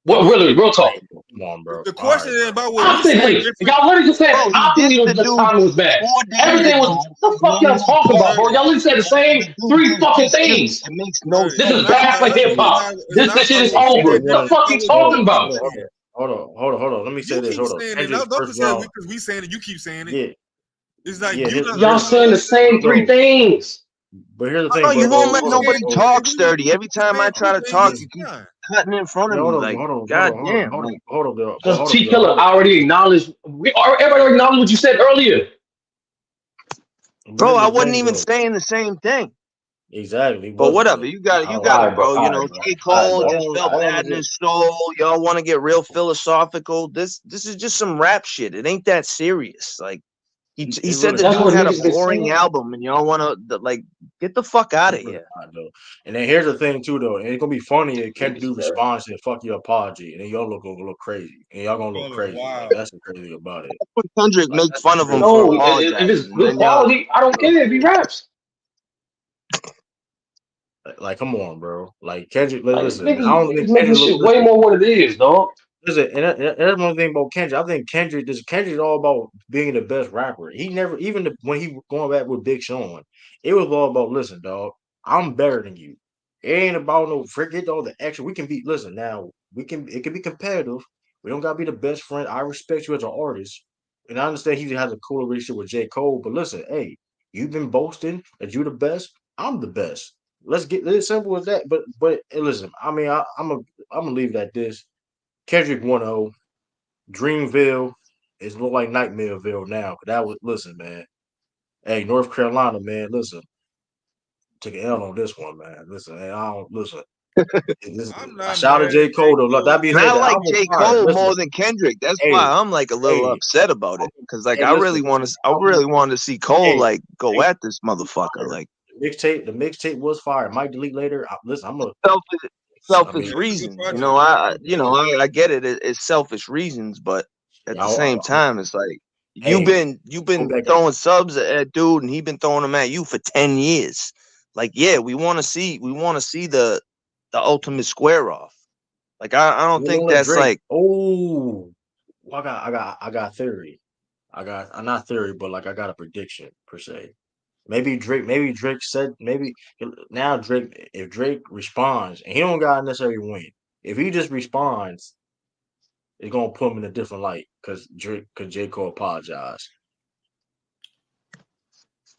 What we? really, real talk? Come on, bro. The All right, question is bro. about what we said Optically, different. y'all literally just said Bro, he dissed optically the the dude timing was bad. 4 days Everything was ago. what the fuck y'all talking about, bro? Dirty, Y'all literally said the And same the dude three just fucking dissed him. things. It makes no dirty. This It's is sense. not bad for about. hip It's hop. not. It's not This shit about is what Hey, we over. said Kendrick, The different. one, It's fuck about you what we hold talking on, keep hold about? on, saying. hold on. Let me say You this. keep Hold on. saying it. Kendrick, Don't first just of say it all, because we saying it. You keep saying it. yeah, It's like yeah. you not Y'all Here's saying the same three bro. things. But here's the Oh, thing, you bro. won't Hold let on, nobody bro. talk, Sturdy. Every time I saying try two to things talk, at you a keep time. cutting in front Yeah, of me. Like, god damn. Like, hold on, Because hold T on, Killer already acknowledged. Everybody already acknowledged what you said earlier. But bro, here's I the wasn't thing, even though. saying the same thing. Exactly, he But wasn't whatever, though. you All got right, it, bro. You know, J. Cole bro. just felt All I'm bad in gonna his soul. Y'all want to get real philosophical. This is just some rap shit. It ain't that serious. Like, he It said really the That's not. dude what had a niggas been boring saying. album, and y'all want to like get the fuck out It's of really here. not though. And then here's the thing too though, and it's gonna be funny if Kendrick Niggas, do bro. responds to the fuck your apology, and then y'all gonna look crazy, and y'all gonna look Brother, crazy. Like wow. that's the crazy about it. When Kendrick Like make that's the fun of him crazy for No, part. if it's apologizing, and good then y'all quality, I don't care if he raps. Like, come on, bro. Like Kendrick, Like listen, man. I don't niggas think make Kendrick this look. shit way Listen, more what it is, dog. listen, and that's one thing about Kendrick. I think Kendrick is all about being the best rapper. He never, even when he was going back with Big Sean, it was all about, listen, dog, I'm better than you. It ain't about no forget all the extra. We can be, listen, now it can be competitive. We don't gotta be the best friend. I respect you as an artist, and I understand he has a cool relationship with J. Cole. But listen, hey, you've been boasting that you the best. I'm the best. Let's get it simple as that. But hey, listen, I mean, I'm gonna leave it at this. Kendrick 1-0. Dreamville is look like Nightmareville now. That was listen, man. Hey, North Carolina, man. Listen, take an L on this one, man. Listen, hey, I don't listen. I'm I not shout out mad at J. J. Cole though. That Cole. being and I said, the like album was J. fire. Cole Listen, more than Kendrick. That's why hey, I'm like a little hey, upset about it. Cause like hey, I listen, really want to, the I album really was wanted to see Cole hey, like go hey, at this motherfucker. fire. Like The mixtape was fire. Might delete later. Listen, I'm gonna. selfish, I selfish mean, Yeah, it's a good reasons. You know, project. I get it. It's selfish reasons, but at the same I'm time, it's like hey, you've go been back. throwing subs at dude, and he been throwing them at you for 10 years. Like, yeah, we want to see the ultimate square off. Like, I don't Don't think let that's Drake. like Oh, I got theory. Not theory, but like I got a prediction per se. Maybe Drake said maybe now Drake if Drake responds and he don't gotta necessarily win. If he just responds, it's gonna put him in a different light because J. Cole apologized.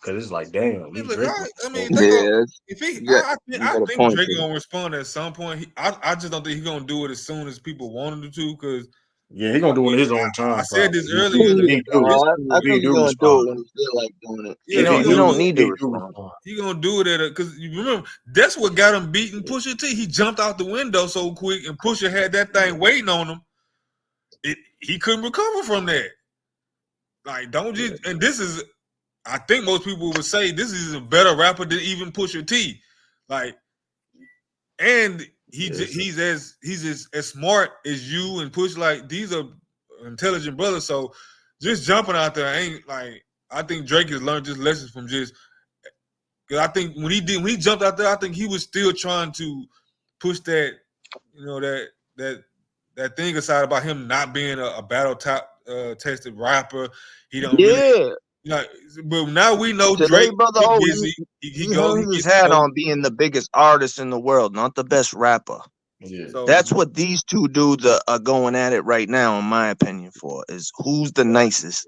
Cause it's like damn, Hey, Lee look, Drake. I mean, they go. yeah, If he, you got you I got a think point Drake there. gonna respond at some point. I just don't think he's gonna do it as soon as people want him to. Because Yeah, he gonna do it in his own I time said probably. this earlier. If he do, This, I if he think he's do gonna do respond. it when he feel like doing it. yeah, He don't If need to he do respond. respond. he gonna do it at a because you remember that's what got him beating Pusha T. He jumped out the window so quick, and Pusha had that thing waiting on him. He couldn't recover from that. Like, don't Yeah. just and this is. I think most people would say this is a better rapper than even Pusha T. Like, and Yes. he's as smart as you and Push. Like, these are intelligent brothers. So just jumping out there ain't like I think Drake has learned this lesson from just because I think when he jumped out there, I think he was still trying to push that that thing aside about him not being a battle top tested rapper. He don't really Yeah. like, but now we know Today, Drake brother, get oh, busy. He he hangs his gets hat smoke. on being the biggest artist in the world, not the best rapper. Yeah. So That's what these two dudes are going at it right now, in my opinion, for is who's the nicest.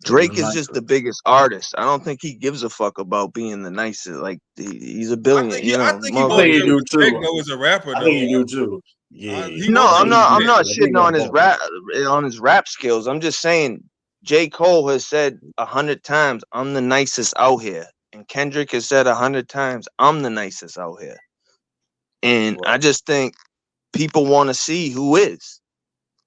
Who's Drake the is just the nicest? biggest artist. I don't think he gives a fuck about being the nicest. Like he's a I billion, think you I know, think he I go think there he motherfucker. do with Drake too. though as a rapper I think though. he do too. He Yeah. No, go there I I'm think with not. he I'm Drake. not do. I think he shitting on on his both. rap skills. I'm just saying, J. Cole has said 100 times, "I'm the nicest out here," and Kendrick has said 100 times, "I'm the nicest out here." And I Right. just think people want to see who is.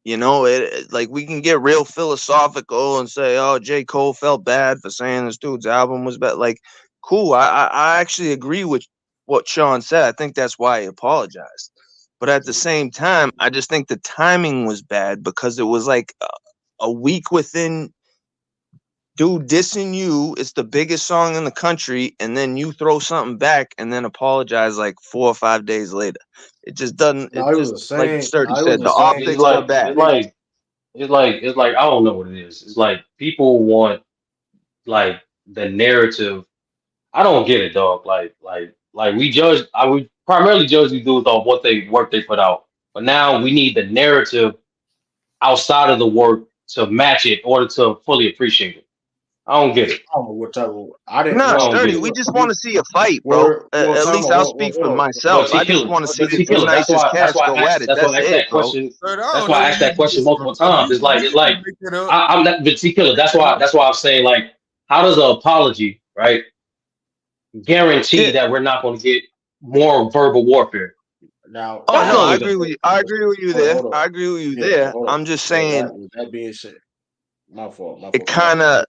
You know, like we can get real philosophical and say, "Oh, J. Cole felt bad for saying this dude's album was bad." Like, cool. I actually agree with what Sean said. I think that's why he apologized. But at the same time, I just think the timing was bad because it was like a week within dude dissing you. It's the biggest song in the country, and then you throw something back and then apologize like 4 or 5 days later. It just doesn't. No, It it was just the like same. Sturdy No, it was said, the the same. It's optics were like bad. it's like it's like I don't know what it is. It's like people want like the narrative. I don't get it, dog. Like we judge. I would primarily judge these dudes on what they work they put out, but now we need the narrative outside of the work to match it in order to fully appreciate it. I don't get it. I don't know what type of. I didn't. Nah, I Well, don't get Sturdy, it. we just want you to see a fight, bro. well, At time least out. I'll speak for But myself. T I just Killer, want to see but the T two Killer, nicest that's cats why go I at asked it. that's why That's I asked it, that bro. question. But I That's don't why know I where asked that question multiple times. It's like you make it up. but T Killer, that's why I'm saying how does an apology, right, guarantee Yeah. that we're not going to get more verbal warfare? now. Oh That's no, the Now, I only agree thing. with you. I agree with you hold on, there. hold on. I agree with you Yeah, but there. hold on. I'm just With saying that being said, my fault. My it fault for that. kind of.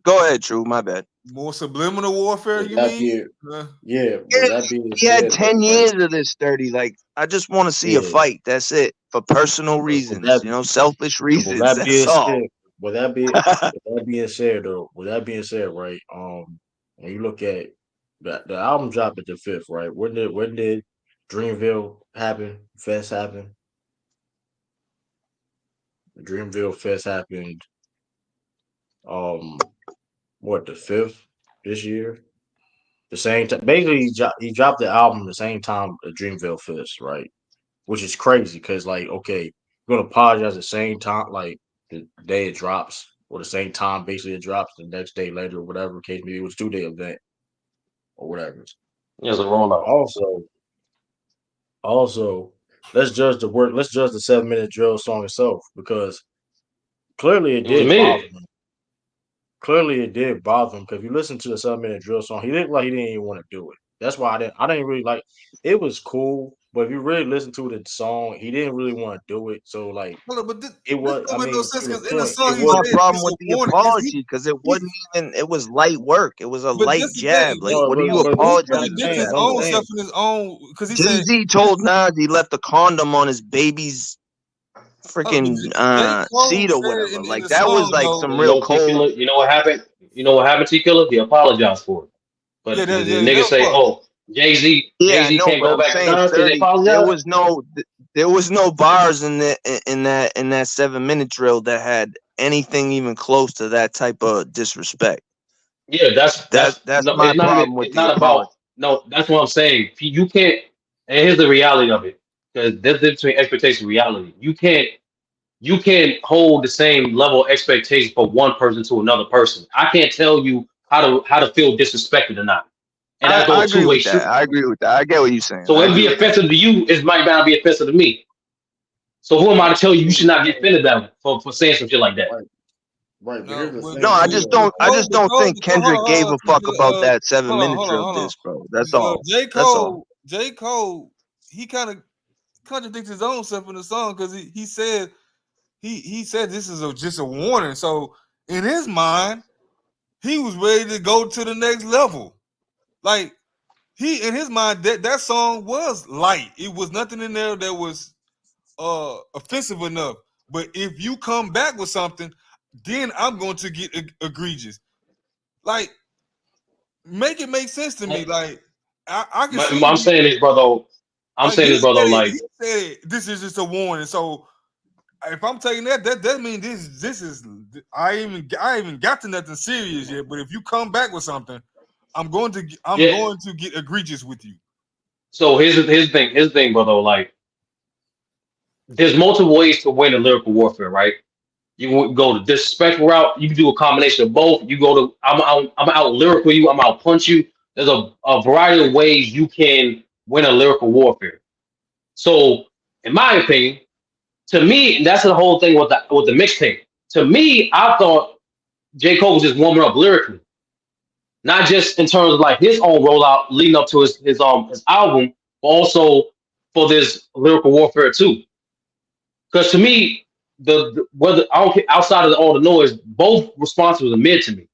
Go ahead, True. My bad. More subliminal warfare, With you that mean? being, Uh, yeah. Yeah, With that being he had said, 10 though, right? years of this 30. Like, I just want to see a Yeah. fight. That's it. For personal With reasons, that, selfish with reasons. that That's being all. said, with that being said, though, with that being said, right? When you look at the album dropped at the 5th, right? When did Dreamville happen? Fest happen? Dreamville Fest happened. What, the 5th this year? The same time. Basically, he dropped the album the same time the Dreamville Fest, right? Which is crazy because, like, okay, you're gonna apologize the same time, like the day it drops, or the same time basically it drops the next day later, or whatever case maybe it was 2 day event or whatever. It's a rollout. Also, let's judge the work. Let's judge the 7 minute drill song itself because clearly it It was did bother mid. him. Clearly it did bother him because if you listen to the 7 minute drill song, he looked like he didn't even want to do it. That's why I didn't really like it. Was cool, but if you really listen to the song, he didn't really want to do it. So like hold on, but it this was. I don't make no mean, sense to the because in the point, it song he was. My said problem it's with a the warning. apology because it He, wasn't even, it was light work. It was a but light that's the thing. jab. Like, No, what are you but He but kind I'm of dipped apologizing saying, his at but I'm own for? stuff saying, in his own because he Jay said, Z told Nas he left the condom on his baby's hold on, but freaking J. Cole seat or said whatever. in Like, the that was song like though. some You real know, T cold. Killer, you know what happened? You know what happened, T Killer? He apologized for it. Yeah, But the yeah, that niggas was say, fuck. oh, Jay Yeah, I Z know, can't but go I'm back to saying Nas because they 30. There apologized. was no bars in that 7 minute drill that had anything even close to that type of disrespect. Yeah, That's no, my problem with it's the not apology. about no. That's what I'm saying. You can't. And here's the reality of it, because there's a difference between expectation and reality. You can't hold the same level of expectation for one person to another person. I can't tell you how to feel disrespected or not, and that I goes agree two-way with that. street. I agree with that. I get what you're saying. So I it'd agree be with that. offensive to you. It might not be offensive to me. So who am I to tell you should not get offended that for saying some shit like that? right, right. But here's No, the No, thing I too, just though. don't. I just don't think Hold Kendrick on, gave a fuck about that seven hold on, minute hold on, drill hold on. disc, bro. That's all. J. That's all. Cole, he kind of contradicts his own self in the song because he said he said this is just a warning. So in his mind, he was ready to go to the next level. Like he in his mind that song was light. It was nothing in there that was offensive enough. But if you come back with something, then I'm going to get egregious. Like make it make sense to me. Like I can see I'm saying this, brother. I'm like saying this, brother. Like, he said this is just a warning. So if I'm taking that means this is I even got to nothing serious yet. But if you come back with something, I'm going to yeah, get egregious with you. So his thing, brother. Like, there's multiple ways to win in lyrical warfare, right? You can go the disrespectful route. You can do a combination of both. You go to I'm out lyrical you. I'm out punch you. There's a variety of ways you can win a lyrical warfare. So, in my opinion, to me, and that's the whole thing with the mixtape. To me, I thought J. Cole was just warming up lyrically, not just in terms of like his own rollout leading up to his album, but also for this lyrical warfare too. Because to me, the whether I don't care, outside of all the noise, both responses were mid to me.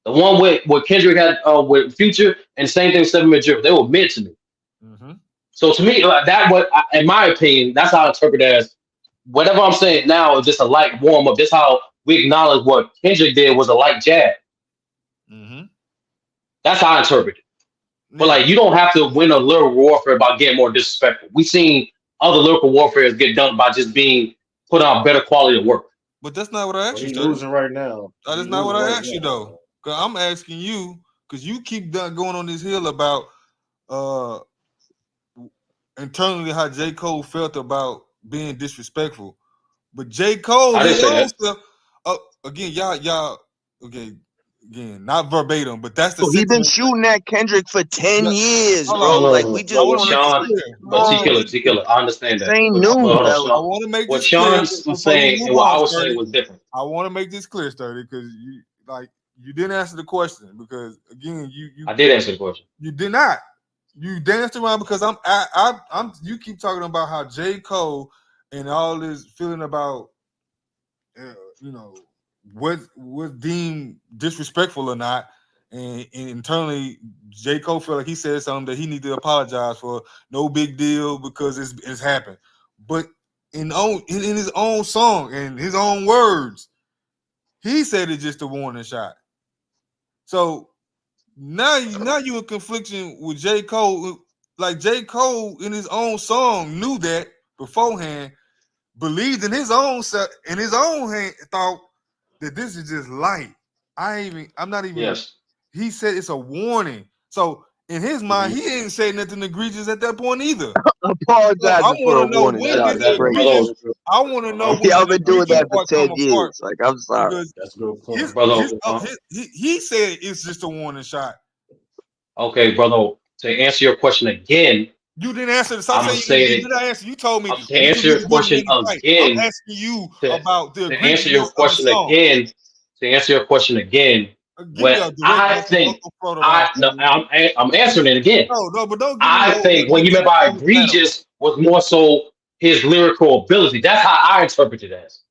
The one with Kendrick had with Future, and same thing with 7 Minute Drift, they were mid to me. Mm-hmm. So to me, like that, in my opinion, that's how I interpret it as whatever I'm saying now is just a light warm up. This how we acknowledge what Kendrick did was a light jab. Mm-hmm. That's how I interpret it. But like, you don't have to win a lyrical warfare by getting more disrespectful. We've seen other lyrical warfare get done by just being put on better quality of work. But that's not what I asked you. He's losing right now. That is not what I asked you though. Because I'm asking you because you keep going on this hill about internally how J. Cole felt about being disrespectful. But J. Cole, his own stuff, again, y'all, okay, again, not verbatim, but that's the He's been shooting at Kendrick for 10 years, bro. Like, we just want to T-Killer, I understand that. Ain't new, I want to make what this clear. Sean was saying and what I was saying was different. I want to make this clear, Sturdy, because you didn't answer the question because again, I did answer the question. You did not. You danced around because I'm you keep talking about how J. Cole and all this feeling about what deemed disrespectful or not, and internally J. Cole felt like he said something that he needed to apologize for. No big deal because it's happened. But in his own song and his own words, he said it's just a warning shot. So now you in confliction with J. Cole. Like J. Cole in his own song knew that beforehand, believed in his own hand, thought that this is just light. I'm not even. Yes. He said it's a warning. So in his mind, he didn't say nothing egregious at that point either. Apologize for a warning shot. I want to know. Yeah, I've been doing that for 10 years. Like, I'm sorry. That's a good point. He said it's just a warning shot. Okay, brother. To answer your question again, you didn't answer. You did not answer. You told me to answer your question again. I'm asking you about the to answer your question again. To answer your question again, what I think, I'm answering it again. No, but don't. I think when you meant by egregious was more so his lyrical ability. That's how I interpret it as.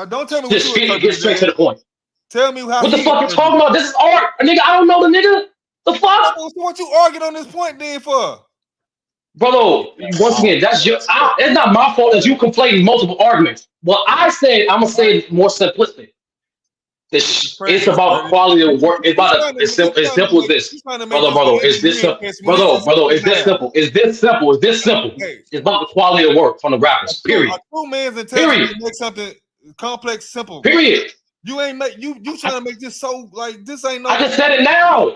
Don't tell me. Just get straight to the point. Tell me how. What the fuck you talking about? This is art, nigga. I don't know the nigga. The fuck? So what you arguing on this point then for? Brother, once again, that's it's not my fault that you conflating multiple arguments. What I said, I'm gonna say it more simplistic. It's about the quality of work. It's about as simple as this, brother. Is this simple? Brother, is this simple? Is this simple? Is this simple? It's about the quality of work from the rappers. Period. Two man's intelligence to make something complex simple. Period. You ain't make you trying to make this so like this ain't no. I just said it now.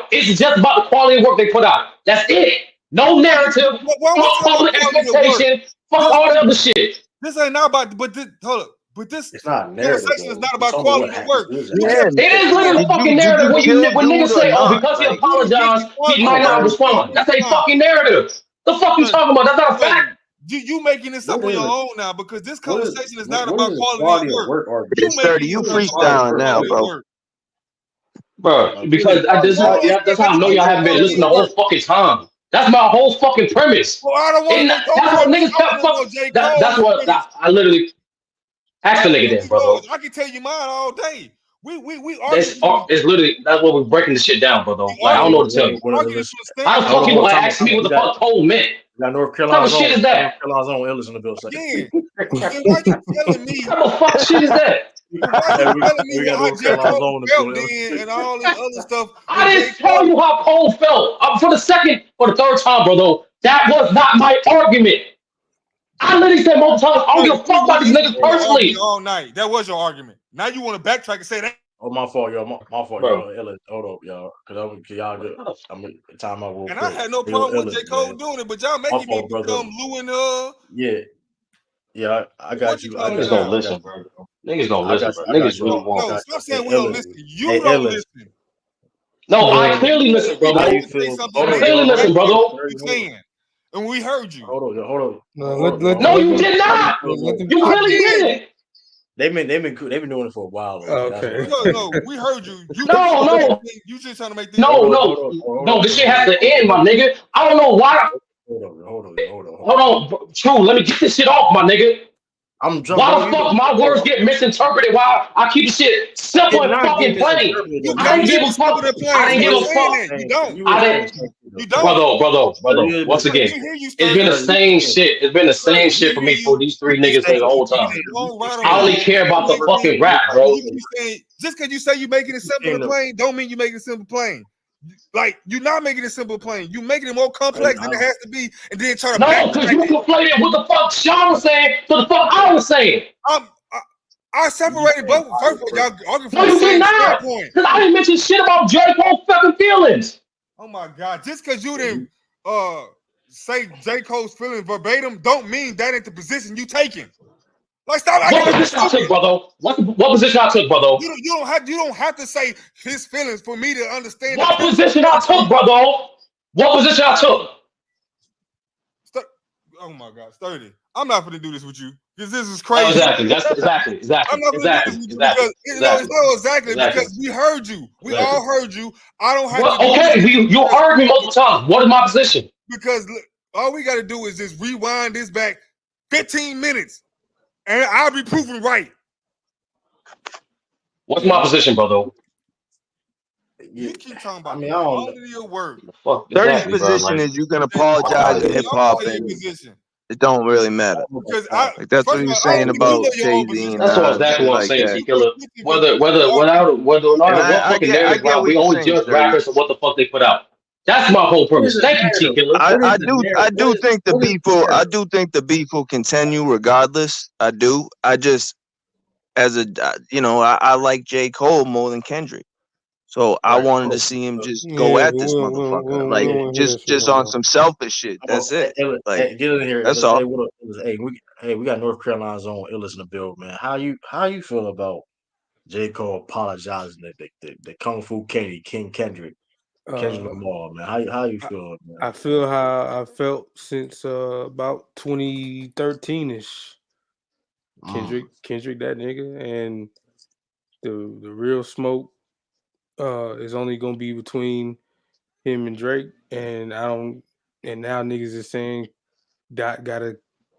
It's just about the quality of work they put out. That's it. No narrative. Fuck public expectation. Fuck all the other shit. This ain't not about. But this, hold up. But this conversation is not about quality of work. It is literally a fucking narrative when niggas say, "Oh, because he apologized, he might not respond." That's a fucking narrative. The fuck you talking about? That's not a fact. You making this up on your own now because this conversation is not about quality of work. You freestyling now, bro. Bro, because that's how I know y'all haven't been listening the whole fucking time. That's my whole fucking premise. Well, I don't want that's what niggas kept fucking. That's what I literally asked the nigga then, brother. I can tell you mine all day. We it's literally that's what we're breaking the shit down, brother. Like I don't know what to tell you. How the fuck you ask me what the fuck Cole meant? North Carolina's what shit is that? North Carolina's own Ellis in the bill. Yeah. Why you telling me? What the fuck shit is that? We got North Carolina's own and all this other stuff. I didn't tell you how Cole felt. For the third time, brother. That was not my argument. I literally said multiple times, I don't give a fuck about these niggas personally. All night. That was your argument. Now you want to backtrack and say that. Oh, my fault, y'all. My fault, Bro. y'all. Hold up, y'all. Cause y'all good. I'm gonna time out real And I quick. had no Yo, problem with J. Ellis, Cole man. doing it, but y'all My making me fault, brother. become Lou and Yeah, I what got you you. I call it got Niggas you. don't now? I got listen, you. bro. Niggas don't I listen, got bro. you. I got Niggas you. really No, I won't. got stop you. saying Hey, we don't Ellis. listen. You Hey, don't Ellis. listen. No, You I came clearly in listen, here, we How brother. you told you to say feel? something Hold that on, made Clearly y'all. you Hold listen, on. question brother. what you saying, and we heard you. Hold on, y'all. Hold on. No, Hold let on, y'all. let Hold No, on. let you them did How you not. feel let about? them You I clearly did. didn't. They've been doing it for a while though. So that's okay. why. No, no, we heard you. You just No, trying to make no, things, you just trying to make things Hold no, on. worse. Hold no, on. Hold no. on. This shit Hold has on. to Hold end, my on. nigga. I don't know why. Hold on. Hold on. Hold on. Hold on, bro. True. Let me get this shit off, my nigga. I'm drunk, Why bro. the You fuck been my words bro. get misinterpreted? Why I keep the shit simple It's and not getting fucking plain? misinterpreted You though. I don't didn't give give a a simple fuck. and I plain. didn't give Stop a You saying fuck. that. You insane. don't. You I insane. didn't, You Bro. don't. You is Once insane. again, We hear you, it's been Sturdy. the You same insane. shit. It's been the Sturdy, same we shit for hear me for you. these You three keep niggas the saying whole you time. just wrong, right, or I only wrong. care about the You make fucking things, rap, bro. you keep saying just because you say you're making it simple and plain, don't mean you're making it simple plain. Like you're not making it simple plain. You making it more complex than it has to be, and then try to No, because you backtrack it. conflated what the fuck Sean was saying to the fuck I was saying. I, I separated both. First of all, y'all arguing from No, the you did same not. standpoint. Because I didn't mention shit about J. Cole fucking feelings. Oh my God! Just because you didn't say J. Cole's feeling verbatim, don't mean that ain't the position you taking. Like stop acting What like you position I took, stupid. brother? What position I took, brother? You don't have to say his feelings for me to understand the What picture position you're I trying to took, paint. brother? What position I took? Oh my God, 30. I'm not gonna do this with you because this is Oh, crazy. exactly. That's exactly, I'm exactly, not gonna do this exactly, with you exactly, because it's exactly, not exactly exactly, because we heard you. We exactly. all heard you. I don't have to What? do this Okay, with you you heard me multiple times. What is my position? because look, all we got to do is just rewind this back 15 minutes, and I'll be proven right. What's my position, brother? You keep talking I about mean, the I don't know. quality of work. Fuck, 30's exactly, bro. position Like, is you can And fuck out apologize of in here. hip I'm gonna hop tell you your and position it don't really matter. because Like that's what first he of all, was I don't saying think you about know your own Jay-Z position. and That's what Nas and exactly shit what I'm like saying, that. T Killer. Because Whether or And not what fucking I narrative get route, what we you're only saying, judge Sturdy. rappers and what the fuck they put out. That's my whole What is premise. the Thank you, T narrative? Killer. What is the I narrative? do think the What is beef the will I narrative? do think the beef will continue regardless. I do. I just as a I like J. Cole more than Kendrick. So I Right. wanted to Oh, see him just go Yeah, at but this motherfucker. we Like don't want to hear that shit just no on more. some selfish shit. That's Hey, it. Like get in here, that's Ellis. all. Hey, what up, Ellis? Hey, we got North Carolina's own Ellis in the build, man. How you feel about J. Cole apologizing to the Kung Fu King Kendrick Uh, Lamar, man? How you I, feel, man? I feel how I felt since about 2013 ish. Mm. Kendrick, that nigga, and the real smoke is only gonna be between him and Drake, and I don't. And now niggas is saying Dot gotta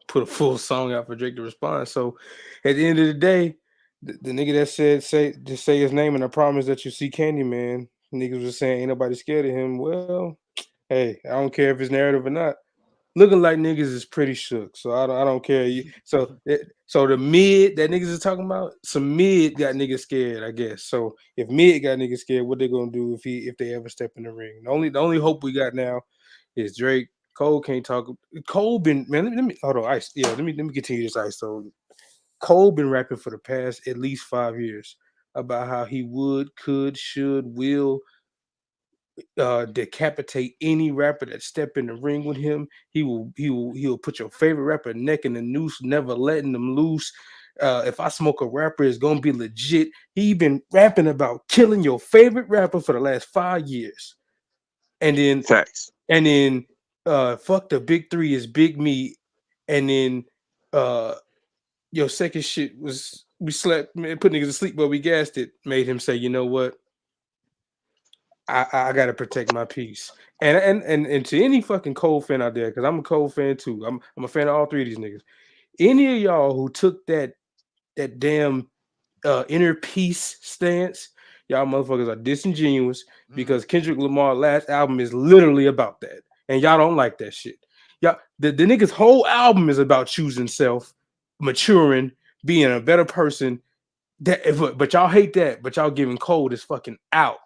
put a full song out for Drake to respond. So at the end of the day, the nigga that said say his name and I promise that you see Candyman, niggas was saying ain't nobody scared of him. Well, hey, I don't care if it's narrative or not. Looking like niggas is pretty shook, so I don't care. So the mid that niggas is talking about, some mid got niggas scared, I guess. So if mid got niggas scared, what they gonna do if they ever step in the ring? The only hope we got now is Drake. Cole can't talk. Cole been man. Let me hold on. Ice. Yeah. Let me continue this. Ice. So Cole been rapping for the past at least 5 years about how he would, could, should, will decapitate any rapper that step in the ring with him. He'll put your favorite rapper neck in the noose, never letting them loose. If I smoke a rapper, it's gonna be legit. He been rapping about killing your favorite rapper for the last 5 years, and then Facts. fuck the big three is Big Me, and then your second shit was we slept, man, put niggas to sleep, but we gassed it. Made him say, you know what? I gotta protect my peace. And to any fucking Cole fan out there, because I'm a Cole fan too. I'm a fan of all three of these niggas. Any of y'all who took that damn inner peace stance, y'all motherfuckers are disingenuous because Kendrick Lamar's last album is literally about that. And y'all don't like that shit. Y'all, the nigga's whole album is about choosing self, maturing, being a better person. But y'all hate that, but y'all giving Cole this fucking out.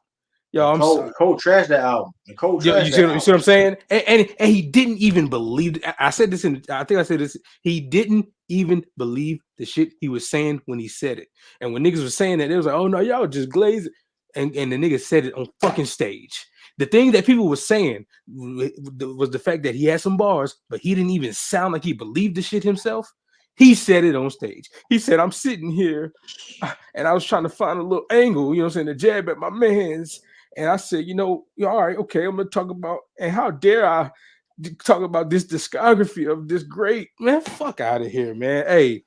Yo, And I'm sorry. Cole trashed that album. And Cole Yo, trashed that you album. see what I'm saying? And he didn't even believe it. I said this I think I said this. He didn't even believe the shit he was saying when he said it. And when niggas was saying that, it was like, oh no, y'all just glaze it. And the nigga said it on fucking stage. The thing that people were saying was the fact that he had some bars, but he didn't even sound like he believed the shit himself. He said it on stage. He said, I'm sitting here and I was trying to find a little angle, you know what I'm saying, to jab at my mans. And I said, all right, okay, I'm going to talk about, and how dare I talk about this discography of this great, man, fuck out of here, man. Hey,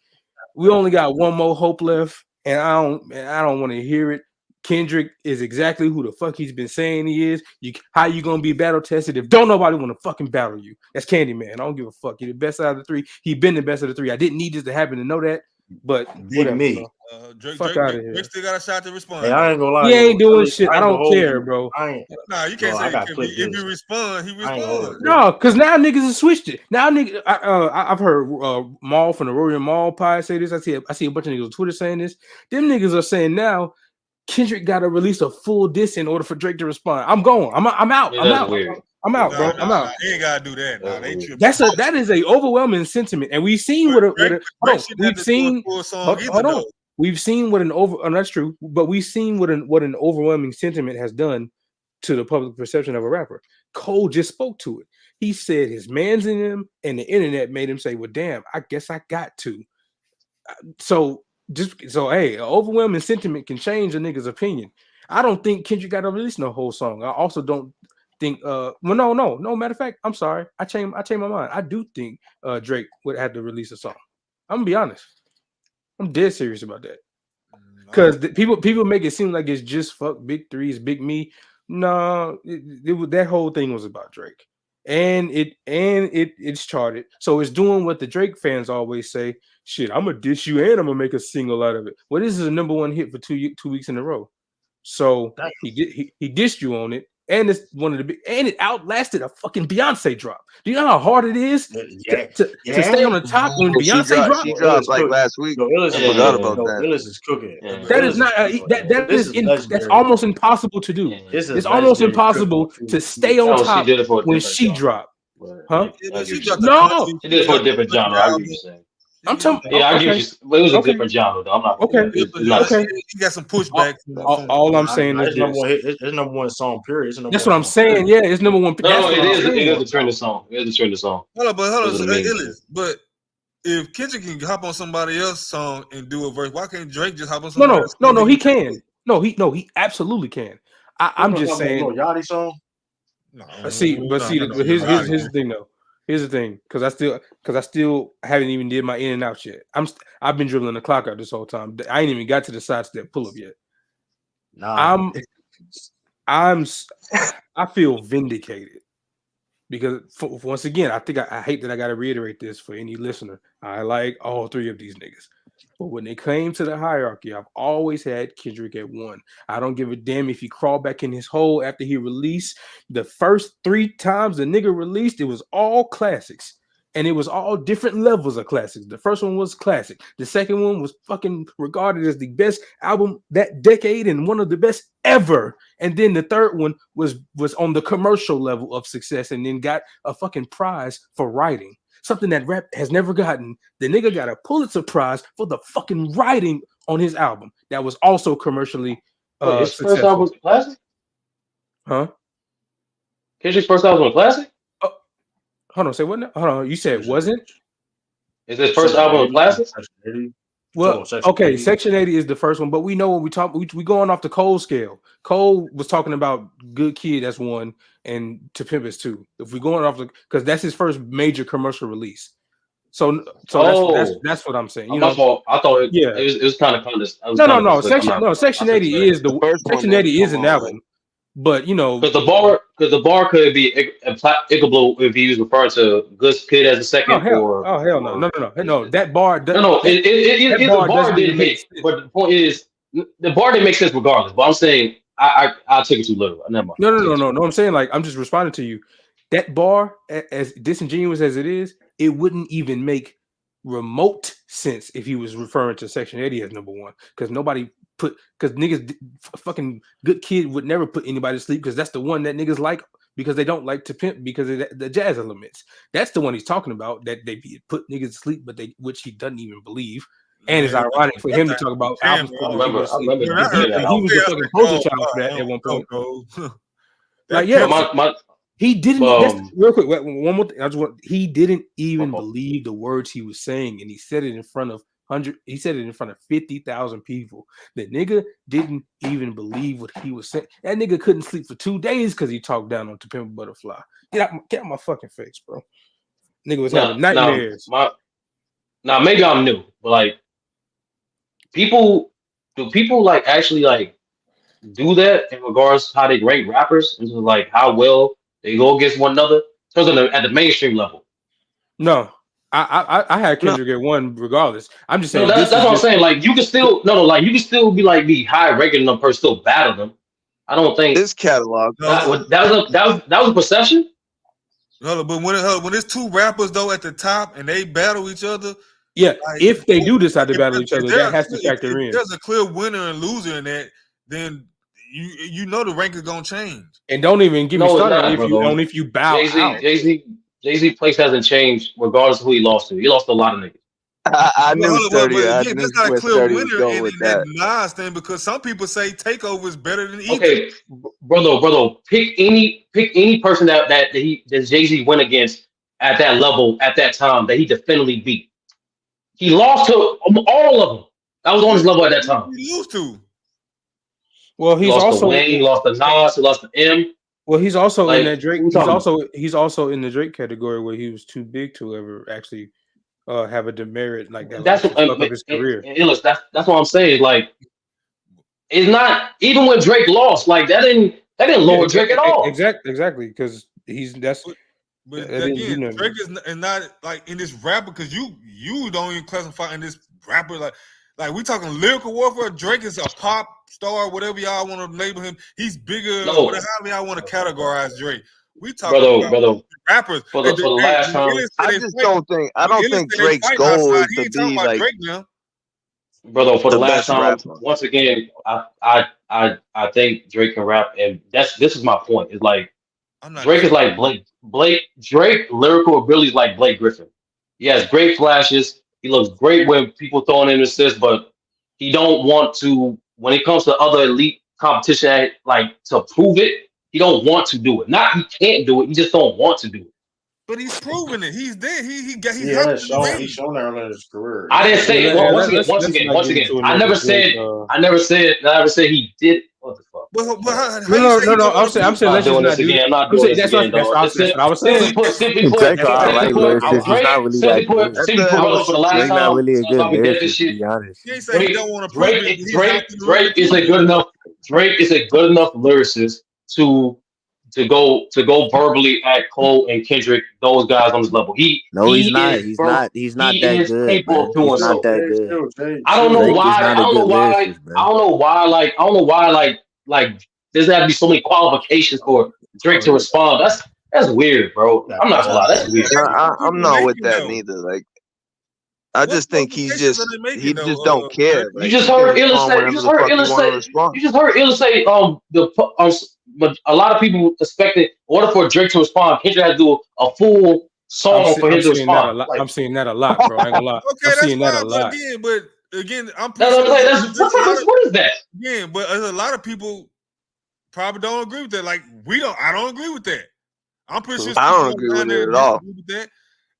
we only got one more hope left, and I don't want to hear it. Kendrick is exactly who the fuck he's been saying he is. How you gonna be battle tested if don't nobody want to fucking battle you? That's Candyman. I don't give a fuck. He's the best out of the three. He been the best of the three. I didn't need this to happen to know that, but whatever. me. Bro. Drake Fuck out of here. Drake still got a shot to respond. Hey, I ain't gonna lie. He ain't doing shit. I don't care, bro. Nah, you can't say if you respond, he responds. No, because now niggas have switched it. Now niggas, I've heard Maul from the Rory and Maul Pie say this. I see a bunch of niggas on Twitter saying this. Them niggas are saying now Kendrick got to release a full diss in order for Drake to respond. I'm going. I'm out. Yeah, I'm that's out. weird. I'm out, bro. I'm out. He ain't gotta do that. Nah, they tripping. That is a overwhelming sentiment, and we've seen We've seen what an that's true, but we've seen what an overwhelming sentiment has done to the public perception of a rapper. Cole just spoke to it. He said his man's in him, and the internet made him say, "Well, damn, I guess I got to." So hey, an overwhelming sentiment can change a nigga's opinion. I don't think Kendrick got to release no whole song. I also don't think no. Matter of fact, I'm sorry. I changed my mind. I do think Drake would have to release a song. I'm gonna be honest. I'm dead serious about that. Because people make it seem like it's just fuck Big Three, it's Big Me. No, that whole thing was about Drake. And it's charted. So it's doing what the Drake fans always say. Shit, I'm gonna diss you and I'm gonna make a single out of it. Well, this is a #1 hit for 2 weeks in a row. So he dissed you on it, and it's one of the big, and it outlasted a fucking Beyonce drop. Do you know how hard it is to stay on the top when Beyonce dropped? She dropped like last week. I forgot about that. Illis is cooking. That is not that's almost impossible to do. It's almost impossible to stay on top when she dropped. Huh? No, she did it for a different genre. I get what you're saying. I'm talking. Yeah, I get you. But it was a different genre, though. I'm not. Okay. He got some pushback. All I'm saying is it's #1 song. Period. That's what I'm saying. Yeah, it's #1. No, it is a trending song. It is a trending song. Hold on. But if Kendrick can hop on somebody else's song and do a verse, why can't Drake just hop on somebody else's song? No, he can. No, he absolutely can. I'm just saying. Yachty song. No, here's the thing though. Here's the thing, because I still haven't even did my in and out yet. I've been dribbling the clock out this whole time. I ain't even got to the sidestep pull up yet. Nah. I feel vindicated because once again, I think I hate that I got to reiterate this for any listener. I like all three of these niggas. But when it came to the hierarchy, I've always had Kendrick at 1. I don't give a damn if he crawled back in his hole after he released. The first 3 times the nigga released, it was all classics. And it was all different levels of classics. The first one was classic. The second one was fucking regarded as the best album that decade and one of the best ever. And then the third one was on the commercial level of success and then got a fucking prize for writing. Something that rap has never gotten. The nigga got a Pulitzer Prize for the fucking writing on his album that was also commercially his first album was classic? Huh? Kendrick's first album was classic? Oh, hold on, say what now? Hold on, you said wasn't? Is his first album a classic? Well, okay, Section 80 is the first one, but we know when we talk, we going off the Cole scale. Cole was talking about Good Kid, that's 1, and To Pimp is 2. If we're going off because that's his first major commercial release. So that's what I'm saying. You know, I thought it was kind of no. Section 80 is the first. Section 80 is an album, but you know, because the bar could be applicable if he was referring to Good Kid as a second. Hell no. That bar. The bar didn't hit. But the point is, the bar didn't make sense regardless. But I'm saying I took it too literal. Never mind. No. I'm saying I'm just responding to you. That bar, as disingenuous as it is, it wouldn't even make remote sense if he was referring to Section 80 as #1, because niggas fucking Good Kid would never put anybody to sleep because that's the one that niggas like because they don't like to pimp because of the jazz elements. That's the one he's talking about, that they put niggas to sleep, but which he doesn't even believe. And it's ironic for him to talk about albums putting people to sleep. He was the fucking poster child for that at one point. Like, yeah, he didn't. That's, real quick, one more thing. He didn't even believe the words he was saying, and he said it in front of 100. He said it in front of 50,000 people. The nigga didn't even believe what he was saying. That nigga couldn't sleep for 2 days because he talked down on To Pimp a Butterfly. Get out my fucking face, bro. Nigga was having nightmares. Now maybe I'm new, but like, do people like actually like do that in regards to how they rank rappers and like how well they go against one another? Because at the mainstream level. No, I had Kendrick at one regardless. I'm just saying. No, that's what I'm saying. Like you can still like you can still be high ranking them person, still battle them. I don't think this catalog. That was a perception. No, but when it's two rappers though at the top and they battle each other. Yeah, like, if they do decide to battle each other, that has to factor in. If there's a clear winner and loser in that, then you know the rank is gonna change. And don't even get me started if you bow out. Jay-Z place hasn't changed regardless of who he lost to. He lost to a lot of niggas. I knew 30. Again, that's not a clear winner in that Nas thing, because some people say Takeover is better than Egypt. Okay, brother, pick any person that Jay-Z went against at that level at that time that he definitively beat. He lost to all of them. That was on his level at that time. He used to. Well, he lost to Wayne, he lost to Nas, he lost to M. Well, he's also in that Drake. He's also in the Drake category where he was too big to ever actually have a demerit like that. That's what his career. That's what I'm saying. Like, it's not even when Drake lost. Like that didn't lower Drake at all. Exactly, because But again, Drake is not like in this rapper, because you don't even classify in this rapper like we talking lyrical warfare. Drake is a pop star, whatever y'all want to label him. He's bigger. Whatever y'all want to categorize Drake. We talking about rappers. For the last time, I don't think Drake's goal is to be like Drake now. Brother, for the last time, once again, I think Drake can rap, and this is my point. It's like Drake is like Blake. Drake lyrical ability is like Blake Griffin. He has great flashes. He looks great when people throwing in assists, but he don't want to. When it comes to other elite competition, like to prove it, he don't want to do it. Not he can't do it. He just don't want to do it. But he's proven it. He's there. He's shown that earlier in his career. I didn't say once again. I never said he did. What the fuck? No. I'm saying let's just not do again. I'm not doing this again. That's what I was saying. Simply put, for the last time. Not really a good lyricist, to be honest. Drake is a good enough. Drake is a good enough lyricist to go verbally at Cole and Kendrick, those guys on his level. He's not. He's not that good. He's not that good. I don't know why. Like there's got to be so many qualifications for Drake to respond. That's weird, bro. I'm not gonna lie. That's weird. I'm not with that neither. Like, I just think he just don't care. You just heard Illa say but a lot of people expected, in order for Drake to respond, Kendrick had to do a full song for him to respond. I'm seeing that a lot, bro. I ain't gonna lie. Okay, I'm seeing that a lot. But again, I'm what is that? Yeah, but a lot of people probably don't agree with that. Like I don't agree with that. I'm pretty sure I don't agree with it at all.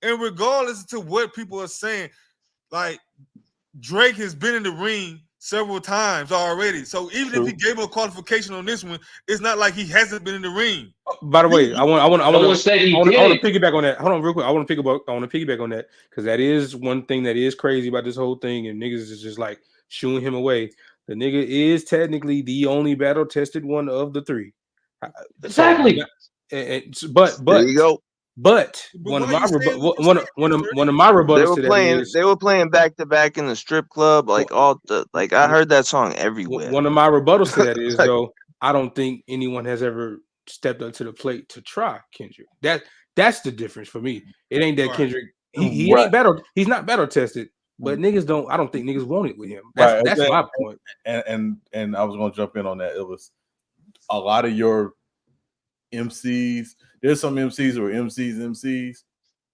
And regardless to what people are saying, like Drake has been in the ring several times already. So even if he gave him a qualification on this one, it's not like he hasn't been in the ring. By the way, I want to piggyback on that. Hold on real quick. I want to piggyback on that, because that is one thing that is crazy about this whole thing, and niggas is just like shooing him away. The nigga is technically the only battle tested one of the three. Exactly. But there you go. But one of my rebuttals they were playing back to back in the strip club, like I heard that song everywhere. One of my rebuttals to that is though, I don't think anyone has ever stepped up to the plate to try Kendrick. That's the difference for me. It ain't that Kendrick he ain't battle. He's not battle tested, but niggas don't. I don't think niggas want it with him. That's my point. And I was gonna jump in on that. It was a lot of your MCs. There's some MCs who are MCs.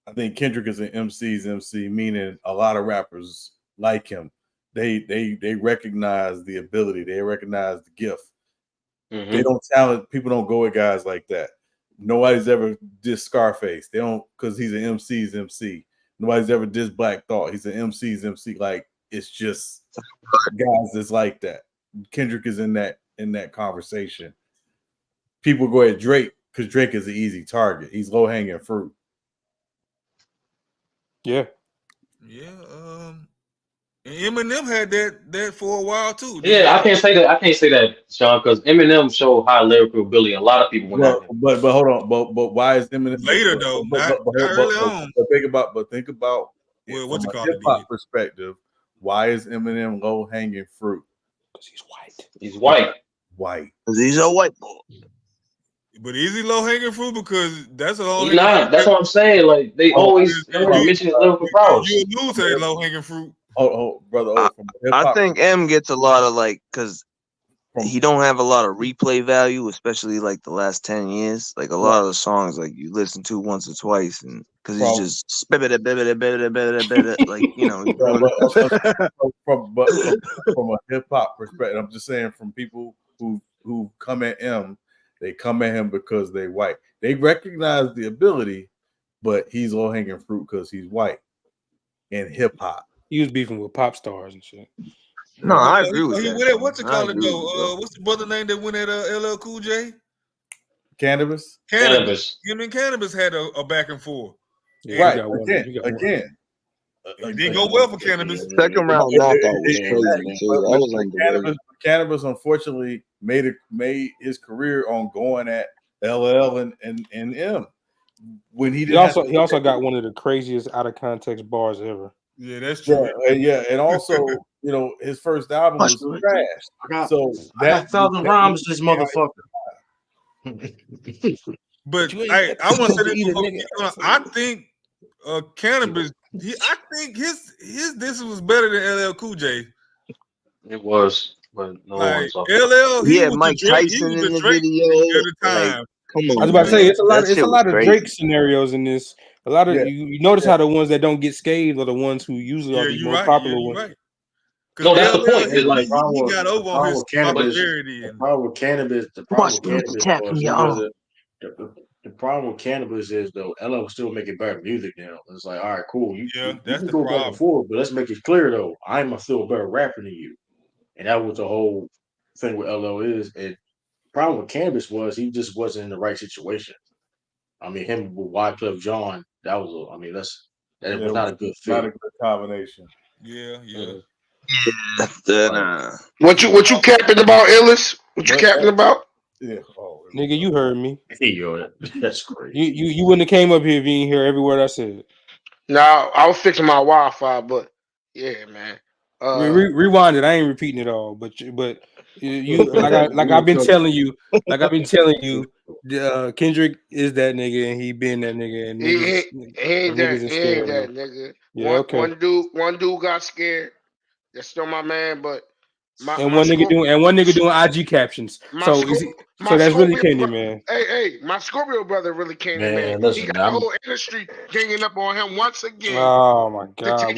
I think Kendrick is an MC's MC, meaning a lot of rappers like him. They recognize the ability. They recognize the gift. Mm-hmm. They don't talent. People don't go with guys like that. Nobody's ever dissed Scarface. They don't, because he's an MC's MC. Nobody's ever dissed Black Thought. He's an MC's MC. Like, it's just guys that's like that. Kendrick is in that conversation. People go at Drake because Drake is an easy target. He's low hanging fruit. Yeah. And Eminem had that for a while too. Yeah, I can't say that, Sean, because Eminem showed high lyrical ability. A lot of people went at him. But hold on. But why is Eminem later though? Not early on. But think about from a hip hop perspective. Why is Eminem low hanging fruit? Because he's white. He's white. White. Because he's a white boy. But is he low hanging fruit? Because that's a He's not. That's what I'm saying. Like they always mention his lyrical prowess. You lose that low hanging fruit. Brother. I think M gets a lot of because he don't have a lot of replay value, especially like the last 10 years. Like a lot of the songs, like you listen to once or twice, and because he's just like from a hip hop perspective, I'm just saying from people who come at M, they come at him because they white. They recognize the ability, but he's low hanging fruit because he's white in hip hop. He was beefing with pop stars and shit. No, I agree with that. Went at, what's it called though? What's the brother name that went at LL Cool J? Cannabis. Him and Cannabis had a back and forth. Yeah, right. Again. It didn't go well for Cannabis. Second round knockout was crazy. Cannabis unfortunately made his career on going at LL and M. When he also got one of the craziest out of context bars ever. Yeah, that's true. Yeah, and also, his first album was trash. I got 1,000 rhymes, this motherfucker. But I want to say this. I think Cannabis. I think his this was better than LL Cool J. It was, but no one saw LL. He had Mike Tyson in the video. I was about to say it's a lot of Drake scenarios in this. A lot of you notice how the ones that don't get scathed are the ones who usually are the most popular ones. Right. No, that's the point. It's like he got over on his popularity. The problem with Cannabis the problem with Cannabis is though LL was still making better music now. It's like, all right, cool. You that's can the go problem. back and forth, but let's make it clear though. I'm still a better rapper than you. And that was the whole thing with LL is. And the problem with Cannabis was he just wasn't in the right situation. I mean, him with Wyclef Jean, that was was not a good fit. Not a good combination. Yeah. What you capping about, Illis? What you capping about? Yeah. Nigga, you heard me. Yo, that's crazy. You wouldn't have came up here if you didn't hear every word I said. No, I was fixing my Wi-Fi, but yeah, man. Rewind it. I ain't repeating it all, but you like I've been telling you, Kendrick is that nigga, and he been that nigga, and he ain't that nigga. Yeah, okay. One dude got scared. That's still my man, but one nigga doing IG captions. So that's really Candyman. Hey, my Scorpio brother really came in, man. Listen, he got the whole industry ganging up on him once again. Oh my god!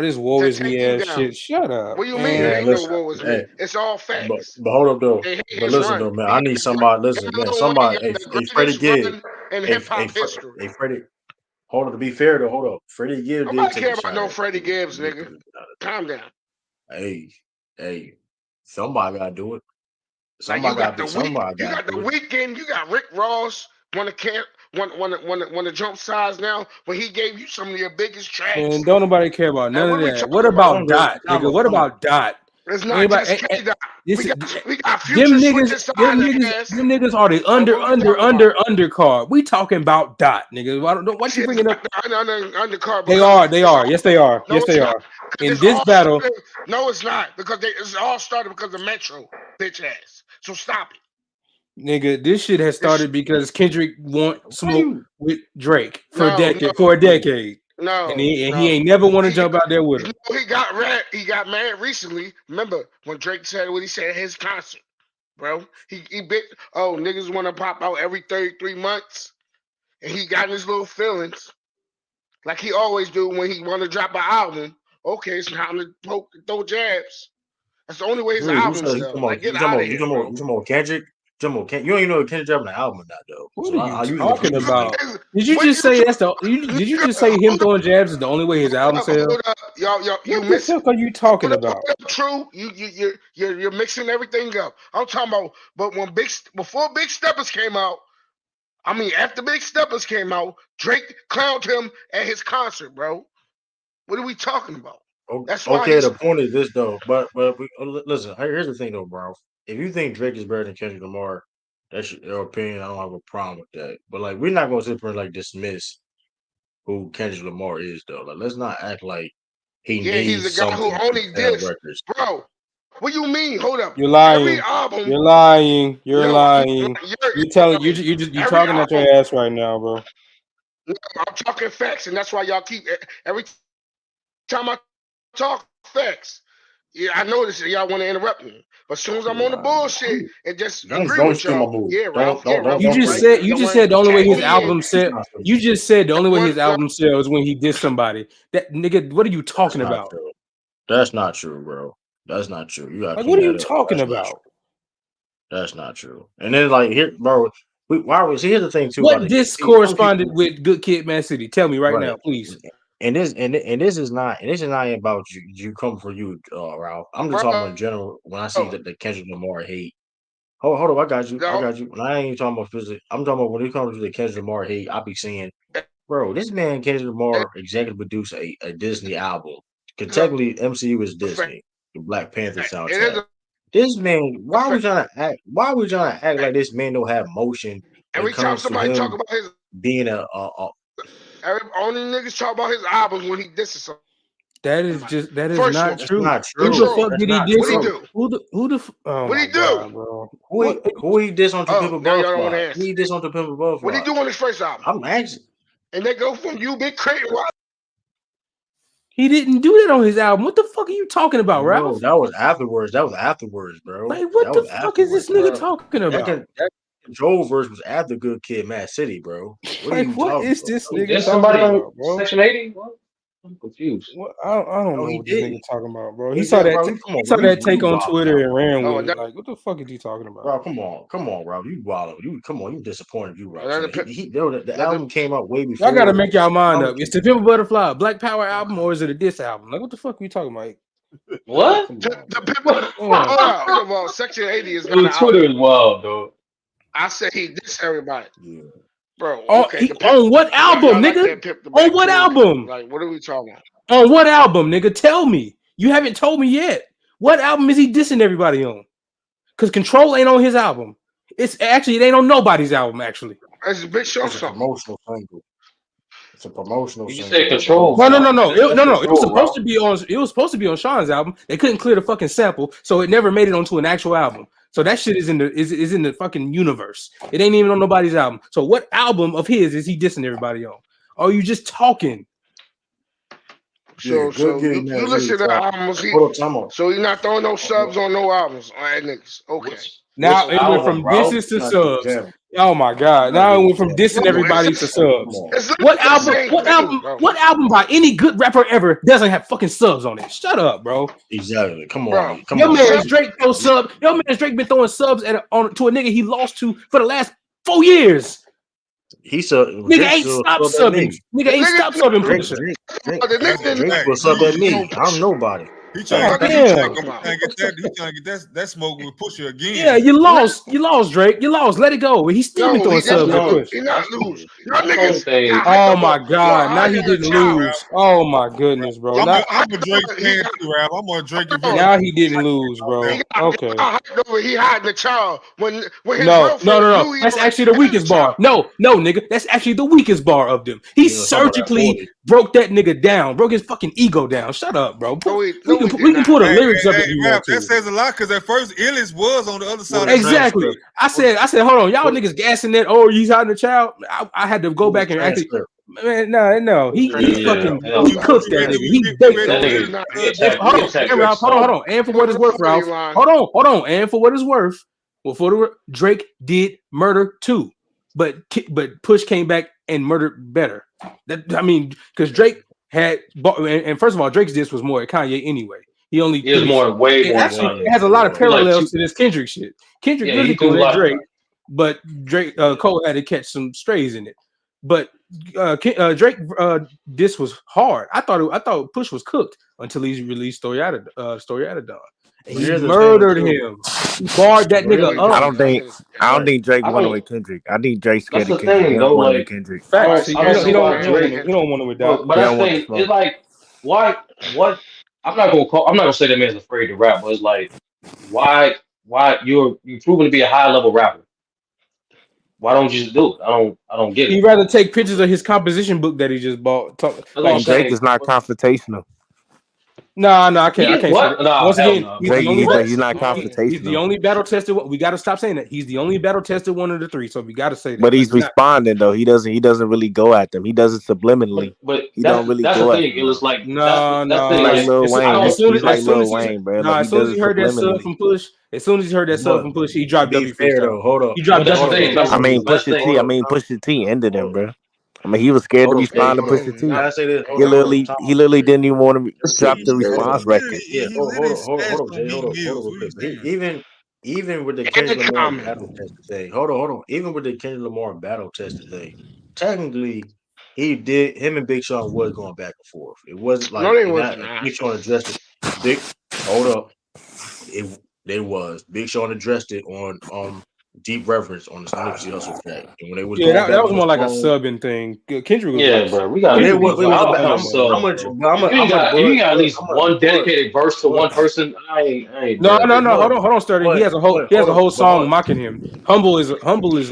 This woe is me ass shit. Shut up. What do you mean? It ain't no woe is me. It's all facts. But hold up though. But listen though, man. I need somebody. Listen, man. Somebody. Hey, Freddie Gibbs. Hey, Freddie. Hold up. To be fair though, hold up. Freddie Gibbs. Nobody care about no Freddie Gibbs, nigga. Calm down. Hey, somebody gotta do it. Somebody got the Weekend. You got Rick Ross. Want to jump sides now? But he gave you some of your biggest tracks. And don't nobody care about none of that. What about Dot, nigga? What about Dot? It's not just Dot. We got them niggas are the undercard. We talking about Dot, nigga. Why you bringing up undercard? They are. Yes, they are. In this battle, no, it's not because it's all started because of Metro, bitch ass. So stop it. Nigga, this shit has started because Kendrick want smoke with Drake for a decade. No, and he ain't never want to jump out there with him. He got mad recently. Remember when Drake said what he said at his concert? bro. He bit. Oh, niggas want to pop out every 33 months, and he got his little feelings, like he always do when he want to drop an album. Okay, it's time to throw jabs. That's the only way his Who album said sell. Like, get out of here, bro. you talking about Kendrick? You don't even know Kendrick dropping an album or not though. What So are you I usually talking preview things. about? Did you What just you say that's the? Did you just say him throwing jabs is the only way his album sells? hold up, y'all, you What the missing. fuck are you talking Hold about? up, true. You're mixing everything up. I'm talking about, but before Big Steppers came out, I mean after Big Steppers came out, Drake clowned him at his concert, bro. What are we talking about? That's why Okay, he's the point is this though, but listen, here's the thing though, bro. If you think Drake is better than Kendrick Lamar, that's your opinion. I don't have a problem with that. But like, we're not gonna sit here and like dismiss who Kendrick Lamar is though. Like, let's not act like he he's needs a guy who something to only sell did, records. bro. What do you mean? Hold up. You're Every lying. album, You're lying. You're no, lying. You're telling lying. you're Every talking at your album, ass right now, bro. I'm talking facts, and that's why y'all keep every time I talk facts. Yeah, I notice that y'all want to interrupt me, but as soon as I'm on the bullshit and just agree Don't with steal my y'all, move. yeah, Ralph, You you just right. said Y'all want the to only way tag his me in. album sell. You just said the only way his album sells is when he diss somebody. That nigga, what are you talking That's not about? true. That's not true, bro. That's not true. You gotta Like, clean what are you that up. talking That's not about? true. That's not true. And then like here, bro. Why was here's the thing too about What the disc see some corresponded people with Good Kid, Mad City? Tell me right right. now, please. And this is not about you come for you, Ralph. I'm just talking about in general when I see that the Kendrick Lamar hate. Hold up, I got you. I No, got you. And I ain't even talking about physics. I'm talking about when it comes to the Kendrick Lamar hate, I be saying, bro, this man Kendrick Lamar executive produced a Disney album. it's a Technically, MCU is fact. Disney, the Black Panther It soundtrack. is This man, a fact. why are we trying to act like this man don't have motion when it Every time comes to somebody talk him about his, being only niggas talk about his albums when he disses somebody. That is First not one, that's true. not Who the true. control. fuck That's did he not diss What he on? true. do? Oh What he my do? god, bro. Who he diss on To Pimp Oh, now Above y'all don't want Fly? to Who answer. he diss on To Pimp Above What he Fly? do on his first album? I'm asking. And they go from you, Big Creighton. What? He didn't do that on his album. What the fuck are you talking about, No, Ralph? that was afterwards. That was afterwards, bro. Like, what That the was fuck is this afterwards, nigga bro. talking about? That control verse was after Good Kid, Mad City, bro. What are Like, you what talking is about, this bro? He nigga did talking somebody on about, bro? Section 80? What? I'm confused. What? I don't No, know he what this nigga didn't. talking about, bro. He He saw did, that. bro. You come He on, saw bro. that take You on wilding Twitter out, and bro. ran Oh, with and it. Like, what the fuck is he talking about? Bro, come on, bro. You wilding. You come on. You disappointed. You, bro. another, The album came out way Y'all gotta before. make y'all mind Album up. It's the Pimp a Butterfly Black Power album or is it a diss album? Like, what the fuck are you talking about? bro, What? come the, on, the bro. pimp. Yeah. Hold on. First of all, Section 80 is not an Yo, Twitter album. is wild, though. I say he dissed everybody. Yeah. Bro, On, okay, the pimp. on what album, Y'all like nigga? that pimp the On back what too. album? Like, what are we talking about? On what album, nigga? Tell me. You haven't told me yet. What album is he dissing everybody on? Because Control ain't on his album. It ain't on nobody's album, actually. It's a Big Sean It's a song. promotional single. It's a promotional You just single, said bro. The whole control, No, no, song. no, Ralph. no. That's No. It was control, supposed Ralph. to be on. It was supposed to be on Sean's album. They couldn't clear the fucking sample, so it never made it onto an actual album. So that shit is in the fucking universe. It ain't even on nobody's album. So what album of his is he dissing everybody on? Or are you just talking? Yeah, good So kid, you man. listen to the albums. Hold up, time out. So he not throwing no subs on no albums. All right, niggas. Okay. Now Which it went album, from Ralph? disses to Not good subs. example. Oh my god! Not Now it good went from example. dissing No, everybody it's to just, Come subs. on. it's What literally the album? same What thing, album? bro. What album by any good rapper ever doesn't have fucking subs on it? Shut up, bro. Exactly. Come Bro, on. Come Your on, man's man. Drake throw sub. Your man's Drake been throwing subs to a nigga he lost to for the last 4 years. He said Nigga Drake ain't still stopped sub at subbing. me. Nigga the ain't nigga, stopped subbing Drake, Pusha. Drake, Drake, the That's nigga Drake hey, will sub at no me. I'm Pusha. nobody. he trying God to get What that. you He damn. talking about? trying to get that. He trying to get that smoke with Pusha Yeah, again. you lost. You lost, Drake. You lost. Let it go. He still been No, throwing he That's didn't subs the at only. lose. Push. He not That's lose. the. Y'all That's the only niggas thing. got hype Oh up my y'all god. Now he higher than didn't child. lose. Oh my goodness, bro. I'm Now, a Drake He fan got too, Rap. I'm a Drake if he hold if on. now he didn't lose, now. bro. He Okay. got hyped over. He hiding the child when his No, real no, no, fans no. knew he That's was actually the hiding the weakest bar. child. No, no, nigga. That's actually the weakest bar of them. He Yeah, talk about that surgically 40. broke that nigga down, broke his fucking ego down. Shut up, bro. No, We he can did we can not. pull the Hey, lyrics hey, up hey, if you Rap, want that to. says a lot because at first Illis was on the other For side the of the fence. Exactly. transcript. I said, hold on, y'all niggas gassing that. Oh, he's hiding the child. I had to go For the back and actually, transcript. man, no. For the He transcript. Yeah, fucking hell he You no. cooked you that ready nigga. to He you baked ready That that to nigga. nigga, He's not. he And attacked. hold He on, attacked and Drake Ralph, hold so. on. And for what it's worth, I know you Ralph. lying. Hold on. And for what it's worth, Well, Drake did murder too, but Push came back and murdered better. Because Drake had, and first of all, Drake's diss was more at Kanye anyway. He only He was way more than actually Kanye. has a lot of He like parallels to this Kendrick shit. Kendrick yeah, really he threw going a at lot. Drake, but Drake Cole had to catch some strays in it. But Drake diss was hard. I thought Push was cooked until he released Story Out of Dawn. And he murdered him. He barred that nigga up. I don't think Drake I won don't. with Kendrick. I think Drake's That's scared of the Kendrick. He thing, though. don't want it with Like, Kendrick. Facts. I don't see why Drake. He don't want it with Doc. But He that's don't the want the thing. It's smoke. like, why? What? I'm not gonna say that man's afraid to rap, but it's like, why? You're proven to be a high level rapper. Why don't you just do it? I don't get it. He'd rather take pictures of his composition book that he just bought. That's what I'm And Drake saying. is not confrontational. No, I He can't is say what? that. Nah, Once hell again, no. he's the only He's not he's the confrontational. only battle tested one. We got to stop saying that. He's the only battle tested one of the three. So we got to say that. But he's responding though. He doesn't really go at them. He does it subliminally. But He don't really that's the go at thing. them It was though. like No. that's the thing. Like Like Lil I Wayne. don't. He's like Lil Wayne, bro. Like he as soon does as it he heard that stuff subliminally. from Push, he dropped Be W fair freestyle. though, hold up. He dropped But that's W the thing. freestyle. I mean, That's the Pusha thing. T. Pusha T ended him, bro. I mean, he was scared to Hold up, respond to hold up. Pusha T. Can I say this? He literally didn't even want to drop the Hold up. response record. Yeah, hold up, Jay. Hold up real quick. But even with the In Kendrick the Lamar comment. battle testing thing, hold on. Even with the Kendrick Lamar battle testing thing, technically, him and Big Sean was going back and forth. It wasn't like No, they and was that not. Big Sean addressed it. Hold up. Big Sean addressed it on Deep Reverence on the Nipsey Hussle track. And when they was Yeah, going back that was on more the like a song, subbing thing. Kendrick was Yeah, like, bro. We got but to it be. was I a don't battle. think so. How much If you got at least one but dedicated verse to one person, I ain't No. doing it. Hold on, Sturdy. He has a whole song but mocking him. Humble is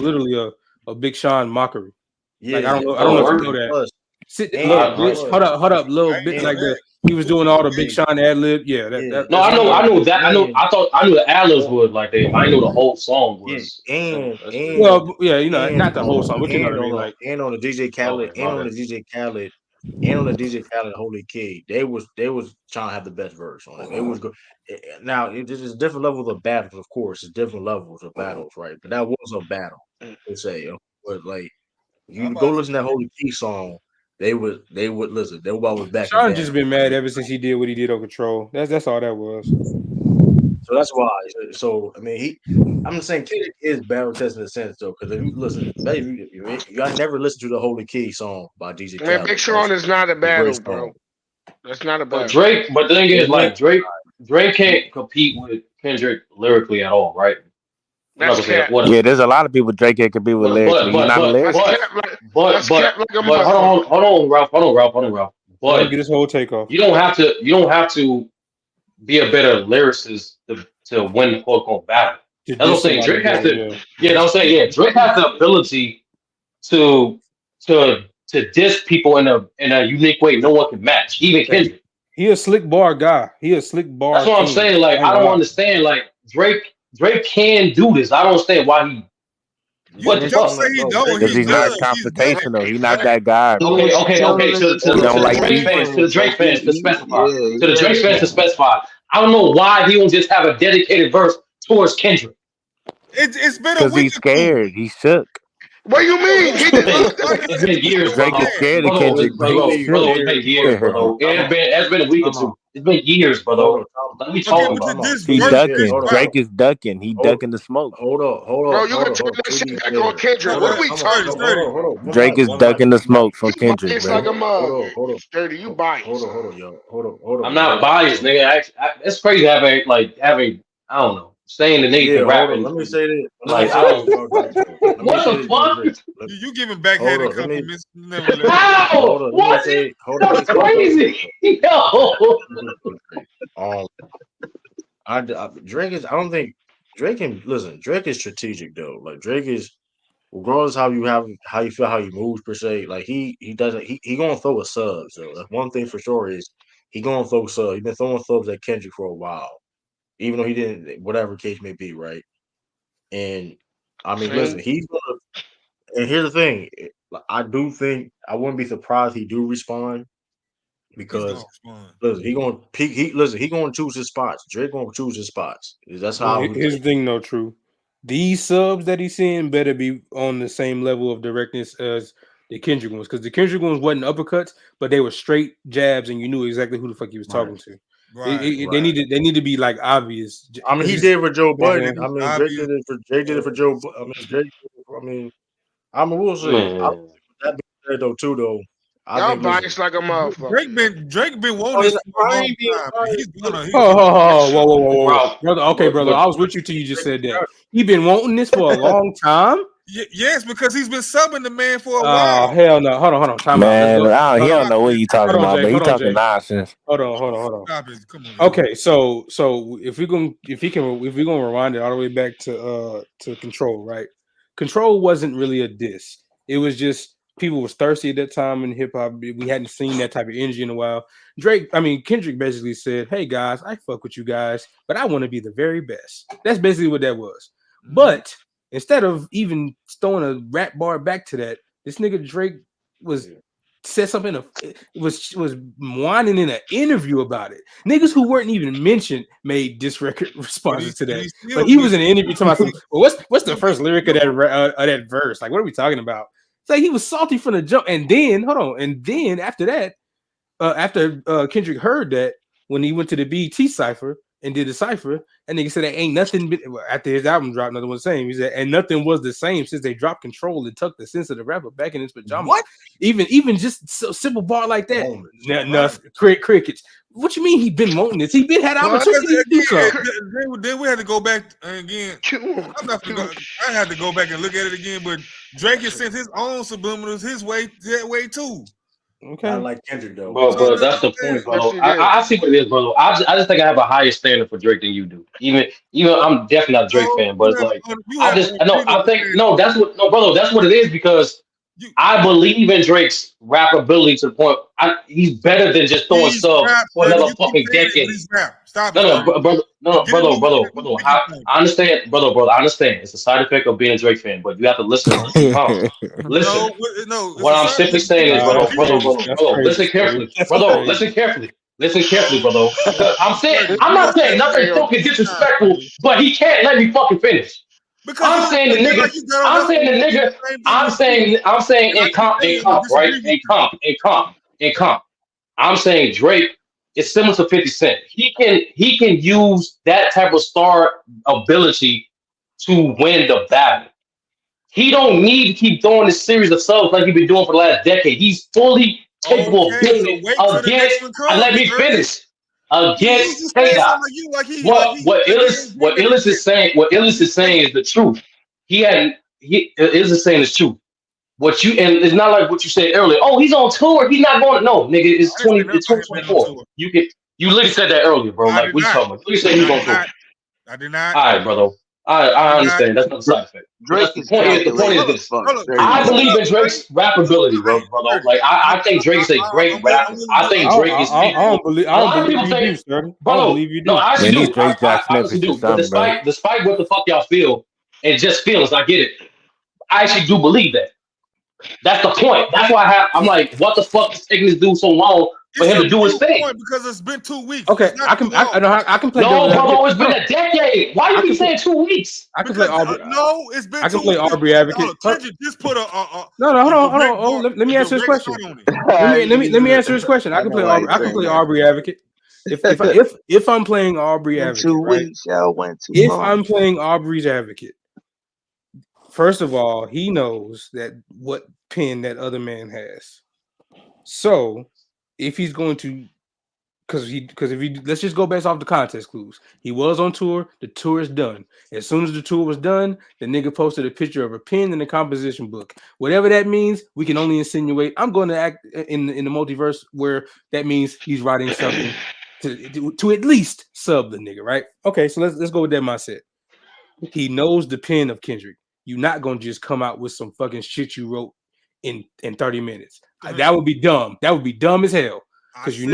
literally a Big Sean mockery. Like I yeah, don't know if you know and that. plus Look, and bitch, plus hold up, little bit like and the he was doing all the Big and Sean ad lib. Yeah, No, that's I know that. and I knew the Atlas would like they. I knew the whole song yeah, was. and That's crazy. and well, yeah, and not the whole song, but you know what I mean. Like, and on the DJ Khaled Okay, and my on bad. the DJ Khaled and on the DJ Khaled Holy Kid, they was trying to have the best verse on it. It was good. Now there's different levels of battles, of course. It's different levels of battles, right? But that was a battle to say. But like you go listen to that Holy Key song, they would listen. Nobody was backing Sean just down. been mad ever since he did what he did on Control. That's all that was. So that's why. So I mean, I'm saying Kendrick is battle testing in a sense though, because if you listen, baby, you I never listened to the Holy Key song by DJ Man, Big Khaled. Sean is not a It's very battle, strong. bro. That's not a But battle. Drake, but the thing is, It went. like Drake can't compete with Kendrick lyrically at all, right? I'm not That's gonna say that. cap. Yeah, there's a lot of people Drake can compete with But lyrically. He's not a That's lyricist. cap like a hold motherfucker. on, Ralph. Let him But get his whole take off. you don't have to be a better lyricist to win the quote unquote battle. To That's what I'm diss saying. somebody Drake has better, to. yeah. Yeah, I'm saying Drake has the ability to to diss people in a unique way no one can match, even Kendrick. He a slick bar guy. He a slick bar That's what I'm king. saying. Like I ain't I gonna don't lie. understand. Like Drake can do this. I don't understand why he. What the fuck? Because he's not confrontational. He's not that guy, bro. Okay. He don't To the like Drake beef. fans, to specify, to the Drake fans to Yeah. specify. I don't know why he don't just have a dedicated verse towards Kendrick. It's been a Because week he's or two. scared. He's shook. What do you mean? He did. It's been years, Drake is scared of brother. Kendrick, but he's shook. It's been years, brother. It's been a week or two. It's been years, brother. Like we talking about. He ducking. Drake is ducking. He ducking the smoke. Hold up. Bro, you can turn that shit back on Kendrick. What are we talking about? Hold on. Drake is ducking the smoke from Kendrick, It's bro. like a mug. Hold on. Sturdy, you biased. Hold on, yo. Hold on. I'm not biased, nigga. It's crazy having I don't know, saying the nigga can rap hold on. and Let me say this. like I don't. What the fuck? You giving backhanded compliments. How? What? That's crazy. Yo. Drake is. I don't think Drake can listen. Drake is strategic though. Like Drake is, regardless how you feel, how he moves per se. Like he doesn't. He gonna throw a sub. So that's one thing for sure is he gonna throw subs. He been throwing subs at Kendrick for a while, even though he didn't. Whatever case may be, right? And I mean, listen, he's gonna. And here's the thing. I do think I wouldn't be surprised he do respond. Because listen, he gonna peak. He gonna choose his spots. Drake gonna choose his spots. That's how. Here's the thing, though, True. these subs that he's seeing better be on the same level of directness as the Kendrick ones, because the Kendrick ones wasn't uppercuts, but they were straight jabs, and you knew exactly who the fuck he was talking to. Right. They need to be like obvious. I mean, he did for Joe Budden. I mean, Drake Obvious. did it for Joe. I mean, Drake. I mean, we'll see. Man. That being said, though, I Y'all think listen, biased like a motherfucker. Drake been wanting this for a long time. He's gonna. Whoa, brother. Okay, brother. I was with you till you just said that. He been wanting this for a long time. Yes, because he's been subbing the man for a Oh while. hell no! Hold on. Time Man, out. he don't know what you talking about, but he talking Jay. nonsense. Hold on. Stop it. Come on. Okay, so if we're gonna rewind it all the way back to Control, right? Control wasn't really a diss. It was just people was thirsty at that time in hip hop. We hadn't seen that type of energy in a while. Kendrick basically said, "Hey guys, I fuck with you guys, but I want to be the very best." That's basically what that was. Mm-hmm. But instead of even throwing a rap bar back to that, this nigga Drake said something. Was whining in an interview about it. Niggas who weren't even mentioned made diss record responses to that. But he was in an interview talking about, well, what's the first lyric of that verse? Like, what are we talking about? It's like he was salty from the jump. And then after that, after Kendrick heard that, when he went to the BET cipher and did the cipher, and nigga said, ain't nothing after his album dropped, nothing was the same. He said, and nothing was the same since they dropped Control and tucked the sensitive rapper back in his pajamas. What? Even just so simple bar like that. Nothing. Crickets. What you mean he been wanting this? He been had opportunity to do something. Then we had to go back again. I had to go back and look at it again, but Drake has sent his own subliminals that way too. Okay. I like Kendrick though. Bro, that's the point, bro. I see what it is, bro. I just think I have a higher standard for Drake than you do. Even I'm definitely not a Drake fan, but it's like that's what it is, because I believe in Drake's rap ability to the point he's better than just throwing sub for another fucking decade. Stop brother. I understand, brother. I understand. It's a side effect of being a Drake fan, but you have to listen. Listen. What I'm simply saying is, brother, listen carefully. Brother, listen carefully. Listen carefully, brother. I'm not saying nothing fucking disrespectful, but he can't let me fucking finish. I'm saying in comp, right? In comp. I'm saying Drake is similar to 50 Cent. He can use that type of star ability to win the battle. He don't need to keep throwing this series of subs like he's been doing for the last decade. He's fully capable of doing it against. Let me finish. Against K-Dot. What Illis is saying is the truth. Illis is saying the truth. And it's not like what you said earlier. Oh, he's on tour. He's not going. No, nigga, it's 2024. You literally said that earlier, bro. Like, what you talking about? You said he's on tour. I did not. All right, brother. I understand. That's not the side effect. The point is this. I believe in Drake's rap ability, bro. Like, I think Drake's a great rapper. I think Drake is. I don't believe you do, bro. I don't believe you do. No, I actually do. I actually do. But despite what the fuck y'all feel, and just feelings, I get it. I actually do believe that. That's the point. That's why I'm like, what the fuck is taking this dude so long for him to do his thing? Because it's been 2 weeks. Okay, I can play. No, brother, it's been a decade. Why you keep saying 2 weeks? I can play Aubrey. No, it's been. I can play Aubrey Advocate. Just put a. No, hold on. Let me answer this question. Let me answer this question. I can play Aubrey Advocate. If I'm playing Aubrey Advocate, if I'm playing Aubrey's Advocate. First of all, he knows that what pen that other man has. So if he's going to, let's just go based off the context clues. He was on tour. The tour is done. As soon as the tour was done, the nigga posted a picture of a pen in the composition book. Whatever that means, we can only insinuate. I'm going to act in the multiverse where that means he's writing something to at least sub the nigga, right? Okay, so let's go with that mindset. He knows the pen of Kendrick. You're not gonna just come out with some fucking shit you wrote in 30 minutes. That would be dumb. That would be dumb as hell. Because you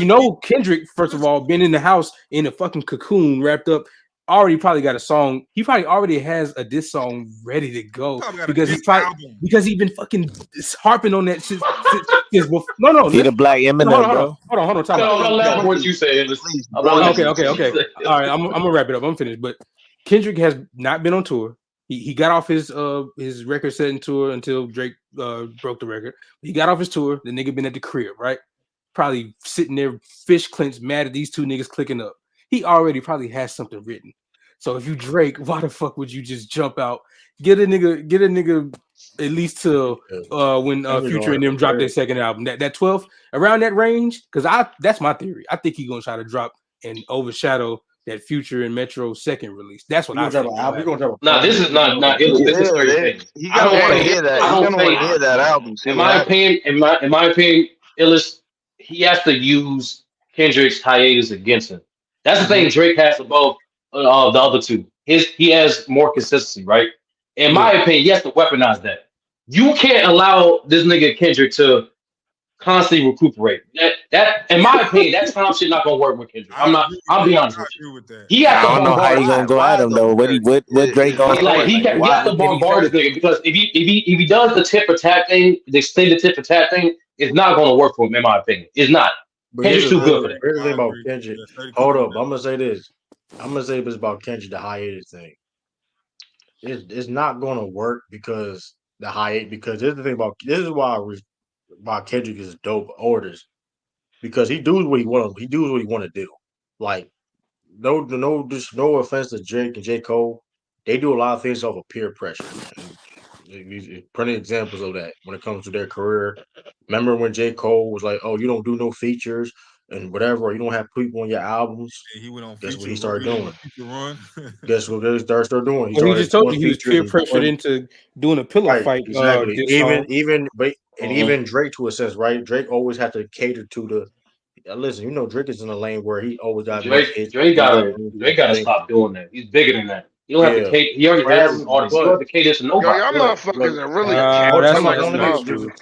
know Kendrick, first of all, been in the house in a fucking cocoon, wrapped up, already probably got a song. He probably already has a diss song ready to go because he's been fucking harping on that shit. No. He the Black Eminem, bro. Hold on. Don't laugh at what you say. Okay. All right, I'm gonna wrap it up. I'm finished, but. Kendrick has not been on tour. He got off his record setting tour until Drake broke the record. He got off his tour. The nigga been at the crib, right? Probably sitting there, fish clenched, mad at these two niggas clicking up. He already probably has something written. So if you Drake, why the fuck would you just jump out? Get a nigga at least till when Future and them drop their second album. That 12th, around that range, because that's my theory. I think he's gonna try to drop and overshadow that Future and Metro second release. That's what I think. Nah, this is not ill. This is straight. He gonna want to hear that. He's gonna want to hear that album. In my opinion, Illis, he has to use Kendrick's hiatus against him. That's the thing Drake has above the other two. He has more consistency, right? In my opinion, he has to weaponize that. You can't allow this nigga Kendrick to constantly recuperate. That in my opinion, that time shit not gonna work with Kendrick. I'll be honest with you. He has to I don't know how you gonna go at him though. What Drake gonna he has to bombard this nigga because if he does the tip for tat thing, the extended tip for tat thing, it's not gonna work for him in my opinion. It's not. Kendrick's too good for that. Here's the thing about Kendrick. Hold up, I'm gonna say this. I'm gonna say this about Kendrick, the hiatus thing. It's not gonna work because because here's the thing about this is why Kendrick is dope orders because he does what he want to do. Like no offense to Drake and J. Cole, they do a lot of things off of peer pressure. And plenty of examples of that when it comes to their career. Remember when J. Cole was like, "Oh, you don't do no features and whatever, or you don't have people on your albums." Yeah, he went on. Guess what he started doing? Run. Guess what he started doing? He just told you he was peer pressured into doing a pillow fight. Exactly. Even Drake to a sense, right? Drake always had to cater to the. Listen, you know Drake is in a lane where he always got Drake gotta stop doing that. He's bigger than that. You don't have to cater. He already has his audience. You don't have to cater to nobody. Y'all motherfuckers are really.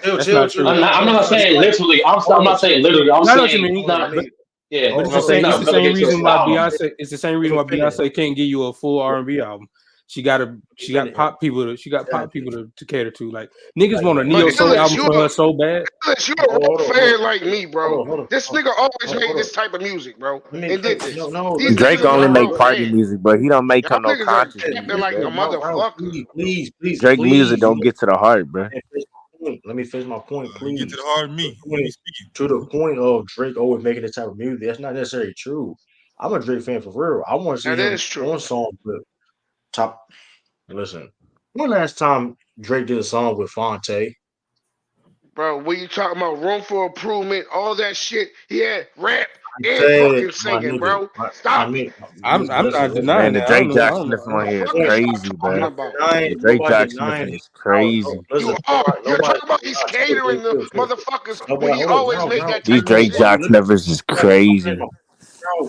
That's not true. I'm not saying literally. I'm not saying literally. I'm saying yeah, but it's the same reason why Beyonce. It's the same reason why Beyonce can't give you a full R&B album. She got pop people to cater to. Like niggas want a neo soul album for her so bad. You're a rock fan like me, bro. This nigga always made this type of music, bro. And did this. Drake only make party music, but he don't make no conscious music. Like a motherfucker. Please, Drake music don't get to the heart, bro. Let me finish my point, please. Get to the heart of me. To the point of Drake always making this type of music, that's not necessarily true. I'm a Drake fan for real. I want to see him on songs with top. Listen, when last time Drake did a song with Fonte? Bro, when you talking about room for improvement, all that shit, he had rap and fucking singing, bro. Stop. I'm not denying that. Drake Jackson on here is crazy, bro. Drake Jackson is crazy. You're talking about he's catering the motherfuckers when he always make that. These Drake Jackson is crazy.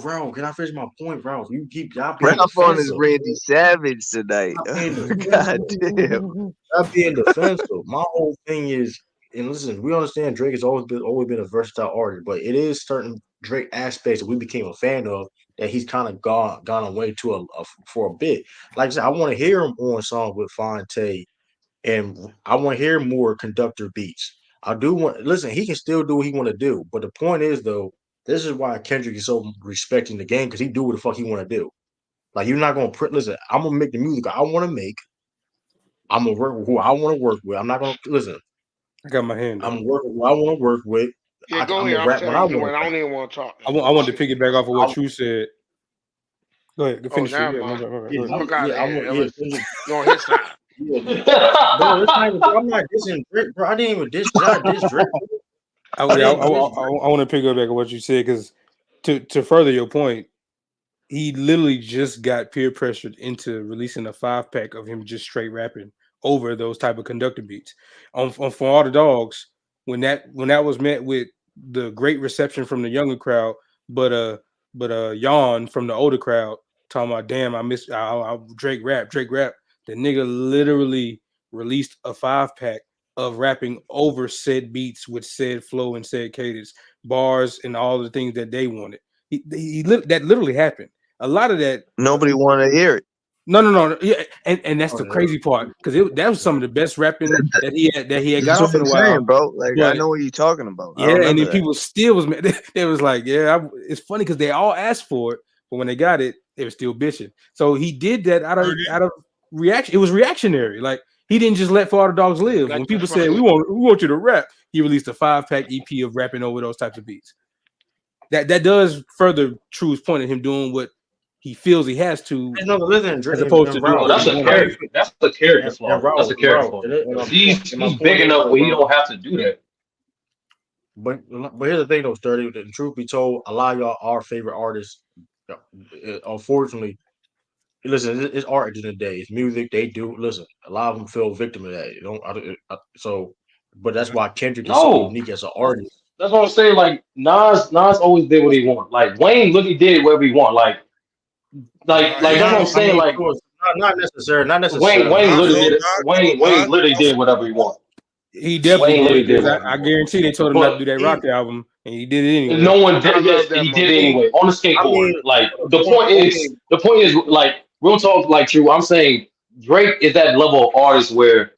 Bro, can I finish my point, bro? You keep Rap on is Randy Savage tonight. God damn. Stop being defensive. My whole thing is, and listen, we understand Drake has always been a versatile artist, but it is certain Drake aspects that we became a fan of that he's kind of gone away to for a bit. Like I said, I want to hear him on songs with Fonte, and I want to hear more conductor beats. I do want listen. He can still do what he want to do, but the point is though. This is why Kendrick is so respecting the game because he do what the fuck he want to do. Like you're not gonna listen. I'm gonna make the music I want to make. I'm gonna work with who I want to work with. I'm not gonna listen. I got my hand. I'm working who I want to work with. Yeah, go ahead. I don't even want to talk. I want to piggyback off of what you said. Go ahead. Finish it. You on his side. Bro, I'm not dissing Drake, bro. I didn't even diss Drake. I want to pick up back on what you said because to further your point, he literally just got peer pressured into releasing a 5-pack of him just straight rapping over those type of conductor beats. On For All the Dogs, when that was met with the great reception from the younger crowd, but yawn from the older crowd talking about damn I miss Drake rap. The nigga literally released a 5-pack of rapping over said beats with said flow and said cadence, bars, and all the things that they wanted. That literally happened. A lot of that nobody wanted to hear it. No. Yeah, and that's the crazy part because that was some of the best rapping that he had got off in a while, bro. Like I know what you're talking about. Yeah, and then people still was mad. They was like, yeah, it's funny because they all asked for it, but when they got it, they were still bitching. So he did that out of reaction. It was reactionary. Like he didn't just let For All the Dogs Live. When people said we want you to rap, he released a 5-pack EP of rapping over those types of beats. That does further True's point of him doing what he feels he has to, as opposed to doing. That's a character. That's a character flaw. That's a character flaw. He's big enough where he don't have to do that. But here's the thing though, Sturdy. The truth be told, a lot of y'all are favorite artists. Unfortunately, listen, it's art at the end of the day. It's music. They do listen. A lot of them feel victim of that. They don't. So, but that's why Kendrick is so unique as an artist. That's what I'm saying. Like Nas always did what he want. Like Wayne literally did whatever he want. Like that's what I'm saying. Like not necessarily. Wayne literally did whatever he want. He definitely did. I guarantee they told him not to do that rock album, and he did it anyway. No one did. Yes, he did it anyway on the skateboard. Like the point is like real talk. Like True, I'm saying Drake is that level of artist where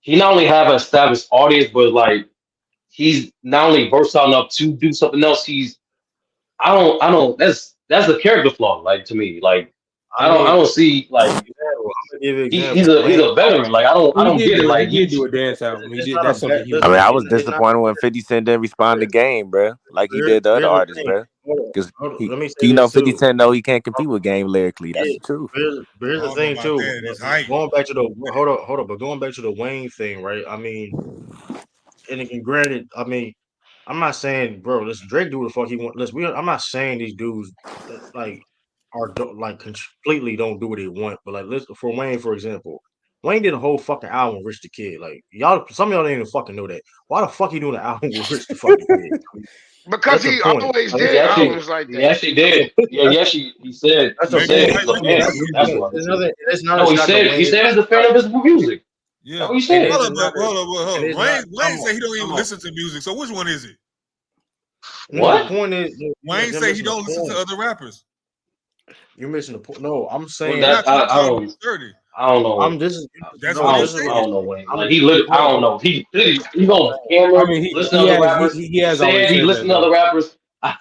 he not only have an established audience, but like he's not only versatile enough to do something else. I don't. That's the character flaw. Like to me, like I don't see like. He's a veteran. Like I don't get it. Like he did do a dance album. He did. That's something. I mean, I was disappointed when 50 Cent didn't respond to Game, bro, like he did the other artists, bro. Because 50 Cent know he can't compete with Game lyrically. That's the truth. But here's the thing too. Going back to the hold up, but going back to the Wayne thing, right? I mean, and granted, I mean, I'm not saying, bro, listen, Drake do what the fuck he want. Listen, I'm not saying these dudes like like completely don't do what they want, but like listen, for Wayne, for example, Wayne did a whole fucking album with Rich the Kid. Like y'all, some of y'all didn't even fucking know that. Why the fuck he doing an album with Rich the fucking Kid? Because he always did albums like that. He actually did. Yeah, he said. That's he said he's a fan. That's what. No, he said he's a fan of his music. Yeah, that's what he said. Hold up. Wayne said he don't even listen to music. So which one is it? What? The point is, Wayne say he don't listen to other rappers. You're missing the point. No, I'm saying I don't know. That's what I'm saying. I don't know, Wayne. Like he I don't know. He on camera. I mean, listen to other rappers. He said he listened to other rappers. I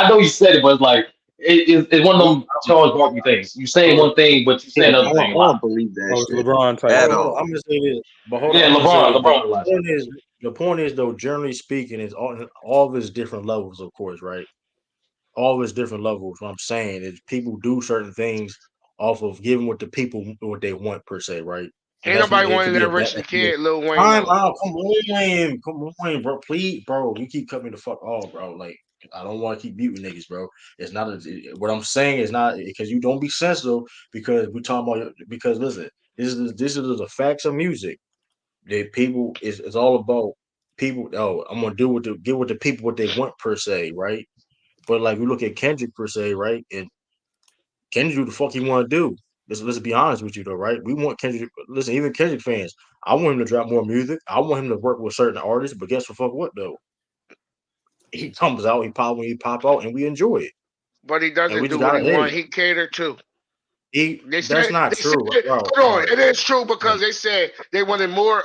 know he said it, but like it's one of them Charles Barkley things. You saying one thing, but you saying another thing. I don't believe that shit. LeBron type. I'm gonna say this, but hold on. LeBron. The point is though, generally speaking, is all of his different levels, of course, right? All his different levels. What I'm saying is people do certain things off of giving what the people what they want per se, right? Ain't nobody wanting that Rich the Kid, Lil Wayne. Come on, bro. Please, bro. You keep cutting me the fuck off, bro. Like I don't want to keep muting niggas, bro. It's not what I'm saying is not because you don't be sensitive because we talking about because listen, this is the facts of music. That people is all about people. Oh, I'm gonna give what the people what they want per se, right? But like we look at Kendrick per se, right? And Kendrick do the fuck he want to do. Let's be honest with you though, right? We want Kendrick. Listen, even Kendrick fans, I want him to drop more music. I want him to work with certain artists. But guess what though? He comes out, he pop out, and we enjoy it. But he doesn't do what he want. He catered to. That's not true. Hold on, it is true because they said they wanted more.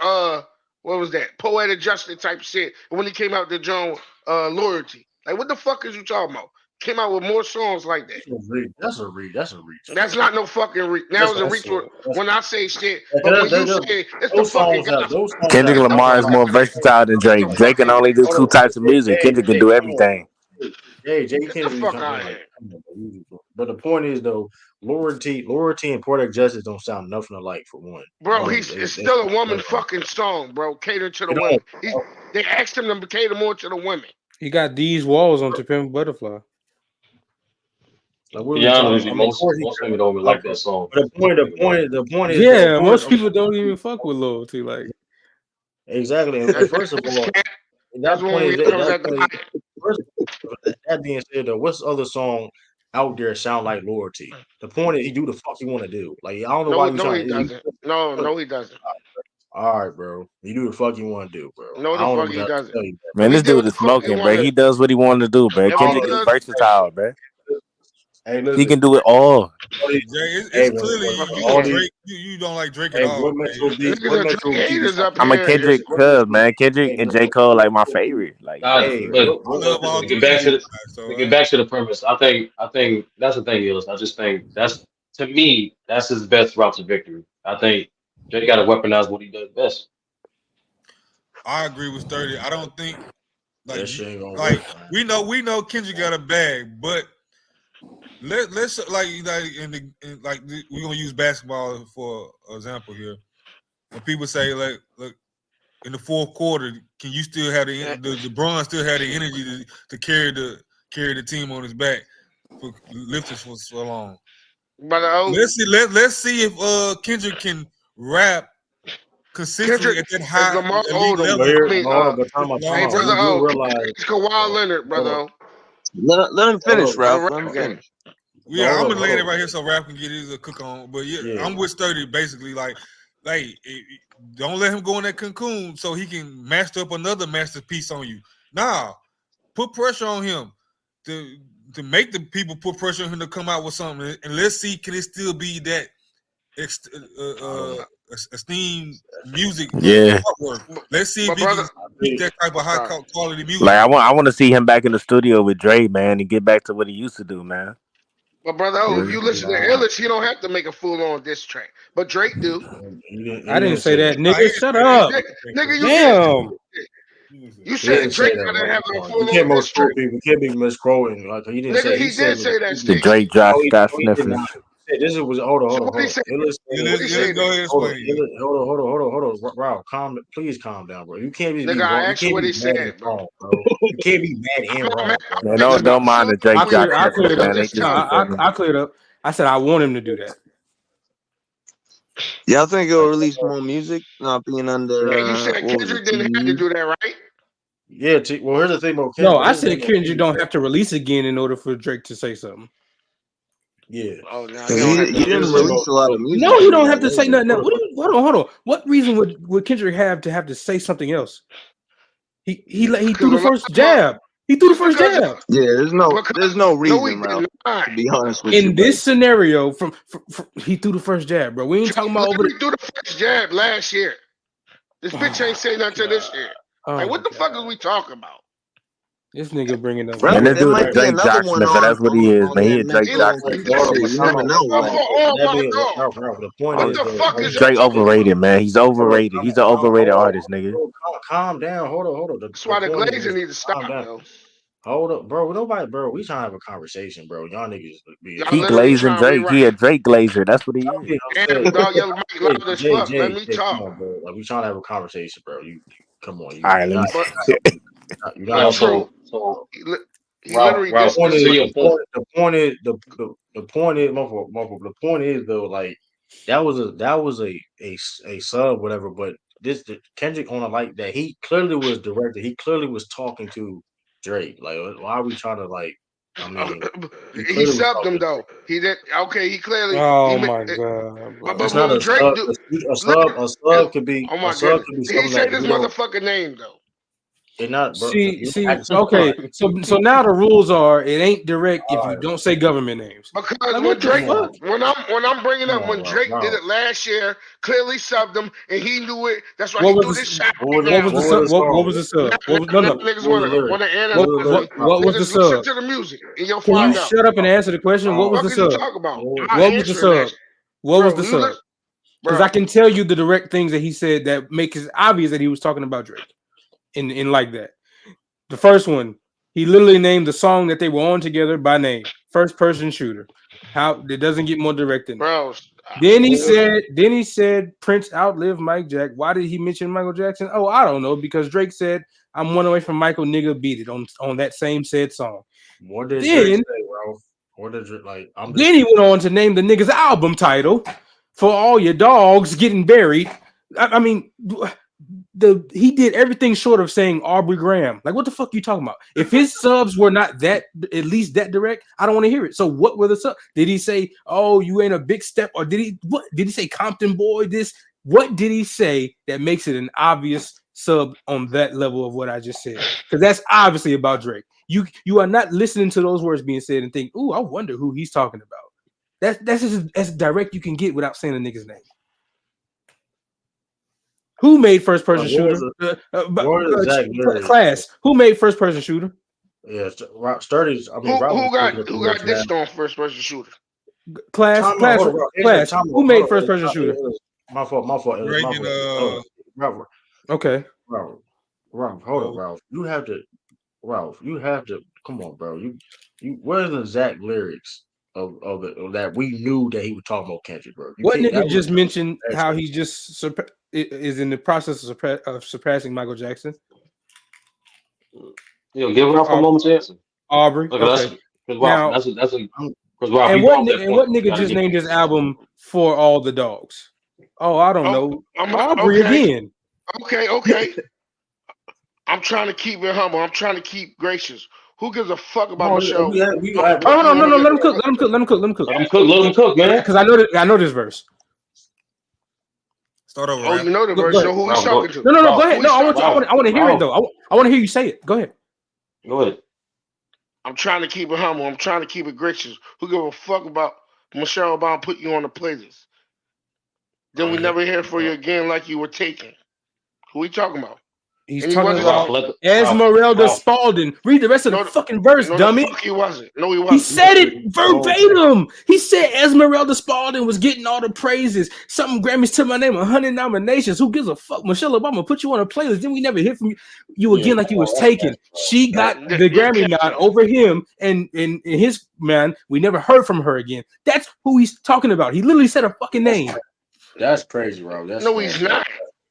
What was that? Poetic justice type shit. When he came out the joint, loyalty. Like what the fuck is you talking about? Came out with more songs like that. That's a reach. That's not no fucking reach. Now it's a reach when I say shit. But when you say it's the fucking gospel. Kendrick Lamar is more versatile than Drake. Drake can only do two types of music. Kendrick can do everything. Jay Kendrick. But the point is though, loyalty and poetic justice don't sound nothing alike for one. Bro, it's still a woman fucking song, bro. Cater to the women. They asked him to cater more to the women. He got these walls on To Pimp Butterfly. Like, most women don't even like that song. But the point is, yeah, most people don't even fuck with loyalty. Like, exactly. And first of all, that being said, though, what's other song out there sound like loyalty? The point is, he do the fuck he want to do. Like, I don't know why he doesn't. No, he doesn't. All right, bro. You do the fuck you want to do, bro. No, the fuck he doesn't. Man, this dude is smoking, bro. He does what he wanted to do, bro. Kendrick is versatile, bro. Hey, He listen. can do it all. Jay, Hey, it's clearly you all a these. Drake. You don't like Drake at Hey, all. what Metro Jay. D? Niggas What are Metro Drake D? haters up I'm a here. Kendrick What cuz, Metro? man. Kendrick Hey, and no, J. Cole like my favorite. Like, you know what I'm Nah, hey, saying? but I love all to three get of back these to guys. to So get back to the premise, I think that's the thing is I just think that's to me that's his best route to victory. I think Jay got to weaponize what he does best. I agree with 30. I don't think that shit ain't gonna like work, man. we know Kendrick got a bag, but let's we're gonna use basketball for example here. When people say like look in the fourth quarter, can you still have the Bron still had the energy to carry the team on his back for lifting for so long? Brother O, Let's see if Kendrick can rap consistently Kendrick at that is high Lamar elite Odom. But level here, I mean, hold on, but for time hey, out. brother long. You do O, realize, it's Kawhi Leonard, hold brother up, O, Let him hold finish, up, on Ralph. Let him rapping. finish. Yeah, I'm hold gonna land up. it right here so Rap can get his cook on. But yeah, Yeah, I'm with 30 basically. Like, don't let him go in that cocoon so he can master up another masterpiece on you. Nah, put pressure on him to make the people put pressure on him to come out with something. And let's see, can it still be that esteemed music Yeah. artwork? Let's see if But he can brother, keep that type of high sorry. quality Like, music. I want to see him back in the studio with Dre, man, and get back to what he used to do, man. But brother O, if Yeah. you listen to nah, Illich, he don't have to make a full on diss track. But Drake do. I he didn't didn't say say that, that. Nah, he nigga. didn't Shut say that. He up. didn't say Nigga, that. you did. Damn. You He didn't said say Drake that, gotta bro. have Come a on, you full can't on diss track. misquote people. You can't be misquoting. Like he didn't Nigga, say. He he said did it was say that The shit. previous. Drake Josh No, Scott he did not. sniffers. He said this was hold on, So hold on, what he hold on. say? Illis Yeah, What saying he let's say go then? ahead and hold on, explain it. hold on, Ralph, please calm down, bro. You can't just be Nigga, I wrong. You asked you can't what be he mad and said, bro. wrong, bro. You can't be mad I'm and not mad. wrong, bro. Man, Nigga, don't stop mind the slipping Drake when you Josh I'll talking clear sniffers, it about up. man. They diss just No, track. be saying I'll clear it up. I said I want him to do that. Y'all think he'll Like, release more music? Not being under And you said what was it? Kendrick didn't have to TDE? do that, right? yeah. Well, here's the thing about No, Kendrick. I Here's the thing said about Kendrick Kendrick. don't have to release again in order for Drake to say something. Yeah. Oh, now he Because don't have he to Here's didn't the thing release. release about a lot of music No, he under don't that have to say label. nothing else. Hold on. What reason would Kendrick have to say something else? He threw Because the a lot first of them, jab. He threw the first because, jab. Yeah, there's no no, he reason, Ralph. did not. To be honest with you, In bro. this scenario, from he threw the first jab, bro. We ain't talking Drake about over the. literally threw the first jab last year. This Oh bitch ain't my say nothing to god. this year. Oh Like, my what the fuck is god. we talking about? This nigga bringing up Man, Ralph, this there Kendrick. dude a might be Drake another Josh one sniffer. That's what he is, on man. He that a Drake He Metro Josh and sniffer. Hold 56. on, but You time never out. know, Time out. Ralph. That oh my being God. Ralph, the point What is the though. fuck is Drake y'all talking overrated, about? man. He's Hold on, overrated. He's an overrated artist, nigga. calm down. Hold on. That's The why the point is glazing this. need to stop, Calm down. yo. Hold up, bro. Nobody, bro. We trying to have a conversation, bro. Y'all niggas being Y'all He like, literally glazing trying to Drake. He rewrite. a Drake glazer. That's what he I'm is. being Damn, upset. dog, your mic loud as fuck. Let me Come talk. on, bro. Like we trying to have a conversation, bro. You come on. All right, You're let me not. see. But You're not No, but helping me. true. so He literally The Ralph, dissed point this is, to nigga. your point. the point is, the point is though, like that was a sub, whatever. But Kendrick on a like that, he clearly was directed. He clearly was talking to Drake. Like, why are we trying to like? I mean, he He clearly was subbed talking him to though. Drake. He did okay. He clearly Oh my god, It's but not bro. when a Drake sub. do, A listen, sub. A sub could be oh a my sub goodness, could be he something say that this you don't. motherfucking name though. It not, bro. You don't See, all right, okay. So now the rules are it ain't direct if all you right, don't say government names. Because Like when what the come Drake, on, fuck? when I'm bringing come up on, when Drake did bro. it last year, clearly subbed him and he knew it. That's why he What threw was this the shot What right was what the was now. the what was sub? the What song? was the sub? Now, What was, no now no. niggas What was the lyric? wanna What What analyze was the what lyric? me. Bro, what was the Niggas listen sub? to the music and you'll Can you find out. shut up and answer the question? What bro, was the Fuck is you sub? talking about? what I'm not What was the answering that sub? shit. What was Bro, the you sub? listen, Because I bro. can tell you the direct things that he said that make it obvious that he was talking about Drake in like that. The first one, he literally named the song that they were on together by name. First person shooter. How it doesn't get more direct than that. Bro, Then he said Prince outlived Mike Jack. Why did he mention Michael Jackson? Oh, I don't know, because Drake said I'm one away from Michael, nigga, beat it on that same said song. what did Drake Then say, Ralph? What did Drake like? I'm then just he went on to name the nigga's album title for all your dogs getting buried. I mean, he did everything short of saying Aubrey Graham. Like, what the fuck are you talking about? If his subs were not that at least that direct, I don't want to hear it. So what were the subs? Did he say, "Oh, you ain't a big step," or did he say Compton boy? This what did he say that makes it an obvious sub on that level of what I just said, because that's obviously about Drake. You are not listening to those words being said and think, "Ooh, I wonder who he's talking about." That's just as direct you can get without saying a nigga's name. Who made first person shooter? Class. Who made first person shooter? Yeah, Sturdy's. I mean, who got ditched on first person shooter? Class. Who made first person shooter? My fault. Reagan, Okay. Ralph, hold up, Ralph. You have to. Come on, bro. You. Where's the exact lyrics of that we knew that he was talking about Kendrick, bro? What nigga just mentioned how he just is in the process of surpassing Michael Jackson? Yo, give Ralph a moment to answer. Aubrey. Look, okay. Now, that's because Ralph. And what nigga just named his album For All the Dogs? Oh, I don't know. Aubrey again. Okay. I'm trying to keep it humble. I'm trying to keep gracious. Who gives a fuck about Michelle? No. Let him cook. Let him cook, man. Because I know this verse. Start over. Oh, you know the verse. So who he's talking to? No. Go ahead. No, I want to hear it though. I want to hear you say it. Go ahead. Go ahead. I'm trying to keep it humble. I'm trying to keep it gracious. Who give a fuck about Michelle Obama put you on the playlist? Then we never hear from you again like you were taken. Who we talking about? He's talking about Esmeralda Spalding. Read the rest of the fucking verse, dummy. He wasn't. No, he wasn't. He said it verbatim. He said Esmeralda Spalding was getting all the praises. Something Grammys to my name, 100 nominations. Who gives a fuck? Michelle Obama put you on a playlist. Then we never hear from you again like you was taken. She got the Grammy nod over him and his man. We never heard from her again. That's who he's talking about. He literally said her fucking name. That's crazy, bro. No, he's not.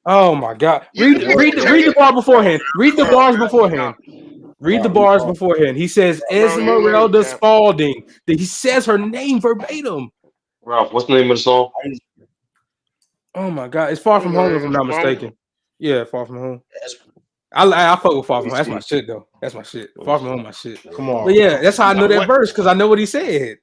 Oh my God! Read the bar beforehand. Read the bars beforehand. Read the bars beforehand. He says Esmeralda Spalding. He says her name verbatim. Ralph, what's the name of the song? Oh my God! It's Far From Home, if I'm not mistaken. Yeah, Far From Home. I fuck with Far From Home. That's my shit, though. That's my shit. Far From Home, my shit. Come on. But yeah, that's how I know that verse, because I know what he said.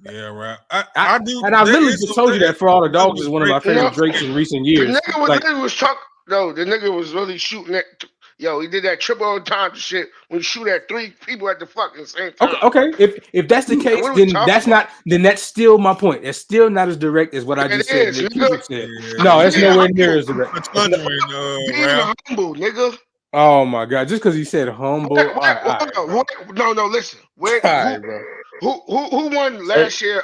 Yeah, right. I do, and I literally just told you that For All the Dogs is one of my favorite Drakes in recent years. The nigga was really shooting at. Yo, he did that triple on time shit when you shoot at 3 people at the fucking same time. Okay. If that's the case, then that's still my point. It's still not as direct as what I just said. No, it's nowhere near as direct. Being humble, nigga. Oh my God! Just because he said humble. No, listen. Who won last year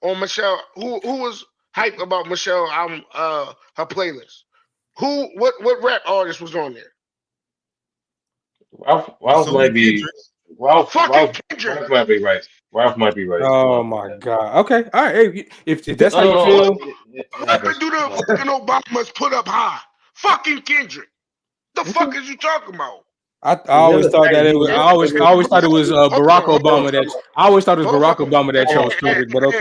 on Michelle? Who was hype about Michelle her playlist? What rap artist was on there? Ralph might be Ralph might be right. Ralph might be right. Oh my God. Okay. All right. Hey, if that's how you feel. Never do the fucking Obamas put up high. Fucking Kendrick. The fuck is you talking about? I always thought that it was. I always thought it was Barack Obama that. I always thought it was Barack Obama that chose Kendrick. But okay.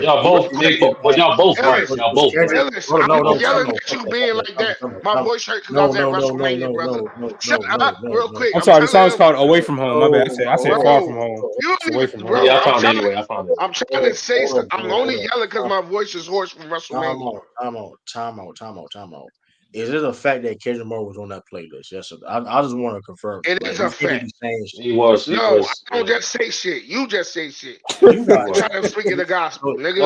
Y'all both right. Y'all both right. I'm yelling at you being like that. My voice hurt because I was at WrestleMania, brother. Shut up, real quick. I'm sorry. The song's called "Away From Home." My bad. I said "Far From Home." Away from home. Yeah, I found it anyway. I'm trying to say something. I'm only yelling because my voice is hoarse from WrestleMania. Time out. Is it a fact that Kendrick Lamar was on that playlist? Yes, I just want to confirm. It is a fact. He was. I don't just say shit. You just say shit. You trying to speak of the gospel, nigga.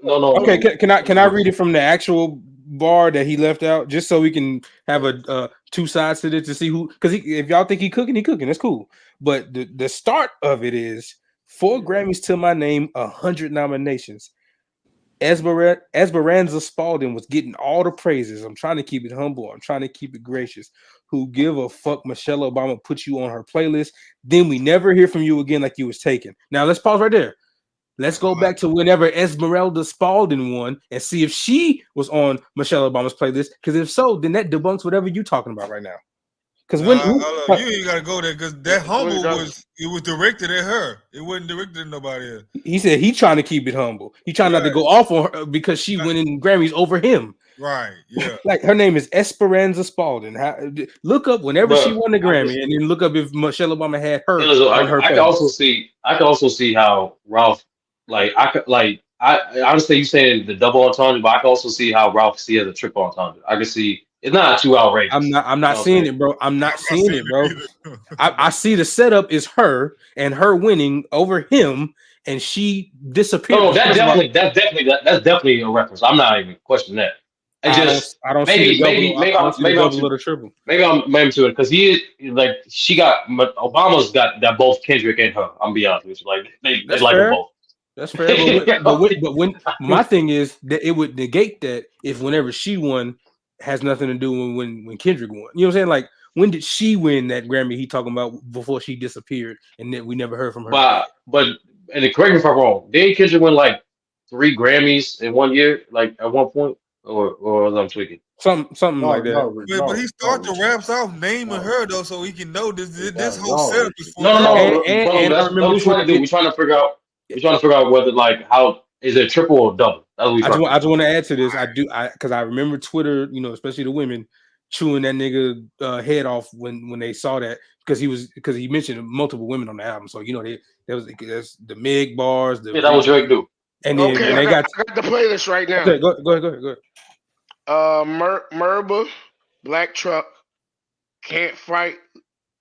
No. Okay, can I read it from the actual bar that he left out, just so we can have a two sides to this to see who? Because if y'all think he cooking, that's cool. But the start of it is 4 Grammys to my name, 100 nominations. Esperanza Spalding was getting all the praises. I'm trying to keep it humble. I'm trying to keep it gracious. Who give a fuck? Michelle Obama put you on her playlist. Then we never hear from you again like you was taken. Now let's pause right there. Let's go back to whenever Esmeralda Spalding won and see if she was on Michelle Obama's playlist. Because if so, then that debunks whatever you're talking about right now. Because you ain't gotta go there because that humble was directed at her. It wasn't directed at nobody else. He said he trying to keep it humble. He trying not to go off on her because she winning Grammys over him. Right. Yeah. Like her name is Esperanza Spalding. Look up whenever she won the Grammy, and then look up if Michelle Obama had her. I can also see how Ralph, like I understand you saying the double entendre, but I can also see how Ralph see it as a triple entendre. I can see it's not too outrageous. I'm You know not what I'm seeing saying? it, bro. I'm not seeing it, bro. either. I see the setup is her and her winning over him, and she disappeared. No, First of all, that's definitely a reference. I'm not even questioning that. It just I don't see the double. I don't see the double or the triple. maybe I'm to it because he is like Obama's got that both Kendrick and her. I'm be honest with you, like they That's like them fair. both. That's fair. But when my thing is that it would negate that if whenever she won has nothing to do with when Kendrick won. You know what I'm saying? Like when did she win that Grammy he talking about before she disappeared and then we never heard from her? But and correct me if I'm wrong. Did Kendrick win like 3 Grammys in 1 year, like at one point, or was I'm tweaking? Something like that. But he started the raps off naming her though, so he can know this whole no, setup is for No, her. And that's what we're trying to do. We're trying to figure out. We're trying to figure out whether like how is it triple or double. That's what we trying. I just want to add to this. Because I remember Twitter, you know, especially the women chewing that nigga head off when they saw that because he mentioned multiple women on the album. So you know that's the Mig bars. Yeah, that was Drake do. And then Okay, when I they got the playlist right now. Okay, go ahead. Merba, Black Truck, Can't Fight,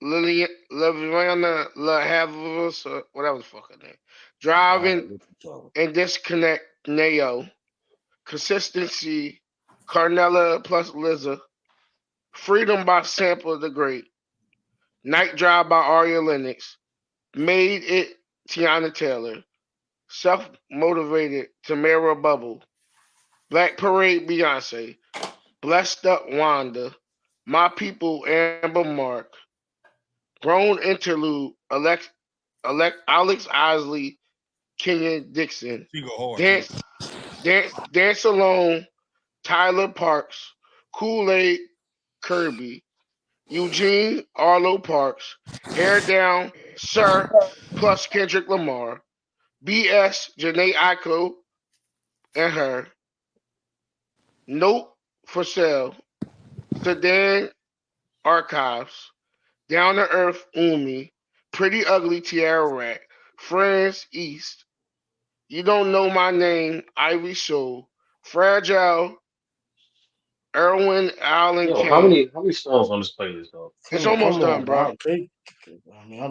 Liliana La Havas, or whatever the fuck her name. Driving and Disconnect Neo. Consistency, Carnella plus Lizza. Freedom by Sample the Great. Night Drive by Aria Lennox. Made It, Tiana Taylor. Self-Motivated, Tamara Bubble. Black Parade, Beyonce. Blessed Up, Wanda. My People, Amber Mark. Grown Interlude, Alex Isley, Kenyon Dixon. She go hard. Dance Alone, Tyler Parks. Kool-Aid, Kirby. Eugene, Arlo Parks. Hair Down, Sir, plus Kendrick Lamar. BS, Janae Aiko and her. Note for Sale. Sedan Archives. Down to Earth, Umi. Pretty Ugly, Tierra Rack. Friends, East. You Don't Know My Name, Ivy Show. Fragile, Erwin Allen Yo, Kane. how many songs on this playlist though? It's almost done, bro.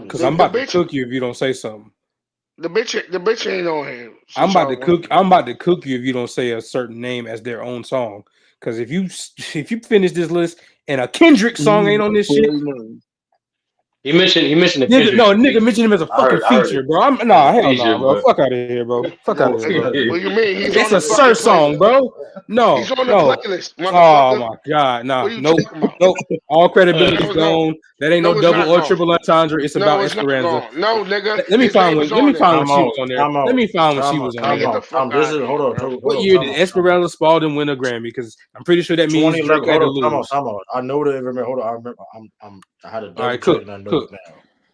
Because I'm about to cook you if you don't say something. The bitch ain't on here. I'm about to cook you if you don't say a certain name as their own song. Because if you finish this list and a Kendrick song ain't on this shit. He mentioned the nigga mentioned him as a fucking feature, bro. Hell no, bro. Fuck out of here, bro. Fuck out of here, bro. What do you mean? It's a Sir song, bro. No, he's on the playlist. Oh my god, nope. All credibility's gone. That ain't no double or triple entendre. It's about Esperanza. No, nigga. Let me find when she was on there. Let me find when she was on there. Hold on. What year did Esperanza Spalding win a Grammy? Because I'm pretty sure that means Drake had to lose. Time out. I know that. Hold on. I remember. I had a double check and I know it now.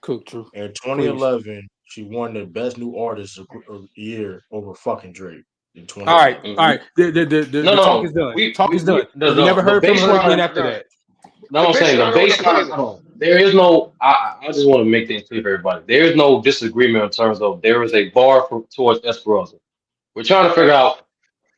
Cook, true. In 2011, she won the best new artist of the year over fucking Drake. In 2011. All right. The talk is done. Talk is done. We never heard from her again after that. No, I'm saying the baseline. There is no. I just want to make things clear for everybody. There is no disagreement in terms of there is a bar towards Esperanza. We're trying to figure out.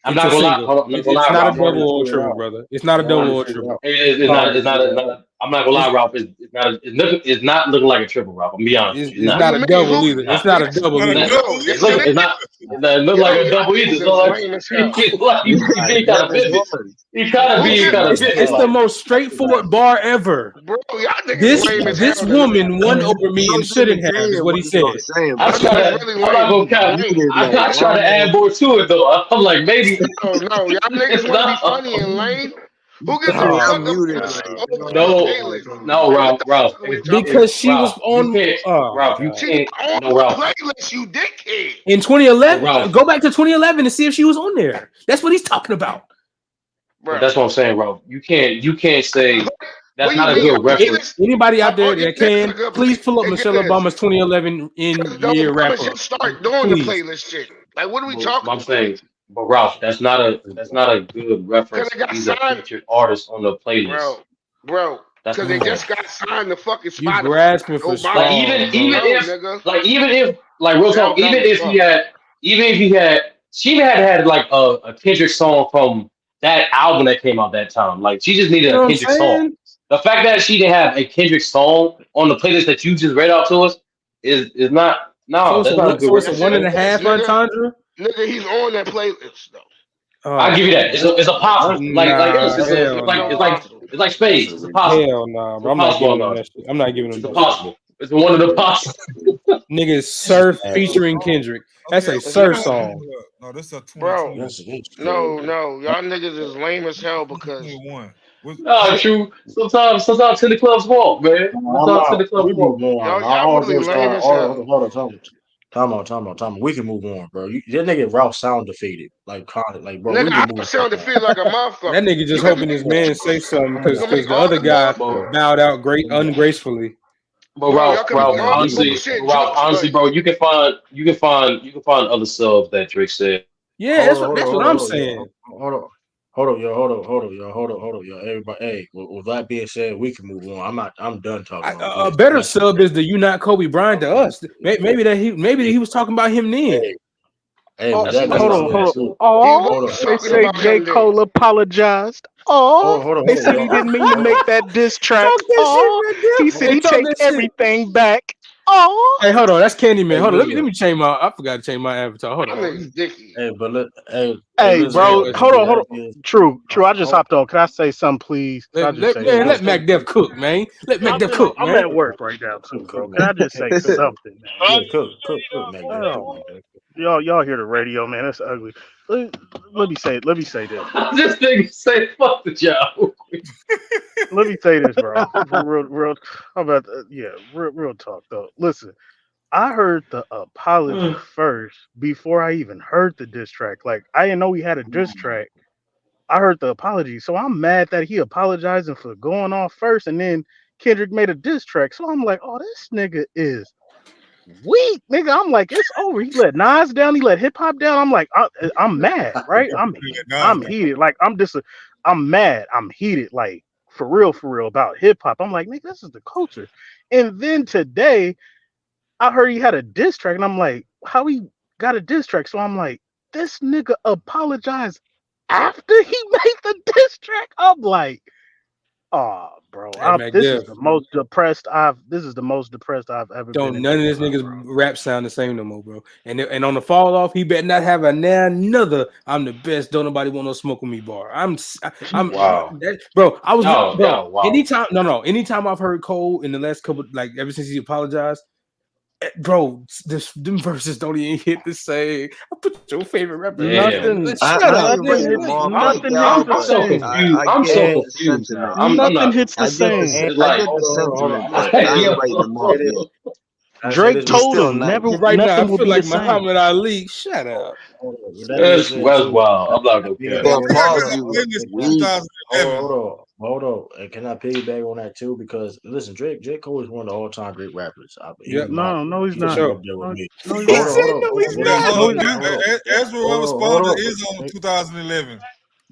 I'm not gonna lie. It's not a double or triple, brother. It's not a double or triple. It's not. I'm not gonna lie, Ralph. It's not looking like a triple, Ralph. I'm be honest. It's not a double either. It's not a double either. It's not. It look like a double either. So like, he kind of busy. It's the most straightforward bar ever. Bro, this woman won over me and shouldn't have. Is what he said. I'm not gonna try to add more to it though. I'm like maybe. No, y'all niggas want to be funny and lame. Who gives a fuck? No, Ralph. Because she was on. Ralph, you can't. No, Ralph. Playlist, you dickhead. In 2011, go back to 2011 and see if she was on there. That's what he's talking about. That's what I'm saying, Ralph. You can't say that's not a good reference. Anybody out there that can, please pull up Michelle Obama's 2011 in-year wrap up. Start doing the playlist shit. Like, what are we talking about? I'm saying. But Ralph, that's not a good reference. He's a featured artist on the playlist, bro. Because they just got signed to fucking Spotify. You grasping for like even if real talk, even if he had she even had like a Kendrick song from that album that came out that time. Like she just You needed know a what I'm Kendrick song. saying? The fact that she didn't have a Kendrick song on the playlist that you just read out to us is not So no, it's that's a not a one. good So it's a Yes, one it and a representation. is, half nigga. entendre. Nigga, he's on that playlist though. I Oh give you that. It's a That's possible. Like nah, it's hell like nah, it's like spades. It's a possible. hell nah, It's bro. a I'm not possible giving on him us. that shit. I'm not giving him It's a that shit. possible. It's one of the possible. Nigga, Sir featuring Kendrick. That's Okay, a If y'all, Sir song. no, this is a bro, 2020. no, y'all niggas is lame as hell because 21. Nah, true. Sometimes to the clubs walk, man. I'm Sometimes to out. the clubs We move walk. on. I y'all don't really lame understand. as hell. Hold on, time out. We can move on, bro. That nigga Ralph sound defeated. Like, bro, Nigga, we I can move sound on. defeated like a That motherfucker. nigga You just can hoping make his man say something you because can make the all other the guy But bullshit, bowed out great ungracefully. bro. Y'all can make Yeah, all the we. bullshit jokes, but Bro, you can find other subs that Drake said. Yeah, that's what I'm saying. Hold on, yo. Everybody, hey, with that being said, we can move on. I'm done talking about A this. better That's sub is the "You Not Kobe Bryant" to us. Maybe he was talking about him then. hey, hey. Oh, With that That's being not said, bad. too. he oh, Hold was on, they talking say about J. him then. Cole apologized. Oh, hold on, they said he yo. didn't mean to Hold make on, that diss track. Talk that shit, Oh, he Mac said Def. he Hey, talk takes that shit. everything back. Oh, Hey, hold on, that's Candyman. hey, Hold on, let listen. me change my. I forgot to change my avatar. Hold That on. nigga's dicky. Hey, but look, hey, listen Change though. bro, that With hold shit. on, hold that on. being, True. I just hold, hopped on. Can I say something, please? Can I just say Let something? Mac Def cook, man. Let Mac Def cook, I'm man. at work right now too, bro. Can Mac. I just say something, man? Yeah, cook, Mac Def, cook, Oh, Mac Def. y'all hear the radio, man? That's ugly. Let me say. Let me say this, bro. This nigga say fuck the job. Let me say this, bro. Real. How about yeah, real talk though. Listen, I heard the apology first before I even heard the diss track. Like I didn't know he had a diss track. I heard the apology, so I'm mad that he apologizing for going off first, and then Kendrick made a diss track. So I'm like, oh, this nigga is weak, nigga. I'm like, it's over. He let Nas down. He let hip hop down. I'm like, I'm mad, right? I'm heated. Like I'm mad. I'm heated. Like for real about hip hop. I'm like, nigga, this is the culture. And then today, I heard he had a diss track, and I'm like, how he got a diss track? So I'm like, this nigga apologized after he made the diss track. I'm like, oh, bro, Hey, Mac this is Def. the most depressed I've. This is the most depressed I've ever been Don't in none of hip this hop, niggas bro. rap sound the same no more, bro. And on the fall off, he better not have another. I'm the best. Don't nobody want no smoke with me bar. Wow. Bro. I was bro. Yo, wow. Anytime I've heard Cole in the last couple, like ever since he apologized, bro, them verses don't even hit the same. I put your favorite rapper. Yeah. Nothing, Shut I up, agree nothing with hits, nigga. Marv like nothing hits y'all, the I'm but so same. confused. I I'm get so And the confused now. sentiment. I'm Nothing not. hits the I get the same. sen- It's I like get the hold sentiment, on. but I yo. ain't writing them off Say this. yet. I say Drake this He's real told still quick. him not. never, Right now, I nothing will feel be the like same. Muhammad Ali. Shut up. With that being said, That's too. wild. I'm not gonna Being care. They'll back on call that. you weak. 2011. Hold on. And can I piggyback on that too? Because listen, J. Cole is one of the all-time great rappers. Yep, No, he's He's for not. gonna be sure. up there with me. No, he's He Hold not. on, said hold on, no, hold he's on. With that not. being No, he's said, not. hold on, Ezra hold Responder on. is on 2011.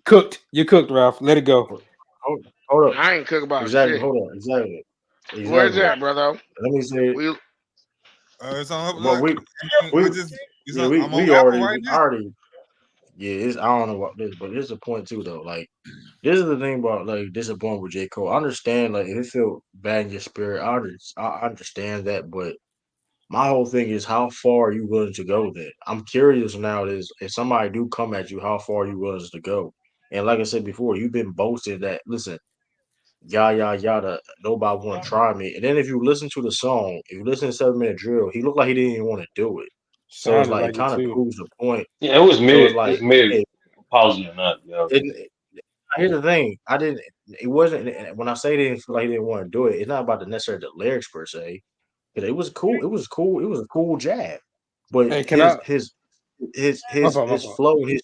Cooked. You cooked, Ralph. Let it go. Hold on. I ain't cook about Exactly. shit. Hold on. Where's Exactly. that, brother? Let me say. We It's on. Well, Like, we, I just. It's yeah, on, I'm on we Apple right now. already. Yeah, I don't know about this, but there's a point too though. Like this is the thing about like disappointing with J. Cole. I understand like if it feel bad in your spirit, I understand that, but my whole thing is how far are you willing to go then? I'm curious now is if somebody do come at you, how far are you willing to go? And like I said before, you've been boasting that listen, yada yada, nobody wanna try me. And then if you listen to the song, if you listen to 7 Minute Drill, he looked like he didn't even want to do it. So it's Sounded like it like it kind of too. proves the point. Yeah, it was So it's mid. like, It's mid. hey, Apology or not, yo. it, here's the thing. I didn't. It wasn't when I say they didn't feel like he didn't want to do it. It's not about the necessarily the lyrics per se. Because it was cool. It was cool. It was a cool jab. But Hey, can I? My fault. My his fault. flow, his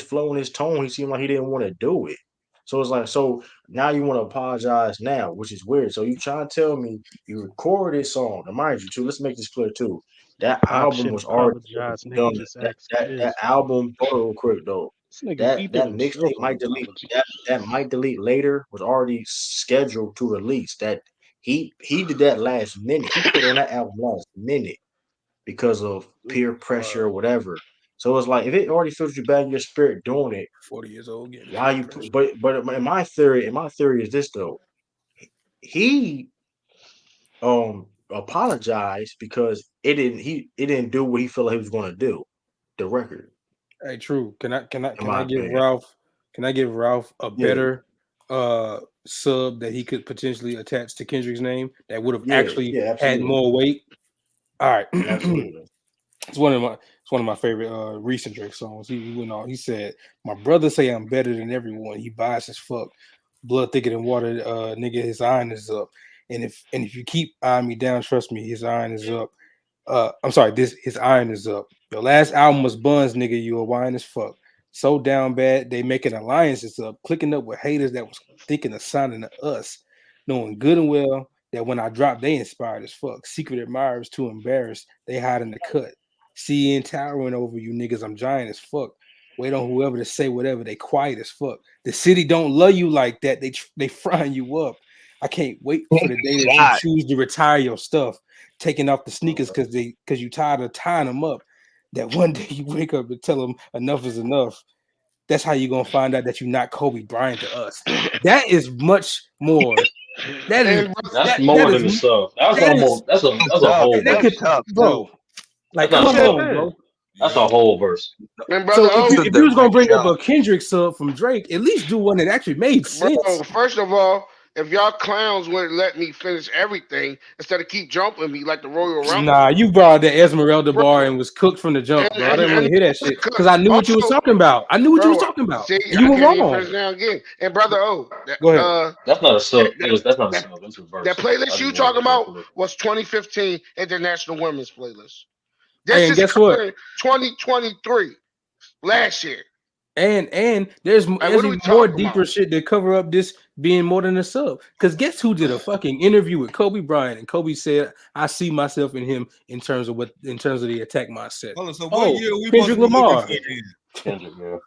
flow and his tone, he seemed like he didn't want to do it. So it's like, so now you want to apologize now, which is weird. So you trying to tell me you recorded this song. Now, mind you, too, let's make this clear too. That Pac album shit was already apologize, nigga. done. Just That ask that that Chiz. album, hold on real quick though. This nigga, he did That himself mixtape an might delete apology. that might delete later was already scheduled to release. That he did that last minute. He put on that album last minute because of peer pressure or whatever. So it's like if it already fills you bad in your spirit doing it, 40 years old getting why peer you? pressure. But in my theory is this though. He apologized because it didn't do what he felt like he was going to do. The record, Hey, true. Can I can I in can my I give opinion. Ralph can I give Ralph a Yeah, better sub that he could potentially attach to Kendrick's name that would have yeah, actually yeah, had absolutely, more weight? All right. absolutely. It's one of my favorite recent Drake songs. He went on. He said, "My brother say I'm better than everyone. He biased as fuck. Blood thicker than water. Nigga, his iron is up. And if you keep eyeing me down, trust me, his iron is up. I'm sorry, his iron is up. Your last album was Buns, nigga. You a wine as fuck. So down bad, they making alliances up, clicking up with haters that was thinking of signing to us, knowing good and well that when I drop, they inspired as fuck. Secret admirers too embarrassed, they hide in the cut. CN towering over you niggas, I'm giant as fuck. Wait on whoever to say whatever, they quiet as fuck. The city don't love you like that. They frying you up. I can't wait for the day that you God. choose to retire your stuff, taking off the sneakers because you tired of tying them up. That one day you wake up and tell them enough is enough. That's how you're gonna find out that you're not Kobe Bryant to us. That is much more. That is And That's that more is than a sub. That's that is almost that's a Tough. whole that That's could, verse. tough too. bro. That's Like, not a come sub. on, bro. That's Yeah. a whole verse. brother So if you O, It's a if you was gonna direct bring up shot. a Kendrick sub from Drake, at least do one that actually made sense. bro, first of all, if y'all clowns would let me finish everything instead of keep jumping me like the Royal Rumble, Nah, you brought the Esmeralda bro. bar and was cooked from the jump, bro. I didn't want to hear that shit because Because I knew what you was also, talking about. I knew what you was bro, talking about, see, and you I were can't even wrong. finish now again. And brother O, Go ahead. That's not a sub. that, That's not a that, sub. That's a that verse. I playlist just you wanted talking to make that about clear. was 2015 International Women's Playlist. Hey, This and is guess what? current 2023, last year. And there's Like, what are we even more talking deeper about? shit to cover up this being more than a sub. Because guess who did a fucking interview with Kobe Bryant, and Kobe said, "I see myself in him in terms of the attack mindset." Hold on. So what Oh, year are we supposed Kendrick to be looking Lamar. for then? Kendrick, man.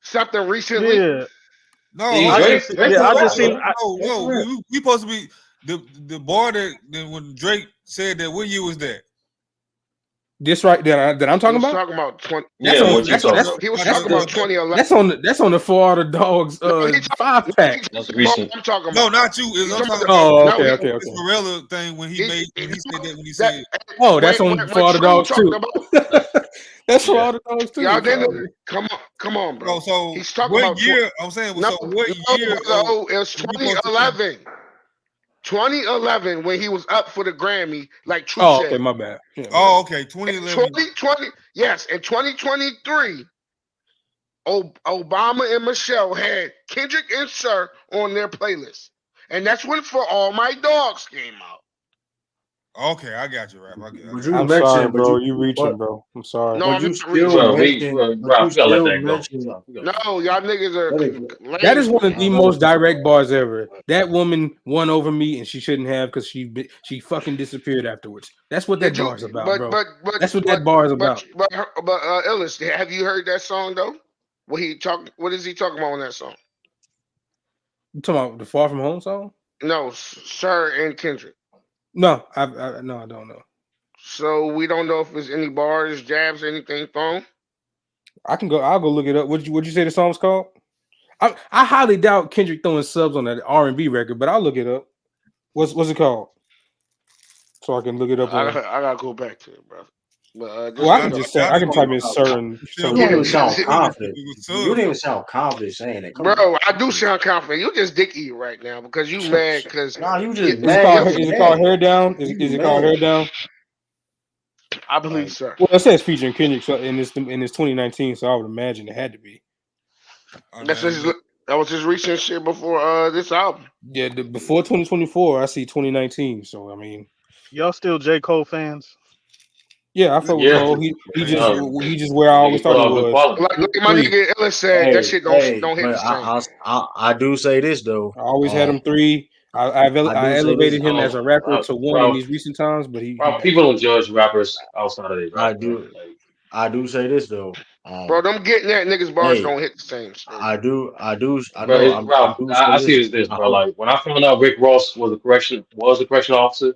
Something recently? Yeah, No, See, hold I on. Drake, just Drake yeah, can I rap, just seen. bro. Drake can No, rap. we supposed to be the bar that when Drake said that. What year was that? This right there that I'm He talking was about. talking about 20. That's Yeah, on what you that's talking that's about? He was that's talking about the 2011. that's on the For All the Dogs No, he talk, 5 pack. he That's talking about recent. what I'm talking No, about. not you. He's I'm talking talking about about Oh, no, okay, he, okay, this okay. Varela thing when he, he said that when he that said Oh, that's on For when All the True Dogs talked too. about That's For Yeah. All the Dogs y'all too. didn't So, come on, bro. bro. So He's talking what about year? I'm saying. no, So what no, year brother. Oh, it was is we supposed to be? 2011. 2011 when he was up for the Grammy, like True oh, okay, said. my bad. Yeah, my Oh, bad. okay, In 2011. 2020, yes, in 2023, Obama and Michelle had Kendrick and Sir on their playlist. And that's when For All My Dogs came out. Okay, I got you, rap. I But got you I'm you. sorry, mentioned, bro. You reaching, bro. I'm sorry. No, I'm you not still reaching. mentioned, but you Ralph, we gotta let still that go. mentioned. No, y'all niggas are Let it go. That lame is for one of me. the Let it most go. direct bars ever. That woman won over me, and she shouldn't have because she fucking disappeared afterwards. That's what that Did you? bar is about, But bro. but but That's what but that bar is but about. Ellis, have you heard that song though? What is he talking about on that song? You talking about the Far From Home song? No, Sir and Kendrick. No, no, I don't know. So we don't know if there's any bars, jabs, anything thrown. I'll go look it up. What'd you say the song's called? I highly doubt Kendrick throwing subs on that R&B record, but I'll look it up. What's it called? So I can look it up on. I gotta go back to it, brother. But Well, just I Y'all, can know, just say y'all I can niggas, type in certain still You don't yeah, even putting sound niggas confident. with You don't subs. even sound confident saying it. Come on. bro. I do sound confident. You just dick eat right now because you mad because Nah, you you, just mad your, because you Is it called mad. Hair Down? You Is just it called mad. Hair Down? I believe, Like, sir. Well, it says featuring Kendrick in this 2019, so I would imagine it had to be. Oh, That's man, his, that was his recent shit before this album. Yeah, before 2024, I see 2019. So I mean, y'all still J. Cole fans? yeah, I fuck with Yeah. Cole. He yeah, just Uh, yeah. he just where I that always nigga put thought he out good was. quality. Like my Three. nigga Ellis said, that hey, shit hey, don't hit but the same. I do say this though. I always had him 3. I I do say this. elevated him as a rapper to 1 in Ralph, these recent times, but he Ralph, next. people don't judge rappers outside of their I rap, bro. do. Like, I do say this though. Bro, them getting that niggas bars Hey, don't hit the same straight. I do. I do. I bro, know. I Ralph, do say I see this. it as this, bro. Like when I found out Rick Ross was a correction officer,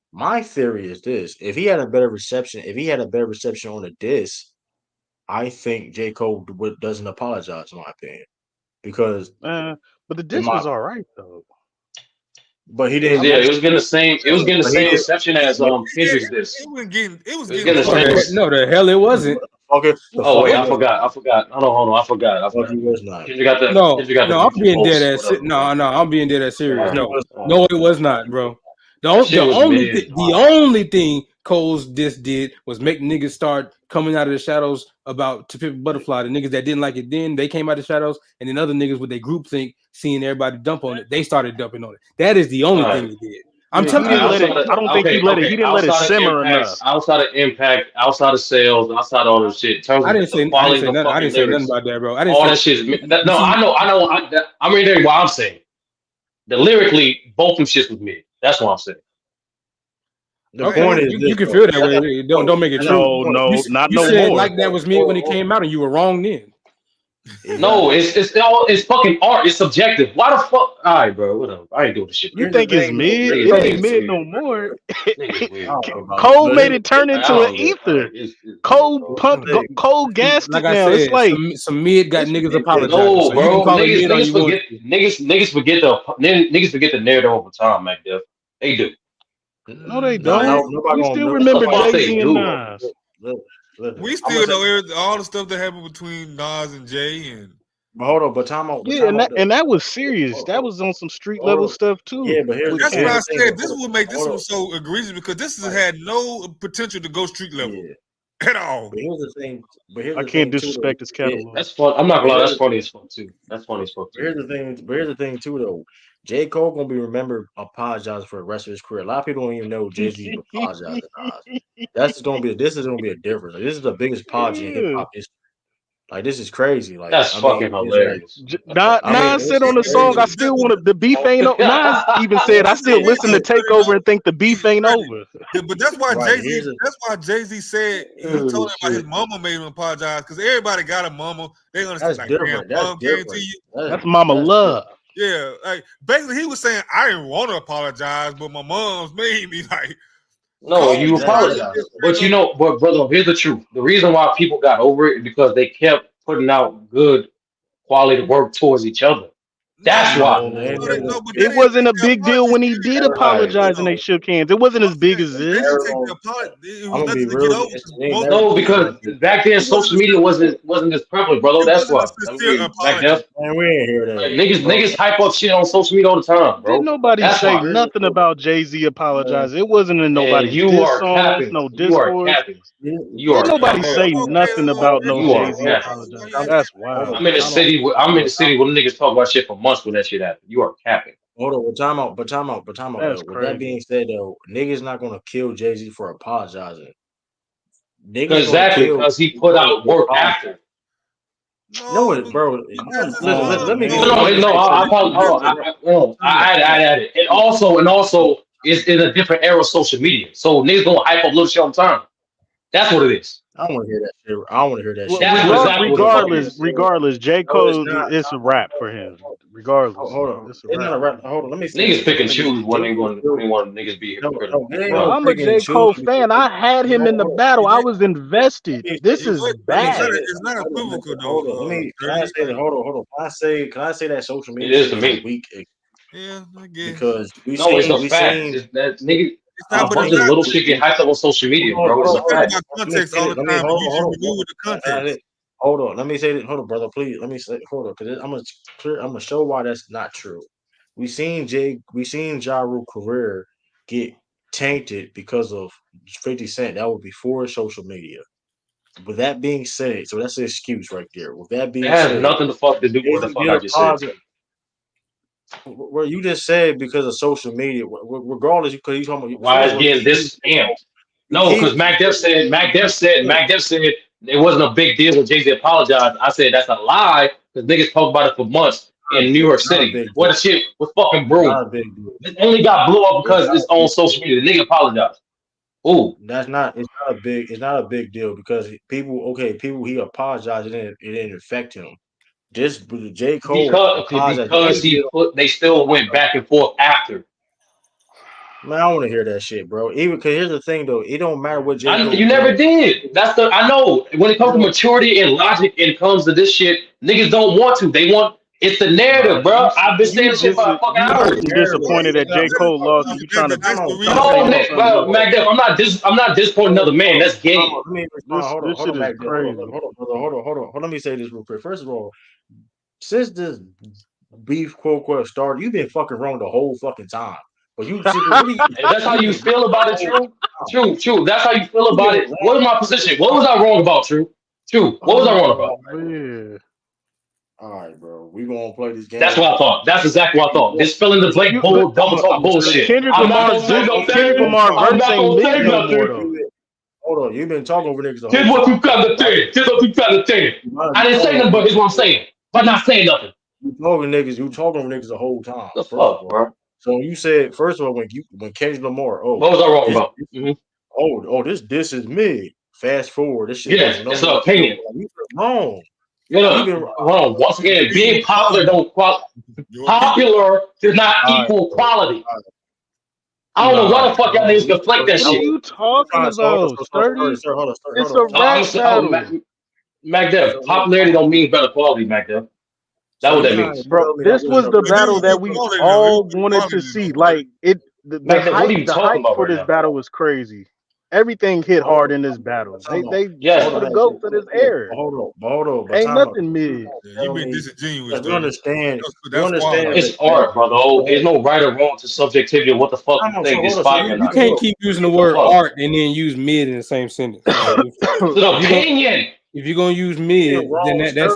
My theory is this: if he had a better reception on the disc, I think J. Cole doesn't apologize, in my opinion, because but the in diss my was all right though. but he It was didn't. yeah, it was getting the same. It was getting the But he same didn't. reception as But Kendrick's this. It was getting It was getting the No, same. the hell it wasn't. okay, the Oh fuck wait, he I was. forgot. I forgot. Hold on. I forgot. Fuck he was not. Kendrick got the No, I'm beautiful being dead voice, ass. whatever. No, I'm being dead ass All serious. Fuck he right. No, was no, it was not, bro. That shit was mid. The only thing Cole's diss did was make niggas start coming out of the shadows about To Pimp a Butterfly. The niggas that didn't like it then, they came out of the shadows, and then other niggas with their group think, seeing everybody dump on it, they started dumping on it. That is the only All thing right. he did. Yeah, I'm he telling didn't you, let it. I don't think he let it. He didn't let it simmer enough. Outside of impact, outside of sales, outside of all this shit, in terms I of didn't the say quality of the nothing. I fucking didn't say nothing lyrics, about that, bro. I didn't all say. that shit is. You No, see, I know. I'm ready to tell you why I'm saying. The lyrically, both them shits was mid. That's what I'm saying. The okay, point is you this, can though. feel that way. Don't make it true. No, not You no said more. like that was mid when it came out, and you were wrong then. No, it's fucking art. It's subjective. Why the fuck? All right, bro. Whatever. I ain't doing this shit. You Here's the think it's thing, though. mid? Niggas, It ain't niggas, mid weird, no more. Niggas weird, I don't know bro. about Cole but made it turn I into an don't get. All ether. right, it's weird, Cole bro. pumped. Cole gassed Like it I now. It's said, like some mid got niggas apologizing. No, So you can bro. call it mid all Niggas you want forget. to. Niggas forget the narrative over time, Mac Def. They do. no, they no, don't. nobody We gonna still know. The remember fuck Jay they Z and do. Nas. Listen, We I'm gonna still say, know all the stuff that happened between Nas and Jay, and but hold on, but time out, Yeah, and that was serious. hold That on, was on some street hold level on. stuff Yeah, too but here's with that's here's why Camp. I the thing. said this will make this one so egregious because this has had no potential to go street level Yeah, at all. but here's the thing. But here's I the can't thing too, though. disrespect his catalog. That's fun. I'm not But gonna lie. here's That's the funny as fuck too. That's funny as fuck but too. here's the thing. But here's the thing too, though. J. Cole gonna be remembered apologizing for the rest of his career. A lot of people don't even know Jay-Z apologized to Nas. This is gonna be a difference. Like, this is the biggest apology in hip Yeah. hop history. Like this is crazy. Like That's I mean, fucking it's like hilarious. That's fucking Nas this said is on the song, crazy. I still want to, the beef ain't over. Nas even said, I This is still the listen to thing, Takeover and think the beef ain't right? over. But that's why Right. Jay-Z. That's why Jay-Z said he told everybody his mama made him apologize because everybody got a mama. They understand That's like, damn, different. That's mom came to different. you. That's Mama Love. Yeah, like basically he was saying I didn't want to apologize, but my mom's made me like. No, Cole you was trying to apologize. get straight But you up. know, but brother, here's the truth. The reason why people got over it is because they kept putting out good quality work towards each other. That's why. No, it wasn't a big deal when he did apologize and they shook hands. It wasn't as big as They didn't this. take the apology. It I'm was gonna be nothing to get real. over. No, because back then social media wasn't as prevalent, brother. It That's wasn't a why. I sincere mean, back then, apology. Man, we ain't hear like, that. niggas hype up shit on social media all the time, Didn't bro. nobody That's say why. nothing about Jay-Z apologize. It wasn't in And nobody's you diss are songs, capping. no You are discourse. capping. You Didn't are nobody capping. say nothing about no You are Jay-Z capping. apologize. That's wild. I'm in the city. I'm in the city where niggas talk about shit for months when that shit happened. You are capping. Hold on, but time out That's though. With that crazy. being said though, niggas not gonna kill Jay-Z for apologizing. Niggas gonna Exactly, kill because he J. put Cole out for work apologizing. after. No, bro. Let me No, let me no. say I something. apologize. Hold on. I added. And also, it's in a different era of social media. So niggas gonna hype up little shit all the time. That's what it is. I don't want to hear that shit. I don't want to hear that Well, shit. That's what Because exactly what the fuck it is. regardless, J. no, it's Cole, not. it's a wrap for him. Regardless, Hold on. it's a It's not wrap. a rap. Hold on. Let me say Niggas this, pick bro. and choose when they want Still, when they want niggas be hypocritical. it ain't Bro, no I'm a picking and J. Cole choosing. fan. I had him in the battle. I was invested. This is Let me say bad. this. It's not equivocal Hold on. though. Can I say that? Hold on. Can I say that social It media is shit to is a me. weak Yeah, I guess. because No, it's a we fact. seen It's that nigga. It's A not, but bunch it's of not. little shit get hyped up on social media, hold on, bro. It's hold a on, It's not hold fact. about on. Let me context say all it. the time, and you Hold remove the context. on. Hold on. Let me say it. Hold on, brother. Please. Let me say. Hold on, because I'm gonna show why that's not true. We seen Ja Rule career get tainted because of 50 Cent. That was before social media. With that being said, so that's the excuse right there. With that It being has said, nothing to fuck to do with what the Jay-Z fuck did I a just said to positive. you. Well, you just said because of social media, regardless, because you talking about Why first it's of all, getting this amped? you No, keep because Mac Def said it wasn't a big deal when Jay Z apologized. I said that's a lie because niggas talked about it for months in New York not a City. big What deal. the shit was fucking brewing. Not a big deal. It only got blew up It's because not it's a on big social deal. media. The nigga apologized. Ooh, That's not. It's not a big. It's not a big deal because people. Okay, people. He apologized. It didn't affect him. Just J. Cole apologized. because he put they still went back and forth after. Man, I don't want to hear that shit, bro. Even because here's the thing, though. It don't matter what J. Cole You do. never did. I know. When it comes to maturity and logic, and it comes to this shit, niggas don't want to. They want it's the narrative, bro. I've been saying this shit for fucking You hours. disappointed that J. Cole lost, and you trying to No, Nick, well, Magdalene, I'm not disappointing another man. That's gay. Let me respond. Hold on, shit is Magdalene. crazy. Hold on. Let me say this real quick. First of all, since this beef quote quote started, you've been fucking wrong the whole fucking time. But you, that's how you feel about it, True. That's how you feel about it. What was my position? What was I wrong about, True? What was I wrong about? Yeah. All right, bro. We gonna play this game. That's what I thought. That's exactly what I thought. This fill in the blank double talk bullshit. Kendrick Lamar verse ain't mid no more though. Hold on, you've been talking over niggas. Here's what you got to say. I didn't say nothing, but here's what I'm saying. But not saying nothing. You talking over niggas the whole time. The fuck, bro. So you said first of all when Kendrick Lamar, what was I wrong about? This is mid. Fast forward, this shit. Yeah, it's an opinion. You've been wrong. Wrong. Once again, being popular popular does not equal quality. I don't know why the fuck y'all niggas deflect that shit. What are you talking about, Sturdy? It's a rap battle. MacDev, popularity don't mean better quality, MacDev. That's what that means. Bro, this was the battle that we all wanted to see. Like the hype for this battle was crazy. Everything hit hard in this battle. They for the GOAT for this air. Hold on. Ain't nothing mid. You been disingenuous. You understand? It's art, brother. There's no right or wrong to subjectivity of what the fuck you think is fire. You can't keep using the word art and then use mid in the same sentence. It's an opinion. If you're gonna use mid, then that's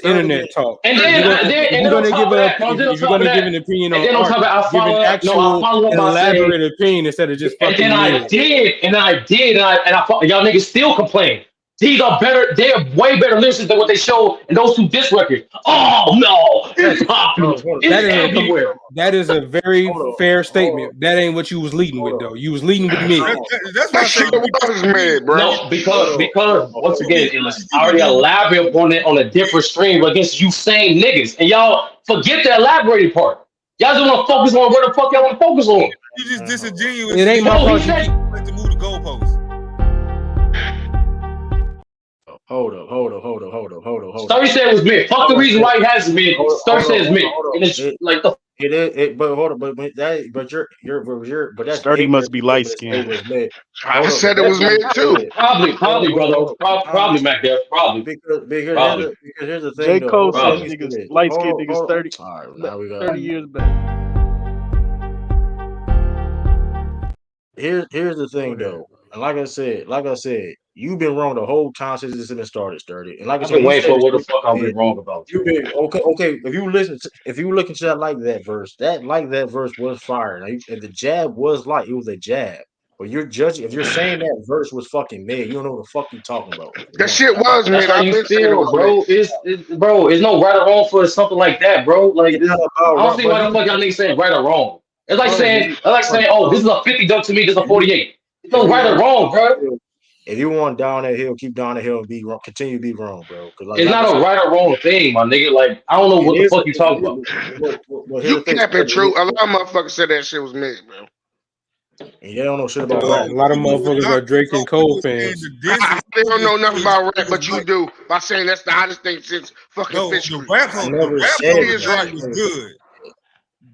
internet talk. And then if you're gonna give an opinion on art, give an actual elaborate opinion instead of just fucking. And I did, and y'all niggas still complain. These are better. They are way better lyricists than what they show in those two disc records. Oh no, it's popular. It's everywhere. That is a very fair statement. That ain't what you was leading with, though. You was leading with mid. That shit was mid, bro. No, because once again, I already elaborated on it on a different stream against you same niggas, and y'all forget the elaborating part. Y'all just want to focus on where the fuck y'all want to focus on. You just disingenuous. It ain't my fault. Like to move the goalposts. Hold up. Sturdy said it was mid. Fuck the reason why he has mid. Sturdy said it's mid. And it's like the. But hold on, but that's Sturdy must be light skinned. I said it was mid too. Probably, brother. Probably, Mac there. Probably. Because here's the thing. J. Cole said niggas light skinned niggas 30. All right, now we got 30 years back. Here's the thing though. And like I said, you've been wrong the whole time since this has been started, Sturdy. And like I I've said, been waiting for what the fuck I've been wrong about. You've been okay. If you look into that that verse was fire. And the jab was it was a jab. But you're judging if you're saying that verse was fucking mid, you don't know what the fuck you talking about. That shit was mid. That's how you feel, bro. It's no right or wrong for something like that, bro. Like I don't see why the fuck y'all niggas saying right or wrong. It's like saying, oh, this is a 50 dunk to me, this is a 48. It's no right or wrong, bro. If you want down that hill, keep down the hill and be wrong. Continue to be wrong, bro. It's not a right or wrong thing, my nigga. Like I don't know what the fuck you talking about. You capping, true. A lot of motherfuckers said that shit was mid, bro. And they don't know shit about rap. A lot of motherfuckers are Drake and Cole fans. They don't know nothing about rap, but you do by saying that's the hottest thing since fucking Fish. I never said that was good.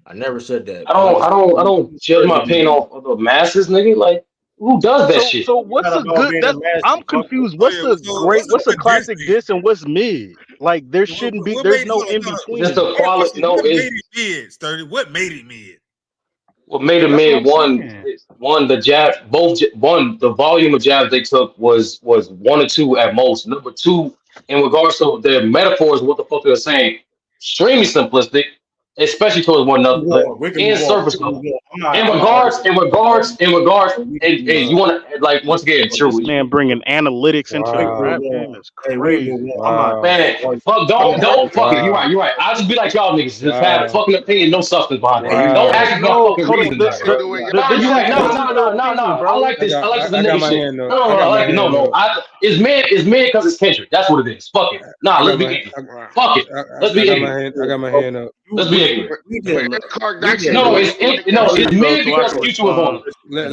I never said that. I don't judge my opinion off the masses, nigga. Like who does that shit? So what's a good? I'm confused. What's a classic diss and what's mid? Like there shouldn't be. There's no in between. Just the quality. No, mid. Sturdy. What made it mid? What made it mid? One the jab. The volume of jabs they took was 1 or 2 at most. Number 2, in regards to their metaphors, what the fuck they're saying, extremely simplistic. Especially towards one another, in surface level. In regards, and you want to like once again, true. This man bringing analytics into the rap game is crazy. Man, fuck, don't fuck it. You're right. I'll just be like y'all niggas, just have a fucking opinion, no substance behind it. Don't ask me no fucking reason. No. I like this. I like this nigga shit. No. It's mid because it's Kendrick. That's what it is. Fuck it. Nah, let's be. Fuck it. Let's be. I got my hand up. Let's be agree. But Ed Clark, that's No, it's mid because Future was on it.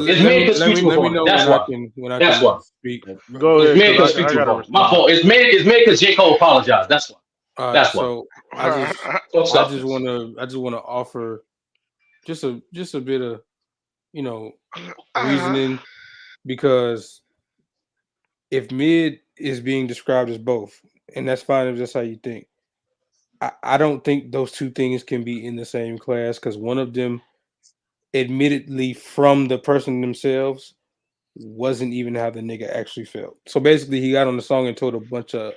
It's mid because Future was let me on it. know That's when I why. can That's why. speak. Go It's ahead, mid because because I Future was gotta on it. My respond. fault. It's mid because J. Cole apologized. That's why. All right, That's why. so I just want to offer just a bit of reasoning, because if mid is being described as both, and that's fine if that's how you think, I don't think those two things can be in the same class, because one of them, admittedly from the person themselves, wasn't even how the nigga actually felt. So basically, he got on the song and told a bunch of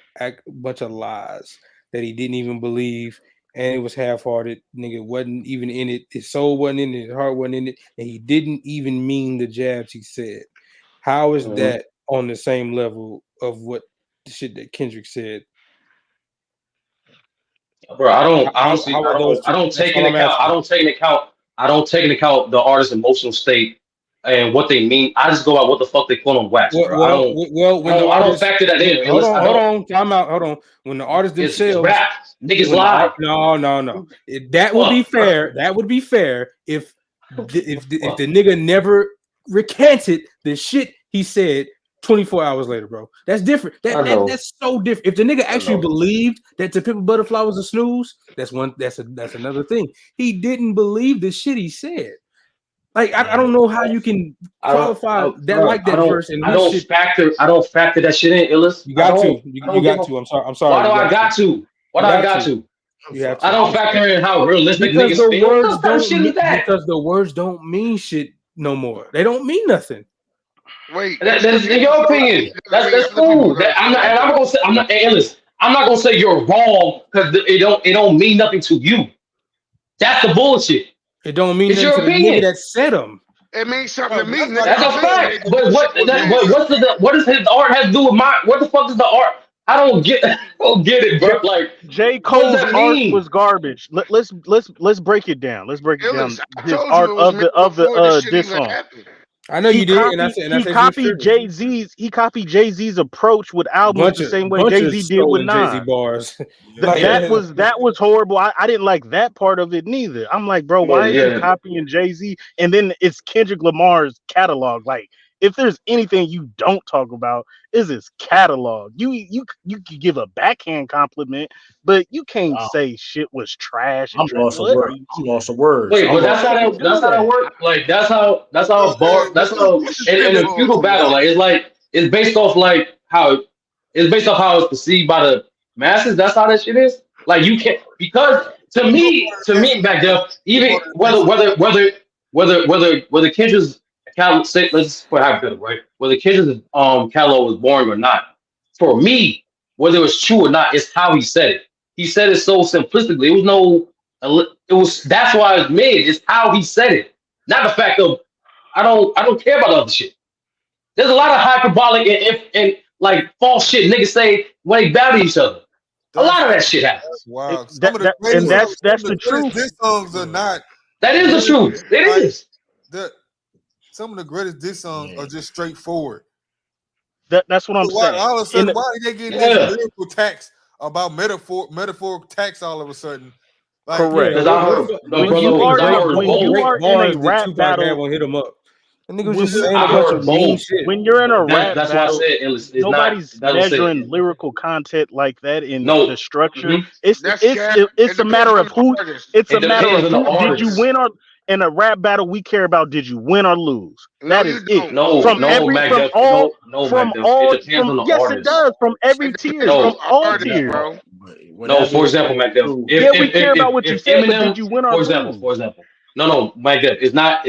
lies that he didn't even believe, and it was half-hearted. Nigga wasn't even in it. His soul wasn't in it. His heart wasn't in it, and he didn't even mean the jabs he said. How is that on the same level of what the shit that Kendrick said? Bro, I don't take into account the artist's emotional state and what they mean. I just go by what the fuck they put on wax, bro. I don't factor that in. Hold on, time out. Hold on. When the artists themselves, it's rap. Niggas lie. No. That would be fair. That would be fair if the nigga never recanted the shit he said 24 hours later, bro. That's different. That's so different. If the nigga actually believed that To Pimp a Butterfly was a snooze, that's another thing. He didn't believe the shit he said. Like I don't know how you can qualify that verse. And I don't factor that shit in, Illis. You got to. You got to. I'm sorry. Why do I got to? Why do I got to? I don't factor in how realistic niggas feel. What kind of shit is that? Because the words don't mean shit no more. They don't mean nothing. Wait, that's in your opinion. That's cool. I'm not gonna say you're wrong because it don't mean nothing to you. That's the bullshit. It don't mean nothing to the nigga that said them. It means something to me. That's a fact. But what does his art have to do with mine? What the fuck is the art? I don't get it, bro. Like J. Cole's art was garbage. Let's break it down. Let's break it down. His art of the diss song. I know you did, he copied Jay-Z's. He copied Jay-Z's approach with albums the same way Jay-Z did with Nas. Bars. That was horrible. I didn't like that part of it neither. I'm like, bro, why is he copying Jay-Z? And then it's Kendrick Lamar's catalog. Like, if there's anything you don't talk about, is his catalog. You could give a backhand compliment, but you can't say shit was trash. I'm lost of words. Wait, but that's how that works. Like that's how in a feudal battle, it's based off how it's perceived by the masses. That's how that shit is. Like you can't, because to me back there, even whether Kendrick's let's put hypothetical, right? Whether Kendrick's catalog was boring or not, for me, whether it was true or not, it's how he said it. He said it so simplistically. That's why it's mid. It's how he said it, not the fact of I don't care about the other shit. There's a lot of hyperbolic and like false shit niggas say when they battle each other. A lot of that shit happens. Wow, that's the truth. Diss songs are not. That is the truth. It is. Some of the greatest diss songs are just straightforward. That's what I'm saying. All of a sudden, why did they get this lyrical tax about metaphoric tax all of a sudden? Like, correct. When you are in a rap battle, will hit him up. The nigga was just saying a bunch of mean shit. When you're in a rap that's battle, why I said nobody's measuring lyrical content like that in the structure. Mm-hmm. It's a matter of who. It's a matter of who did you win or. In a rap battle, we care about did you win or lose. That is it. It does. From every tier, from all tiers. For example, Mac Def. We care about what you said, but did you win or lose? For example. No, Mac Def. It's not.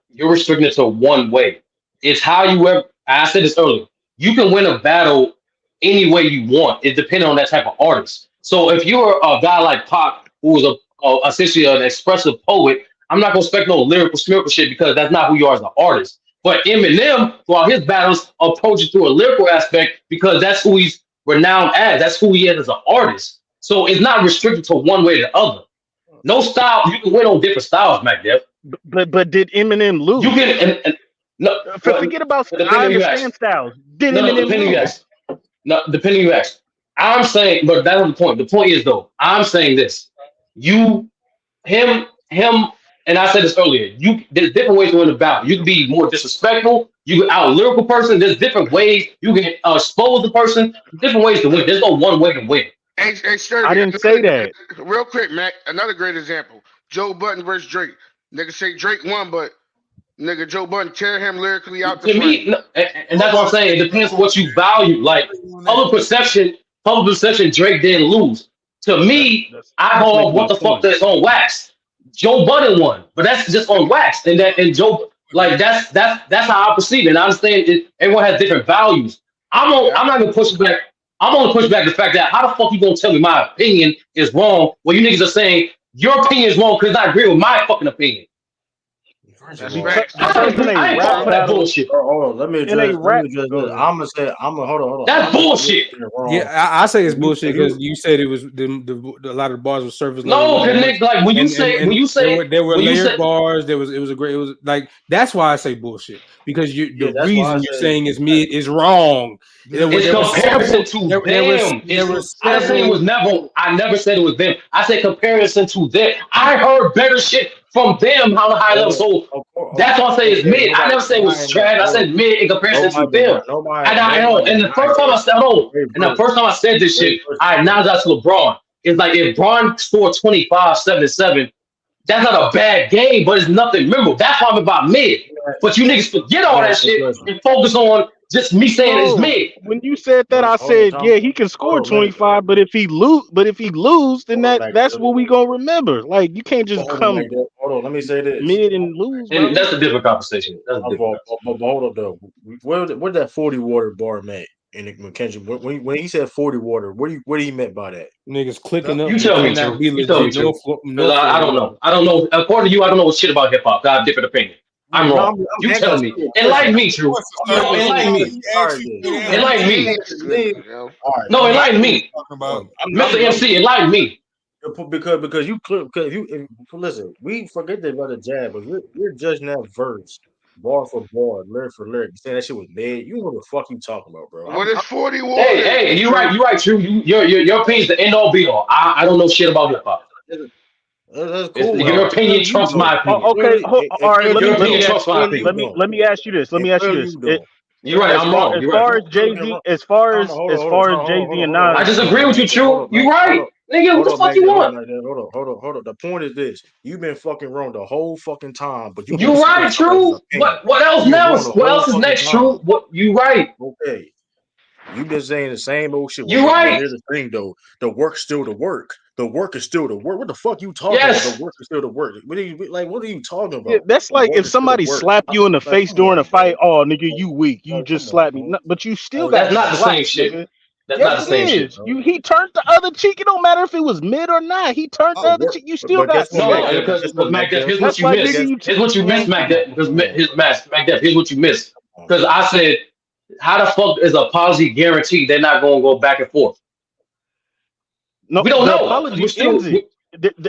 You're restricted to one way. It's how you ever. I said this earlier. You can win a battle any way you want. It depends on that type of artist. So if you're a guy like Pac, who is essentially an expressive poet, I'm not gonna expect no lyrical shit because that's not who you are as an artist. But Eminem, throughout his battles, approaches through a lyrical aspect because that's who he's renowned as. That's who he is as an artist. So it's not restricted to one way or the other. No style, you can win on different styles, Mac Def. But did Eminem lose? You can forget about I understand styles. Did Eminem lose? Depending you ask. I'm saying, but that's the point. The point is though, I'm saying this. You him, and I said this earlier. There's different ways to win the battle. You can be more disrespectful. You can out lyrical person. There's different ways you can expose the person. Different ways to win. There's no one way to win. Hey, Sturdy, I didn't say that. real quick, Mac. Another great example: Joe Budden versus Drake. Nigga say Drake won, but nigga Joe Budden tear him lyrically out the To frame. me, and that's what I'm saying. It depends on what you value. Like public perception, Drake didn't lose. To me, I go off making what no the fuck sense. that's on wax. Joe Budden won, but that's just on wax, and Joe like that's how I perceive it. And I understand everyone has different values. I'm not gonna push back. I'm gonna push back the fact that how the fuck you gonna tell me my opinion is wrong when you niggas are saying your opinion is wrong because I agree with my fucking opinion. That's Because, facts. because in I a ain't rap falling for that battle, bullshit. Hold on, let me in a address. rap, This. go ahead. I'm gonna say. Hold on. That's I'm gonna say bullshit. this wrong. Yeah, I say it's If you, bullshit if you, because you said it was a lot of the bars were surface level, No, wasn't cause much, nigga, like when you say there were when you layered say bars. It was like that's why I say bullshit because the that's why I reason you're say saying is mid is wrong. it's There were comparison several. to There were them. there were I didn't say it was several. never. I never said it was them. I said comparison to them. I heard better shit from them on the high level. So that's why I say it's okay, mid. I never said it was denying that. trash. I said mid in comparison to them. And I know. And the first time I said and the first time I said this shit, I acknowledged that to LeBron. It's like if Bron scored 25, 7-7, that's not a bad game, but it's nothing memorable. That's why I'm about mid. But you niggas forget all that shit and focus on just me saying it's No, mid. when you said that, I said, yeah, he can score 25, but if he lose, then that's what we gonna remember. Like you can't just come Hold on, let me say this. mid and lose, bro. And that's a different conversation. That's a different But hold up though. Where that 40 water bar meant in McKendrick? When he said 40 water, what do he meant by that? Niggas clicking up. You They tell me, cannot True. be You tell me, legit. True. No I Florida don't water. know. I don't know. According to you, I don't know shit about hip hop. I have a different opinion. I'm No, wrong. You tell me. Enlighten me, True. No, enlighten me. Enlighten me. No, enlighten me. Mr. MC, enlighten me. Because listen, we forget that about the jab, but we're judging that verse bar for bar, lyric for lyric. You saying that shit was made? You know what the fuck you talking about, bro? What is 40 Hey, waters? hey, you're right, True. Your opinion's the end all be all. I don't know shit about hip hop. That's cool. Your opinion trumps my opinion. Okay, all right. Let Your me opinion trumps my opinion. let me ask you this. Let me ask you this. You're right. I'm wrong. As You're far right. as Jay Z, as far as Jay Z and Nas, I disagree with you, True. You're right, nigga. What the fuck you want? Hold on. The point is this: you've been fucking wrong the whole fucking time, but you You're right, True. But what else now? What else is next, True? What you right? Okay. You've been saying the same old shit. You're right. Here's the thing, though. The work's still the work. The work is still the work. What the fuck you talking Yes. about? The work is still the work. What are you talking about? yeah, that's like The work if is still the somebody work. slap you in the Like, face come during on, a fight. bro. Oh, nigga, you weak. You just slapped me. No, but you still got That's not the slapped, same shit. nigga. That's Yes, not the it same shit. is. He turned the other cheek. It don't matter if it was mid or not. He turned the other cheek. You still But guess got what, No, slapped. Mac? because Mac Def, here's what That's you like missed. nigga, you. Here's what you missed, Mac Def. Because Mac Def, here's what you missed. Because I said, how the fuck is a policy guaranteed they're not going to go back and forth? No, We don't the know. apology We're still, ends it.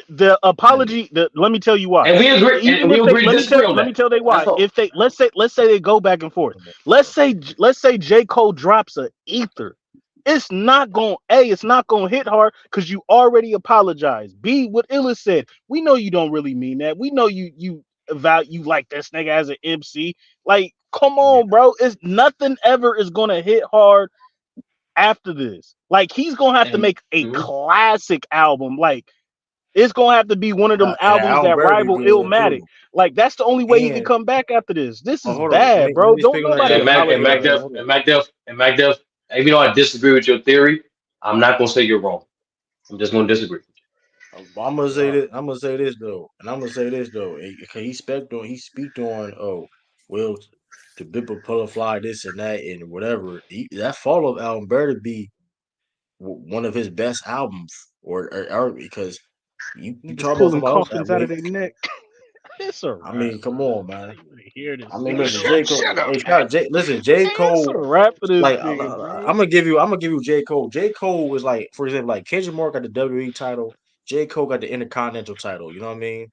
The apology. Let me tell you why. and we agree. Even And we if they agree to disagree on let me that. tell they why. That's all. If they let's say they go back and forth. Let's say J. Cole drops a ether. It's not gonna hit hard because you already apologized. B, what Illa said. We know you don't really mean that. We know you like this nigga as an MC. Like, come on, bro. It's nothing ever is gonna hit hard after this. Like, he's gonna have to make a classic album. Like, it's gonna have to be one of them albums that rival Illmatic. Like, that's the only way he can come back after this. This is Hold on. bad, bro. Don't nobody And Mac apologize. Def, even though I disagree with your theory, I'm not gonna say you're wrong. I'm just gonna disagree. I'm gonna say this. I'm gonna say this though, and I'm gonna say this though. He speak on well, the Bipper Butterfly, this and that and whatever. That follow album better be one of his best albums, or because you Niggas talk about pulling somebody else. coffins out of their neck. It's a I rap. mean, come on, man. Hear this. I mean, listen, J. Cole. Shut up. Hey, Scott, listen, J. It's Cole. a rap for this Like, nigga, bro. I'm gonna give you J. Cole. J. Cole was like, for example, like Kendrick Moore got the WWE title. J. Cole got the Intercontinental title. You know what I mean?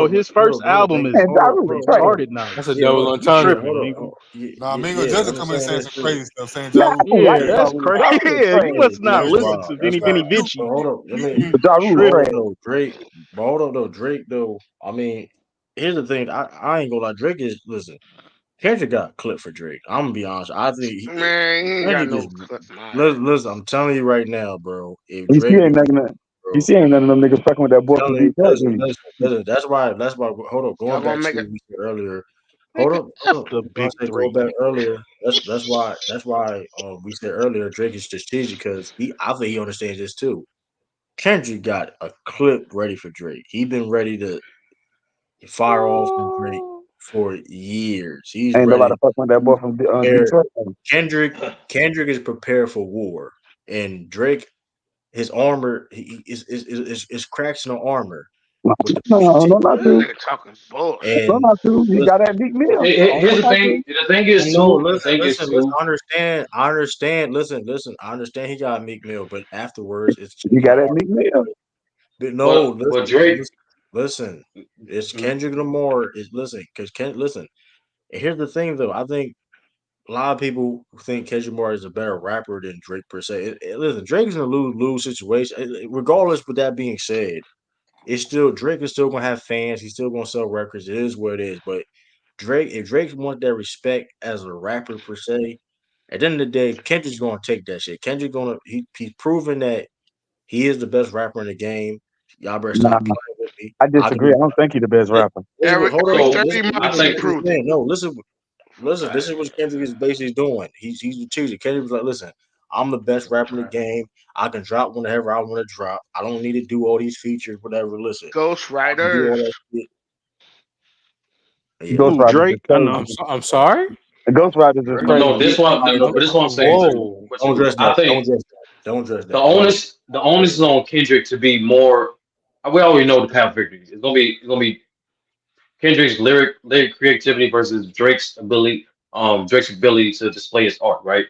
bro. His first album is And hard, Daru trash. retarded That's knowledge. a double You entendre. tripping, nigga? Nah, Mingo Yeah, Justin I'm coming in saying saying this some too. crazy stuff, saying Ja Yeah, Rule Yeah, right, trash. that's Daru. crazy. Daru Yeah, you trash. must not Man. Listen, listen Wow, to that's Vinny man, Vinny wild. Vici. But hold up, you but You hold tripping? up though, Drake. But hold up though, Drake though. I mean, here's the thing. I ain't gonna lie. Drake is listen. Kendrick got clipped for Drake. I'm gonna be honest. I think Man, he ain't got Kendrick is. no clip, man. Listen, I'm telling you right now, bro. If You see, Drake ain't was, none of them. You bro, see, ain't none of them niggas fucking with that boy from telling you, Detroit. listen, listen, listen. That's why. That's why. Hold up. Y'all Going gonna back make to it? what we said earlier. Hold Nigga, up. F Hold up. the I big said go three. back earlier. That's why. That's why. We said earlier Drake is strategic because I think he understands this too. Kendrick got a clip ready for Drake. He been ready to fire off on Drake for years. He's Ain't nobody ready. fucking with that boy from Prepared. Detroit. Kendrick is prepared for war, and Drake, his armor, is cracks in the armor with the No, shit. no, not That true. nigga talking bullshit. No, And not true. He got listen, that big meal. No, Here's no, the not thing. true. The thing is no, too. The listen, thing is listen, listen. too. I understand. Listen. I understand he got Meek Mill, but afterwards, it's He Kendrick got that Lamar. big meal. But no, But Drake. listen. It's Mhm. Kendrick Lamar. Is listen, because listen. And here's the thing, though. I think a lot of people think Kendrick Lamar is a better rapper than Drake per se. Listen, Drake is in a lose situation. Regardless, with that being said, it's still Drake is still gonna have fans. He's still gonna sell records. It is what it is. But Drake, if Drake wants that respect as a rapper per se, at the end of the day, Kendrick's gonna take that shit. Kendrick he's proven that he is the best rapper in the game. Y'all better Nah, stop playing with me. I I can disagree. be I don't think he the best listen, rapper. hold Every on. 30 I months Listen he what think. he's proved it. saying. No, listen. This is what Kendrick is basically doing. He's the teacher. Kendrick was like, listen, I'm the best rapper in the game. I can drop whenever I want to drop. I don't need to do all these features, whatever. Listen, Ghost I can do all Riders. that shit. Yeah, Ghost Who, Riders is Drake? I know. crazy. I'm sorry. The Ghost Riders is Drake. No, crazy. this one. I No, know. but this one I'm saying too. Whoa. But Don't too, address I that. think Don't address the that. Don't address. onus is on Kendrick to be more. We already know the path of victory. It's gonna be Kendrick's lyric creativity versus Drake's ability to display his art. Right.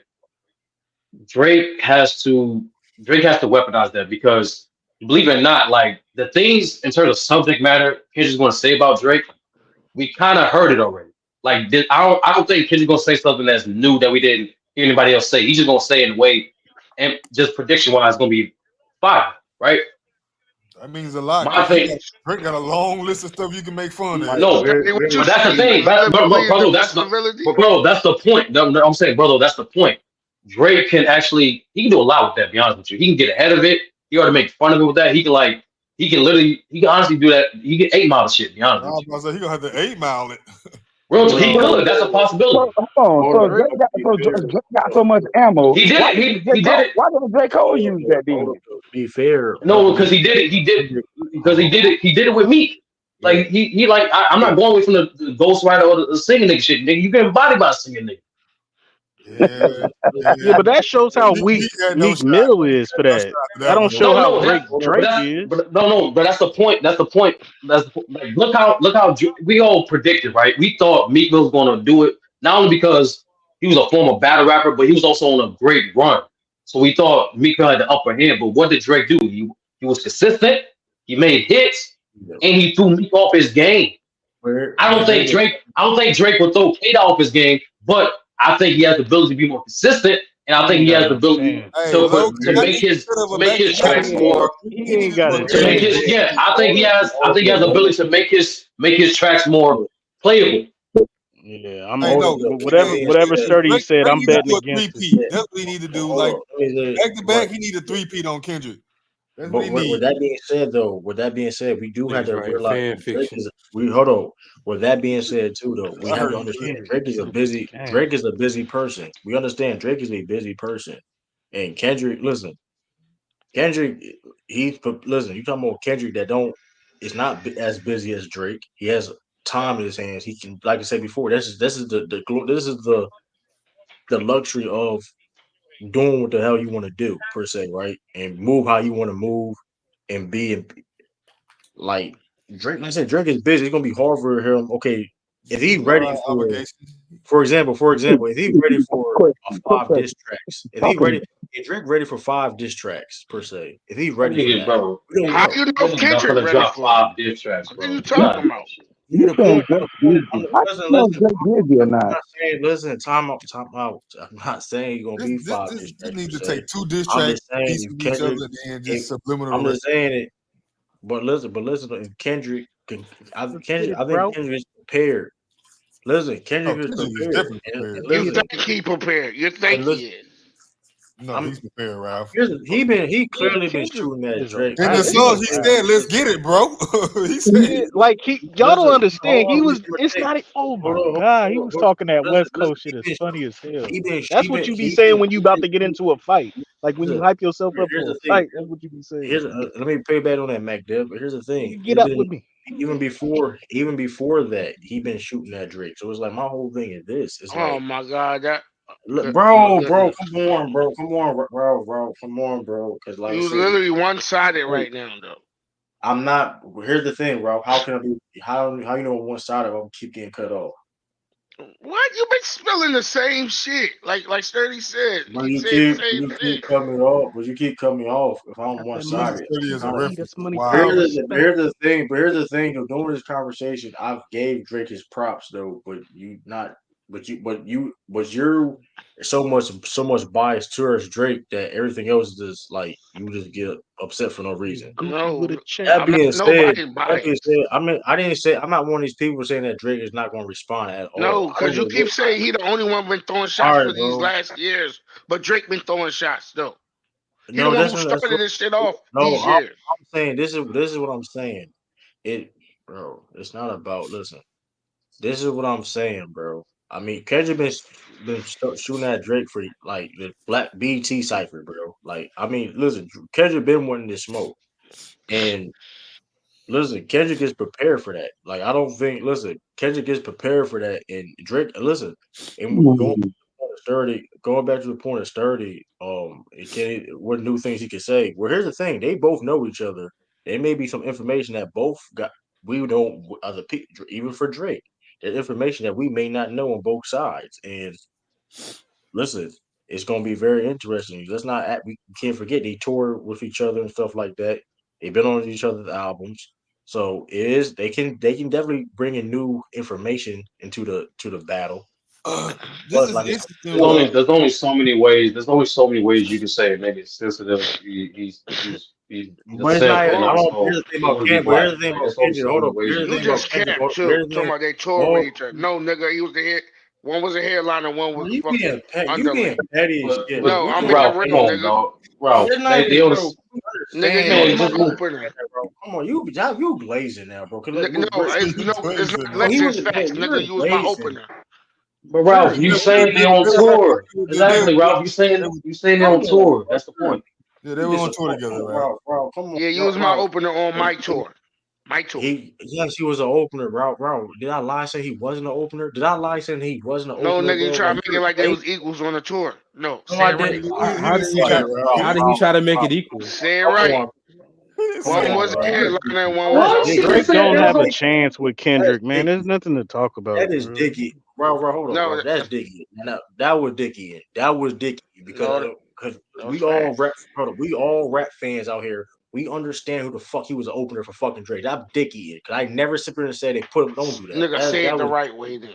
Drake has to Drake has to weaponize that because believe it or not, like the things in terms of subject matter Kendrick's going to say about Drake, we kind of heard it already. Like I don't think Kendrick's going to say something that's new that we didn't hear anybody else say. He's just going to say it in a way, and just prediction wise, going to be fire, right? That means a lot My because thing, Drake got a long list of stuff you can make fun of. no, Tell me what you but that's the see. thing, You really believe brother. in That's that the stability? bro. That's the point. No, I'm saying, brother, that's the point. Drake can actually he can do a lot with that. To be honest with you, he can get ahead of it. He ought to make fun of it with that. He can honestly do that. He can 8 Mile shit. To be I honest with was you, about to say he gonna have to 8 Mile it. he No, could. That's a So possibility. hold on. hold So up. Drake got To be so fair, Drake got so much ammo. He did Why it. didn't He Drake did Cole? it. Why didn't Drake Cole use that hold then? up. To be fair, No, because he did it. He did Kendrick, because he did it. He did it with Meek. yeah, Like he like I'm yeah. not going away from the ghostwriter or the singing nigga shit. Nigga, you getting body by a singing nigga. Yeah, Yeah, yeah. but that shows how He weak had no Meek shot. Mill He is had for no that. shot for That that don't one. show No, how no, great but Drake that's is. but no, but that's the point. That's the point. Like, look how we all predicted, right? We thought Meek Mill was gonna do it not only because he was a former battle rapper, but he was also on a great run. So we thought Meek Mill had the upper hand. But what did Drake do? He was consistent. He made hits, Yeah. and he threw Meek off his game. I don't think Drake would throw Kate off his game, but I think he has the ability to be more consistent, and I He think ain't he got has the no ability chance. Hey, low to I make think his instead of to a make back to his back tracks He more he he ain't needed to got do a a to make game. his chance. yeah. I think he has the ability to make his tracks more playable. Yeah, I I'm know. whatever Hey, whatever sturdy he said. Drake I'm need to betting do a against it. three-peat. That's what he need to do. Hold Like on. Let me say, back to back, but he need a three-peat on Kendrick. That's what but he need. with that being said, we do have Niggas to writing realize fan that Drake fiction. is we hold on. With that being said, too, though, we I have heard to you, understand Kendrick. Damn. Drake is a busy person. We understand Drake is a busy person, and Kendrick, listen, Kendrick, listen. You talking about Kendrick that don't is not as busy as Drake. He has time in his hands. He can, like I said before, this is the luxury of doing what the hell you want to do per se, right? And move how you want to move and be in, like Drake. Like I said, Drake is busy. It's gonna be hard for him. Okay, if he's He got a ready lot of for, obligations. if he's ready for a Quick five question. diss tracks, Talking. if Drake ready for 5 diss tracks per se, if he's I ready think for it's that, bro. we don't How know. you know Niggas not Kendrick gonna ready drop for it? 5 diss tracks, What are you bro. You talking gotta do about? that shit. You The saying point, Drake busy? How you know Drake busy or I'm not? not saying. Listen, time out, time out. I'm not saying you're gonna This be this five this, diss this tracks per need to se. take 2 diss I'm tracks, just saying piece if with each other, Kendrick, and if just subliminal I'm rap. just saying it, but listen, if Kendrick, The quick I think route. Kendrick is prepared. Listen, Oh, Kendrick is Kendrick is prepared, definitely and prepared. You listen, think he prepared? You think and listen. he is? No, he's prepared, Ralph. He clearly been Kendrick shooting at is a Drake. In the song, he said, "Let's get it, bro." He said, like y'all don't Listen, understand. hold He on, was. let me It's think. not. Oh Hold my on, God, he was talking that listen, West Coast shit. Is funny as hell. That's what you be he saying been, when you about to get into a fight. Like when you listen, hype yourself up here's for the a thing. fight. That's what you be saying. Let me pay back on that, Mac Dev. But here's the thing. Nigga, get It's up been with me. even before that, he been shooting at Drake. So it's like my whole thing is this. It's Oh like, my God, my bro, goodness. come on, bro, come on, bro. Because like I You said, literally one-sided hey, right now, though. I'm not. Here's the thing, bro. How can I be? How you know one side of I'm keep getting cut off? What? You been spilling the same shit, like Sturdy said. But Keep saying the same you keep shit. cutting me off. But you keep cutting me off if I'm Got one that money. sided. "Study is a Got reference." that's money But power Wow. respect. here's the thing. But here's the thing. Though, during this conversation, I've gave Drake his props though. But you not. But you're so much bias towards Drake that everything else is just like you just get upset for no He's reason. goofy with No, a check. That I'm not being said, nobody biased. I mean, I didn't say I'm not one of these people saying that Drake is not going to respond at all. No, I don't because you give a keep saying he the only one been throwing All shots right, for these bro. last years, but Drake been throwing shots though. He the No, one who that's started what. this shit off No, these years. I'm saying this is what I'm saying. It, bro. It's not about. Listen, this is what I'm saying, bro. I mean, Kendrick been shooting at Drake for like the Black BT cipher, bro. Like, I mean, listen, Kendrick been wanting this smoke, and listen, Kendrick is prepared for that. Like, I don't think. Listen, Kendrick is prepared for that, and Drake. Listen, and going back to the point of sturdy. What new things he could say? Well, here's the thing: they both know each other. There may be some information that both got. We don't other people, even for Drake. There's information that we may not know on both sides, and listen, it's gonna be very interesting. Let's not act, we can't forget they tour with each other and stuff like that. They've been on each other's albums, so it is they can definitely bring in new information into the battle. This But is like I said interesting. before, There's only so many ways. There's only so many ways you can say maybe it's sensitive. He's but it's not. upset, I but no, don't. so Here's the thing he don't about want to be Kendrick. But here's black. the thing Like about there's only Kendrick. so Hold many up. ways Here's you the can You thing say about just it. Kendrick. capped too. Here's the Talking thing. about they tour with Well, each other. No, nigga, he was the head. One was a headliner, one was well, the fucking you underling. being petty as But shit, but bro. No, We I'm can't. being Ralph, come real, on, nigga. dog. Bro, Ralph, it's not even, they bro. always You Nigga, understand you was though. man my You just opener. understand, bro. Come on, you glazing now, bro. Cause like, No, You it's glazing not no, now. he glazing. was, It's bro. facts, You're nigga. You was my glazing. opener. but You're Ralph, you Yeah, you're saying they on you're right. tour. Exactly, Ralph. You saying they Come on on, tour. bro. That's the point. they You were on disappoint, tour together, Ralph. bro. Come on, Yeah, you was my bro. opener on my tour. My tour. Yes, he was an opener, bro. Did I lie saying he wasn't an opener? Did I lie saying he wasn't an No, opener, nigga, you bro? try Like to make it you're like they late. was equals on the tour. No, No, say I it right. didn't. He How didn't did he say try? that, Like, Ralph. How did he try to make it equal? Say it come right. on, He didn't come say One that, on, was a bro. Ralph. headliner and one was What? He opener. just Drake said don't there was have a no. chance with That's Kendrick, man. There's dicky. nothing to talk That about, is bro. dicky, bro. Hold up, No, bro. That's dicky. No, that was dicky. That was dicky no, because that was we all facts. rap. Hold up, we all rap fans out here. We understand who the fuck he was an opener for fucking Drake. That dicky. Cause I never sit there and say they put him. Don't do that. Nigga, say it That the was right way then.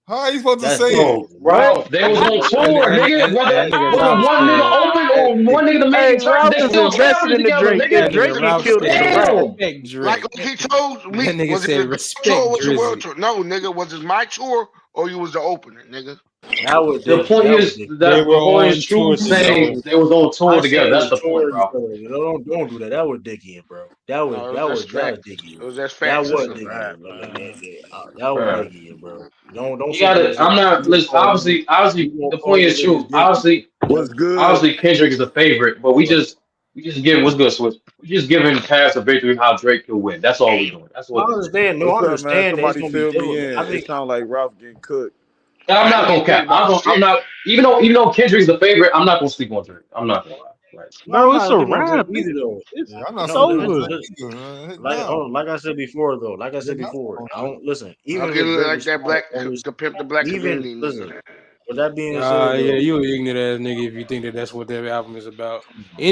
How are you supposed to that's say dicky. it? Bro, What? Ralph, they was on And, tour, and, nigga. and, and that nigga Whether Ralph one nigga said, open That's or one dicky. nigga the Hey, main track, Ralph they is still invested traveling in the together, Drake. nigga. If that nigga Drake can Ralph kill the said, Drake, Damn. respect Like Drake. he told That me, nigga was it said, the tour respect or was the world Drizzy. tour? No, nigga, was it my tour or you was the opener, nigga? That was The dicky. point That was is dicky. They that were the point on is tour true No, together. saying they was on tour I together. said That's they the point, toured each Ralph. other. Don't do that. That was dicky, bro. No, it was just That was facts. dicky. It was just That facts. It's was a dicky, fact, bro. man. That was Bruh. dicky, bro. Don't You sit got there and it. say I'm not. you Listen. call me. Obviously, You gonna the call point these is niggas true. dicky. What's good? Obviously, Kendrick is the favorite, but Right. we just give what's good, Switch. We just giving past a victory how Drake could win. That's all we're doing. That's I what it is. understand. No, I What's up, man? understand that it's Somebody gonna be fill me difficult. in. I It think sounds like Ralph getting cooked. I'm I ain't not gonna getting cooked cap. by I'm shit. not. Even though Kendrick's the favorite, I'm not gonna sleep on Drake. I'm not gonna lie. Like no, I'm bro, it's not a sleeping on Drake wrap. either though. It's Yeah, I'm not it's No, sleeping on over. Drake listen. either. Heck Like no. like I said before though. Like I They're said not before. on I Drake. don't listen. How Even can if you look Drake like that responds black on this, to pimp the black even community, nigga? listen. With that being said Yeah, though, you an ignorant ass nigga if you think that that's what that album is about. come on, bro.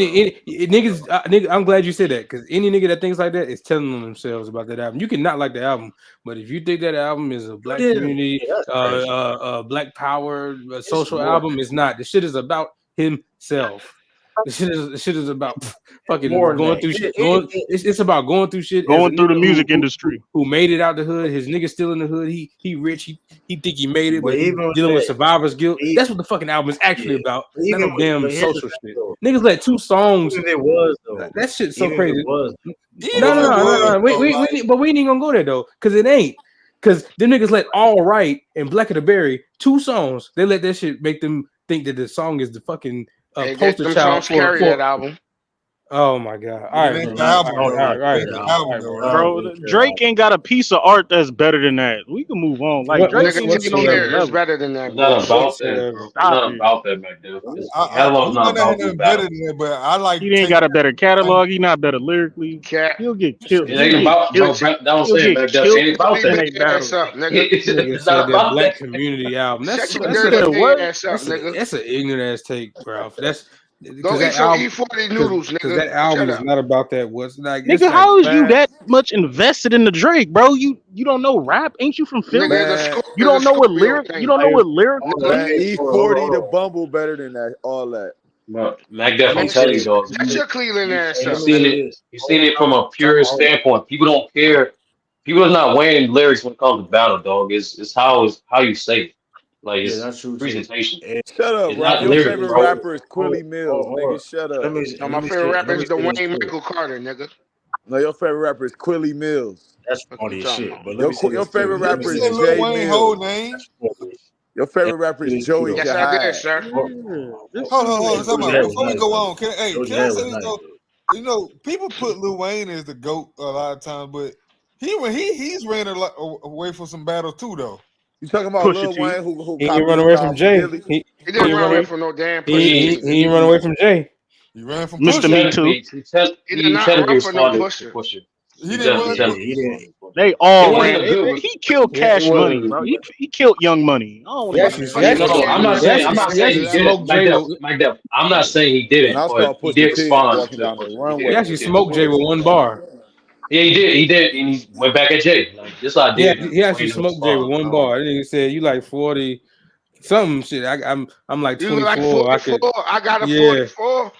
Niggas, nigga, I'm glad you said that because any nigga that thinks like that is telling on themselves about that album. You can not like the album, but if you think that album is a You black didn't. community, Yeah, that's crazy. black power, It's social more. album, it's not. The shit is about himself. The shit is about fucking More than going that. through shit. It's about going through shit. Going through the music industry. Who made it out the hood? His nigga still in the hood. He rich. He think he made it, but he even dealing with that, survivor's guilt. That's what the fucking album is actually about. Not no damn social shit. Niggas let 2 songs. Even if it was though. That shit's so Even if crazy. it was. No. We ain't even gonna go there though, because it ain't. Because them niggas let All Right and Black of the Berry, 2 songs. They let that shit make them think that the song is the fucking poster child for that album. Oh my god! All right, bro. Drake ain't got a piece of art that's better than that. We can move on. Like Drake ain't even on that level. Better than that. It's not about that. It's not about that, Mac. His catalog's not about this battle. But I like. He ain't got a better catalog. He not better lyrically. He'll get killed. It ain't about. Bro, that was saying, Mac. It ain't about that. It's not about that Black community album. That's an ignorant ass take, bro. That's. Go eat some E40 noodles, nigga. Because that album is not about that. What's like, nigga? How is you that much invested in the Drake, bro? You don't know rap? Ain't you from Philly? You don't know what lyric? You don't know what lyric? E40 the Bumble better than that. All that. Bro, Mac, I'm telling you, though. That's your Cleveland ass. You've seen it from a purist standpoint. People don't care. People are not weighing lyrics when it comes to battle, dog. It's how you say it. Like it's presentation. Shut up, Rob. Your favorite rapper is Quilly Mills, nigga. Shut up. No, my favorite rapper is Dwayne Michael Carter, nigga. No, your favorite rapper is Quilly Mills. That's funny as shit. But your favorite rapper is Jay Mills. Your favorite rapper is Joey Yes, I did, sir. Hold on. Before we go on, can I say this though? You know, people put Lil Wayne as the GOAT a lot of times, but he's ran away from some battles too, though. You talking about Lil Wayne who he didn't run away from Jay. He didn't run away from no damn pussy. He didn't run away from Jay. He ran from Mr. Me Too. He did not run for no Pusha. He didn't. They all ran. He killed Cash Money, bro. He killed Young Money. I'm not saying he didn't. I'm not saying he didn't, but he did respond. He actually smoked Jay with 1 bar. Yeah, he did, and he went back at Jay. Like this idea. Yeah, he actually smoked Jay with 1 bar. And he said, "You like 40 something shit." I'm like 24. Like 44. I got a 44.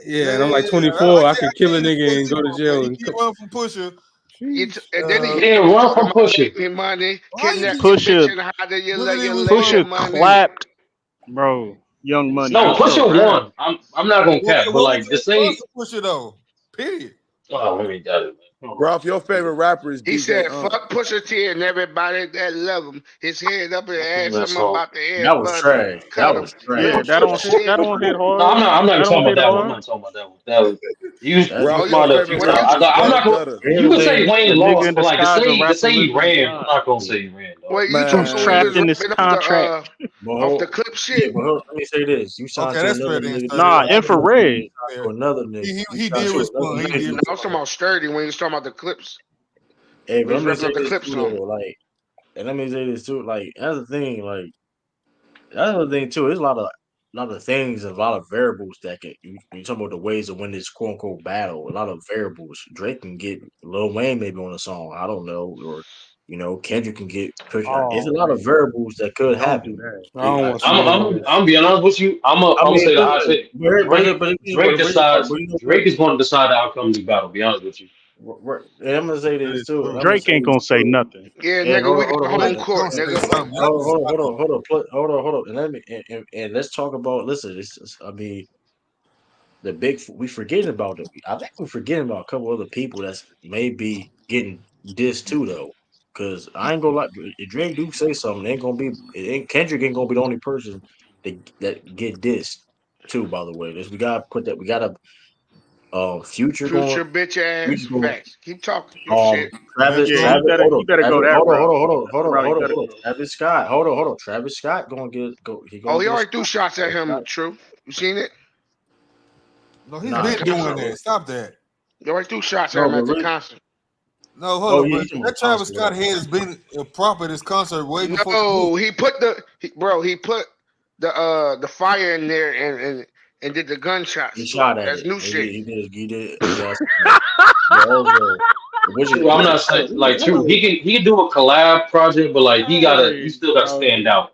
Yeah, and I'm like 24. I could kill a nigga and go to jail. He run from Pusha. And then he didn't run from Pusha. Pusha clapped, bro. Young Money. No, Pusha won. I'm not gonna cap, but like the same Pusha though. Period. Oh, let me get it. Bro, if your favorite rapper is he said, "Fuck Pusha T and everybody that love him." His head up and asked him about the head. That was trash. That was trash. Yeah, that don't hit hard. No, I'm not talking about that one. I'm not talking about that one. That was you. I'm not going. You can say Wayne lost, but like to say he ran, I'm not gonna say he ran. Well, you was trapped in this contract. Off the clip shit. Let me say this: you signed to another nigga. Nah, infrared. For another nigga. He did respond. I was talking about Sturdy when he was talking about the clips. Hey, but let me say this too, though, like, and let me say this too, like, that's the thing, like, that's the thing too. There's a lot of things, and a lot of variables that can. You talking about the ways to win this quote unquote battle. A lot of variables. Drake can get Lil Wayne maybe on a song. I don't know, or Kendrick can get pushed. There's a lot of variables that could happen. I'm being honest with you. I'm gonna say the hot take. Drake is going to decide the outcome of the battle. Be honest with you. And I'm gonna say this too. Drake ain't gonna say nothing. Yeah, nigga, we got home court, nigga. Hold on. And let's talk about. Listen, the big. We forgetting about it. I think we're forgetting about a couple other people that's maybe getting dissed too, though. Because I ain't gonna lie, if Drake do say something, Kendrick ain't gonna be the only person that get dissed too. By the way, we gotta put that. We gotta. Future bitch ass facts. Keep talking. Travis, you better go there. Hold on. Travis Scott. Hold on. Travis Scott gonna go. He already threw shots at him. True. You seen it? No, he's been doing that. Stop that. He already threw shots at him at the concert. No, hold on. That Travis Scott head has been a prop at his concert way before. No, he put the fire in there and did the gunshots. He shot at That's it. new shit. He did. I'm not saying like true. He can do a collab project, but like you still gotta stand out.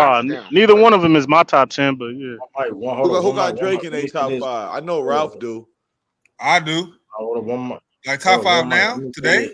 5. Neither one of them is my top 10, but yeah. Who got Drake in their top 5? I know Ralph do. I do. Like top 5 now, today?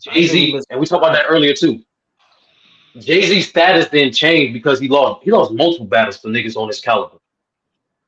Jay-Z, and we talked about that earlier too. Jay-Z's status didn't change because he lost multiple battles for niggas on his caliber.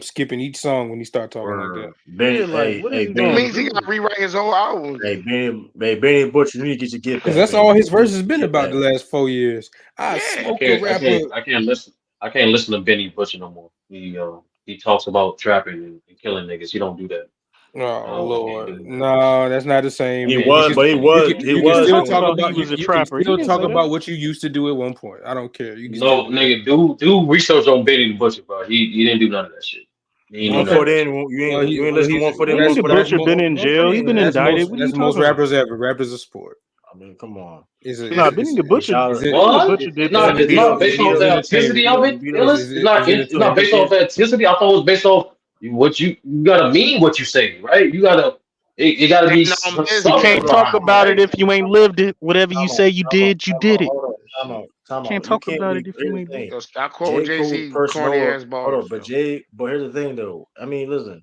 I'm skipping each song when he start talking like that. Yeah, like what is he It gonna means he do? got to rewrite his whole album. Hey, Benny Butcher, you need to get your get Because back, that's man. all his verses been Get about back. the last 4 years. I Yeah. smoked a rapper. I can't listen. I can't listen to Benny Butcher no more. He talks about trapping and killing niggas. He don't do that. Oh I can't Lord, do it. no, that's not the same. He Can't You was, can listen but to he Benny you was, can Butcher. he you can was still talking talk killing. about he about was a you can trapper. He still didn't talk say that. about what you used to do at one point. I don't care. You can still No, do that. nigga, do research on Benny the Butcher, bro. He didn't do none of that shit. He ain't do One none Okay. of foot that in, shit. you ain't Well listen to he's one foot in, one Benny that's the foot that's out. Butcher been most in jail. He been that's indicted. most What are you that's most talking about? rappers ever. Rap is a sport. I mean, come on. Nah, Benny the He Butcher. shot her. Benny the What? Butcher It's did Yeah, that. not. he It's beat not up. He based beat off up. the Entertainment. authenticity of He it. beat up. Illis. It's Is not. It's not entertainment. based off the authenticity. I thought it was based off what you gotta mean what you say, right? You gotta. It gotta be You something can't talk behind it, about it right? if you ain't lived it. Whatever you Time out. say you Time out. did, you Time out. did it. Hold on. Time out. Time Can't out. You talk can't about be. it if you Here's ain't the lived thing. it. Yo, stop quoting J. Jay Cole Z corny personal. ass Hold bars, up, but yo. J. But here's the thing, though. I mean, listen.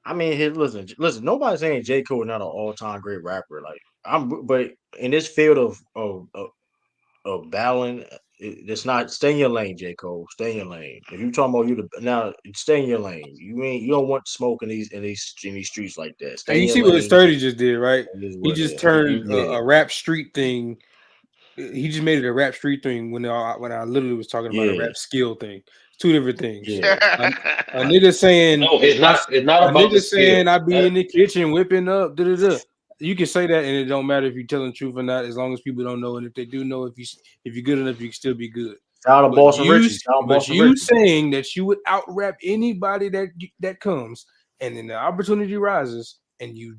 I mean, here, listen. Nobody's saying J. Cole is not an all-time great rapper. Like but in this field of battling, it's not. Stay in your lane, J. Cole. Stay in your lane. If you talking about now, stay in your lane. You don't want smoke in these streets like that. And Stay in you your see what his lane. 30 just did, right? It is He what it just is. turned Yeah. a rap street thing. He just made it a rap street thing when I literally was talking about a Yeah. rap skill thing. Two different things. Yeah. A nigga saying No, it's not. It's not a about the nigga skill. saying I be in the kitchen whipping up. Da, da, da. You can say that and it don't matter if you're telling the truth or not, as long as people don't know. And if they do know, if you're good enough, you can still be good. Shout out But Boston you Richie. Shout out but Boston you Richie. saying that you would out rap anybody that comes, and then the opportunity rises, and you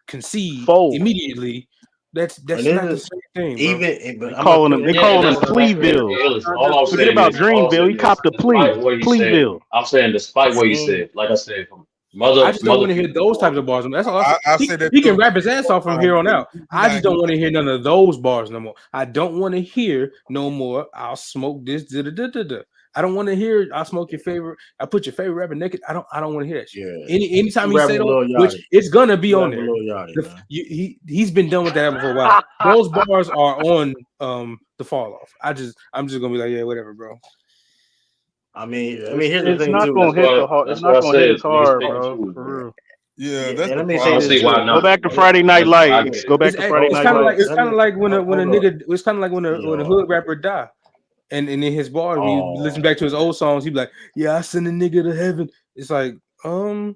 concede Fold. immediately. That's And not the then same thing, bro. but They I'm gonna calling put him. it They in Yeah, and calling him that's perspective. Pleaville. hey, listen. All I'm Forget saying about is, Dreamville. He copped a despite plea. what he said, Pleaville. I'm saying despite what he Mm. said. Like I said, from I mother just don't mother want to hear people those types before. of bars. That's all I said. I He, say that he can too. rap his ass off from here on out. I just don't want to hear none He of those bars no more. I don't want to hear no more. I'll smoke this. Da, da, da, da, da. I don't want to hear. I'll smoke your favorite. I put your favorite rapper naked. I don't want to hear that shit. Yeah. Anytime You he rapping say with those, Lil which Yachty. it's gonna be You on rapping with there. Lil Yachty, man. He's been done with that album for a while. Those bars are on the fall off. I'm just gonna be like, yeah, whatever, bro. I mean, Yeah, here's the it's thing not too. gonna hit the hard. It's That's not why I gonna hit said as niggas hard, pick and bro. choose, man. For real. Yeah, Yeah, that's and the let me I say don't problem. this see why too. Go not. back to Friday Night I get Lights. it. Go back to Friday It's Night kind of like Lights. it's kind of like when a Hold up. nigga. It's kind of like when a Yo. hood rapper die. And in his bars, when you listen Oh. back to his old songs, he'd be like, "Yeah, I send a nigga to heaven." It's like, damn.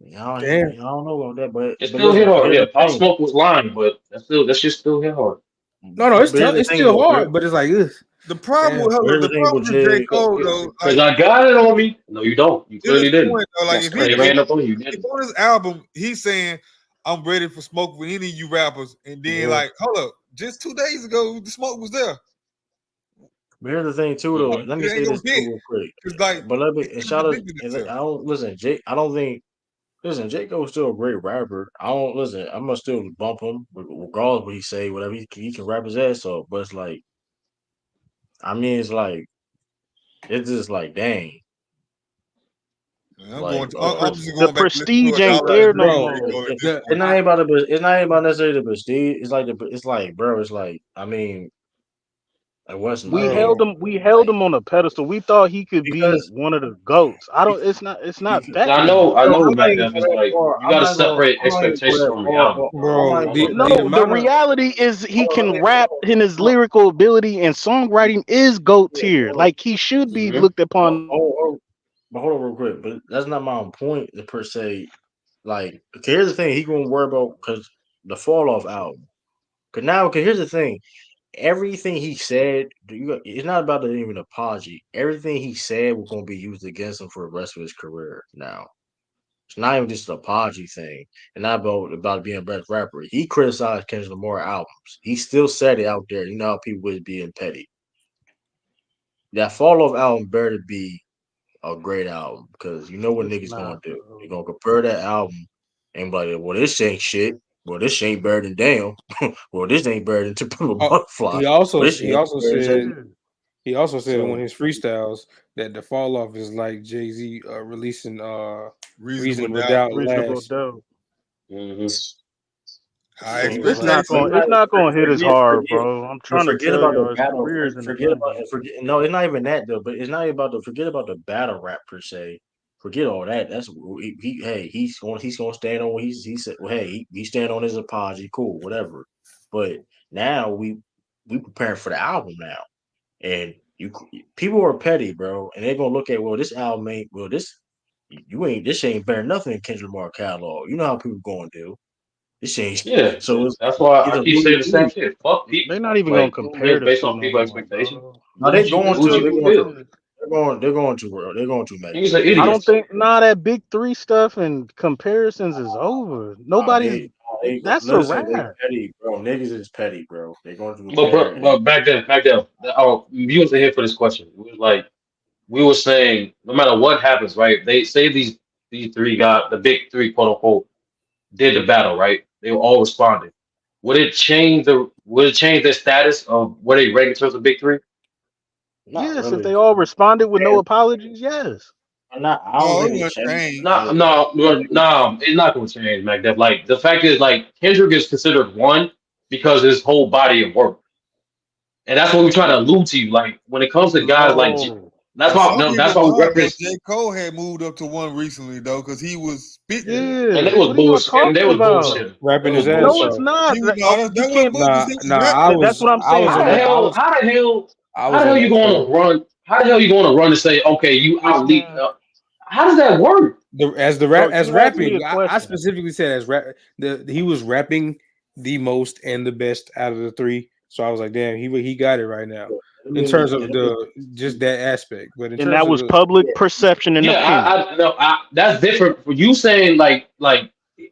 I don't know about that, It but still hit listen. But hard. here's Yeah, the Pop thing. Smoke was lying, but that shit still hit hard. No, But here's the it's thing still though. hard, but it's like, ugh, The problem damn. with But here's the the thing with problem with J. Jay. Cole though, Cause like I got it on me. No, you don't. You to his clearly didn't. point though, like if They ran up on you. You if didn't. on his album he's saying I'm ready for smoke with any of you rappers, and then Yeah. like hold up, just 2 days ago the smoke was there. But here's the thing too though. Like, Let me it ain't say gonna this too hit real quick. because like But let me he and shout out. contradicted And himself. I don't listen. I don't think. Listen, J. Cole's still a great rapper. I don't listen. I'm gonna still bump him regardless of what he say. Whatever he can rap his ass off. But it's like, I mean, it's just like, dang. Like, I'm just The going back to listen to prestige a ain't dollar there no every Bro, J. more. Cole at this the point. it's not even about necessarily the prestige. It's like, bro. It's like what's I We mean, held bro. him. We held him on a pedestal. We thought he could be because one of the goats. I don't. It's not. It's not because that I no more. know. I bro, know, I'm not Matt. even Def go is that like far. you got to separate I'm not even go expectations that from far. reality. I'm not Bro, even go No, the the amount of reality is he hold on, can rap, and his lyrical ability and songwriting is goat yeah, tier. Like he should be Mm-hmm. looked upon. but hold on real quick. But that's not my point per se. Like, okay, here's the thing. He gonna worry about because the fall off album. Cause here's the thing. Everything he said, it's not about even apology. Everything he said was gonna be used against him for the rest of his career. Now, it's not even just an apology thing, and not about being a best rapper. He criticized Kendrick Lamar albums. He still said it out there. You know how people was being petty. That fall off album better be a great album because you know what It's niggas gonna not, do. bro. They're gonna compare that album and be like, well, this ain't shit. Well, this ain't better than Damn. Well, this ain't better than To Pimp a Butterfly. Well, this he ain't also better said than he also said in one so. of his freestyles that the fall off is like Jay-Z releasing Reasonable Reason doubt. Without Reasonable Last. doubt. Mm-hmm. High So It's it's like not expectations. going. It's not going to hit as hard, forget, bro. I'm but trying to forget tell about the y'all, his battle. career is in the Forget about limbo. no. It's not even that though. But it's not about the forget about the battle rap per se. Forget all that. That's hey he's gonna stand on what he said. Well, hey he stand on his apology. Cool, whatever. But now we preparing for the album now, and people are petty, bro, and they're gonna look at this album ain't this ain't better nothing than Kendrick Lamar catalog. You know how people going to do this ain't Yeah, so it's that's why I either keep saying the same shit. Fuck They're people. not even gonna Like compare just the based two on no people more, expectation. bro. no Do they what you going do what to you feel. they're going to bro they're going to He's Mac. an I idiot. don't think that big three stuff and comparisons is over. Nobody's that's a Listen, they wrap. petty, bro. Niggas is petty, bro. They going to But compare bro, and but back then, you wasn't here for this question. It was like we were saying, no matter what happens, right? They say these three got the big three, quote unquote, did the battle, right? They were all responded. Would it change their status of where they rank in terms of big three? not Yes, if really. they all responded with no apologies, yes. I don't No, it think it wouldn't changed. change. No, it's not going to change, Mac. That like the fact is, like Kendrick is considered one because of his whole body of work, and that's what we're trying to allude to. Like when it comes to guys like, No. that's But why some that's people why we are though. reference, J. Cole had moved up to one recently though, because he was spitting. and Yeah. they was What are y'all bullshit, and they talking was about? bullshit. Rapping They his was ass No, bullshit. it's off. not. That You wasn't can't. bullshit. That was I rapping. That's was what I'm I was saying. on that I was I How was the on hell you that going train. to run? How the hell you going to run and say, okay, you out lead? Man, How does that work? bro, As you asked me rapping. a I question. specifically said as he was rapping the most and the best out of the three. So I was like, damn, he got it right now in terms of the just that aspect. But in And terms that of was the public perception and Yeah, opinion. I no, that's different. For you saying like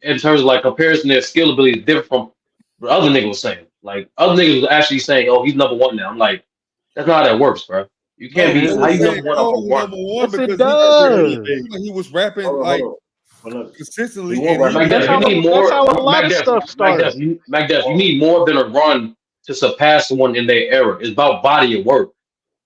in terms of like comparison, their skill ability is different from what other niggas was saying. Like other niggas was actually saying, "Oh, he's number one now." I'm like, that's not how that works, bro. You can't No, be they how were you Yeah. saying number one off Cole of was one. number one Yes, it because he was does. he was rapping Hold like on. But look, he consistently, was and he rapping. was That's MacDef, you how need that's how more. a lot of stuff started. MacDef, you need more than a run to surpass someone in their era. It's about body of work.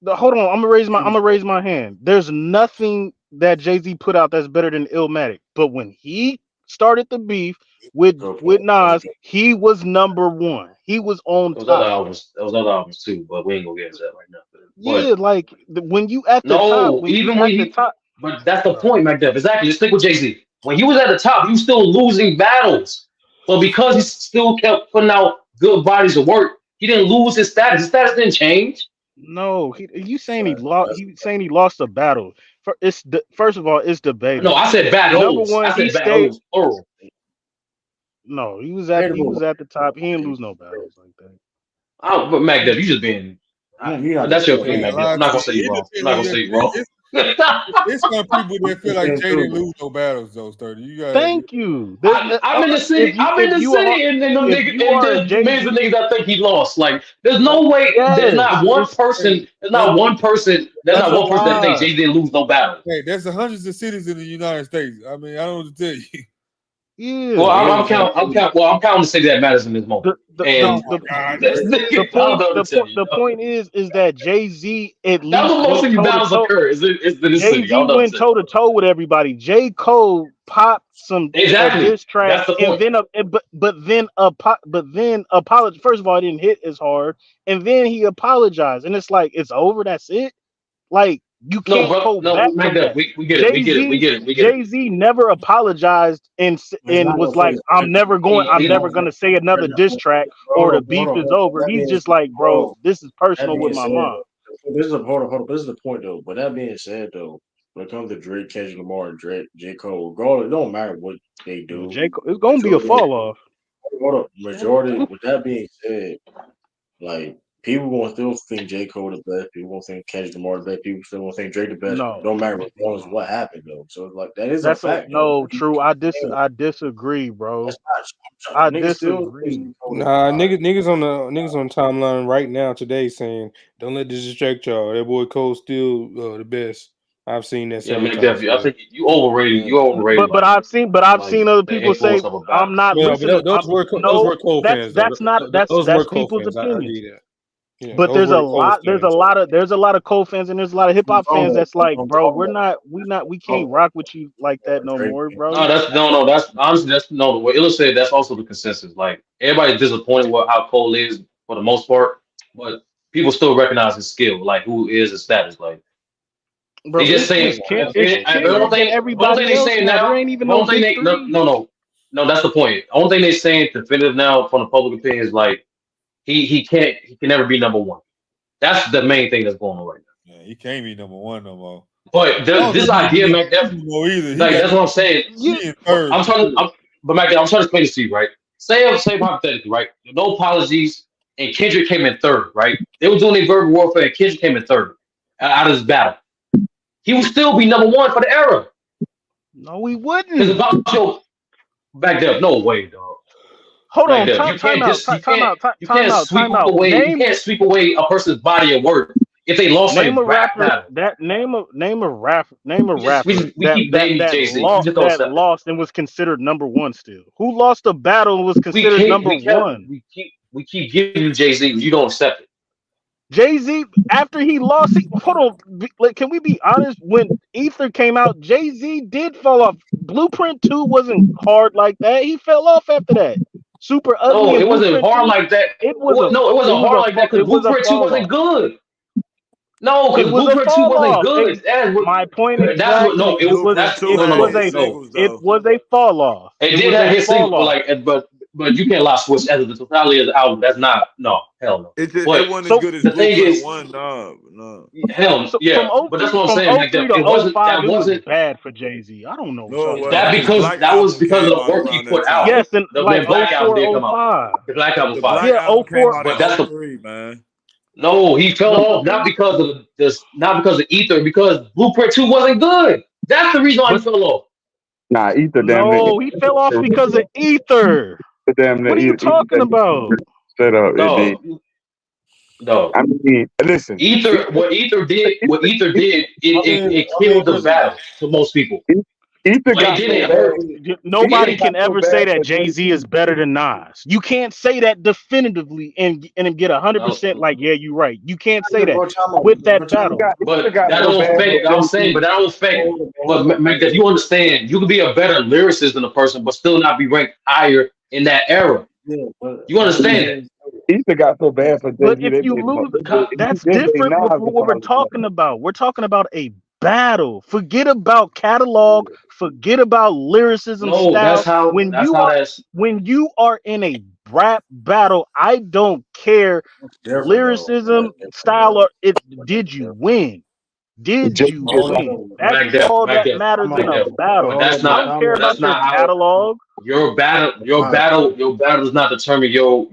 Hold on, I'm gonna raise my hand. There's nothing that Jay-Z put out that's better than Illmatic. But when he started the beef Good with point. That's Nas, good. he was number one. He was on top. Those other albums too, but we ain't gonna get into that right now. But Yeah, like when you at the top, no, when you even when at the he, top, but that's the bro. point, McDuff. Exactly. Just stick with Jay Z. When he was at the top, he was still losing battles. But because he still kept putting out good bodies of work, he didn't lose his status. His status didn't change. No, you saying he lost? He saying he lost a battle. First of all, it's No, debatable. I said Number battles. one, I he said stayed. battles, plural. No, he Debatable. was at the top. He didn't lose no battles like that. But McDuff, you just being. You're not That's your I debating. opinion, ain't McDuff. lie I'm not to gonna you. say you It wrong. I'm depends not on gonna your say you opinion. wrong. It's some people that feel It's like been Jay didn't true. lose no battles though, Sturdy. You got Thank you. I'm in the city. I'm in If the you are city, and them if niggas, you and are a there's Jay millions of Z, niggas that think he lost. Like, there's no way. There's yes, not one it's hey, person. There's hey, not one person. There's that's not a one person that thinks lie. Jay didn't lose no battle. hey, there's hundreds of cities in the United States. I mean, I don't know what to tell you. Well, Yeah, Niggas I'm is saying counting. I'm counting. Well, I'm counting the city that matters in this moment. Oh the And my God. this the nigga, I don't point know what to tell you. the point is that Jay Z at That's least what most went of these toe to battles toe. occur. Is in this Jay city. I Z don't know what went to tell toe to toe with everybody. J Cole popped you. a Exactly. diss track That's the and point. then but then apologized. First of all, it didn't hit as hard, and then he apologized, and it's like it's over. That's it. Like you No, can't bro. go No, back Mike, from that. we get it. We get it. We get it. We get it. Jay Z never apologized it's and not no was like, face. I'm never gonna say another diss track or the beef is over. That He's being just like, hold bro, on. this is That personal with being my said, mom. this is a hold on, hold on. This is the point though. But that being said though, when it comes to Drake, Kendrick Lamar, and Drake, J. Cole, regardless, it don't matter what they do. It's gonna be a Majority, fall off. hold up. Majority. With that being said, like people gonna still think J. Cole the best. People gonna think Kendrick Lamar the best. People still gonna think Drake the best. No, Don't matter regardless of what happened though. So it's like that is a that's a fact though. no true. Damn, I disagree, that's bro. not I niggas still think disagree. J. Cole is Nah, fire. niggas on timeline right now today saying, "Don't let this distract y'all." That boy Cole still the best. I've seen that Yeah, several man, times definitely. I today. think you overrated. Yeah. You overrated But I've like seen other the people say influence of a I'm battle. not Well, but listening. those No, were Cole fans though. Those were that's Cole people's fans. I give opinions. you that. Yeah, But those were Cole fans. there's a lot of Cole fans and there's a lot of hip I'm hop talking fans about. that's like, I'm bro, talking about. we can't Oh, rock with you like that no Drake. more, No, bro. that's honestly that's no. What illustrated that's also the consensus. Like everybody's disappointed with how Cole is for the most part, but people still recognize his skill. Like who is his status? Like they Bro, just saying. it's The only Kendrick and thing, the only thing everybody they else saying now. There now, ain't even the no only thing big they three. no. That's the point. The only thing they saying definitive now from the public opinion is like he can never be number one. That's the main thing that's going on right now. Yeah, he can't be number one no more. But this idea, Mac, like that's what I'm saying. But Mac, I'm trying to explain this to you, right? Say hypothetically, right? No apologies, and Kendrick came in third, right? They were doing their verbal warfare, and Kendrick came in third out of this battle. He would still be number one for the era. No, we wouldn't. Because about your back there, no way, dog. Hold on, you can't sweep away a person's body of work if they lost name a rap battle. That name a rapper We keep blaming Jay-Z. that lost and was considered number one still. Who lost a battle and was considered number one? We keep giving you Jay-Z. You don't accept it. Jay-Z, after he lost, hold on. Like, can we be honest? When Ether came out, Jay-Z did fall off. Blueprint 2 wasn't hard like that. He fell off after that. Super ugly. No, it wasn't hard like that. It wasn't hard like that because Blueprint 2 wasn't good. No, because Blueprint 2 wasn't good. My point exactly. It was a fall off. It did have his single, but you can't lie switch as the totality of the album. That's not hell no. It wasn't as good as Blueprint 1. No. Hell yeah. But that's what I'm saying. Like, that wasn't bad for Jay-Z. I don't know. That was because of the work he put out. Yes, and the like Black Album did come out. The Black Album 5. Yeah, 04. But that's the man. No, he fell off not because of Ether, because Blueprint 2 wasn't good. That's the reason why he fell off. Nah, Ether. No, he fell off because of Ether. What are you talking about? Shut up. No. I mean, listen. What Ether did, it killed the battle to most people. Nobody can ever say that Jay-Z is better than Nas. You can't say that definitively and get 100% like, yeah, you're right. You can't say that with that battle. But that don't affect. I'm saying, but that don't affect. But if you understand, you can be a better lyricist than a person, but still not be ranked higher in that era. You understand? Ether got so bad for Jay-Z. But if you lose, that's different from what we're talking about. We're talking about a battle. Forget about catalog. Forget about lyricism style. When you are in a rap battle, I don't care lyricism style or did you win? Did you win? That's all that matters in a battle. I don't care about your catalog. Your battle does not determine your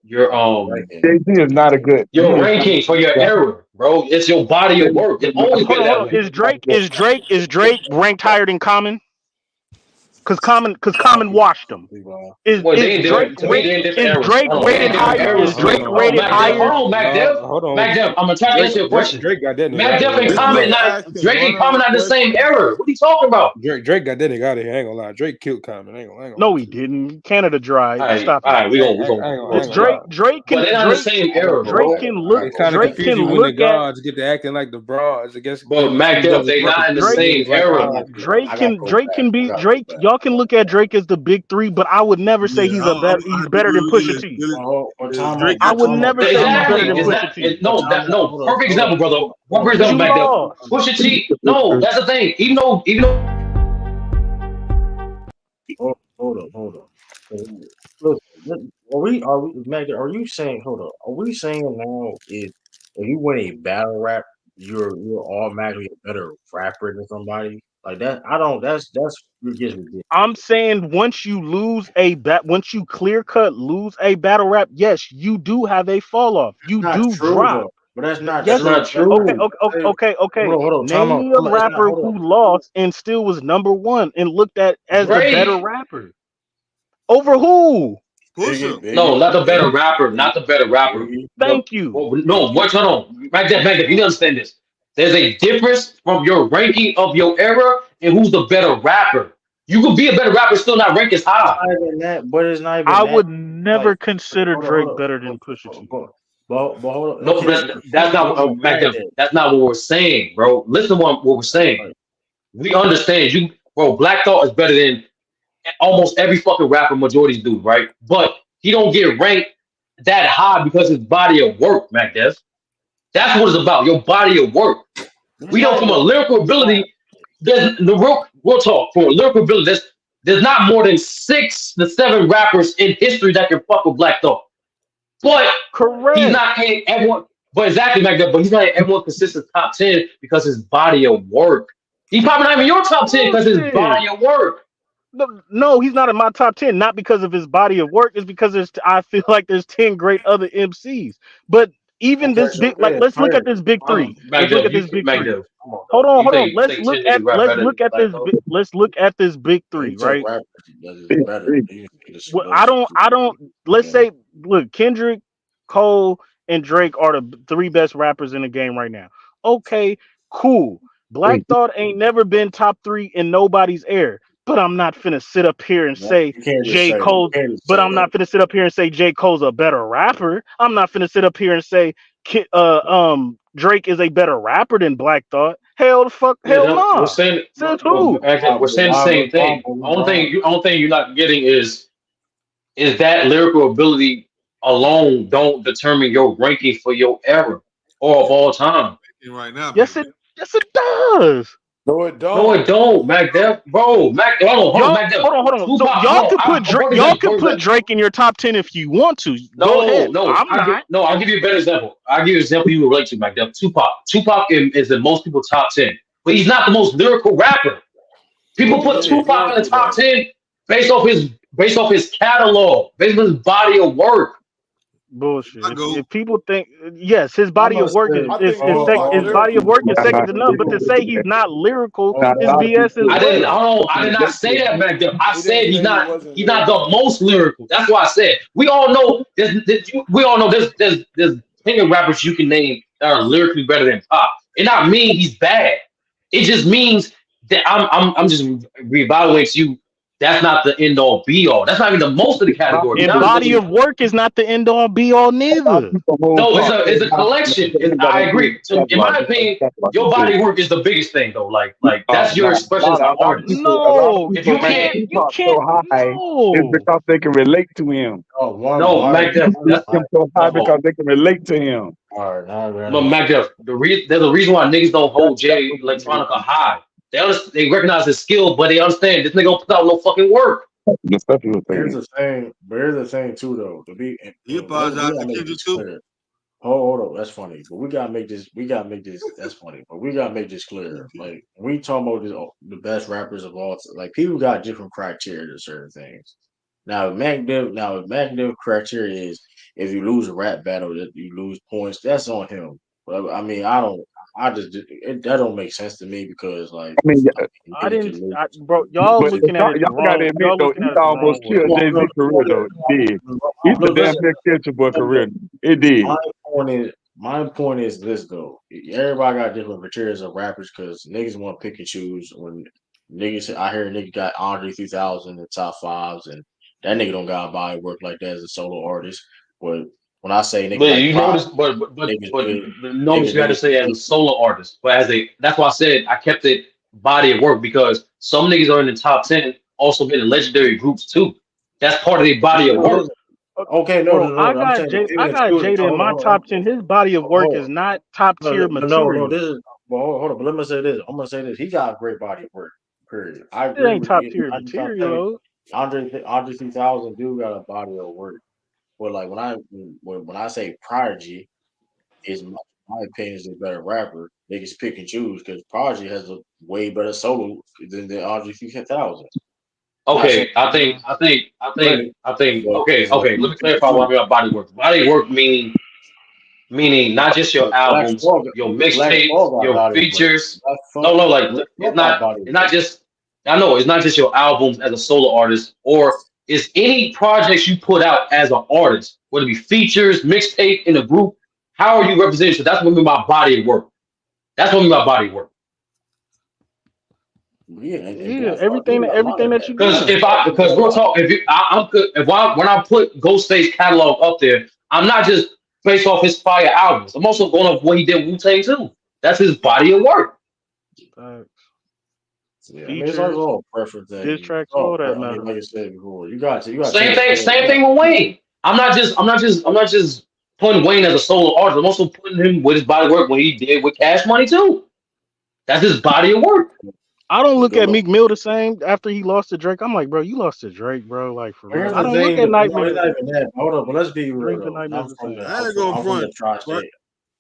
Jay-Z is not a good ranking for your era, bro. It's your body of work. It always been that way. Is Drake ranked higher than Common? Because Common washed him. Is Drake rated higher? Is Drake rated higher? Hold on, Mac Dev. I'm gonna try to answer your question. Drake got that nigga. Mac Dev and Common not the same era. What are you talking about? Drake got that nigga out of here. I ain't gonna lie. Drake killed Common. I ain't gonna lie. No, he didn't. Canada dry. Stop it. All right, we gonna. Drake can. They're not the same era. Drake can look. Drake can look when the gods get to acting like the broads. I guess. But Mac Dev, they not in the same era. Drake can be Drake. Y'all can look at Drake as the big three, but I would never say he's better than Pusha T. I would never say he's better than Pusha T. No, perfect example, brother. Perfect example back there. Pusha T. No, that's the thing. Even though. Hold up. Look, are you saying? Hold up. Are we saying now if you win a battle rap, you're automatically a better rapper than somebody? Like that, that's ridiculous. I'm saying once you clear cut lose a battle rap, yes, you do have a fall off. You do drop. Though. But that's not true. Okay. Hold on. Name me a rapper who lost and still was number one and looked at as Drake. The better rapper. Over who? No, not the better rapper. Not the better rapper. Thank you. No, hold on. Back there. You understand this? There's a difference from your ranking of your era and who's the better rapper. You could be a better rapper, still not rank as high. I would never consider Drake better than Pusha T. But hold on. No, that's not what we're saying, bro. Listen to what we're saying. We understand Black Thought is better than almost every fucking rapper majorities do, right? But he don't get ranked that high because his body of work, Mac Des. That's what it's about, your body of work. We know from a lyrical ability, we'll talk. From a lyrical ability, there's not more than 6 to 7 rappers in history that can fuck with Black Thought. But correct. He's not in everyone. But exactly like that. But he's not everyone consistent top 10 because his body of work. He's probably not even your top 10 because his Bullshit. body of work. No, he's not in my top 10. Not because of his body of work. It's because I feel like there's 10 great other MCs. But even Okay, this so big, like, yeah, let's look at Trey, this big three. Let's look Magdalene, at this big three. Magdalene, come on, Hold though. on, You hold on. think 10 niggas rap Let's better than look at Black this. Thought? Let's look at this big he three, took right? rappers that is better. He just Well, those I don't. Let's yeah. say, look, Kendrick, Cole, and Drake are the three best rappers in the game right now. Okay, cool. Black Thought ain't never been top three in nobody's air. But I'm not finna sit up here and say You can't just J. say you Cole. can't just But say I'm that. not finna sit up here and say J. Cole's a better rapper. I'm not finna sit up here and say Drake is a better rapper than Black Thought. Hell the fuck, Yeah, hell we're nah. saying, Says who? we're saying the same thing. Only thing you're not getting is that lyrical ability alone don't determine your ranking for your era or of all time. Right now, Yes, it does. No, it No, don't. it don't, Mac Def. Bro, Mac, hold on, Y'all, Mac Def. hold on. So Tupac, y'all hold could on. put Drake. For Y'all example, could put Drake in your top 10 if you want to. Go ahead. I'm not. I'll give you a better example. I'll give you an example you relate to, Mac Def. Tupac. Tupac is in most people's top 10, but he's not the most lyrical rapper. People But put he is Tupac in the lyrical top though. 10 based off his catalog, based on his body of work. Bullshit. I go. If people think yes, his I body of must work say, I think Tupac his body of lyrical. work is second to none. But to say he's not lyrical is BS as well. I did not say that, Mac Def. I He said didn't say he wasn't he's not the lyrical. most lyrical. That's why I said we all know there's plenty of rappers you can name that are lyrically better than Pop. It not mean he's bad. It just means that I'm just reevaluating to you. That's not the end all be all. That's not even the most of the category. We're And not even body looking. of work is not the end all be all neither. No, it's a collection. I agree. So in my opinion, your body work is the biggest thing though. Like that's your expression as an artist. A lot of No, If people you rank can't, Tupac can't so high is no. because they can relate to him. oh, no, Mac Def, Rank that's him so high because they can relate to him. all right, now no granted. Mac Def. There's a reason why niggas don't hold Jay Electronica high. They recognize his skill, but they understand this nigga don't put out no fucking work. The stuff he was Here's saying. the thing. But here's the thing too, though. To be, He we apologized gotta to make Kendrick this too. clear. Hold up, that's funny. But we gotta make this. We gotta make this. That's funny. But we gotta make this clear. Like we talking about the best rappers of all time. Like people got different criteria to certain things. Now, Magnev criteria is if you lose a rap battle, that you lose points. That's on him. But I mean, I don't. I just that don't make sense to me because like I mean, I nigga didn't can lose. bro, y'all but looking at it the y'all got to wrong. admit Y'all though, looking he at it the wrong almost way. killed Jay Z career though. It did. He Look, damn listen. near killed your boy career. It did. My point is this though. Everybody got different criteria of rappers because niggas want to pick and choose. When niggas, I hear a nigga got Andre 3000 in the top fives, and that nigga don't got a body work like that as a solo artist. But when I say niggas But like you Pride, notice, niggas but good, notice niggas you had to good. say as a solo artist, but as a that's why I said I kept it body of work because some niggas are in the top 10 also been in legendary groups too. That's part of their body of work. Okay, Bro, I'm saying I even got excluding. Jada in my top 10. His body of work Hold is on. not top tier No. material. This is well, hold on. But let me say this. I'm gonna say this. He got a great body of work. Period. I It agree ain't with top you. tier I just material think though. Andre 3000 do got a body of work. But like when I say Prodigy is my opinion is a better rapper, they can pick and choose because Prodigy has a way better solo than the Andre 3000. Not saying Okay, great, I think. but Okay, it's like okay. Let you me pick and clarify what I choose. mean about body work. Body work meaning not just your albums, your Black mixtapes, Star got your body of work. features. No, like Black Star got body of it's not work. just. I know it's not just your albums as a solo artist, or it's any projects you put out as an artist, whether it be features, mixtape in a group. How are you represented? So that's what I mean by body of work. That's what I mean by body work. Yeah, and Yeah, Black Star do got a lot everything of that that. you Black got. Star do got Because a real lot. talk, if you, I'm good, when I put Ghostface catalog up there, I'm not just based off his fire albums. I'm also going off what he did Wu Tang too. That's his body of work. Uh, Yeah, I mean it's features, all preference diss thing. tracks, Oh, all that I mean, matter. like I said before, you got to take it. Same thing with Wayne. I'm not just putting Wayne as a solo artist. I'm also putting him with his body of work when he did with Cash Money too. That's his body of work. I don't look Good at luck. Meek Mill the same after he lost to Drake. I'm like, bro, you lost to Drake, bro. Like for But real. here's I the don't look thing, at no, it's Nightmare. not even that. Hold up, but let's be real Drink the though. Nightmares the same. I ain't gonna I'm from the front, but tri-state.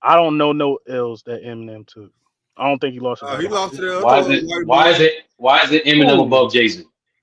I don't know no L's that Eminem took. I don't think he lost a He battle. lost to the Why is other it? white Why is boy. it? Why is it Eminem Who? above Jay-Z?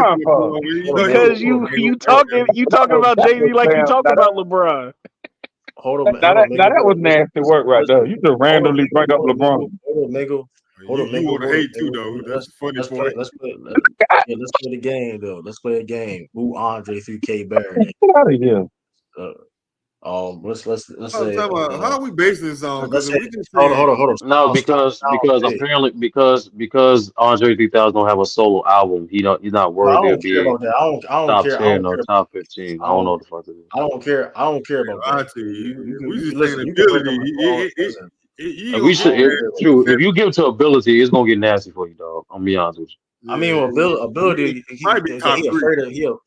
LeBron for? Because you talking about Jay-Z like you talking about LeBron. Hold on, Now that was nigga. nasty work right there. You just randomly bring up LeBron. Hold on, nigga. Hold on, nigga. You want to hate too, though. That's the funny part. Let's play the game though. Let's play a game. Who Andre 3K Barrett? Get out of here. let's I'm say talking about how are we basing this on? let's Because if say we just hold saying on. No, Style, because big. apparently because Andre 3000 don't have a solo album, he's not Bro, I worthy of don't care being about that. top I 10 don't or care. top 15. I don't know what the fuck it is. I don't care about that. I tell you, we You just can saying listen. You can ability. recommend. Listen. You If gonna we get should, I don't care about true. that. If you give it to ability, it's gonna get nasty for you, dog. I'm be honest with I mean, ability. Might be top He three. afraid of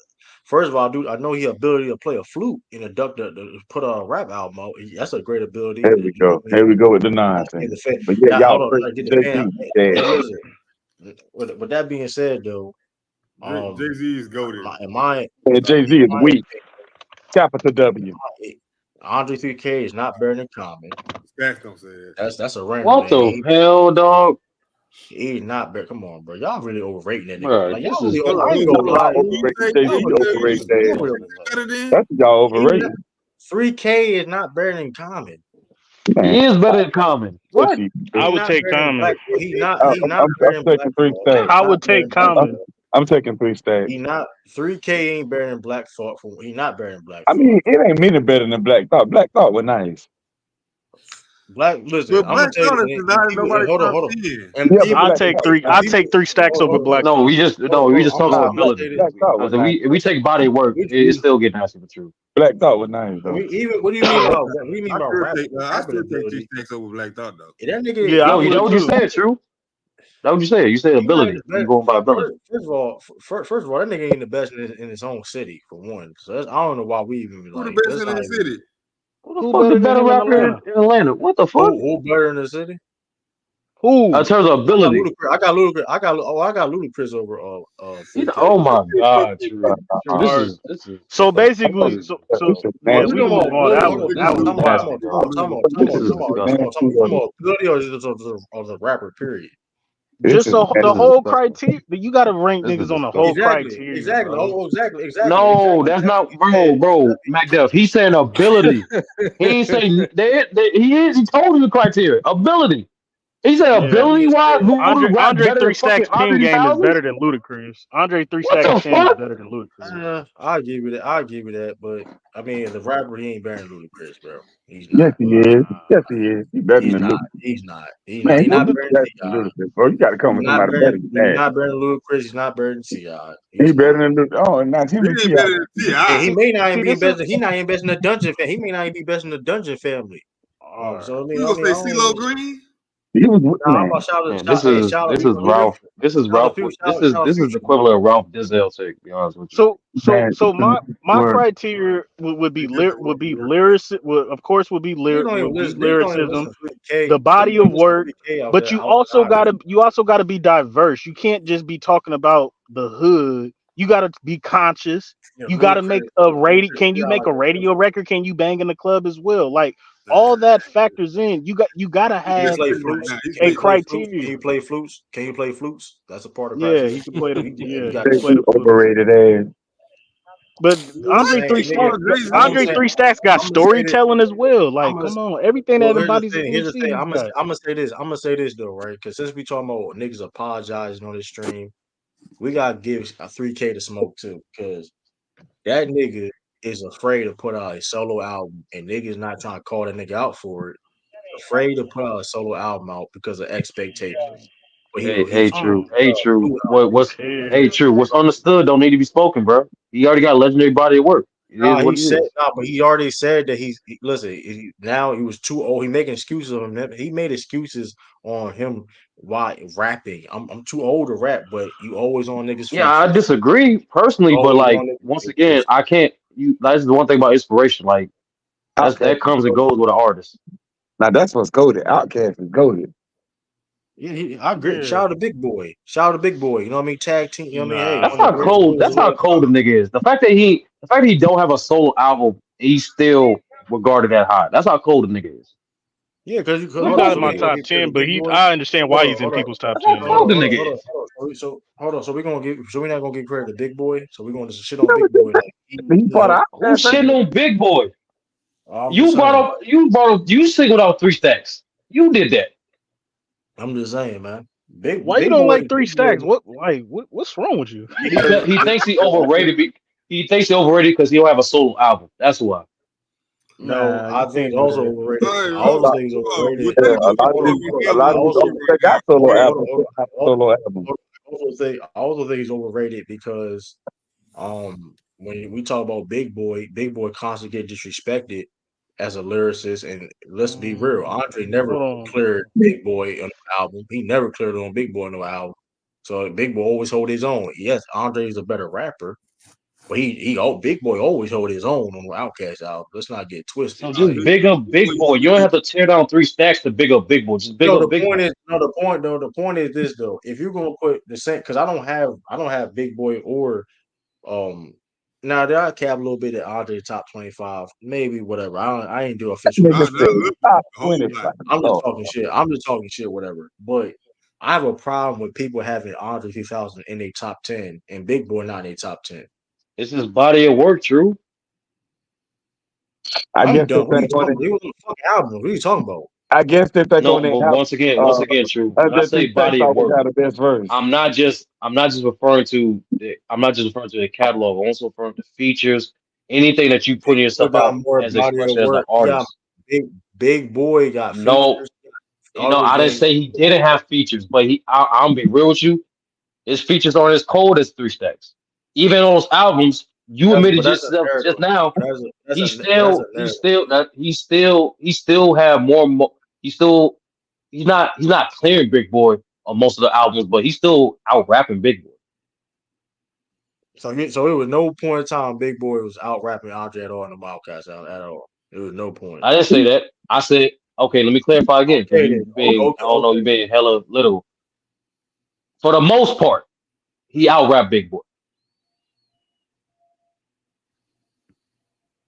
First of all, dude, I know he ability to play a flute and to put a rap album out. That's a great ability. There we You know go. what I Here mean? we go with the In nonsense. the fan. But yeah, Now, hold y'all on. first I get the fan. Jay-Z, dead. Hey, listen. With that being said, though, Jay Z is goaded. And Jay-Z is weak. Capital W. Andre 3K is not better than Common. Stats don't say that. That's a random What man. the hell, dog? He's not better. Come on, bro. Y'all really overrating that nigga. Bro, Like this y'all is really I ain't gonna lie, overrated Jay-Z overrated ass. That's y'all overrated. 3K is not better than Common. he is better than Common. What? I He's would not take better than Common. Black. He's not I'm better than Black. taking 3 stacks. I would take Common. I'm taking 3 stacks. He not 3K ain't better than Black Thought. He not better than Black I Thought. mean, it ain't many better than Black Thought. Black Thought was nice. Listen, But I'm gonna Black tell Thought you. is not nobody Hold top on. 10. And Yeah, people, but I'll take 3 stacks over Black No, Thought. we just talking about I'm gonna say ability. this. Black Thought was Because nice. if we take body of work, it's still getting nasty for true. Black Thought was nice though. What do you mean about rap? I still take 3 stacks over Black Thought though. That nigga. Yeah, I No, that would what you too. said, true. That what you said. You said He not ability. the You best. going by ability. First of all, that nigga ain't the best in his own city for one. So I don't know why we even Who the like. best That's in not the even. city? Who the Who fuck better is than better him in rapper Atlanta? in Atlanta? What the fuck? Who better in the city? Who? In terms of ability. I got Ludacris. I got Ludacris over 3K. Oh my god, true. This is So what the basically, fuck is yeah, we can move on. That was nasty, bro. This is disgusting. About ability or just the rapper. Period. Just so This the is whole disgusting. criteria, you got to rank This is niggas on the whole disgusting. criteria, bro. No, that's not bro. MacDuff. He's saying ability. He ain't saying he told you the criteria. Ability. He said Yeah, ability wise, Andre Luda rap Andre better 3 than fucking stacks pen Andre game is 3000? better than Ludacris. Andre 3 What stacks the pen is fuck? better than Ludacris. I'll give you that. But I mean, the rapper he ain't better than Ludacris, bro. He's Yes, not. he is. Yes, he is. He better than Ludacris. He's not. Man, He's he's not better better than than Ti. Ludacris, bro. You got to come with somebody better than He's that. not better than Ludacris. He's not better than Ti. He better than Ludacris. Oh, and not him and He ain't T.I. better than And T.I. he may not even See, be this is best. He not even best in the dungeon. He may not even be best in the dungeon family. So I mean, You gonna say CeeLo Green? He was nah, I'm man. about Man, shout out. this is Ralph. This is Ralph. This is the equivalent of Ralph Dizel take, to be honest with you. so my Word. criteria would be lyric would of course would be Niggas don't even listen lyricism, to 3K. the body of work, 3K out but there you also outside. gotta be diverse. You can't just be talking about the hood. You gotta be conscious. You gotta make a radio. Can you make a radio record? Can you bang in the club as well? Like all that factors in. You gotta Can you have play flutes? a criteria. Can you play flutes? Can you play flutes? That's a part of Yeah, criteria. he can play the You got he can play the flute. Overrated ass. But Andre I'm 3 stacks got gonna say this. storytelling as well. Like, I'm gonna, come on, everything that well, embodies an here's the MC, thing. he's got. I'm gonna say this. I'm gonna say this though, right? Because since we talking about niggas apologizing on this stream, we gotta give a 3K to Smoke too, because that nigga is afraid to put out a solo album, and niggas not trying to call that nigga out for it. Afraid to put out a solo album out because of expectations. But Hey, true. Yeah. True. What's understood don't need to be spoken, bro. He already got a legendary body of work. It is what it is. But he already said that now he was too old. He making excuses on him. He made excuses on him why rapping. I'm too old to rap, but you always on niggas Yeah, I features. disagree personally, but Always like on once niggas again, features. I can't. That's the one thing about inspiration. Like that comes and goes with an artist. Now that's what's goaded. Outcast is goaded. Yeah, I agree. Yeah. Shout out to Big Boy. You know what I mean? Tag team. You know what I mean? Hey, That's how cold. That's how cold the nigga is. The fact that he don't have a solo album, he's still regarded that high. That's how cold the nigga is. Yeah, because He's not in my top 10, but I understand why he's in people's top 10. That's how cold the nigga is. Hold on. So we're not gonna give credit to Big Boy. So we're gonna just shit on Big Boy. Like Who's shitting on Big Boy? You singled out 3 stacks. You did that. I'm just saying, man. Why you don't like 3 stacks? What's wrong with you? He thinks he overrated. He thinks he overrated because he don't have a solo album. That's why. No, Nah, I you think can't it's do also that. overrated. Hey, I hold also on. think it's overrated. What Yeah, they a gonna lot put of Hold it on, these, hold on. a together lot I of with these also, you artists right that now? got solo okay, albums don't have hold solo on, albums. hold on. I also think it's overrated because when we talk about Big Boy constantly get disrespected as a lyricist, and let's be real, Andre never Hold on. cleared Big Boy on the album. He never cleared on Big Boy on the album. So Big Boy always hold his own. Yes, Andre is a better rapper, but Big Boy always hold his own on the Outkast album. Let's not get twisted. So Like, just big up Big Boy. You don't have to tear down 3 stacks to big up Big Boy. Just big no, up the Big point Boy. is no, the point though. The point is this though. If you're gonna put the same, because I don't have Big Boy or um. Now there I cap a little bit at Andre top 25, maybe whatever. I ain't do official Nigga list Not yet. said looking top a whole lot. 25. I'm just Oh, talking shit. I'm just talking shit, whatever. But I have a problem with people having Andre 3000 in a top 10 and Big Boy not in a top 10. It's his body of work, True. I I'm guess done. if What are they're you going talking about? He was on the fucking album. What are you talking about? I guess if they're No, going to but have once again, True. When I under say three stacks body of always work, have the best verse. I'm not just referring to the catalog. I'm also referring to features, anything that you putting Big Boy yourself got out more as body of expression as an work. He got artist. Big Boy got No, features, other I didn't things. say he didn't have features, but I'm gonna be real with you. His features aren't as cold as 3 stacks. Even on those albums, you But admitted that's a yourself just narrative. now. That's a narrative. He still have more. He's not clearing Big Boy on most of the albums, but he's still out rapping Big Boy. So it was no point in time Big Boy was out rapping Andre at all in the Wildcats at all. It was no point. I didn't say that. I said, okay, let me clarify again because Okay you then. being, I don't know, you Okay. being hella little. For the most part, he out rap Big Boy.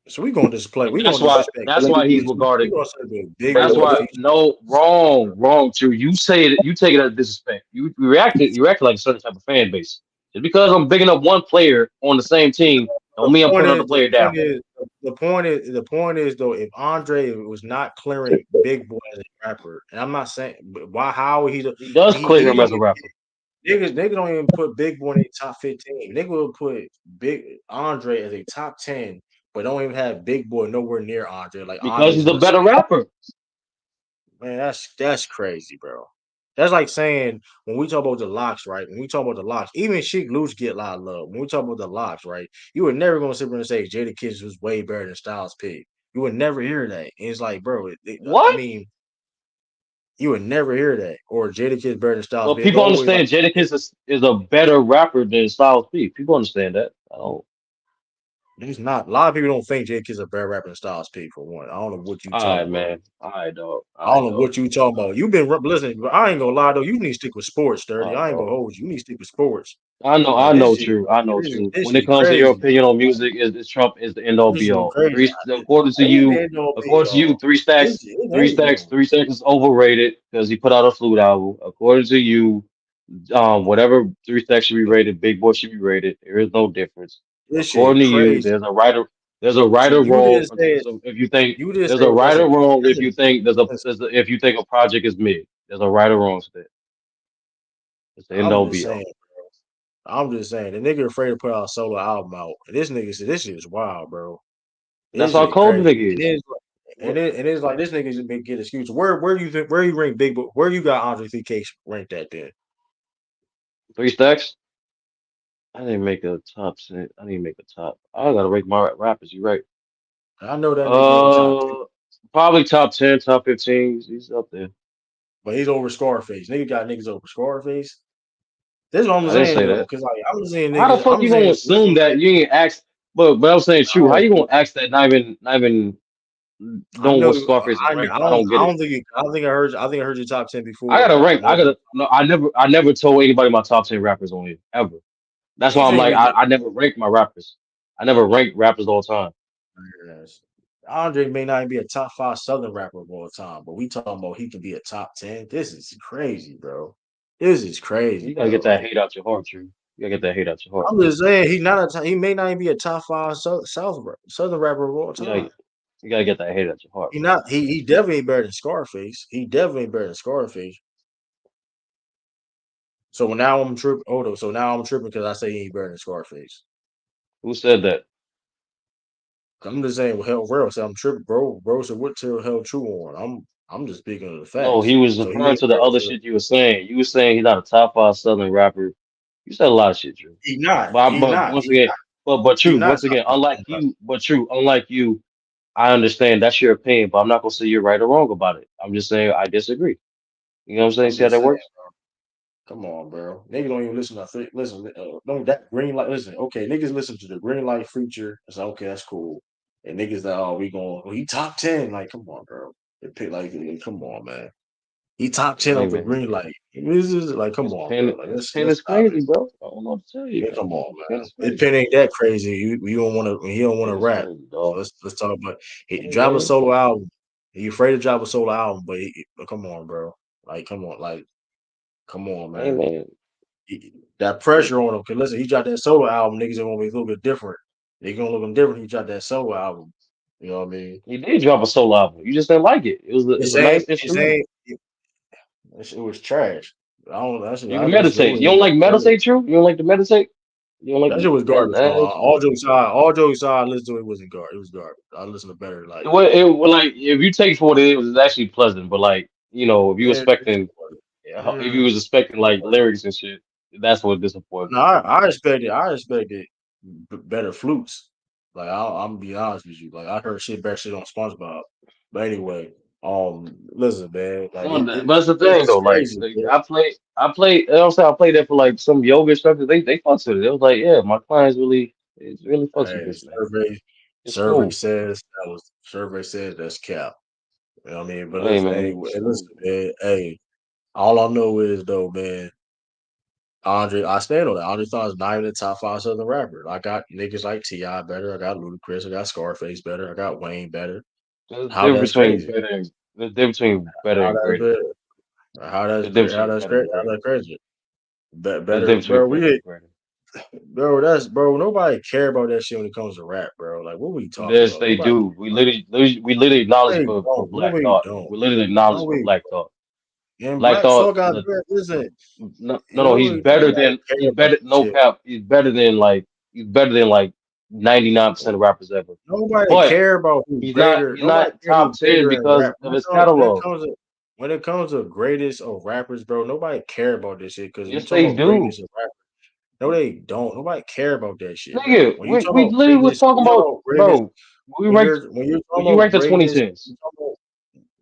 So we gonna display. And We that's gonna why disrespect that's Big why he's Boy. We regarded. gonna say the Big That's Boy why feature. no wrong, true. You say it, you take it as disrespect. You reacted like a certain type of fan base. Just because I'm bigging up one player on the same team, don't mean I'm putting another The player down. point is the point is though, if Andre was not clearing Big Boy as a rapper, and I'm not saying but why how he He does clear he him don't as a rapper niggas don't even put Big Boy in a top 15. Niggas will put Big Andre as a top 10, but don't even have Big Boy nowhere near Andre. Like because Andre's he's in a the better same. rapper. Man, that's crazy, bro. That's like saying when we talk about the locks, right? When we talk about the locks, even Sheik Luch get a lot of love. When we talk about the locks, right? You were never gonna sit there and say Jada Kiss was way better than Styles P. You would never hear that. And it's like, bro, I What? mean, you would never hear that. Or Jada Kiss better than Styles Well, P. It's people always like understand Jadakiss is a better rapper than Styles P. People understand that. Oh, there's not a lot of people don't think Jada Kiss is a better rapper than Styles P for one. I don't know what you all talking right, about. man. All right, dog. I All don't right, know dog. what you talking about. You've been listening. I ain't gonna lie though. You need to stick with sports, All sturdy. right, I ain't dog. gonna hold you. You need to stick with sports. I know, Like I this know, shit, true. I know, true. this When shit it comes to your crazy. opinion on music, is Trump is the end all This be shit all. crazy. Ain't the end all be According to you, all. three stacks, It three ain't stacks, though. 3 stacks is overrated because he put out a flute album. According to you, whatever 3 stacks should be rated, Big Boy should be rated. There is no difference. This shit According to you, crazy. there's a right See, or you wrong. just said So if you think you just there's said a right or wrong, if that's you think listen, if you think a project is mid, there's a right or wrong to that. It's the end I'm all just be saying. all. I'm just saying. The nigga afraid to put out a solo album out. And this nigga said this shit is wild, bro. That's This how shit cold the crazy. nigga is. And it's like this nigga just been get excuse. Where you think where you rank Big Boy? Where you got Andre 3K ranked at then? 3 stacks. I didn't make a top. I didn't make a top. I gotta rank my rappers. You right. I know that nigga ain't top 10, Uh, Probably top 10, top 15. He's up there. but he's over Scarface. Nigga got niggas over Scarface. This is what I'm I didn't saying say though, that. because like I'm saying How the niggas, fuck I'm you gonna saying assume listen, that you ain't asked? But I'm saying true. How I, you gonna ask that? Not even I knowing know what Scarface is ranked. I don't I get it. don't think I don't think I think I heard your top 10 I before. gotta rank. I Most gotta. No, I never told anybody my top 10 rappers on here ever. That's why you I'm ain't like, even I never rank my rappers. I never rank rappers all the time. yes. Andre may not be a top 5 Southern rapper of all time, but we talking about he can be a top 10. This is crazy, bro. This is crazy, You gotta bro. get that Like hate out your heart, true. You gotta get that hate out your heart. I'm just saying he may not even be a top 5 Southern rapper of all You gotta time. you gotta get that hate out your heart, He bro. not he definitely ain't better than Scarface. He definitely ain't better than Scarface. So now I'm tripping. Hold on. So now I'm tripping because I say he ain't better than Scarface. Who said that? I'm just saying what hell real. So I'm tripping, bro. Bro said what till hell true on. I'm just speaking of the No, facts. he was So he referring went to the there other to shit you were saying. You were saying he's not a top five Southern rapper. You said a lot of shit, Drew. he not. He But not. once again, but He true. not Once again, top unlike five. you, unlike you, I understand that's your opinion, but I'm not gonna say you're right or wrong about it. I'm just saying I disagree. You know what I'm saying? I'm See how just that saying. works? Come on, bro. Niggas don't even listen to listen. Don't that green light. Listen, okay. Niggas listen to the green light feature. It's like, okay, that's cool. And niggas that we going. Oh, he top 10. Like, come on, bro. They pick like, come on, man. He top 10 Hey off the man, green light. This is like, come his on, pen, bro. Like, his let's pen is stop it. crazy, bro. I don't know what to tell you, Yeah, man. come on, His pen man. is His crazy. pen ain't that crazy. He don't want to. He don't want to Pen is rap. crazy, So dog. let's talk about. He Hey drop a man, solo album. He afraid to drop a solo album, but come on, bro. Like, come on, come on, hey man. man. That pressure on him. Cause listen, he dropped that solo album. Niggas are gonna be a little bit different. They gonna look him different. He dropped that solo album. You know what I mean? He did drop a solo album. You just didn't like it. It was His a ain't nice his instrumental. ain't. It was trash. I don't. That shit, You I can listened to meditate. You don't like meditate, true? You don't like to meditate? You don't like that shit was that garbage. nice? All jokes aside, I listened to it wasn't garbage. It was garbage. I listened to better like Like if you take for what it is, it's actually pleasant. But like if you yeah. expecting, if you Mm, was expecting like lyrics and shit, that's what disappointed no, me for you. I expected better flutes. Like I'm gonna be honest with you. Like I heard better shit on SpongeBob. But anyway, listen, man. Like No, but that's the it's thing though. just Like, crazy, like bro. I play. You know what I'm saying I played that for like some yoga instructors. They fucks with it. It was like, yeah, my clients really fucks with Hey, this, man. It's survey cool. says survey says that's cap. You know what I mean? But Hey listen, man, anyway, it's cool. listen, man. Hey, all I know is though, man. I stand on that. Andre is not even the top five Southern rapper. I got niggas like Ti better. I got Ludacris. I got Scarface better. I got Wayne better. There's a How difference that's between crazy? better and there's a difference between better How and that's greater. better? How that's There's a great? difference How between that's better and great? How greater. that's crazy? There's a Better, difference between bro. better and greater. Bro. Nobody care about that shit when it comes to rap, bro. Like, what we talking Yes, about? they Nobody. do. We literally acknowledge We for don't. No, Black we Thought. don't. We literally No, acknowledge for we. Black Thought. And Black Black Thought, Thought got better. Listen, no. He's better nobody than care about that no shit. cap. He's better than like 99% of rappers ever. Nobody But care about who he's not greater. he's Nobody not care top who 10 greater in because rap. of his catalog. When it comes to greatest of rappers, bro, nobody care about this shit. Because when you Yes, talking they about do. greatness of rappers, no, they don't. Nobody care about that shit, bro. Nigga, we literally was talking When you talking about about greatness, bro. when you're When talking you about rank the greatness, 2010s,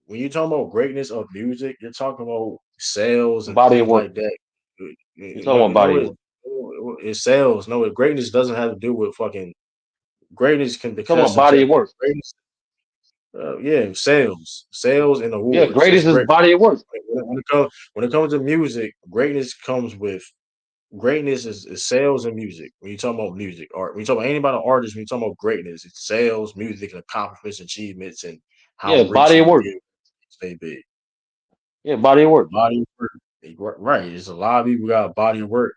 when you're talking about greatness of music, you're talking about sales and body of things work. like that. You're talking about body of work. It's sales. No, greatness doesn't have to do with fucking greatness can You're talking because about body of work. greatness. Yeah, sales and Yeah, awards. That's greatest is great. body of work. When it comes to music, greatness comes with greatness is sales and music. When you talk about music, art, when you talk about anybody artist, when you talk about greatness, it's sales, music, and accomplishments, achievements, and how Yeah, rich body of you work. get may be. Yeah, body of work. Body of work. Right. There's a lot of people got a body of work.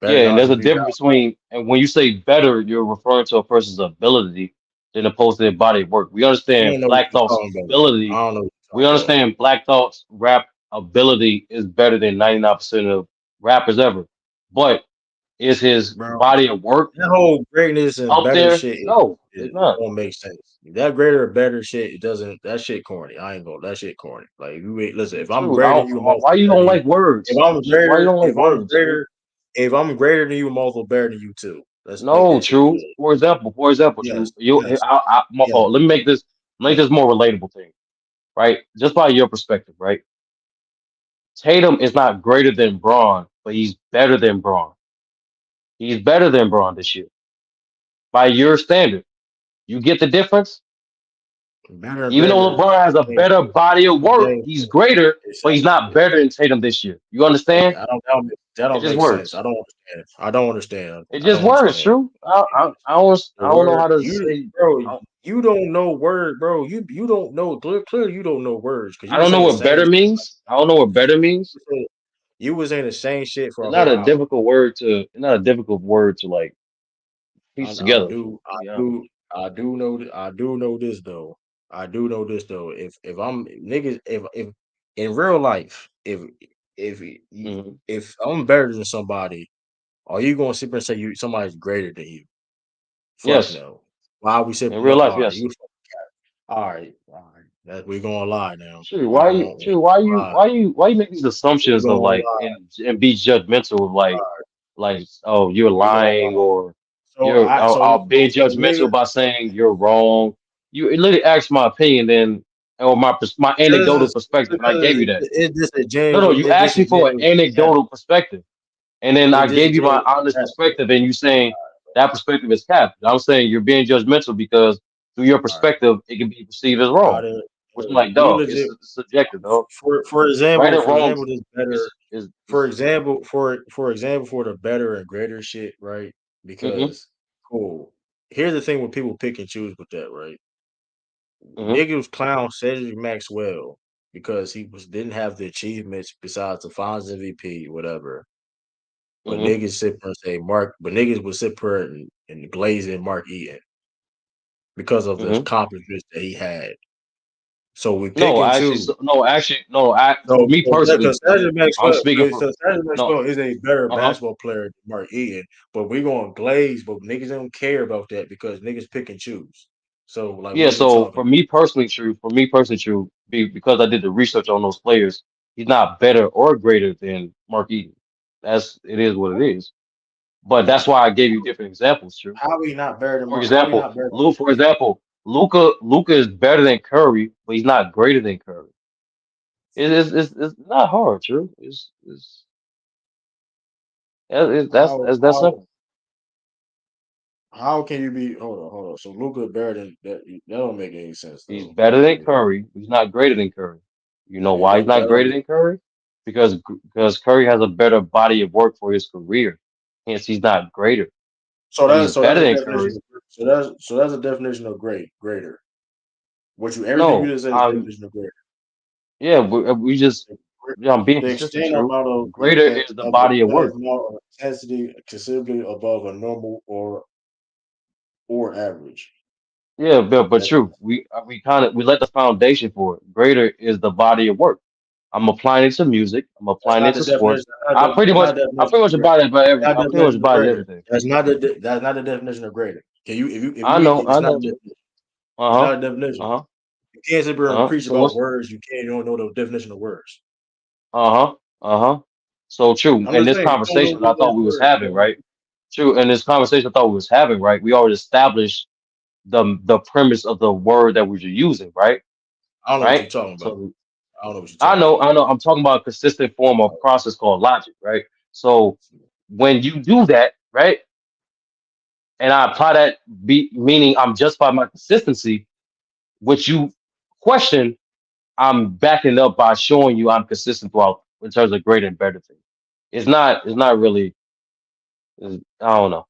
Better Yeah, and there's artists a people got. difference between, and when you say better, you're referring to a person's ability than opposed to their body of work. We I understand don't know what Black you're Thought's talking about. ability. I don't know what We you're talking about. understand Black Thought's rap ability is better than 99% of rappers ever. But is his Bro, body of work that whole greatness and up better there? shit No, it's not. don't make sense. That greater or better shit, it doesn't. That shit corny. I ain't gonna. That shit corny. Like listen, if I'm True. greater than you, I'm also Why you better don't than you. like If words? I'm Why you greater, don't like words, True? if I'm greater than you, I'm also better than you too. Let's make No, that shit True. clear. For example, Yes, True. yes, My yes. fault. Let me make this more relatable thing, right? Just by your perspective, right? Tatum is not greater than Braun, but he's better than Braun. He's better than Braun this year by your standard. You get the difference? Better and Even though better. LeBron has a better body of work, James, he's greater, it's, but he's not better than Tatum this year. You understand? that It don't just make sense. works. I don't understand. It I just don't works, understand. true. The I don't know word how to you, say. bro. I, You don't know word, bro. You don't know clearly. You don't know words because I you were don't know saying the what same. better means. I don't know what better means. You was saying the same shit for It's a not whole a hour. difficult word to. It's not a difficult word to like I, piece I together. do, To I be honest. do, I do know this though. I do know this though. If I'm niggas, if in real life, if Hmm. if I'm better than somebody, are you gonna sit there and say somebody's greater than you? Fuck Yes. no. Why we In sipping real up? life, All right, yes. you all right, all right. That we gonna lie now. True. We Why you? gonna True. Why you? lie. Why you make these We assumptions of gonna like lie. and be judgmental of like oh you're We gonna lying lie. or So you're I so I'll being so nigga, judgmental by saying you're wrong. You literally asked my opinion then or my anecdotal just perspective and I because gave you that. it's No, disingenuous, you it's asked me for an disingenuous. Yeah, anecdotal perspective. And then I it's gave you my disingenuous. honest Yeah. perspective, and you saying that perspective is capped. I'm saying you're being judgmental because through your All right. perspective, it can be perceived as All wrong. right. Which I'm like, We dog, legit it's subjective, dog. for Right example, or wrong this better is for example for the better and greater shit, right? mm-hmm, Because cool. Here's the thing when people pick and choose with that, right? mm-hmm, Niggas clown Cedric Maxwell because he didn't have the achievements besides the Finals MVP, whatever. But mm-hmm, niggas sit there and say but niggas would sit there and glaze in Mark Eaton because of the mm-hmm. accomplishments that he had. So we pick and choose. No, actually, no. For So, me personally, because Cedric I'm Maxwell, speaking for Cedric no. Maxwell is a better Uh huh. basketball player than Mark Eaton, but we going to glaze, but niggas don't care about that because niggas pick and choose. So, like, Yeah. what are we So talking for about? me personally, true. For me personally, true. Because I did the research on those players, he's not better or greater than Mark Eaton. That's it is what it is. But that's why I gave you different examples, true. How we not better than For Mark? How we example, not better Luke. For than Eaton? example, Luca is better than Curry, but he's not greater than Curry. It's not hard, true. That's that How simple. how can you be? Hold on. So Luca better than that? That don't make any sense He's though. better than Like, Curry. He's not greater than Curry. You know is why he he's not better? greater than Curry? Because Curry has a better body of work for his career. Hence, he's not greater. But he's So that's better a than definition. Curry. So that's a definition of greater. What you everything you No, just said is a definition of greater. yeah, we just yeah, I'm being The consistent. extent True. amount of Greater is the body of vast work. amount of intensity considerably above a normal or average. Yeah, but That's true. We kind of we let the foundation for it. Greater is the body of work. I'm applying it to music. I'm that's applying not it the to definition. sports. I pretty much Of greater. apply that by every. Not I pretty much definition of apply it to greater. everything. That's not the definition of greater. Can you if you I read know. it, I it's not a know. definition. Uh It's huh. not a definition. Uh huh. You can't sit here Uh and huh. preach So about what's words. You don't know the definition of words. uh huh. Uh huh. So true. I'm In just this saying, you don't know conversation, what I those thought we was words having mean. right. True. In this conversation, I thought we was having right. We already established the premise of the word that we were using, right? I don't know what Right. you're talking about. So I don't know what you're talking about. I know. I'm talking about a consistent form of process called logic, right? So when you do that, right, and I apply that, meaning I'm justified my consistency, which you question, I'm backing up by showing you I'm consistent throughout in terms of greater and better thing. It's not really. I don't know.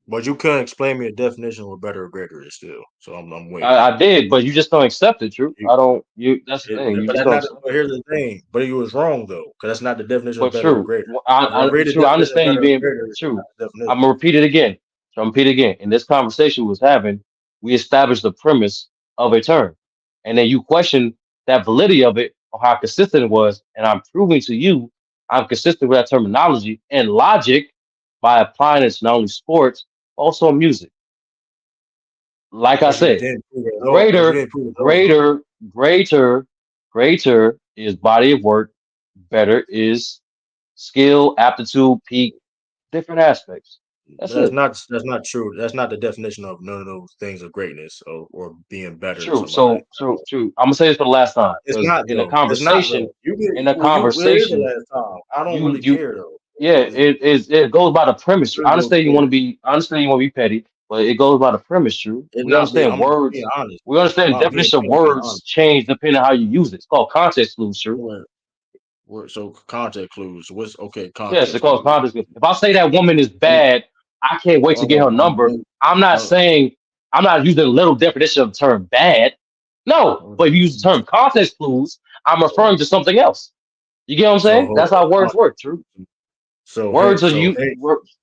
But you couldn't explain me a definition of what better or greater is still. So I'm waiting. I did, but you just don't accept it. True. You, I don't. You. That's the thing. You but just that's don't not. accept But it. here's the thing. But you was wrong though, because that's not the definition of But better or true. greater. If I I read the true. I definition of understand you better or being greater, it's not true. the definition. I'm gonna repeat it again. So I'm gonna repeat it again. In this conversation we was having, we established the premise of a term, and then you question that validity of it or how consistent it was, and I'm proving to you I'm consistent with that terminology and logic by applying it to not only sports, also music. Like I But you said, didn't prove it at all. But you greater, didn't prove it at all. greater, greater, greater is body of work. Better is skill, aptitude, peak, different aspects. But That's it. that's not true. That's not the definition of none of those things of greatness or being better than True. somebody. So true, true. I'm gonna say this for the last time It's because not though. It's not though. You get in a well it is the conversation, last time. I don't you really you care though. yeah, it goes by the premise. I I really don't understand you want to care. be I understand you want to be petty, but it goes by the premise, true. It's We not being. understand I'm just being words. honest. We understand I'm being definition of I'm being words honest. change depending on how you use it. It's called context clues, true. So context clues. What's okay? Yes, it Context calls clues. context clues. If I say that woman is Hey, bad, I can't wait to get her number. I'm not saying I'm not using a little definition of the term bad. No, but if you use the term context clues, I'm referring to something else. You get what I'm So saying? hold That's how on. words work, true. So hey, Words are so you hey, words.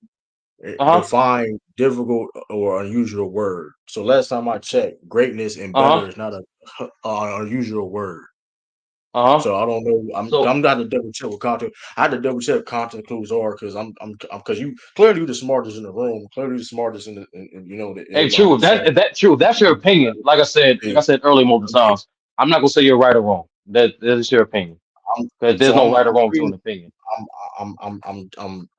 Uh-huh. define difficult or unusual word. So last time I checked, greatness and better Uh-huh. is not a unusual word. So I don't know. I'm not to double check what content. I had to double check content clues are because I'm because you clearly the smartest in the room, clearly the smartest in you know that Hey, everybody true. be saying. True. That's your opinion. Like I said earlier multiple Yeah, times, I'm not gonna say you're right or wrong. That is your opinion because there's no right or I'm wrong to reading. an opinion.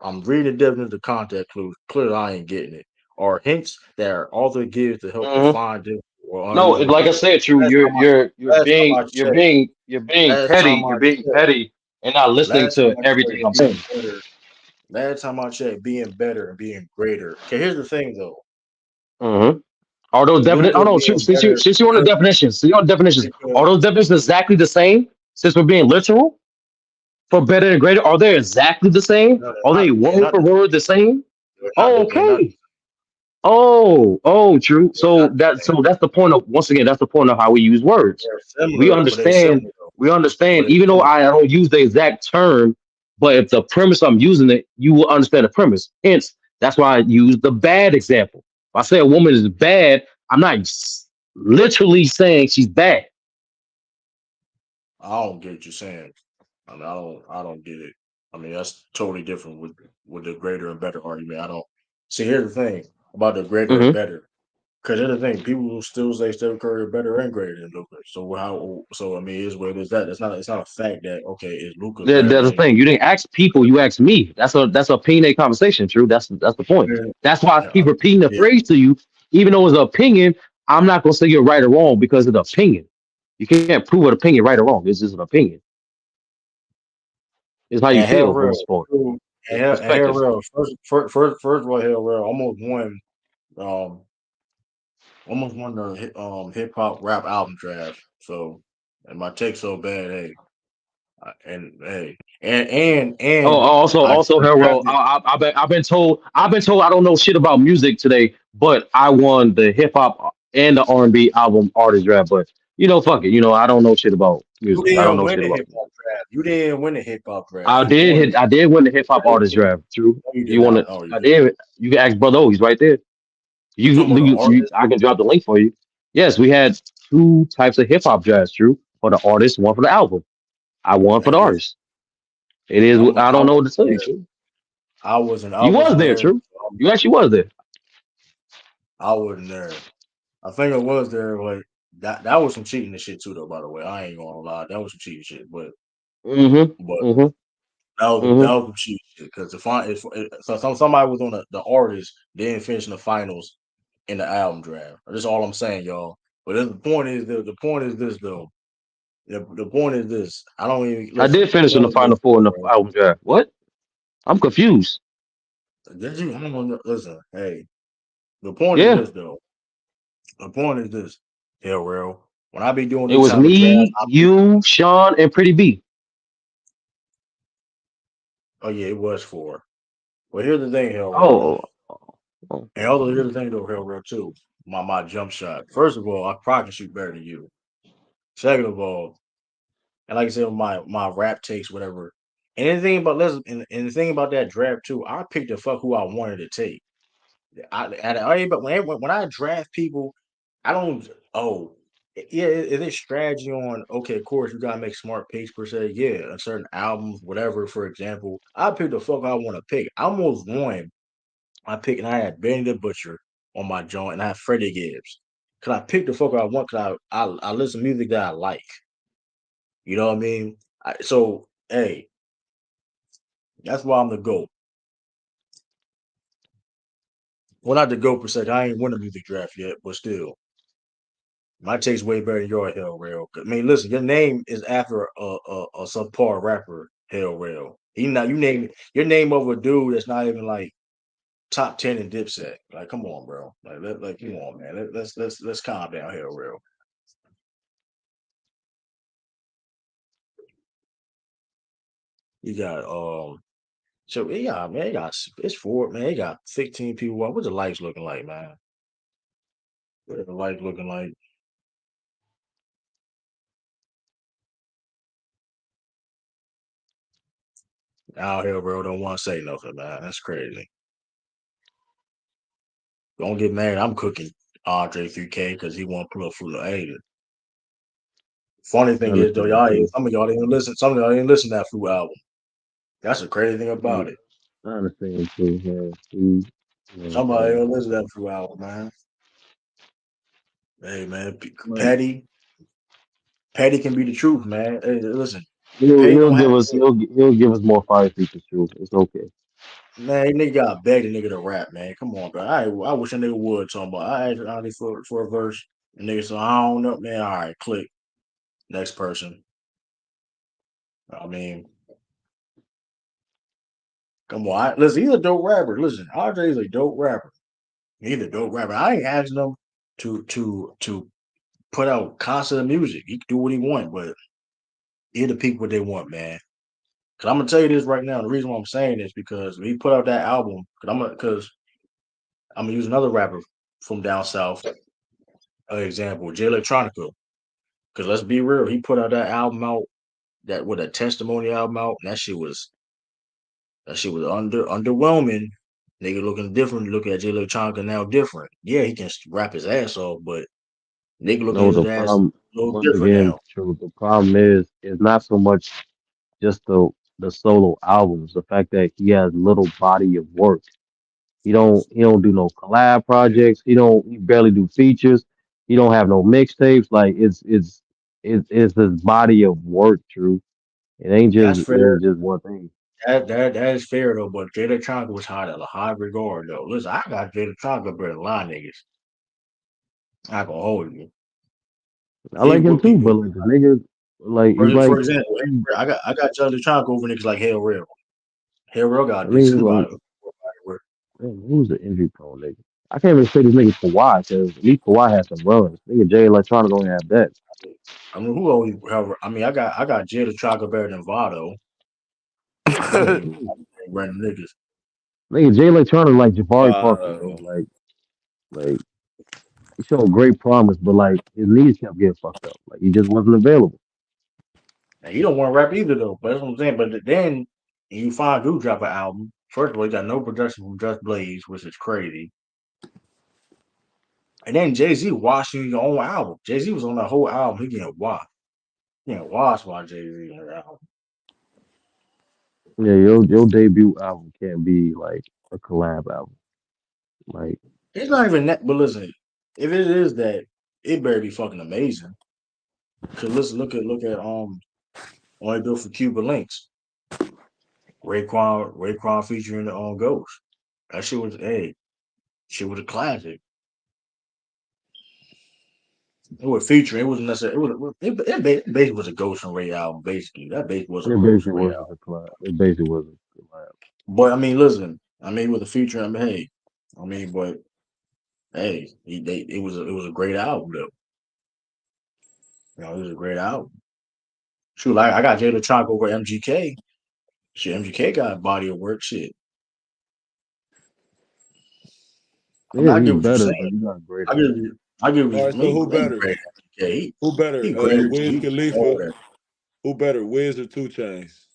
I'm reading the definition of the content clues. Clearly, I ain't getting it. Or hints that our author gives to help Hmm. define this or No, unusual like I behavior. said, true. Last time I last time I checked, You're being last petty. time I You're being checked, petty and not listening last time to I everything checked, I'm being saying. better. Last time I checked, being better and being greater. Okay, here's the thing though. Hmm. Are those When we definitions? Oh go no, true. being better, Since you're on the definitions, are because those definitions exactly the same? Since we're being literal for better and greater, are they exactly the same? no, Are they they're word not for the word same. the same? They're not Okay. True. they're not the same. So that's the point of once again, that's the point of how we use words. They're We similar, but they understand, similar though. we But understand, it's even though similar. I don't use the exact term, but if the premise I'm using it, you will understand the premise. Hence, that's why I use the bad example. If I say a woman is bad, I'm not literally saying she's bad. I don't get what you're saying. I don't get it. I mean, that's totally different with the greater and better argument. I don't see. Here's the thing about the greater and Hmm. better. Because here's the thing, people will still say Stephen Curry is better and greater than Luka. So how? So I mean, it is what it is. That it's not. It's not a fact that okay, is Luka better That's the than? thing. You didn't ask people, you asked me. That's a opinionated conversation. True. That's the point. Yeah, That's why I yeah, keep repeating the yeah. phrase to you, even though it's an opinion. I'm not gonna say you're right or wrong because of the opinion. You can't prove an opinion right or wrong. It's just an opinion. It's how you And hell feel real, most part. and It's hell perspective. real. First of all, hell real. Um, almost won the hip hop rap album draft. So, and my take so bad, hey, and hey, Oh, and also, I Harold. drafted. I've been told I don't know shit about music today, but I won the hip hop and the R&B album artist draft. But fuck it. I don't know shit about You music. I don't didn't know win shit the about hip music. hop draft. You didn't win the hip hop draft. You won. I did win the hip hop No, you artist did. draft. True. No, you did You want not. it? Oh, you I did. did. You can ask Brother O. He's right there. You talking about the artist? I can drop the link for you. Yes, we had two types of hip hop drafts. True. For the artist, one for the album. I won for Hey, the listen, artist. It is. I I don't know what wasn't to tell you. there. True. I You was wasn't there. there. True. You actually was there. I wasn't there. I think I was there. Like that was some cheating and shit too, though. By the way, I ain't gonna lie, that was some cheating shit. Mm-hmm. But Mm-hmm. that Mm-hmm. was some cheating shit because so somebody was on the artist didn't finish in the finals in the album draft. That's all I'm saying, y'all. But the point is this though. The point is this. I don't even I listen. did The finish in point the is this, final four in the bro. album draft. What? I'm confused. Did you? I don't know. Listen, hey. The point is Yeah. this though. The point is this. Hell, real. When I be doing It these was type of drafts, me, you, Sean, and Pretty B. oh yeah, it was four. But here's the thing, Hell Real. Oh. Oh. And also here's the thing though, Hell Real too. My jump shot. First of all, I probably can shoot better than you. Second of all, and like I said, my rap takes, whatever. And the thing about and the thing about that draft too, I picked the fuck who I wanted to take. But when I draft people, I don't. Oh, yeah, it is strategy on. Okay, of course you gotta make smart picks per se. Yeah, a certain albums, whatever. For example, I picked the fuck I want to pick. I almost won. I picked, and I had Benny the Butcher on my joint, and I had Freddie Gibbs. Cause I picked the fuck I want. Cause I listen to music that I like. You know what I mean? So hey, that's why I'm the GOAT. Well, not the GOAT per se. I ain't won the music draft yet, but still. My taste way better than your Hell Rail. I mean, listen, your name is after a subpar rapper, Hell Rail. He not you name your name of a dude that's not even like top 10 in Dipset. Like, come on, bro. Come on, man. Let's calm down, Hell Rail. You got so yeah, man, it's four, man. He got 16 people. What's the lights looking like, man? What are the lights looking like? Out here, bro. Don't want to say nothing, man. That's crazy. Don't get mad. I'm cooking Andre 3K because he want to pull up for the hey, Funny I thing is though, understand too. some of y'all didn't listen. Some of y'all didn't listen to that Flu album. That's the crazy thing about Yeah, it. I understand too. Man. You know what I'm Somebody saying? didn't listen to that Flu album, man. Hey, man, Like, Petty can be the truth, man. Hey, listen, he'll Petty he'll don't have give us he'll give us more fire features too. It's okay. man. Nigga got begged a nigga to rap, man. Come on, bro. I wish a nigga would talk about. I asked Ronnie for a verse, and nigga said I don't know, man. All right, click next person. I mean, come on. Listen, he's a dope rapper. Listen, RJ is a dope rapper. He's a dope rapper. I ain't asking him to put out constant music. He can do what he want, but he the people what they want, man. Cause I'm gonna tell you this right now. The reason why I'm saying this because when he put out that album, cause I'm gonna use another rapper from down south, example, Jay Electronica. Cause let's be real, he put out that album out that with a testimony album out, and that shit was underwhelming. Nigga looking different. Look at Jay Electronica now different. Yeah, he can rap his ass off, but nigga looking No, at his the ass problem a little once different again, now. true. The problem is not so much just the solo albums. The fact that he has little body of work. He don't do no collab projects. He barely do features. He don't have no mixtapes. Like it's his body of work, true. That's It fair. ain't just one thing. That is fair though, but Jada Electronica was high at a high regard though. Listen, I got Jada Electronica better than a lot of niggas. I can hold you. I like Even him with too, people, but like the nigga, like it's for like example, I got Jada Electronica over niggas like Hell Real. Hell Real got a nigga decent like body of work. man, who's the injury prone nigga? I can't even say this nigga Kawhi because at least Kawhi has some runs. Nigga Jay Electronic don't have that. I mean, who always? I mean, I got Jada Electronica better than Vado. I Yeah, mean, random niggas. nigga Jay Electronic like Jabari Parker, bro. Wow. Like he showed great promise, but like his knees kept getting fucked up. Like he just wasn't available. And he don't want to rap either though. But that's what I'm saying. But then you find Dude drop an album. First of all, he got no production from Just Blaze, which is crazy. And then Jay Z watching your own album. Jay Z was on the whole album. He getting watched. He getting watched by Jay Z on the album. Yeah, your debut album can't be like a collab album. Like It's not even that. But listen, if it is that, it better be fucking amazing. Cause listen, look at only built for Cuba Links. Raekwon featuring the Ghost. That shit was a classic. It was featuring. It wasn't necessarily. It basically was a Ghost and Ray album. Basically, that basically was a it Ghost basically and Ray wasn't album. a collab. It basically wasn't a collab. But I mean, listen. I mean, with a feature, I mean, hey, I mean, but hey, it was a great album though. It was a great album. Shoot, like I got Jada Chalk over MGK. Shit, MGK got a body of work. Shit, I mean, Yeah, I he's get what you're better, but saying. he's not greater. I get you. I get what All you right, so mean. who But he better? great at MGK. Who better? He great. Wiz He all Khalifa? that. Who better? Wiz or Two Chains?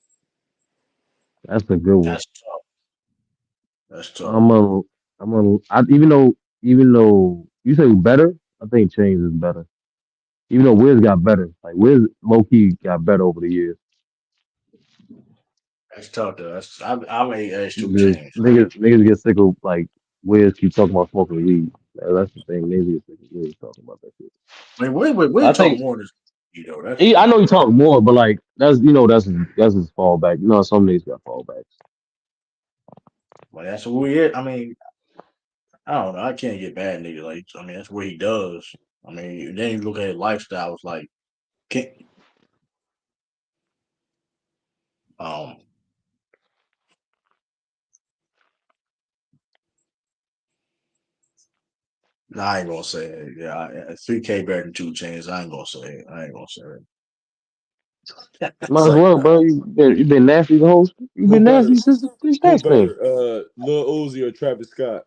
That's a good one. That's tough. That's tough. I'm a even though you say better, I think Chains is better. Even though Wiz got better, like Wiz low key got better over the years. That's tough though. I made Ash two Niggas, chains. niggas get sick of like Wiz keep talking about smoking weed. That's the thing. Niggas get sick of Wiz talking about that shit. We I talk think more than you know. That's the I know thing. he talk more, but like that's his fallback. You know, some niggas got fallbacks. But that's who he is. I mean, I don't know. I can't get bad nigga. Like, I mean, that's what he does. I mean, then you look at his lifestyle. It's like, can't, um, nah, I ain't gonna say it. Yeah, 3K better than two chains. I ain't gonna say it. I ain't gonna say it. It's Might as like, well, nah. bro. You been nasty the whole. You Who been nasty better? since the Who tax thing. better? Lil Uzi or Travis Scott?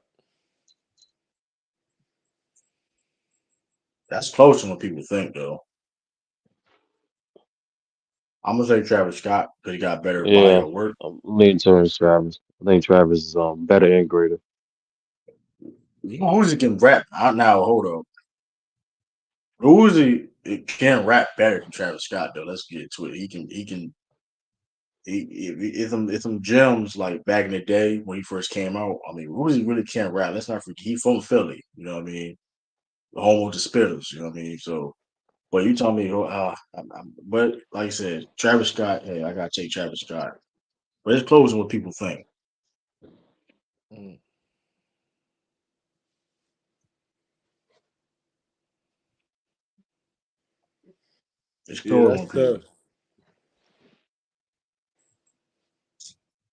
That's closer than what people think, though. I'm gonna say Travis Scott because he got better body Yeah, of work. I'm leaning towards Travis. I think Travis is better and greater. Uzi can rap. Now, hold up. Uzi it can rap better than Travis Scott though. Let's get to it. It's some gems like back in the day when he first came out. I mean, Uzi really can't rap. Let's not forget he from Philly. You know what I mean? The home of the Spitters. You know what I mean? So, but you tell me, but like I said, Travis Scott. Hey, I gotta take Travis Scott. But it's closing what people think. Mm. It's Yeah, closing that's what people. tough.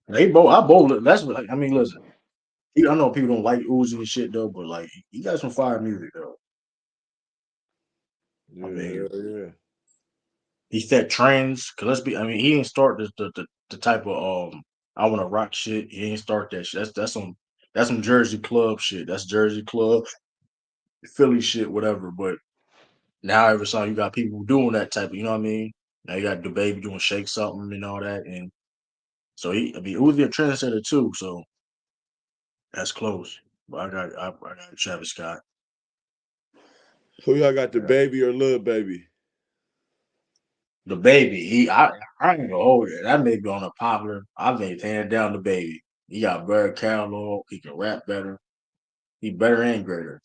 They both. I both. That's what I mean. Listen, I know people don't like Uzi and shit though, but like he got some fire music though. I Yeah, mean, yeah. he set trends. Cause let's be. I mean, he didn't start the type of I want to rock shit. He didn't start that shit. That's some Jersey club shit. That's Jersey club, Philly shit, whatever. But now every song you got people doing that type of. You know what I mean? Now you got the baby doing shake something and all that, and so I mean, Uzi a trendsetter too. So that's close. But I got Travis Scott. Who y'all got, the Yeah. baby or little baby? The baby, I ain't gonna hold it. That may be on a popular. I think hands down the baby. He got better catalog. He can rap better. He better and greater.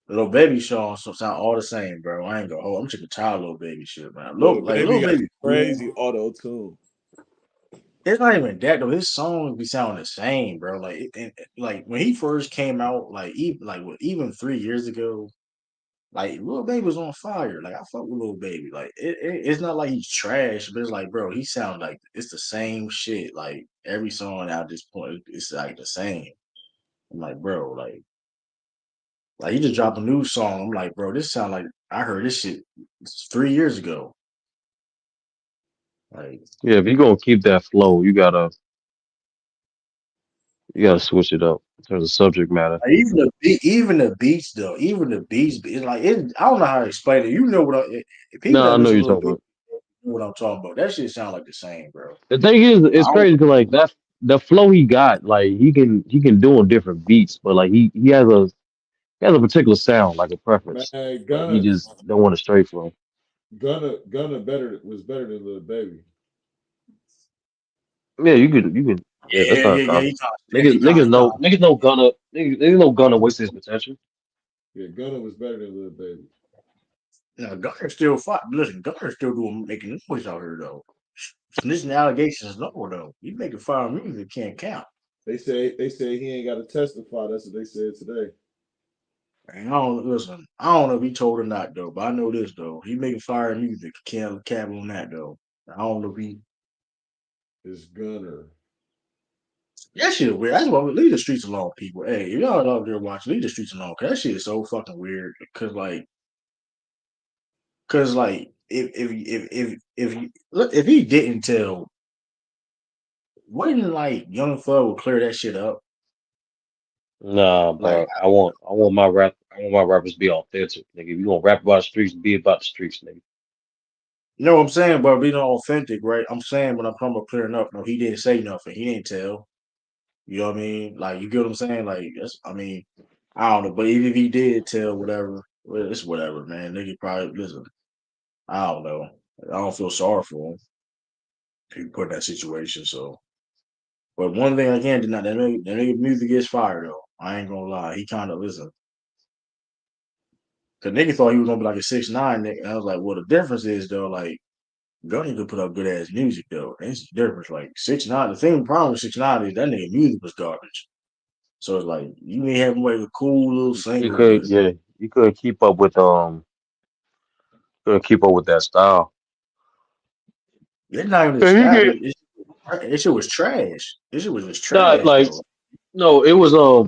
The little baby songs sound all the same, bro. I ain't gonna hold. I'm sick and tired of little baby shit, man. Little baby Little got baby. crazy auto tune. It's not even that though. His songs be sounding the same, bro. Like when he first came out, even 3 years ago, like Lil Baby was on fire. Like I fuck with Lil Baby. Like it's not like he's trash, but it's like, bro, he sound like it's the same shit. Like every song at this point, it's like the same. I'm like, bro, like he just dropped a new song. I'm like, bro, this sound like I heard this shit 3 years ago. Like Yeah, if you're gonna keep that flow, you gotta switch it up in terms of subject matter. even the beats though, even the beats, it's like I don't know how to explain it. You know what? If people No, that I know listen you're to Lil talking Baby about. know what I'm talking about. That shit sound like the same, bro. The thing is, I it's don't. crazy because like that the flow he got, like he can do on different beats, but like he has a particular sound, like a preference, Man, but he just don't want to stray from. Gunna was better than little baby. Yeah, you could. Yeah, that's not a Yeah. comment. He Niggas kind know of. niggas know Gunna wastes his potential. Yeah, Gunna was better than little baby. Now, Gunner's still fight. Listen, Gunner's still doing making noise out here though. Snitching allegations, no though. You making fire music can't count. They say he ain't got to testify. That's what they said today. And I don't listen. I don't know if he told or not though, but I know this though. He making fire music. Can't cap on that though. I don't know if he. It's Gunner. That shit is weird. That's why we leave the streets alone, people. Hey, if y'all out there watching, leave the streets alone. Cause that shit is so fucking weird. Cause like if he didn't tell, wouldn't like Young Thug would clear that shit up? Nah, Like bro. I want my rappers to be authentic, nigga. If you gonna rap about the streets, be about the streets, nigga. you know what I'm saying, but being authentic, right? I'm saying when I'm talking about clearing up, no, he didn't say nothing. He didn't tell. You know what I mean? Like you get what I'm saying? Like I mean, I don't know, but even if he did tell whatever, well, it's whatever, man. Nigga probably listen. I don't know. I don't feel sorry for him if he put in that situation. So, but one thing I can deny that nigga music is fire though. I ain't gonna lie. He kind of listen. Cause nigga thought he was gonna be like a 6ix9ine nigga. And I was like, well, the difference is though, like Gunny could put up good ass music though. That's the difference. Like 6ix9ine, the thing problem with 6ix9ine is that nigga music was garbage. So it's like you may have him like a cool little You single, could, but yeah, you couldn't keep up with that style. it's not even the Yeah, he style. get This shit was trash. This shit was just not trash like though. no, it was like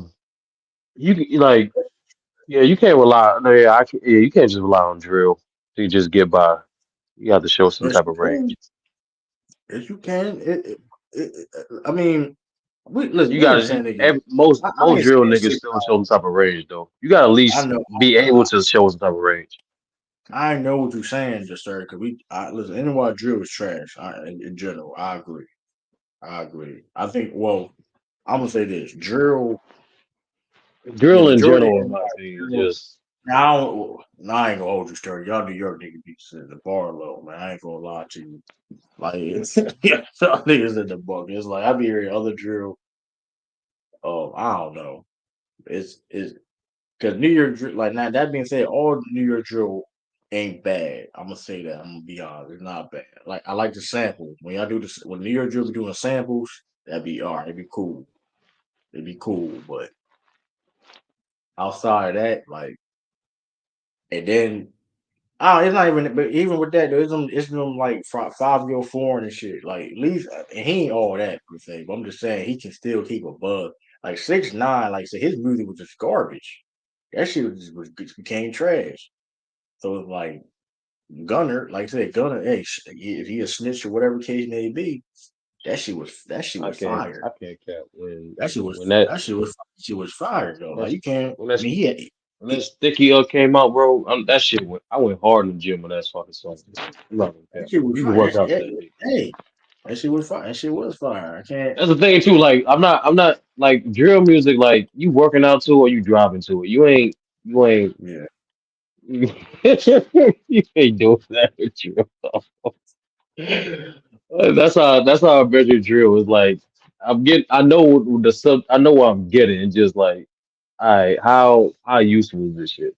yeah, you can't rely. No, yeah, you can't just rely on drill to just get by. You have to show some Yes, type you of can. range. Yes, you can. I mean, listen. You We got ain't to saying nigga. most I most ain't drill saying niggas six. still show some type of range though. You got to at I least know. be able to show some type of range. I know what you're saying, just sir. Cause listen. Anyway, drill is trash. In general, I agree. I agree. I think. Well, I'm gonna say this: drill. The Drill in majority general, of in my NY opinion, is drill. just. Now, I ain't gonna hold you straight. Y'all New York niggas be setting the bar low, man. I ain't gonna lie to you. Like, it's, yeah, y'all niggas in the book. It's like I be hearing other drill. I don't know. It's because New York drill. Like now, that being said, all New York drill ain't bad. I'm gonna say that. I'm gonna be honest. It's not bad. Like I like the samples. When y'all do this, when New York drill be doing samples, that'd be all right. It'd be cool. It'd be cool. But outside of that, like, and then oh, it's not even. But even with that, there's them like 5 year foreign and shit. Like at least, and he ain't all that per se. But I'm just saying he can still keep a buzz. Like 6ix9ine, like I said, his music was just garbage. That shit just became trash. So it's like Gunner, like I said, Gunner, hey, if he a snitch or whatever case may be, that shit was fire. I can't cap when That shit was when that that shit was fire though. when Like that's you can't. when I that's mean, he had when that sticky came out, bro. That shit went. I went hard in the gym when that fucking song. I'm not gonna that cap. shit was You can fire. work out to that beat. Hey, that shit was fire. That shit was fire. I can't. That's the thing too. Like I'm not like drill music. Like you working out to or you driving to it. You ain't Yeah. you ain't doing that with drill. That's how I measure drill is like I know I know what I'm getting and just like how useful is this shit.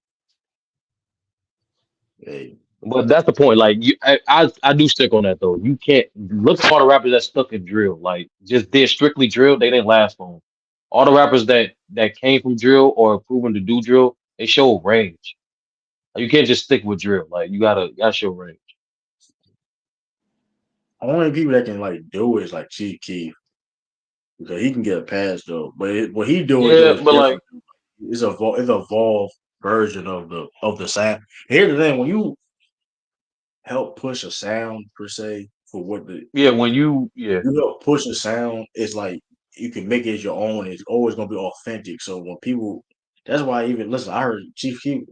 Hey, But that's the point. Like I do stick on that though. You can't look at all the rappers that stuck in drill. Like just did strictly drill. They didn't last long. All the rappers that came from drill or proven to do drill, they show range. Like, you can't just stick with drill. Like you gotta show range. only people that can like do it is like Chief Keef because he can get a pass though. But what he doing though Yeah, is but like different. It's a evolved version of the sound. Here's the thing: when you help push a sound per se for what the yeah, when yeah you help push a sound, it's like you can make it your own. It's always gonna be authentic. So when people, that's why even listen. I heard Chief Keef.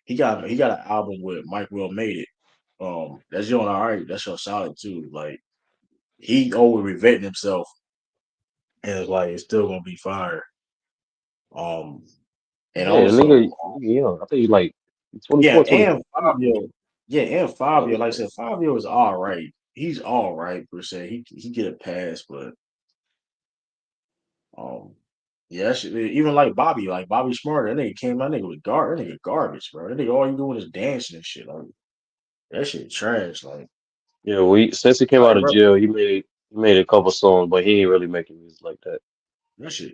He got an album with Mike Will Made It. That's doing all right. That's your solid too. Like he always reinventing himself, and it's like it's still gonna be fire. Um, and yeah nigga, also, I think he's like yeah, 24, and 25. Fabio, yeah, and Yeah, Fabio. he's Like I like said, Fabio is all right. He's all right per se. He get a pass, but um, yeah, that shit, even like Bobby Smart, that nigga came out, that nigga was that nigga garbage, bro. That nigga all you doing is dancing and shit. Like that shit trash. yeah. We since he came out Like of bro, jail, he made a couple songs, but he ain't really making music like that.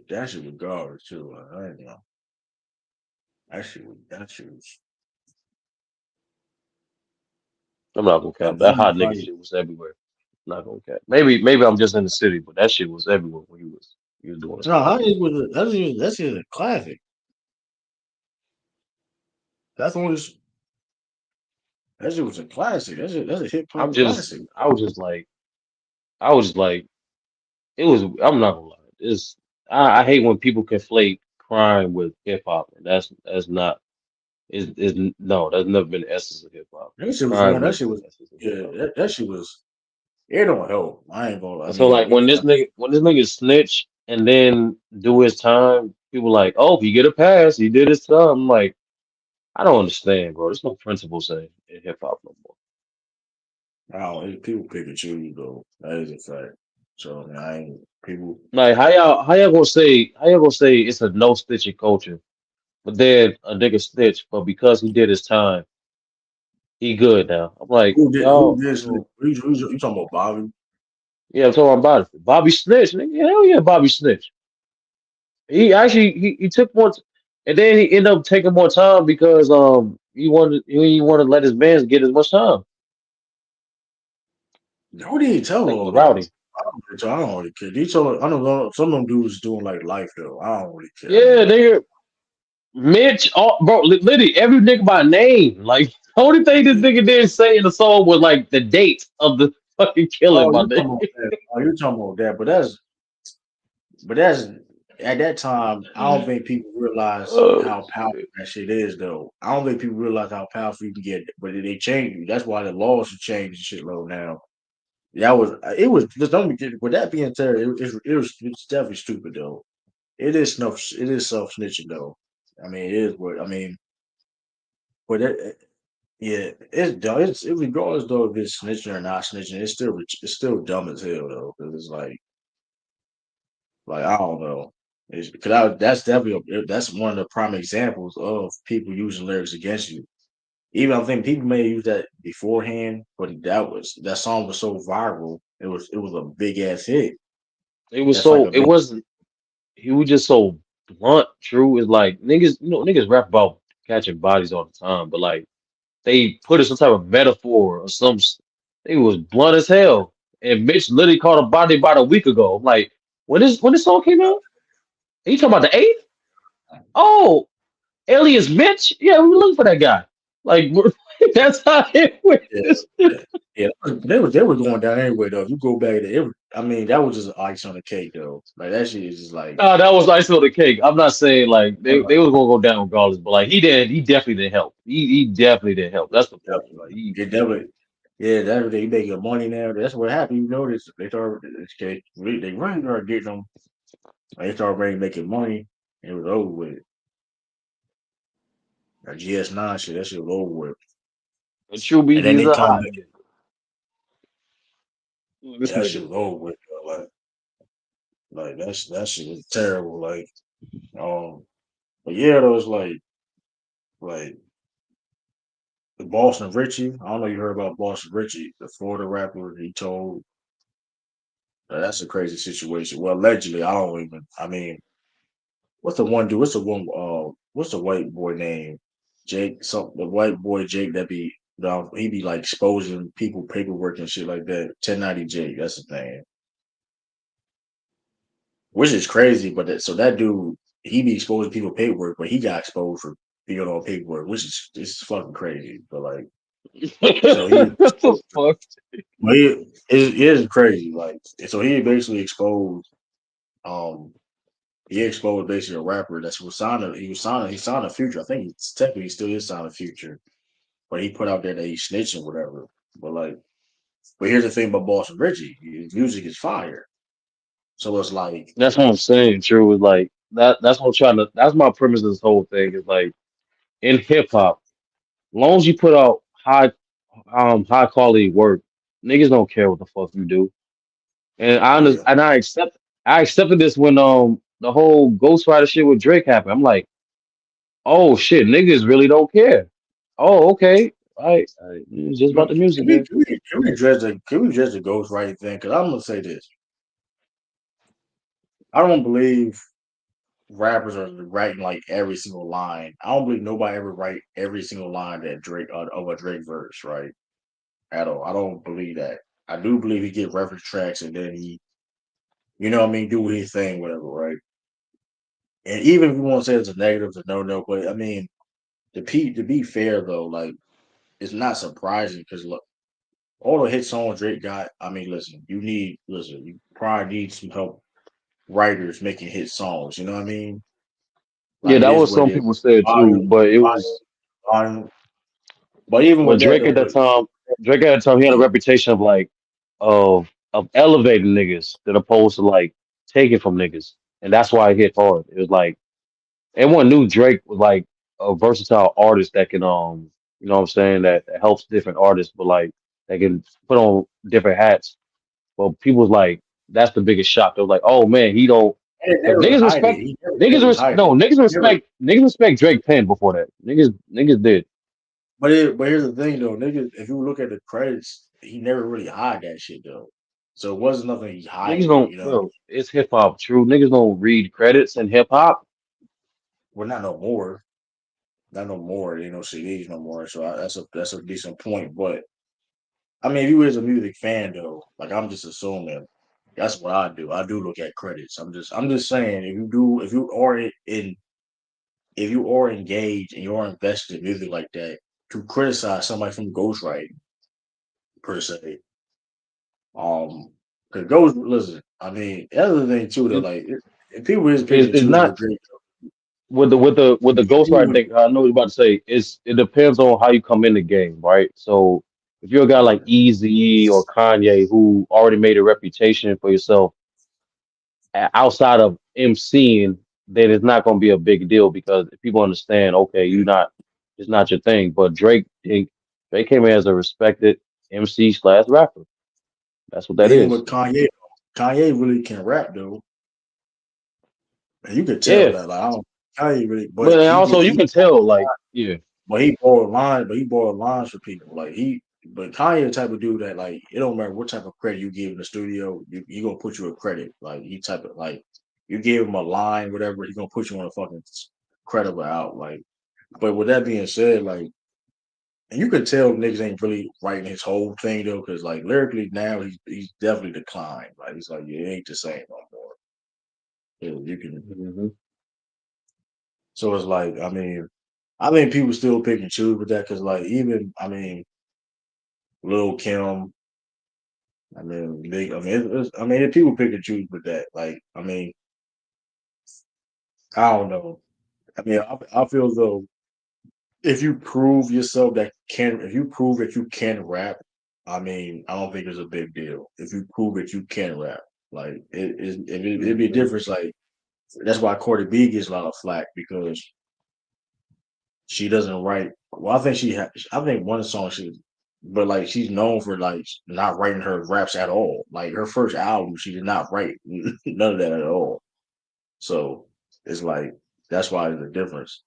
that shit was garbage too. Like, I ain't know. That shit was. I'm not gonna Like cap. That hot nigga like shit was everywhere. Not gonna cap. Maybe I'm just in the city, but that shit was everywhere when he was doing his no, thing. that's just a classic. That's only that shit was a classic. That's a hip hop classic. I was just like I was like it was. I'm not gonna lie. I hate when people conflate crime with hip hop, and that's not is no. That's never been the essence of hip hop. That shit was Crime one. That never shit been was the essence of hip yeah. hop. That shit was. It don't help. I ain't gonna. I And so mean, like it kind of. when this nigga snitch and then do his time, people like, oh, he get a pass, he did his time. I'm like, I don't understand, bro. There's no principles in hip hop no more. I don't. People pick and choose though. That is a fact. So I mean, I ain't people. Like how y'all gonna say it's a no snitching culture, but then a nigga snitch, but because he did his time, he good now. I'm like, Who did? Who y'all, did? You talking about Bobby? yeah, I'm talking about it. Bobby snitch, nigga. Hell yeah, Bobby snitch. He actually he took more, and then he ended up taking more time because he wanted to let his bands get as much time. Who did he I tell think it all was that? Rowdy. I don't really care. He told. I don't know. Some of them dudes doing like life though. I don't really care. I Yeah, mean, nigga, Mitch, bro, literally every nigga by name. Like the only thing this nigga didn't say in the song was like the date of the fucking killing, oh, my you nigga. talking about that? Oh, you talking about that? But that's at that time. I don't think people realize Oh how powerful shit. that shit is, though. I don't think people realize how powerful you can get. But they change you. That's why the laws should change and shit low now. That was it was just don't get with that being said, it's definitely stupid though. It is self snitching though. I mean it is what I mean. but yeah, it's dumb. It's regardless though if it's snitching or not snitching, it's still dumb as hell though. Because it's like I don't know. Because that's definitely that's one of the prime examples of people using lyrics against you. Even I think people may use that beforehand, but that song was so viral. It was a big ass hit. It was That's like so a it big wasn't he was just so blunt, true. It's like niggas, niggas rap about catching bodies all the time, but like they put in some type of metaphor or they was blunt as hell. And Mitch literally caught a body about a week ago. I'm like, when this song came out? Are you talking about the 8th? Oh, alias Mitch? Yeah, we were looking for that guy. Like that's how it went. yeah, yeah. They were going down anyway though. If you go back there, I mean that was just ice on the cake though. Like that shit is just like No, that was icing on the cake. I'm not saying like uh, they was gonna go down regardless, but like he definitely didn't help. He definitely didn't help. That's the point. Like it definitely. Yeah, that they making money now. That's what happened. You notice they started. They really started getting them. They started really making money. It was over with. That GS9 shit, that shit was over with. a true And then BG is they a come hot back. nigga. Yeah, This that shit nigga. was over with. Bro. Like that shit was terrible. Um, but yeah, those like the Boston Richie. I don't know if you heard about Boston Richie, the Florida rapper. He told that's a crazy situation. Well, allegedly, I don't even. I mean, what's the one dude? What's the one? What's the white boy name? Jake. Some the white boy Jake that be. He be like exposing people paperwork and shit like that. 1090 Jake. That's his name. Which is crazy, but that dude, he be exposing people paperwork, but he got exposed for being on paperwork, which is fucking crazy. But like, so he, What the fuck? but it is crazy. Like, so he basically exposed, um, he exposed basically a rapper that was signing. He signed a Future. I think he's technically still is signing Future, but he put out there that he's snitching, whatever. But like, but here's the thing about Boston Richie, his music is fire. So it's like, That's what I'm saying. True is like that. That's what I'm trying to. That's my premise of this whole thing. Is like in hip hop, long as you put out high quality work, niggas don't care what the fuck you do. And yeah, I accepted this when the whole Ghost Rider shit with Drake happened. I'm like, oh shit, niggas really don't care. Oh, okay. It's just about Look, the music then. can we address the ghostwriting thing? Because I'm gonna say this: I don't believe rappers are writing like every single line. I don't believe nobody ever write every single line that Drake of a Drake verse, right? At all. I don't believe that. I do believe he get reference tracks and then he, what I mean, do his thing, whatever, right? And even if you want to say it's a negative, it's a no, but I mean, to be fair though, like it's not surprising because look, all the hit songs Drake got. I mean, you probably need some help writers making hit songs. You know what I mean? Yeah, Like it that is was what some it is. people said too, Volume, but it volume, was volume. But even but with that though, but Drake at that time he had a yeah, reputation of like of elevating niggas than opposed to like taking from niggas. And that's why it hit hard. It was like everyone knew Drake was like a versatile artist that can you know what I'm saying, that helps different artists, but like that can put on different hats. But people was like, that's the biggest shock. They was like, oh man, he don't he because never hide it. He never really hide it. Never. niggas respect Drake Penn before that. Niggas did. But here's the thing though, nigga. If you look at the credits, he never really hide that shit though. So it wasn't nothing he Niggas hiding. don't bro, it's hip hop, true. Niggas don't read credits in hip hop. Well, not no more. Not no more. Ain't no CDs no more. So that's a decent point. But I mean, if you is a music fan though, like I'm just assuming that's what I do. I do look at credits. I'm just saying if you are engaged and you are invested in music like that, to criticize somebody from ghostwriting per se, because ghost listen. I mean, the other thing too though, It, like if people is picking and it's choosing not with Drake, with the ghostwriter thing, I know what you're about to say. It depends on how you come in the game, right? So if you're a guy like yeah, Eazy or Kanye who already made a reputation for yourself outside of MCing, then it's not going to be a big deal because if people understand, okay, you're not it's not your thing. But Drake came in as a respected MC slash rapper. That's what But that even is. with Kanye, Kanye really can rap though. And you could tell Yeah, that. Like I don't Kanye really, but but he also get you he can tell, like, yeah, but he borrowed lines, but he borrowed lines for people. But Kanye the type of dude that like it don't matter what type of credit you give in the studio, he gonna put you a credit. Like he type of like you give him a line, whatever, he gonna put you on a fucking credible out. Like, but with that being said, like, and you could tell niggas ain't really writing his whole thing though, because like lyrically now he's definitely declined. Like he's like, yeah, it ain't the same no more. Yeah, you can. hmm So it's like, I think people still pick and choose with that because like even Lil Kim. If people pick and choose with that. Like, I don't know. I feel as though if you prove yourself if you prove that you can rap, I don't think it's a big deal. If you prove that you can rap, like it'd be a hmm difference. Like that's why Cardi B gets a lot of flack because she doesn't write. Well, I think one song but like she's known for like not writing her raps at all. Like her first album, she did not write none of that at all. So it's like that's why there's a difference.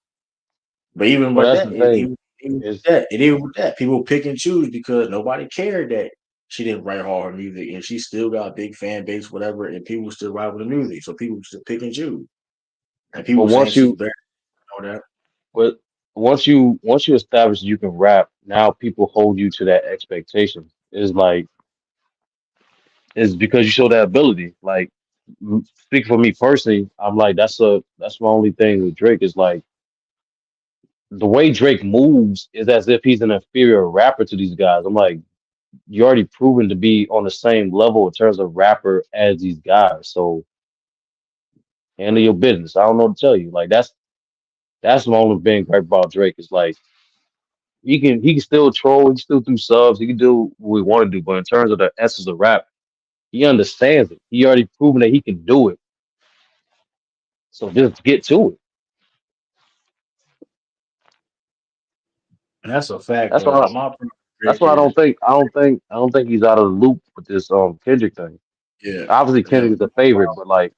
But even Well, with that's that, the thing. Is even with that, people pick and choose because nobody cared that she didn't write all her music, and she still got a big fan base, whatever, and people still ride with the music. So people just pick and choose, and but people saying once she's you better, all that. but once you establish you can rap, now people hold you to that expectation. Is because you show that ability. Like, speaking for me personally, I'm like that's my only thing with Drake is like the way Drake moves is as if he's an inferior rapper to these guys. I'm like, you already proven to be on the same level in terms of rapper as these guys. So handle your business. I don't know what to tell you. Like that's my only thing great about Drake is like he can still troll, he can still do subs, he can do what we want to do, but in terms of the essence of rap, he understands it. He already proven that he can do it. So just get to it. And that's a fact. That's But why. my problem with That's Drake why is, I don't think he's out of the loop with this Kendrick thing. yeah, Obviously, Kendrick him. is a favorite, but like,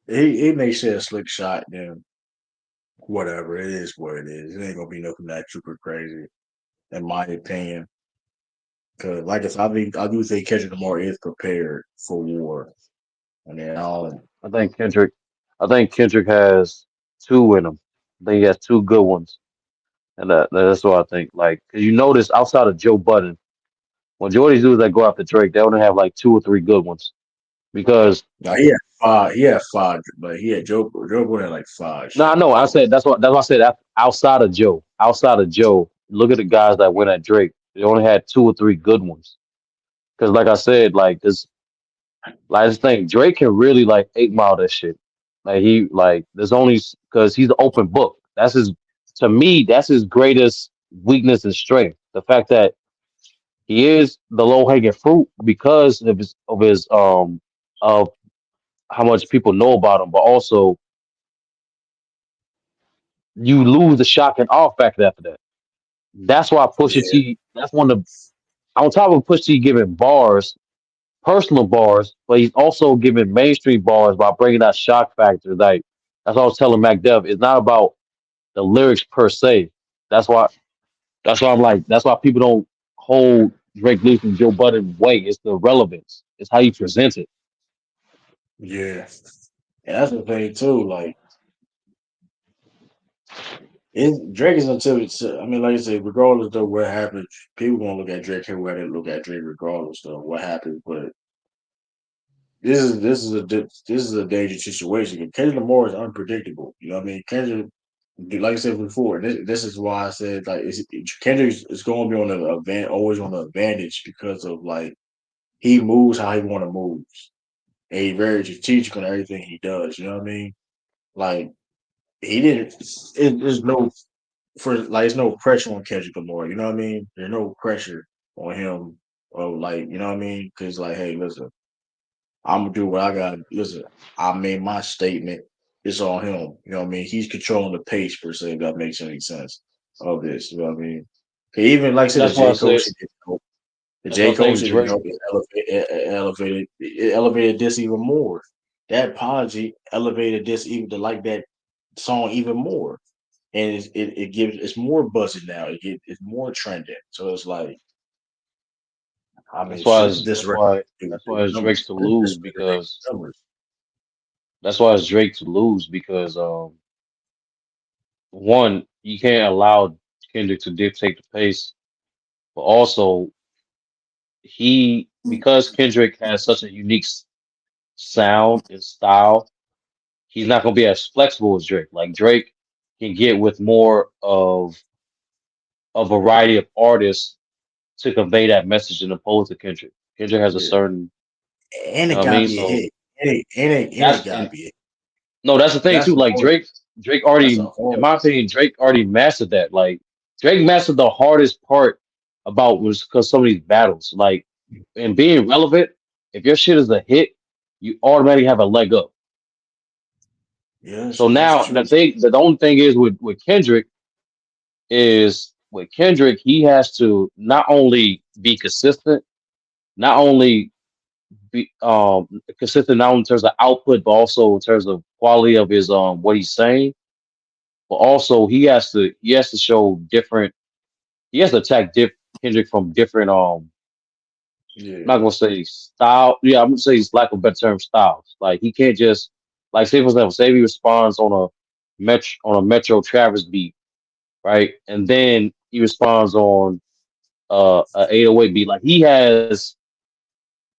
He may say a slick shot, then whatever. It is what it is. It ain't gonna be nothing that super crazy, in my opinion. Because like I said, I do think Kendrick Lamar is prepared for war. And then all I think Kendrick, I think Kendrick has two in him. I think he has two good ones, and that's what I think. Like, 'cause you notice outside of Joe Budden, when Jordy's dudes that go after Drake, they only have like two or three good ones. Because now he had five, but he had Joe Budden had like five no, shit. I know. I said that's what I said. Outside of Joe, look at the guys that went at Drake. They only had two or three good ones. Because like I said, like this. Like this thing, Drake can really like 8 Mile that shit. Like there's only because he's an open book. To me, that's his greatest weakness and strength. The fact that he is the low hanging fruit because of how much people know about him, but also you lose the shock and awe factor after that. That's why Pusha Yeah, T. That's one of on top of Pusha T giving bars, personal bars, but he's also giving mainstream bars by bringing that shock factor. Like that's what I was telling Mac Dev. It's not about the lyrics per se. That's why. That's why I'm like. That's why people don't hold Drake Lewis and Joe Budden weight. It's the relevance. It's how you present it. yeah. And that's the thing too. Like Drake is until it's. Like I said, regardless of what happens, people gonna look at Drake how they look at Drake, regardless of what happens. But this is a dangerous situation. Kendrick Lamar is unpredictable. You know what I mean? Kendrick, like I said before, this is why I said like Kendrick is going to be on the event, always on the advantage because of like he moves how he want to move, and he's very strategic on everything he does. You know what I mean? Like he didn't. There's no there's no pressure on Kendrick Lamar. You know what I mean? There's no pressure on him. Or like you know what I mean? Because like, hey, listen. I'm gonna do what I got. Listen, I made my statement. it's on him. You know what I mean? He's controlling the pace per se. If that makes any sense of this. You know what I mean? Even like I said, That's why I said. The That's why J I Cole think shit, Drake. it elevated this even more. That apology elevated this even to like that song even more, and it gives it's more buzzing now. It's more trending. So it's like, I mean, That's why. shit. It's, that's why. That's why it's Drake to lose because. Numbers. That's why it's Drake to lose because one, you can't allow Kendrick to dictate the pace, but also he because Kendrick has such a unique sound and style, he's not gonna be as flexible as Drake. Like Drake can get with more of a variety of artists to convey that message in opposed to Kendrick. Kendrick has a Yeah, certain, and you it know what I gotta mean? be a So hit. And it that's gotta and be a hit. no, that's the thing That's too. a Like hard. Drake That's a already, in hard. my opinion, Drake already mastered that. Like Drake mastered the hardest part about was because some of these battles, like and being relevant. If your shit is a hit, you automatically have a leg up. Yeah, So that's now true. the only thing is with Kendrick is with Kendrick, he has to not only be consistent, not only be consistent not only in terms of output, but also in terms of quality of his what he's saying. But also he has to show different. He has to attack Kendrick from different. Yeah, I'm not gonna say style. Yeah, I'm gonna say it's lack of a better term styles. Like he can't just like say for example, say he responds on a Metro Travis beat, right, and then he responds on a 808 beat. Like he has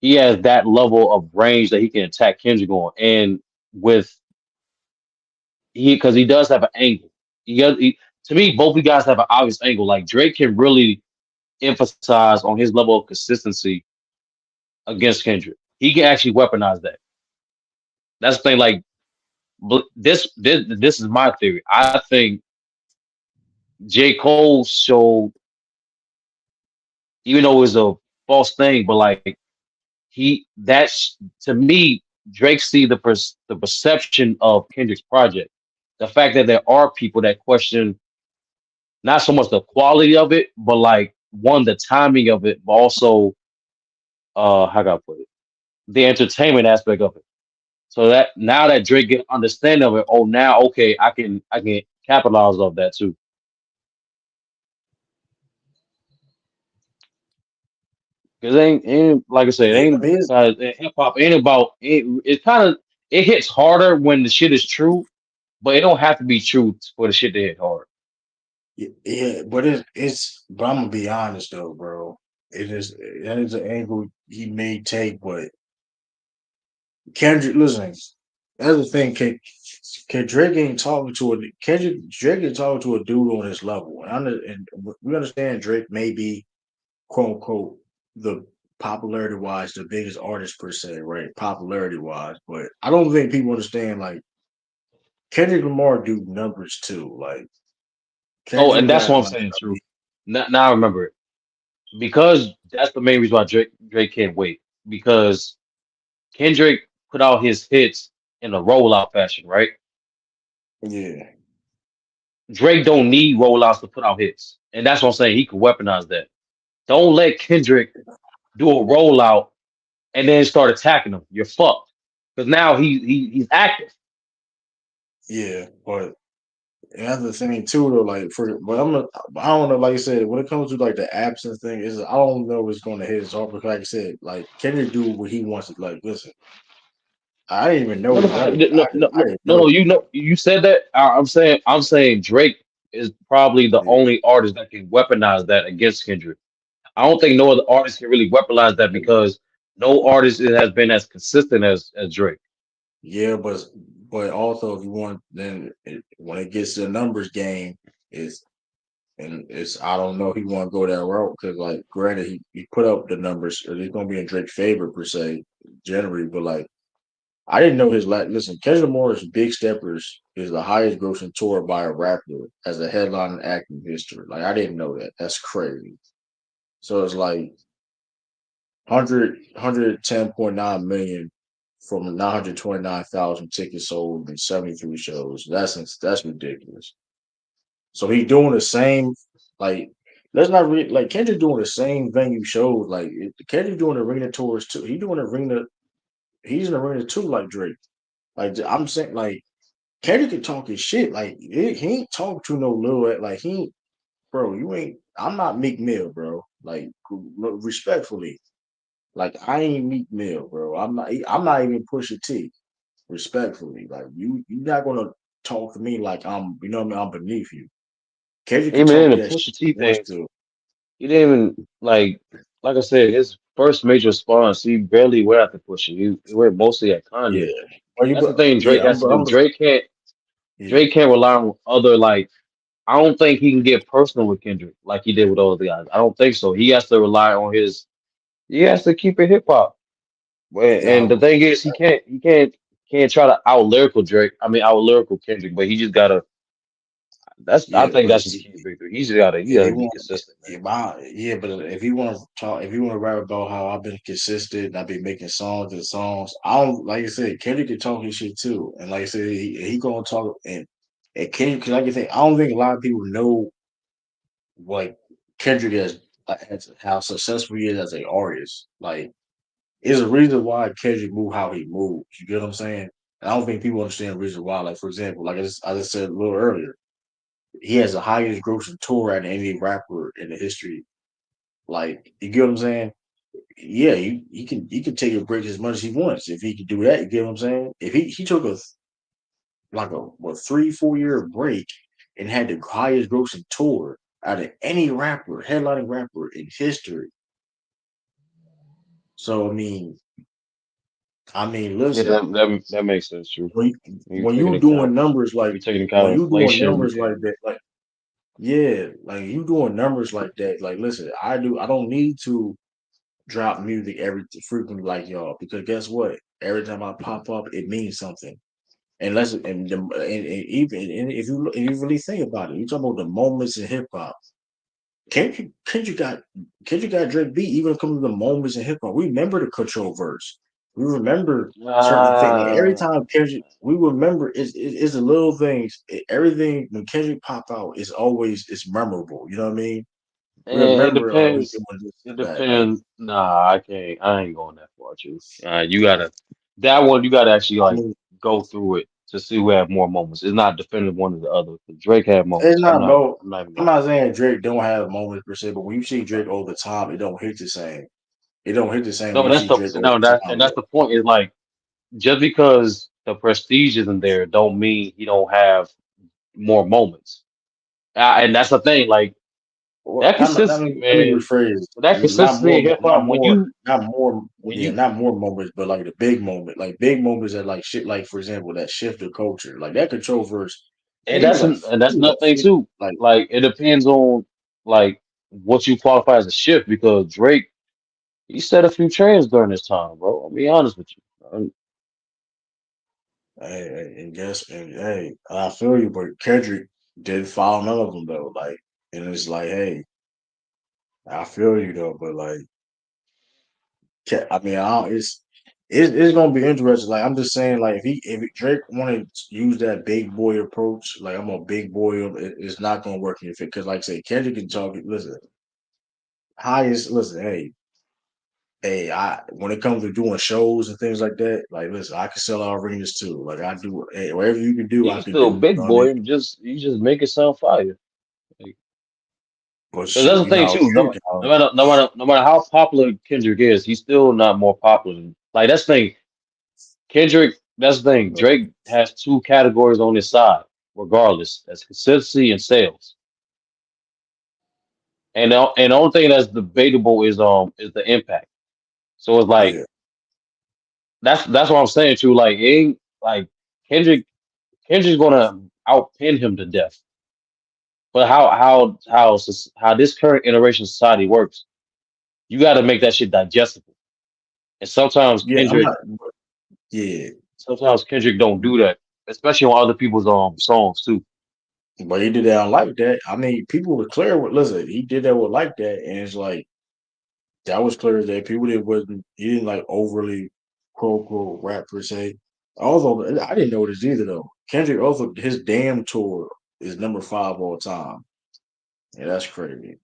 that level of range that he can attack Kendrick on, and with he because he does have an angle. To me, both of you guys have an obvious angle. Like Drake can really emphasize on his level of consistency against Kendrick. He can actually weaponize that. That's the thing. Like this is my theory. I think J. Cole showed, even though it was a false thing, but like that's to me, Drake see the perception of Kendrick's project. The fact that there are people that question not so much the quality of it, but like one, the timing of it, but also how can I put it? The entertainment aspect of it. So that now that Drake get understanding of it, oh now okay, I can capitalize off that too. Cause it ain't like I said, it yeah. I ain't mean, hip hop ain't about it. It's kind of it hits harder when the shit is true, but it don't have to be true for the shit to hit hard. yeah, but but I'm gonna be honest though, bro. That is an angle he may take, but Kendrick, listen, that's the thing. Drake ain't talking to a Drake ain't talking to a dude on his level, and we understand Drake may be quote unquote the popularity wise the biggest artist per se, right? Popularity wise, but I don't think people understand like Kendrick Lamar do numbers too. Like Oh, and Kendrick that's what got I'm like saying. True. Now I remember it because that's the main reason why Drake can't wait because Kendrick put out his hits in a rollout fashion, right? yeah, Drake don't need rollouts to put out hits, and that's what I'm saying. He could weaponize that. Don't let Kendrick do a rollout and then start attacking him. You're fucked because now he's active. yeah, but the other thing too, though, like I don't know. Like I said, when it comes to like the absence thing, is I don't know if it's going to hit his heart because, like I said, like Kendrick do what he wants to. Like, listen, I didn't even know No, he no, no, rapped. no, no, I no, didn't no. know. No, you know, you said that. I'm saying Drake is probably the Yeah, only artist that can weaponize that against Kendrick. I don't think no other artist can really weaponize that because no artist has been as consistent as Drake. yeah, but also if you want, when it gets to the numbers game, is and it's I don't know if he want to go that route because like granted he put up the numbers, he's going to be in Drake's favor per se generally, but like. I didn't know his listen. Kendrick Lamar's Big Steppers is the highest grossing tour by a rapper as a headline in acting history. Like I didn't know that. That's crazy. So it's like 110.9 million from 929,000 tickets sold in 73 shows. That's ridiculous. So he doing the same, like let's not like Kendrick doing the same venue shows. Like Kendrick doing arena tours too. He doing arena. He's in arena too, like Drake. Like I'm saying, like Kendrick can talk his shit. Like he ain't talk to no little. Like he, ain't, bro. You ain't. I'm not Meek Mill, bro. Like respectfully, like I ain't Meek Mill, bro. I'm not. I'm not even Pusha T. Respectfully, like you're not gonna talk to me like I'm. You know what I mean? I'm beneath you. Kendrick can Even talk in the that shit Pusha if he T wants thing, to. he didn't even like I said, his first major response, he barely went after Pusha. He went mostly at Yeah. Kanye. Well, That's the thing Drake yeah, has to do. I'm yeah, Drake can't rely on other like I don't think he can get personal with Kendrick like he did with all the guys. I don't think so. He has to rely on his. He has to keep it hip hop. And yeah, the thing is, he can't try to out lyrical Drake. I mean, out lyrical Kendrick. But he just gotta. I yeah, think but that's his key to victory. He gotta if you be want, consistent, man. but if you want to talk, if you want to rap about how I've been consistent, I've been making songs and songs. I don't like I said, Kendrick can talk his shit too, and like I said, he gonna talk and Kendrick. Cause like I said, I don't think a lot of people know like Kendrick as how successful he is as an artist. Like, there's a reason why Kendrick move how he moves. You get what I'm saying? And I don't think people understand the reason why. Like, for example, like I just said a little earlier, he has the highest grossing tour out of any rapper in the history. Like, you get what I'm saying? Yeah, he can take a break as much as he wants if he could do that. You get what I'm saying? If he took a 3-4 year break and had the highest grossing tour out of any rapper, headlining rapper in history. So Yeah, listen, that makes sense. True. when You when taking you account. doing numbers like You taking account when of you doing inflation numbers like and that, like yeah, like you doing numbers like that, like listen, I don't need to drop music every frequently like y'all because guess what? Every time I pop up, it means something. And even and if you really think about it, you talk about the moments in hip hop. Kendrick got Kendrick got Drake beat even coming to the moments in hip hop. We remember the control verse. We remember certain things. Like every uh, time Kendrick, we remember it's the little things. Everything when Kendrick pop out is always it's memorable. You know what I mean? We it remember he depends. doing this It that. Like depends. Nah, I can't. I ain't going that far, too. You gotta that one. You gotta actually I like mean, go through it to see who had more moments. It's not definitive one or the other. 'Cause Drake had it's moments. I'm not not. no. I'm not even I'm going. not saying Drake don't have moments per se, but when you see Drake all the time, it don't hit the same. It don't hit the same when No, you see Drake all the time. that's the point. Is like just because the prestige isn't there, don't mean he don't have more moments. And that's the thing. Like Well, that consistency, let me man. rephrase. That Not consistency more, in hip hop. not more. When Yeah, you not more moments, but like the big moment, like big moments that like shit. Like for example, that shift of culture, like that control verse. I And think it was like that's it was another like thing 50, too. like Like it depends on like what you qualify as a shift because Drake he set a few trends during this time, bro. I'll be honest with you. and guess and hey, I feel you, but Kendrick did follow none of them though. Like, and it's like, hey, I feel you though, but like, I mean, it's gonna be interesting. Like I'm just saying, like if Drake wanted to use that big boy approach, like I'm a big boy, it's not gonna work in your fit. Because like I say, Kendrick can talk. Listen, highest. Listen, hey, I when it comes to doing shows and things like that, like listen, I can sell out arenas too. Like I do, hey, whatever you can do, You I can can still do. You know big what I mean? boy and just make it sound fire. Like, But 'cause shit, that's the you know thing how too. Kendrick, how, No matter how popular Kendrick is, he's still not more popular. Like that's the thing. Kendrick, that's the thing. Drake has two categories on his side, regardless. That's consistency and sales. And the only thing that's debatable is the impact. So it's like yeah, that's what I'm saying too. Like it ain't like Kendrick Kendrick's gonna outpin him to death. But how this current iteration of society works, you got to make that shit digestible. And yeah. I'm not. Yeah, Sometimes Kendrick don't do that, especially on other people's songs too. but he did that on like that. I mean, people were clear with listen. He did that with like that, and it's like that was clear that people that wasn't he didn't like overly. quote unquote rap per se. Although I didn't know this either though. Kendrick also his damn tour is number 5 all time. Yeah, that's crazy.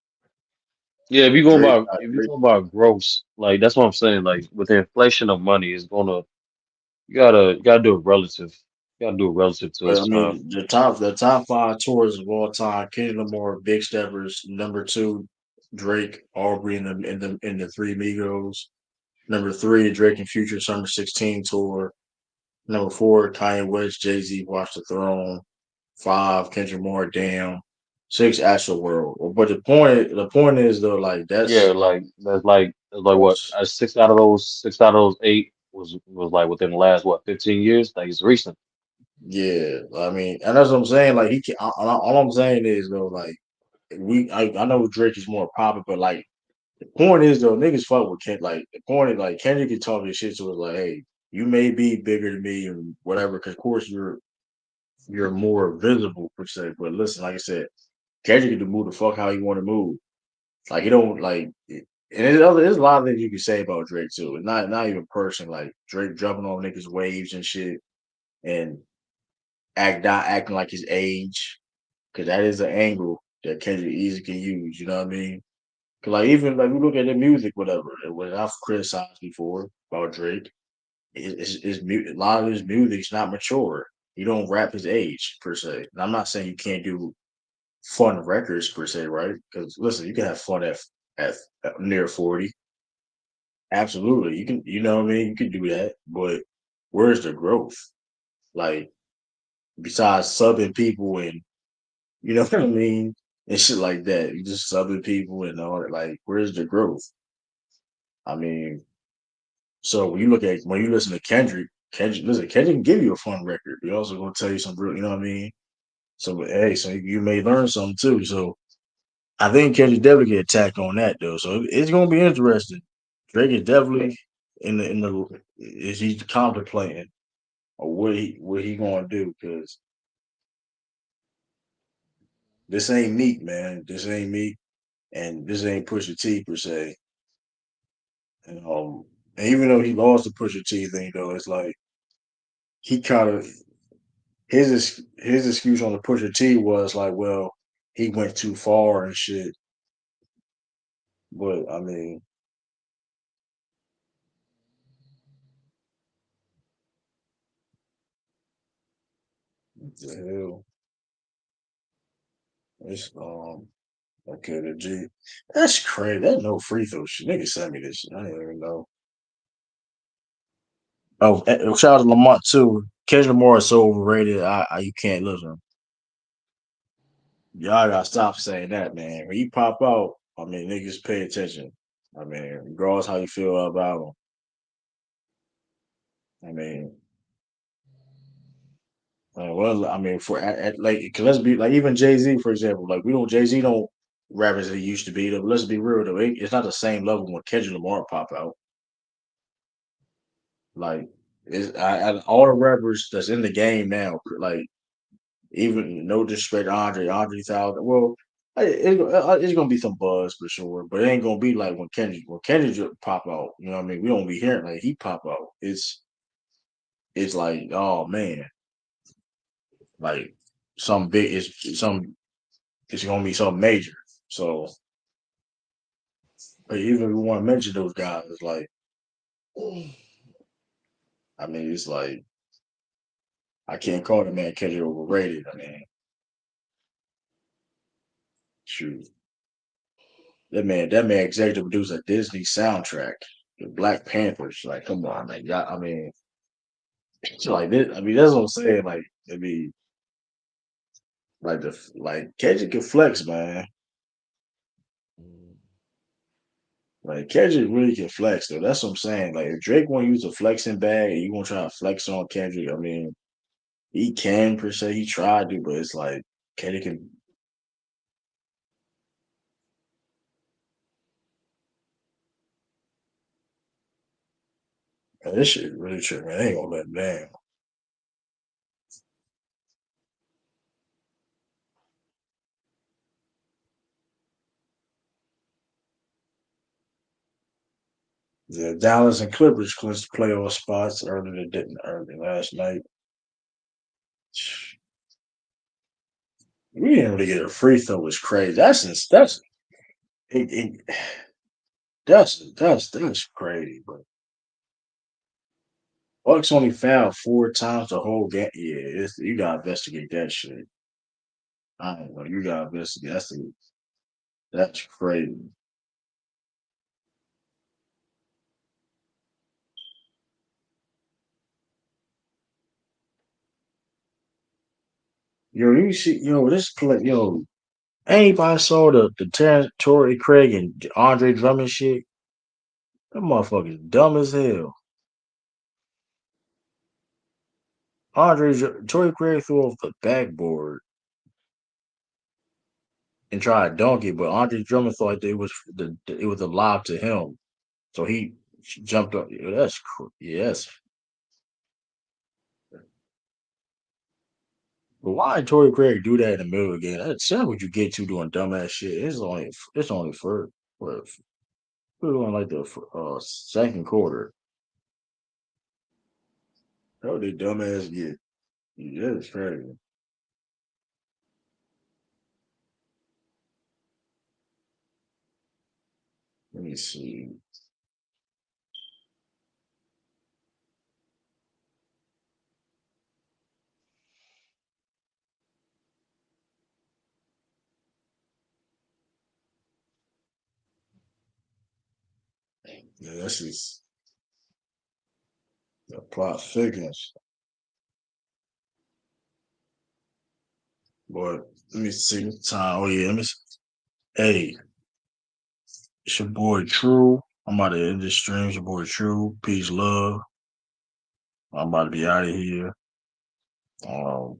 Yeah, Drake, if you Drake, go by gross, like that's what I'm saying. Like with the inflation of money, is gonna you gotta do it relative. You gotta do it relative to but I its time. mean the top 5 tours of all time: Kendrick Lamar, Big Steppers, number 2, Drake, Aubrey in the Three Migos, number 3, Drake and Future Summer 16 tour, number 4, Kanye West, Jay Z, Watch the Throne, 5, Kendrick Lamar, Damn, 6, Astro World. But the point is though, like Yeah, like that's like what that's 6 out of those 8 was like within the last what 15 years. Like it's recent. yeah. I mean, and that's what I'm saying. Like all I'm saying is though, like I know Drake is more popular, but like the point is though, niggas fuck with Kendrick. Like the point is like Kendrick can talk this shit to us like, hey, you may be bigger than me and whatever, because of course you're more visible per se. But listen, like I said, Kendrick can move the fuck how he want to move. Like he don't like. And there's a lot of things you can say about Drake too. And not even person like Drake jumping on niggas' waves and shit and not acting like his age, because that is an angle that Kendrick easily can use. You know what I mean? 'Cause like even like we look at the music, whatever. And what I've criticized before about Drake a lot of his music's not mature. You don't rap his age per se. And I'm not saying you can't do fun records per se, right? Because listen, you can have fun at near 40. Absolutely, you can. You know what I mean? You can do that, but where's the growth? Like besides subbing people and you know what I mean and shit like that. You just subbing people and all that. Like where's the growth? I mean, so when you listen to Kendrick can give you a fun record. He also gonna tell you some real, you know what I mean? So hey, so you may learn something too. So I think Kendrick definitely get attacked on that though. So it's gonna be interesting. Drake is definitely in the is he contemplating or what he gonna do, because this ain't Meek, man. This ain't Meek, and this ain't Pusha T per se. And and even though he lost the Pusha T thing though, it's like he kind of his excuse on the Pusha T was like, well, he went too far and shit. But I mean, what the hell, it's okay, the G. That's crazy. That's no free throw shit. Nigga sent me this shit. I didn't even know. Oh, shout out to Lamont too. Kendrick Lamar is so overrated. You can't listen. Y'all gotta stop saying that, man. When you pop out, I mean, niggas pay attention. I mean, regardless how you feel about him. I mean, well, I mean, like, 'cause let's be like even Jay Z, for example. Like, we don't Jay Z don't rap as he used to be. Though. Let's be real though, it's not the same level when Kendrick Lamar pop out. Like, all the rappers that's in the game now, like even no disrespect, to Andre 1000. Well, it's gonna be some buzz for sure, but it ain't gonna be like when Kendrick just pop out. You know what I mean? We don't be hearing like he pop out. It's like, oh man, like some big. It's gonna be something major. So but even if we want to mention those guys, it's like I mean, it's like I can't call the man Kendrick overrated. I mean, shoot, that man executive produced a Disney soundtrack, the Black Panthers. Like, come on, man. I mean, it's like this. I mean, that's what I'm saying. Like, I mean, like Kendrick can flex, man. Like Kendrick really can flex, though. That's what I'm saying. Like, if Drake want to use a flexing bag and you gonna try to flex on Kendrick, I mean, he can per se. He tried to, but it's like Kendrick can. Man, this shit really true, man. They ain't gonna let him down. The Dallas and Clippers clinched playoff spots early last night. We didn't really get a free throw. It's crazy. That's crazy. But Bucks only fouled 4 times the whole game. Yeah, you gotta investigate that shit. I don't know. You gotta investigate. That's crazy. You see, this play, anybody saw the Torrey Craig and Andre Drummond shit? That motherfucker's dumb as hell. Torrey Craig threw off the backboard and tried to dunk it, but Andre Drummond thought it was a lob to him, so he jumped up. Yes. But why did Torrey Craig do that in the middle of the game? That's what you get to doing dumbass shit. It's only for what we're doing like the second quarter. How they dumbass get? Yeah, it's crazy. Let me see. Yeah, that's just the plot thickens. But let me see the time. Oh yeah, let me. Hey, it's your boy True. I'm about to end this stream. It's your boy True. Peace, love. I'm about to be out of here. Um,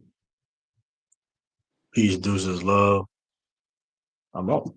peace, deuces, love. I'm out.